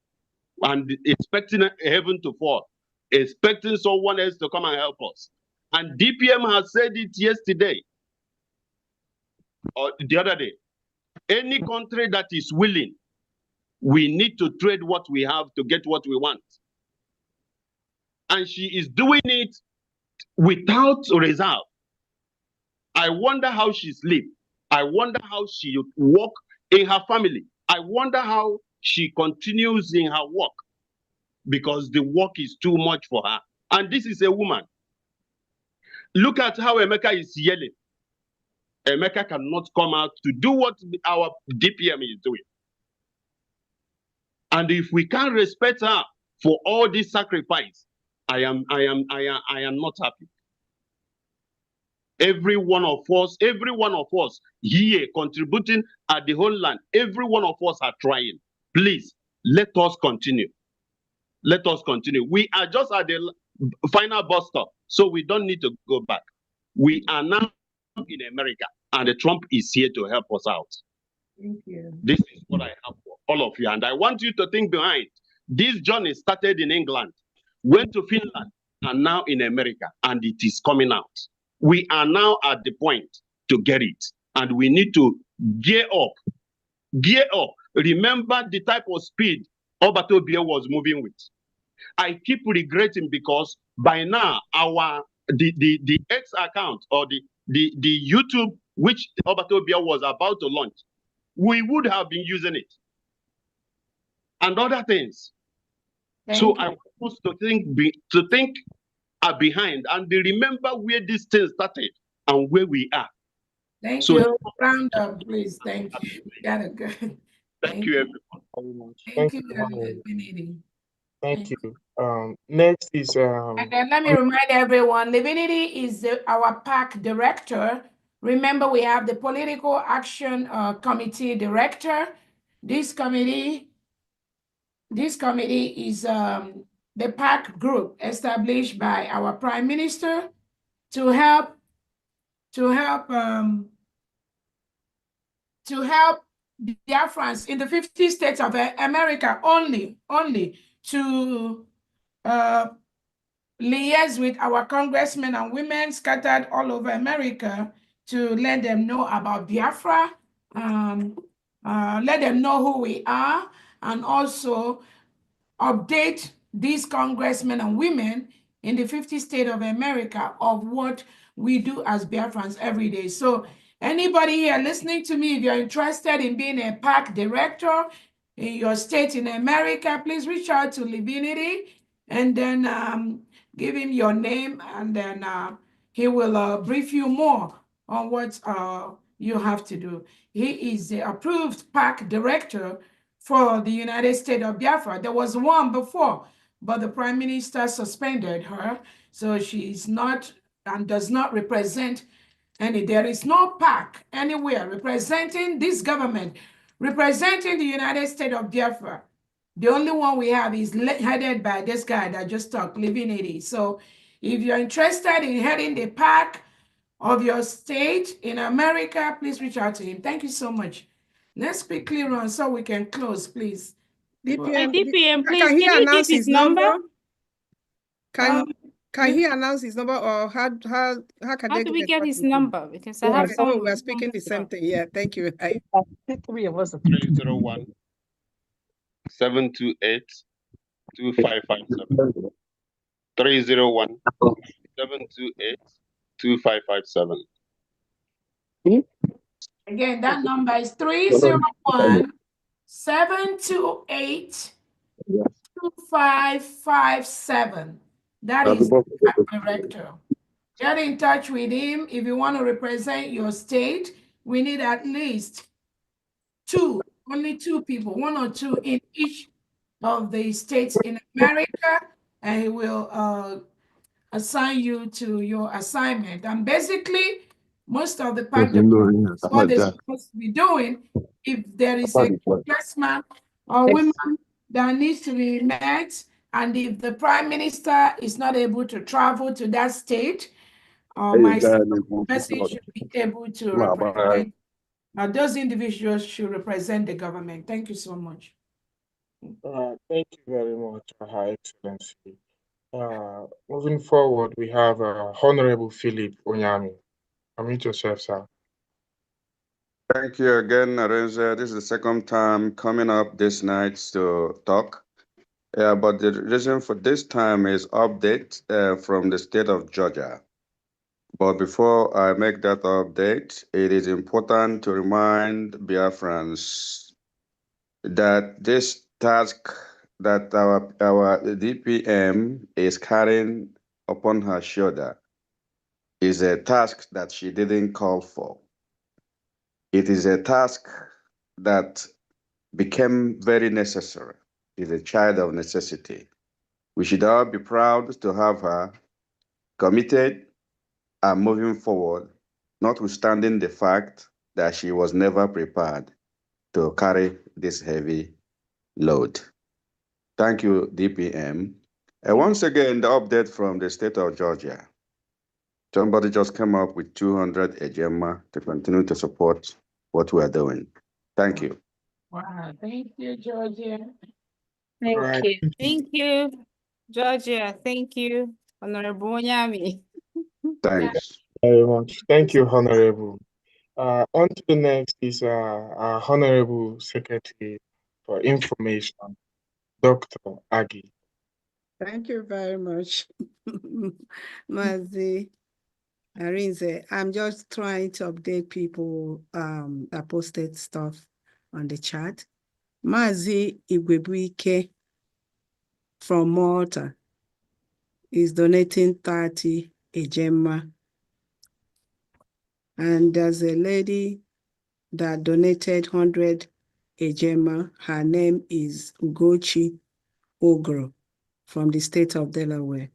and expecting heaven to fall, expecting someone else to come and help us. And DPM has said it yesterday or the other day. Any country that is willing, we need to trade what we have to get what we want. And she is doing it without reserve. I wonder how she sleeps. I wonder how she works in her family. I wonder how she continues in her work because the work is too much for her. And this is a woman. Look at how Emeka is yelling. Emeka cannot come out to do what our DPM is doing. And if we can't respect her for all this sacrifice, I am not happy. Every one of us here contributing at the whole land, every one of us are trying. Please, let us continue. Let us continue. We are just at the final bus stop, so we don't need to go back. We are now in America, and Trump is here to help us out. Thank you. This is what I have for all of you, and I want you to think behind. This journey started in England, went to Finland, and now in America, and it is coming out. We are now at the point to get it, and we need to gear up. Gear up. Remember the type of speed Obatobia was moving with. I keep regretting because by now the X account or the YouTube which Obatobia was about to launch, we would have been using it and other things. So I want us to think behind and remember where this thing started and where we are. Thank you. Round up, please. Thank you. Gotta go. Thank you, everyone. Thank you, Divinity. Thank you. Next is And then let me remind everyone, Divinity is our PAC director. Remember, we have the Political Action Committee director. This committee is the PAC group established by our Prime Minister to help Biafrans in the 50 states of America only to liaise with our congressmen and women scattered all over America to let them know about Biafra, let them know who we are, and also update these congressmen and women in the 50 states of America of what we do as Biafrans every day. So anybody here listening to me, if you're interested in being a PAC director in your state in America, please reach out to Divinity and then give him your name, and then he will brief you more on what you have to do. He is the approved PAC director for the United States of Biafra. There was one before, but the Prime Minister suspended her, so she's not and does not represent any. There is no PAC anywhere representing this government, representing the United States of Biafra. The only one we have is headed by this guy that just talked, Divinity. So if you're interested in heading the PAC of your state in America, please reach out to him. Thank you so much. Let's quickly run so we can close, please. DPM, please, can he you announce give his number? Can you- he announce his number, or how can How they do we in get touch his with him? number? Because I Okay, have some. we're speaking the same thing. Yeah, thank you. 301 728 2557. 301 728 2557. Again, that number is 301 728 2557. That is the director. Get in touch with him. If you want to represent your state, we need at least only two people, one or two in each of the states in America, and he will assign you to your assignment. And basically, most of the PAC what they're supposed to be doing, if there is a congressman or woman that needs to be met, and if the Prime Minister is not able to travel to that state, my person should be able to represent. Those individuals should represent the government. Thank you so much. Thank you very much, Her Excellency. Moving forward, we have Honorable Philip Onyami. Unmute yourself, sir. Thank you again, Arenze. This is the second time coming up this night to talk. But the reason for this time is update from the state of Georgia. But before I make that update, it is important to remind Biafrans that this task that our DPM is carrying upon her shoulder is a task that she didn't call for. It is a task that became very necessary. She's a child of necessity. We should all be proud to have her committed and moving forward, notwithstanding the fact that she was never prepared to carry this heavy load. Thank you, DPM. And once again, the update from the state of Georgia. Somebody just came up with 200 Ejema to continue to support what we are doing. Thank you. Wow, thank you, Georgia. Thank Right. you. Thank you, Georgia. Thank you, Honorable Onyami. Thanks. Very much. Thank you, Honorable. On to the next is our Honorable Secretary for Information, Dr. Aggie. Thank you very much, Mazi Arinze. I'm just trying to update people that posted stuff on the chat. Mazi Igwebuike from Malta is donating 30 Ejema. And there's a lady that donated 100 Ejema. Her name is Ugochi Ogro from the state of Delaware.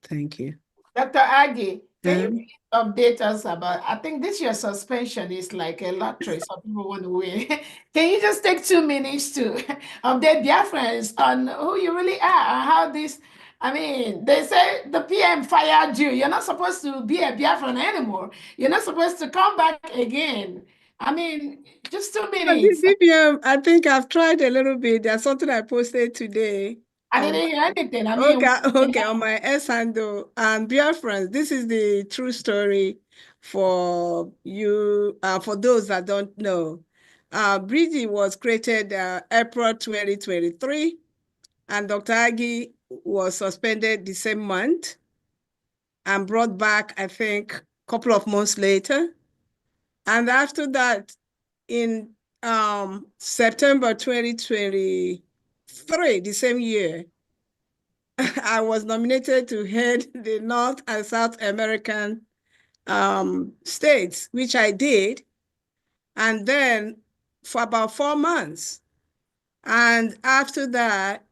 Thank you. Dr. Aggie, can you please update us about, I think this year's suspension is like a lottery, some people want to win. Can you just take 2 minutes to update Biafrans on who you really are and how this, I mean, they say the PM fired you. You're not supposed to be a Biafran anymore. You're not supposed to come back again. I mean, just 2 minutes. DPM, I think I've tried a little bit. There's something I posted today. I didn't hear anything. I mean, okay, on my S handle. And dear friends, this is the true story for you, for those that don't know. Bridgie was created April 2023, and Dr. Aggie was suspended the same month and brought back, I think, a couple of months later. And after that, in September 2023, the same year, I was nominated to head the North and South American states, which I did. And then for about 4 months. And after that,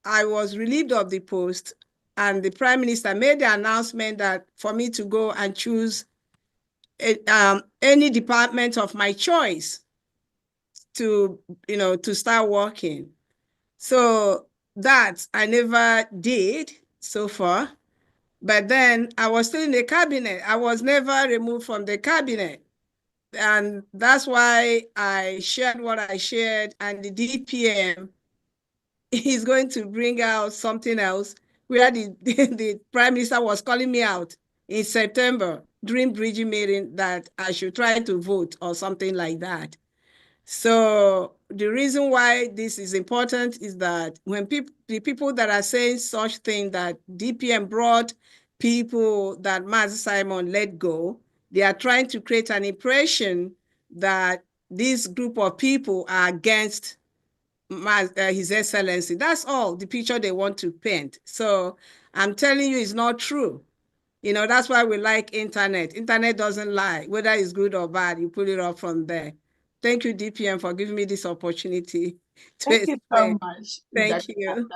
I was relieved of the post, and the Prime Minister made the announcement that for me to go and choose any department of my choice to, to start working. So that I never did so far. But then I was still in the cabinet. I was never removed from the cabinet. And that's why I shared what I shared. And the DPM is going to bring out something else where the Prime Minister was calling me out in September during Bridgie meeting that I should try to vote or something like that. So the reason why this is important is that when the people that are saying such thing that DPM brought people that Mazi Simon let go, they are trying to create an impression that this group of people are against His Excellency. That's all the picture they want to paint. So I'm telling you, it's not true. That's why we like internet. Internet doesn't lie. Whether it's good or bad, you put it up from there. Thank you, DPM, for giving me this opportunity to Thank you explain. so much. Thank you.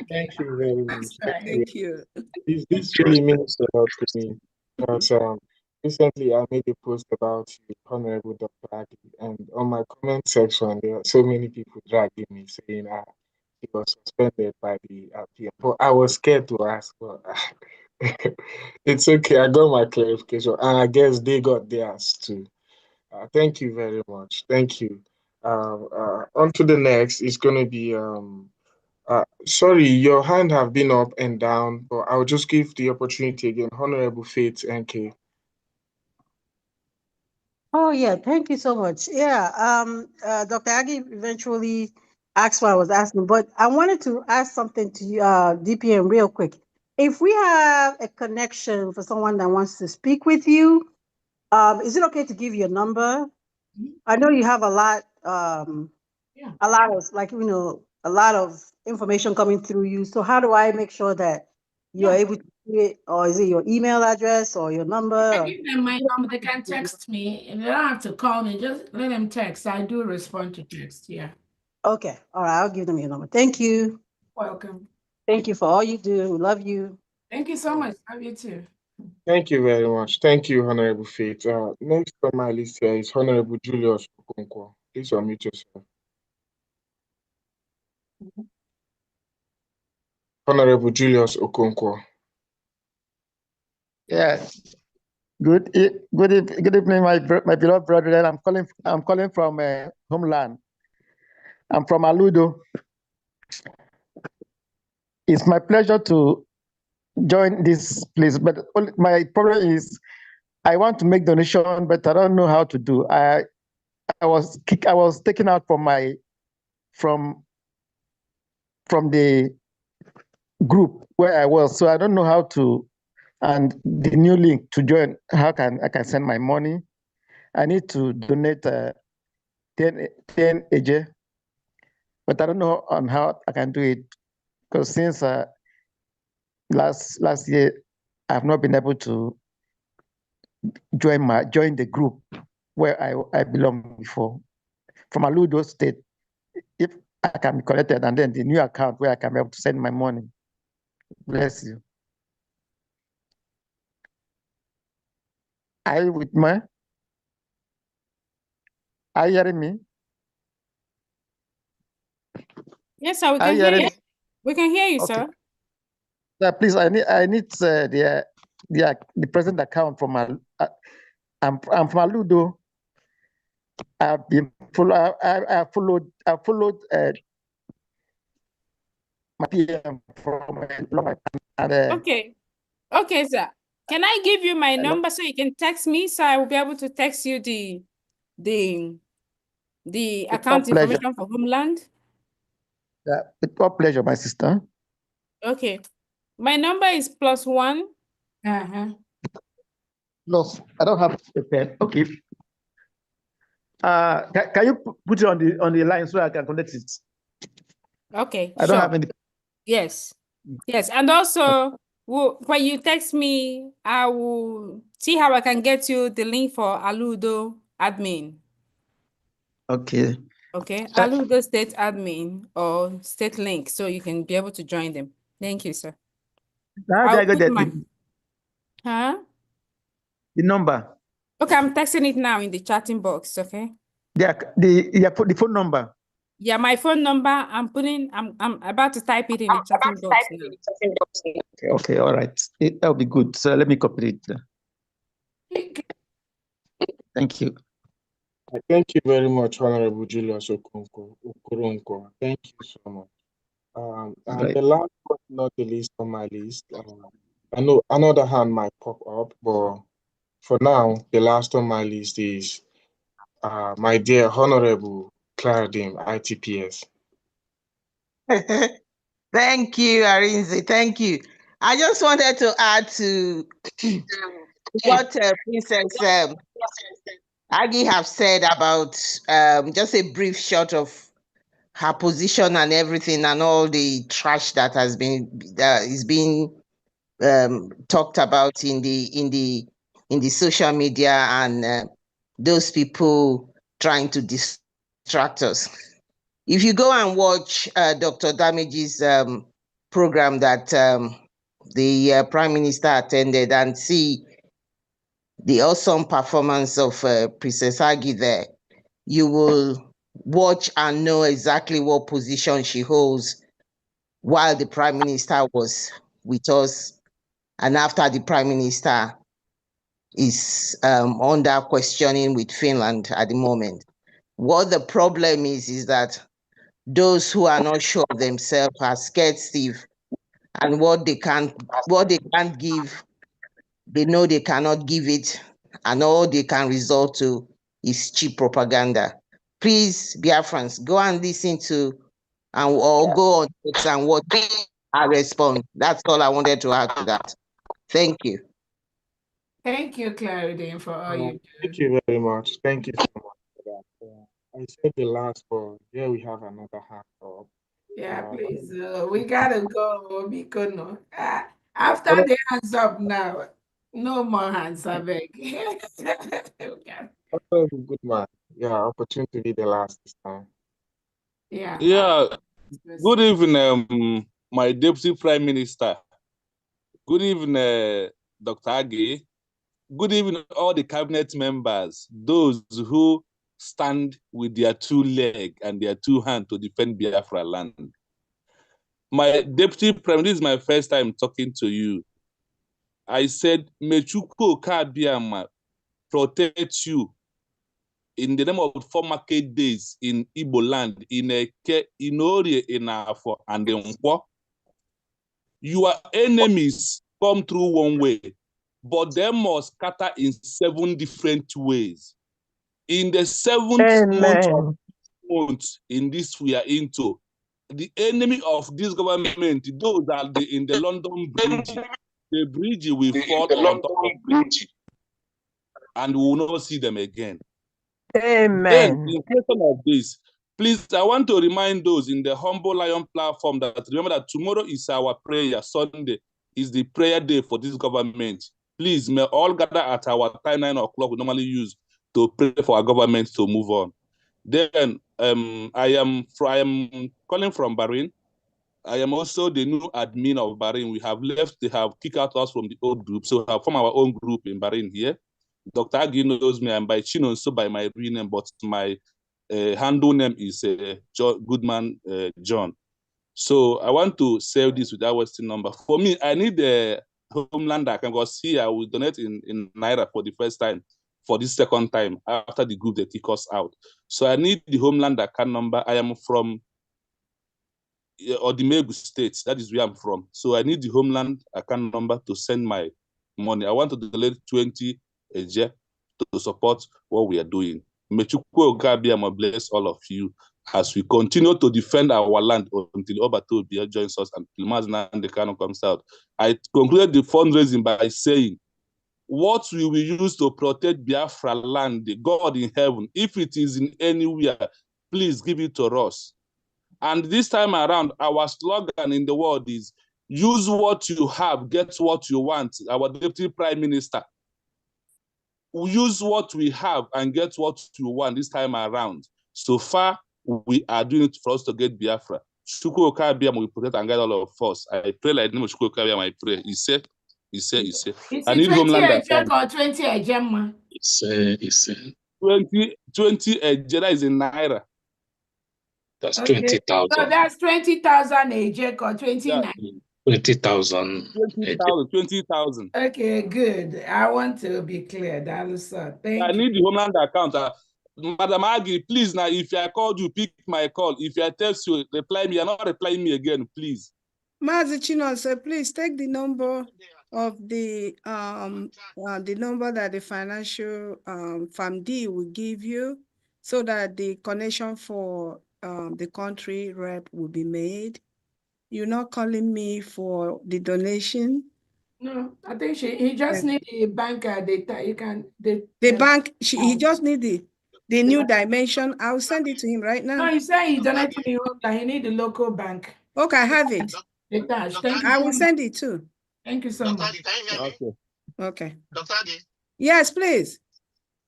Thank you very much. Thank you. This really means a lot to me because recently I made a post about you, Honorable Dr. Aggie, and on my comment section there are so many people dragging me saying he was suspended by the PM. But I was scared to ask. But it's okay. I got my clarification, and I guess they got theirs too. Thank you very much. Thank you. On to the next. It's going to be sorry, your hand have been up and down, but I'll just give the opportunity again. Honorable Faith NK. Oh yeah, thank you so much. Yeah, Dr. Aggie eventually asked what I was asking, but I wanted to ask something to you, DPM, real quick. If we have a connection for someone that wants to speak with you, is it okay to give your number? I know you have a lot of a lot of information coming through you. So how do I make sure that you're able to do it, or is it your email address or your number? I give them my number. They can text me, and they don't have to call me. Just let them text. I do respond to text. Yeah. Okay. All right. I'll give them your number. Thank you. Welcome. Thank you for all you do. We love you. Thank you so much. Love you too. Thank you very much. Thank you, Honorable Faith. Next on my list here is Honorable Julius Okonkwo. Please unmute yourself. Honorable Julius Okonkwo. Yes. Good evening, my beloved brother. I'm calling from homeland. I'm from Aludo. It's my pleasure to join this place, but my problem is I want to make donation, but I don't know how to do. I was taken out from the group where I was, so I don't know how to. And the new link to join, how I can send my money? I need to donate 10 AJ, but I don't know on how I can do it because since last year I've not been able to join the group where I belong before from Aludo State. If I can be connected, and then the new account where I can be able to send my money. Bless you. Are you with me? Are you hearing me? Yes, sir. We can hear you. We can hear you, sir. Please, I need the present account from I'm from Aludo. I've been I followed my PM from Okay. Okay, sir. Can I give you my number so you can text me, so I will be able to text you the account information for Homeland? Yeah, with all pleasure, my sister. Okay. My number is +1. Plus, I don't have a pen. Okay. Can you put it on the line so I can connect it? Okay, I don't have any. Yes. Yes. And also, when you text me, I will see how I can get you the link for Aludo admin. Okay. Okay. Aludo state admin or state link, so you can be able to join them. Thank you, sir. How do I get that? Huh? The number. Okay, I'm texting it now in the chatting box, okay? The phone number. Yeah, my phone number, I'm about to type it in the chatting box now. Okay, all right. That'll be good. So let me copy it. Thank you. Thank you very much, Honorable Julius Okonkwo. Thank you so much. And the last but not the least on my list, I know another hand might pop up, but for now, the last on my list is my dear Honorable Claudine, ITPS. Thank you, Arinze. Thank you. I just wanted to add to what Princess Aggie have said about just a brief shot of her position and everything and all the trash that has been is being talked about in the social media and those people trying to distract us. If you go and watch Dr. Damage's program that the Prime Minister attended and see the awesome performance of Princess Aggie there, you will watch and know exactly what position she holds while the Prime Minister was with us and after the Prime Minister is under questioning with Finland at the moment. What the problem is that those who are not sure of themselves are scared stiff, and what they can't give, they know they cannot give it, and all they can resort to is cheap propaganda. Please, Biafrans, go and listen to or go on X and watch our response. That's all I wanted to add to that. Thank you. Thank you, Claudine, for all you do. Thank you very much. Thank you so much for that. I said the last, but here we have another hand up. Yeah, please. We gotta go, Mikono. After the hands up now, no more hands, I beg. Good man. Yeah, opportunity to be the last this time. Yeah. Yeah. Good evening, my Deputy Prime Minister. Good evening, Dr. Agi. Good evening, all the cabinet members, those who stand with their two legs and their two hands to defend Biafra land. My Deputy Prime, this is my first time talking to you. I said, may Chukwu Okabiama protect you in the name of 4 market days in Igbo land, in Eke, in Orie, in Afo, and in Nkwo. Your enemies come through one way, but they must scatter in 7 different ways. In the 7th month in this we are into, the enemy of this government, those are in the London Bridge, the bridge will fall on top of bridge, and we will not see them again. Amen. Then, in question of this, please, I want to remind those in the Humble Lion platform that remember that tomorrow is our prayer. Sunday is the prayer day for this government. Please, may all gather at our time 9 o'clock we normally use to pray for our government to move on. Then, I am calling from Bahrain. I am also the new admin of Bahrain. We have left, they have kicked out us from the old group, so we have formed our own group in Bahrain here. Dr. Agi knows me. I'm by Chino, so by my real name, but my handle name is Goodman John. So I want to save this with our Western number. For me, I need the homeland account because here I will donate in Naira for the first time, for this second time after the group they kick us out. So I need the homeland account number. I am from Odimegu State. That is where I'm from. So I need the homeland account number to send my money. I want to donate 20 Eje to support what we are doing. May Chukwu Okabiama bless all of you as we continue to defend our land until Obato Bia joins us and Pilmaz Nandekano comes out. I concluded the fundraising by saying, what we will use to protect Biafra land, the God in heaven, if it is in anywhere, please give it to us. And this time around, our slogan in the world is, use what you have, get what you want. Our Deputy Prime Minister, we use what we have and get what you want this time around. So far, we are doing it for us to get Biafra. Chukwu Okabiama will protect and guide all of us. I pray like the name of Chukwu Okabiama, I pray. He said. Is I it need 20 homeland Eje account. or 20 Ejema? He said. 20 Eje, that is in Naira. That's Okay. 20,000. So that's 20,000 Ejek or 29. 20,000. 20,000. Okay, good. I want to be clear. Thank I you. need the homeland account. Madam Agi, please now, if I called you, pick my call. If I text you, reply me. You're not replying me again, please. Mazi Chinonso, please take the number of the number that the financial FAMD will give you so that the connection for the country rep will be made. You're not calling me for the donation. No, I think he just need the bank data. You can the bank. He just need the new dimension. I'll send it to him right now. No, he's saying he donated me home that he need the local bank. Okay, I have it. Thank you. I will send it too. Thank you so much. Okay. Okay. Dr. Adi? Yes, please.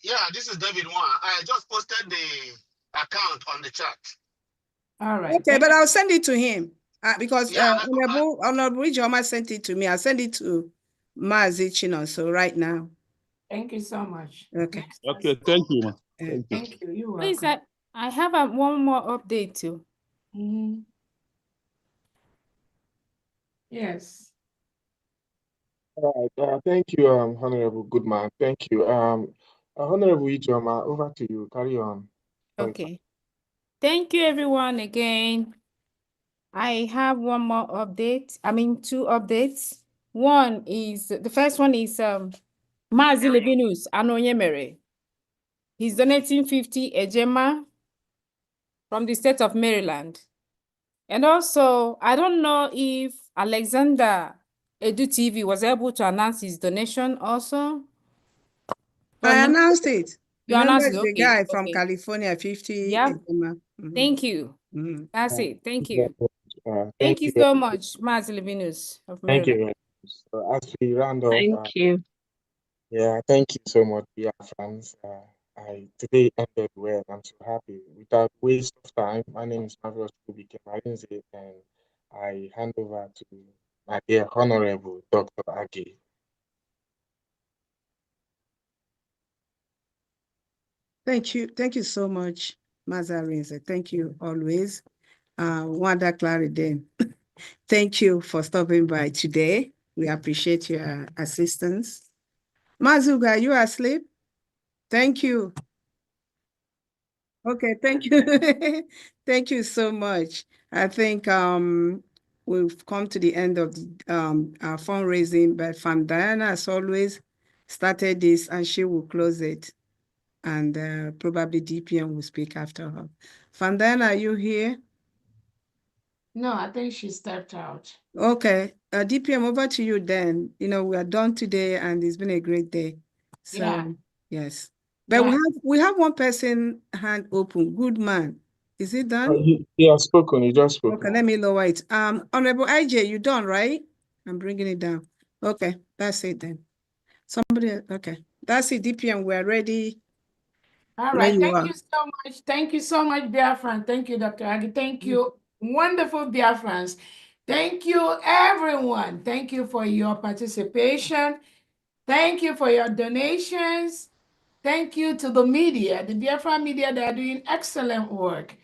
Yeah, this is David Wan. I just posted the account on the chat. All right. Okay, but I'll send it to him because Honorable Ijoma sent it to me. I'll send it to Mazi Chinonso right now. Thank you so much. Okay. Okay, thank you, ma. Thank you. You're welcome. Please, I have one more update too. Yes. All right. Thank you, Honorable Goodman. Thank you. Honorable Ijoma, over to you. Carry on. Okay. Thank you, everyone, again. I have one more update. I mean, 2 updates. One is, the first one is Mazi Levinus Anonyemere. He's donating 50 Ejema from the state of Maryland. And also, I don't know if Alexander Edu TV was able to announce his donation also. I announced it. You Remember announced it? the Okay. guy from California, 50. Yeah. Thank you. That's it. Thank you. Thank you so much, Mazi Levinus of Thank Maryland. you. So as we round off, Thank you. yeah, thank you so much, Biafrans. Today ended well. I'm so happy. Without waste of time, my name is Marvelous Kubike Marinze, and I hand over to my dear Honorable Dr. Agi. Thank you. Thank you so much, Mazarinze. Thank you always. Wanda Clariden, thank you for stopping by today. We appreciate your assistance. Mazuga, you are asleep? Thank you. Okay, thank you. Thank you so much. I think we've come to the end of our fundraising, but Fam Diana, as always, started this and she will close it. And probably DPM will speak after her. Fam Diana, are you here? No, I think she stepped out. Okay, DPM, over to you then. You know, we are done today and it's been a great day. So, Yeah. yes. But Yeah. we have one person hand open. Good man. Is it done? He has spoken. He just spoke. Okay, let me lower it. Honorable IJ, you done, right? I'm bringing it down. Okay, that's it then. Somebody, okay. That's it, DPM, we're ready. All Where right. you Thank are. you so much. Thank you so much, Biafran. Thank you, Dr. Agi. Thank you, wonderful Biafrans. Thank you, everyone. Thank you for your participation. Thank you for your donations. Thank you to the media, the Biafra media, that are doing excellent work.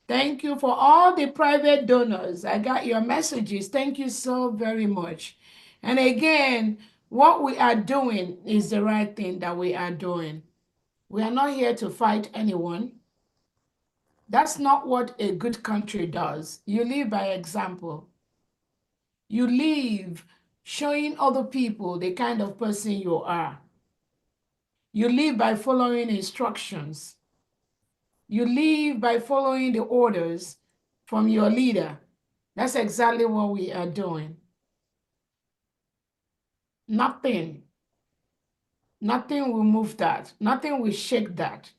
Thank you for all the private donors. I got your messages. Thank you so very much. And again, what we are doing is the right thing that we are doing. We are not here to fight anyone. That's not what a good country does. You live by example. You live showing other people the kind of person you are. You live by following instructions. You live by following the orders from your leader. That's exactly what we are doing. Nothing will move that. Nothing will shake that.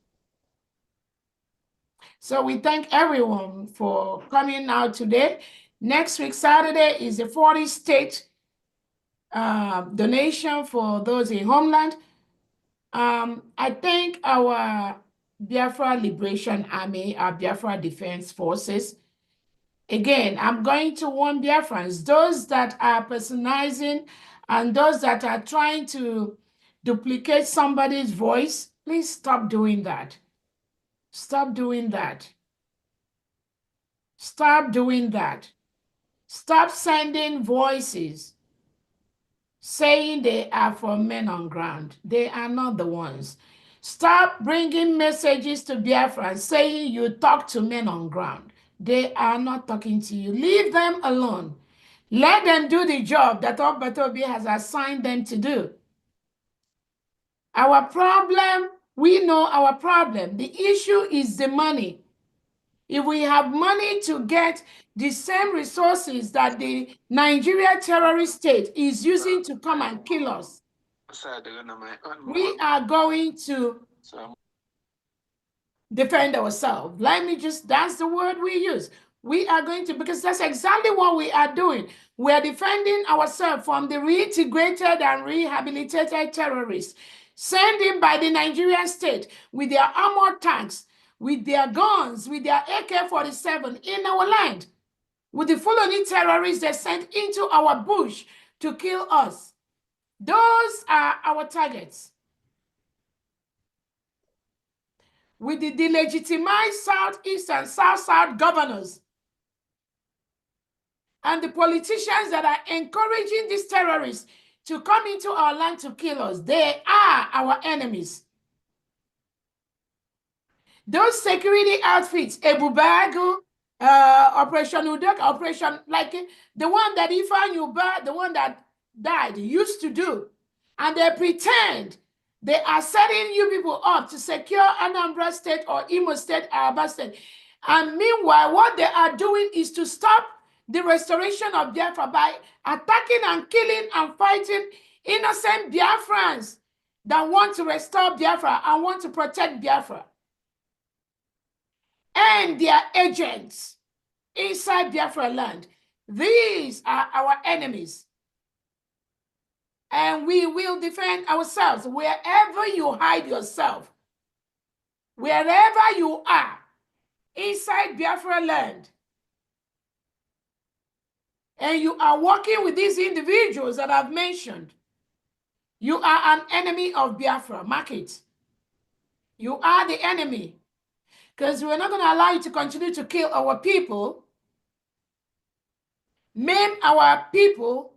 So we thank everyone for coming out today. Next week, Saturday, is the 40 state donation for those in homeland. I thank our Biafra Liberation Army, our Biafra Defense Forces. Again, I'm going to warn Biafrans, those that are personalizing and those that are trying to duplicate somebody's voice, please stop doing that. Stop doing that. Stop doing that. Stop sending voices saying they are from men on ground. They are not the ones. Stop bringing messages to Biafra saying you talk to men on ground. They are not talking to you. Leave them alone. Let them do the job that Ogbatobi has assigned them to do. Our problem, we know our problem. The issue is the money. If we have money to get the same resources that the Nigeria terrorist state is using to come and kill us, we are going to defend ourselves. That's the word we use. We are going to, because that's exactly what we are doing. We are defending ourselves from the reintegrated and rehabilitated terrorists sent in by the Nigerian state with their armored tanks, with their guns, with their AK-47 in our land, with the Fulani terrorists they sent into our bush to kill us. Those are our targets. With the delegitimized Southeast and South-South governors and the politicians that are encouraging these terrorists to come into our land to kill us, they are our enemies. Those security outfits, Ebubagu, Operation Udok, Operation, like the one that Ifan Yuba, the one that died, used to do. And they pretend they are setting you people up to secure Anambra State or Imo State, Aba State. And meanwhile, what they are doing is to stop the restoration of Biafra by attacking and killing and fighting innocent Biafrans that want to restore Biafra and want to protect Biafra. And their agents inside Biafra land. These are our enemies. and we will defend ourselves wherever you hide yourself, wherever you are inside Biafra land, and you are working with these individuals that I've mentioned, you are an enemy of Biafra. Mark it. You are the enemy, because we're not going to allow you to continue to kill our people, maim our people,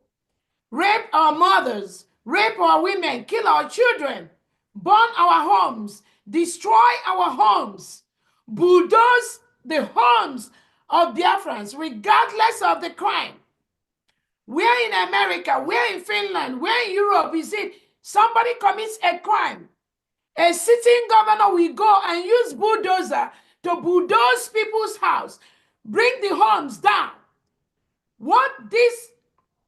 rape our mothers, rape our women, kill our children, burn our homes, destroy our homes, bulldoze the homes of Biafrans, regardless of the crime. Where in America, where in Finland, where in Europe is it somebody commits a crime, a sitting governor will go and use bulldozer to bulldoze people's house, bring the homes down. What these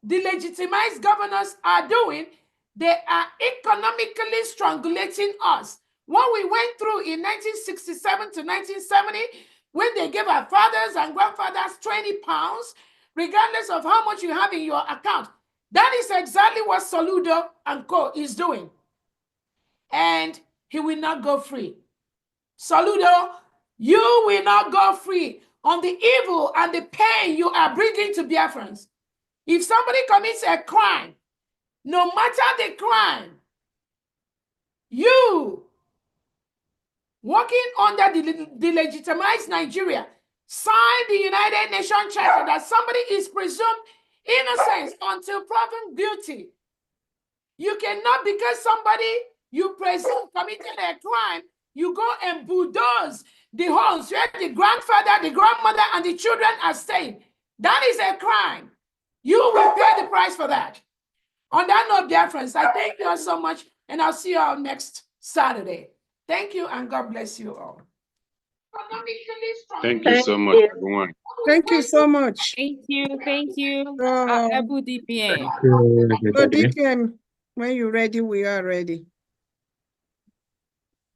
delegitimized governors are doing, they are economically strangulating us. What we went through in 1967 to 1970, when they gave our fathers and grandfathers 20 pounds, regardless of how much you have in your account, that is exactly what Soludo and Co. is doing. And he will not go free. Soludo, you will not go free on the evil and the pain you are bringing to Biafrans. If somebody commits a crime, no matter the crime, you, working under the legitimized Nigeria, sign the United Nations Charter that somebody is presumed innocent until proven guilty. You cannot, because somebody you presume committed a crime, you go and bulldoze the homes where the grandfather, the grandmother, and the children are staying. That is a crime. You will pay the price for that. On that note, dear friends, I thank you all so much, and I'll see you all next Saturday. Thank you, and God bless you all. Thank you so much, everyone. Thank you so much. Thank you. Ebu DPM. So DPM, when you're ready, we are ready.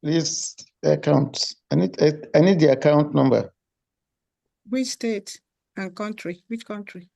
Please, account. I need the account number. Which state and country? Which country?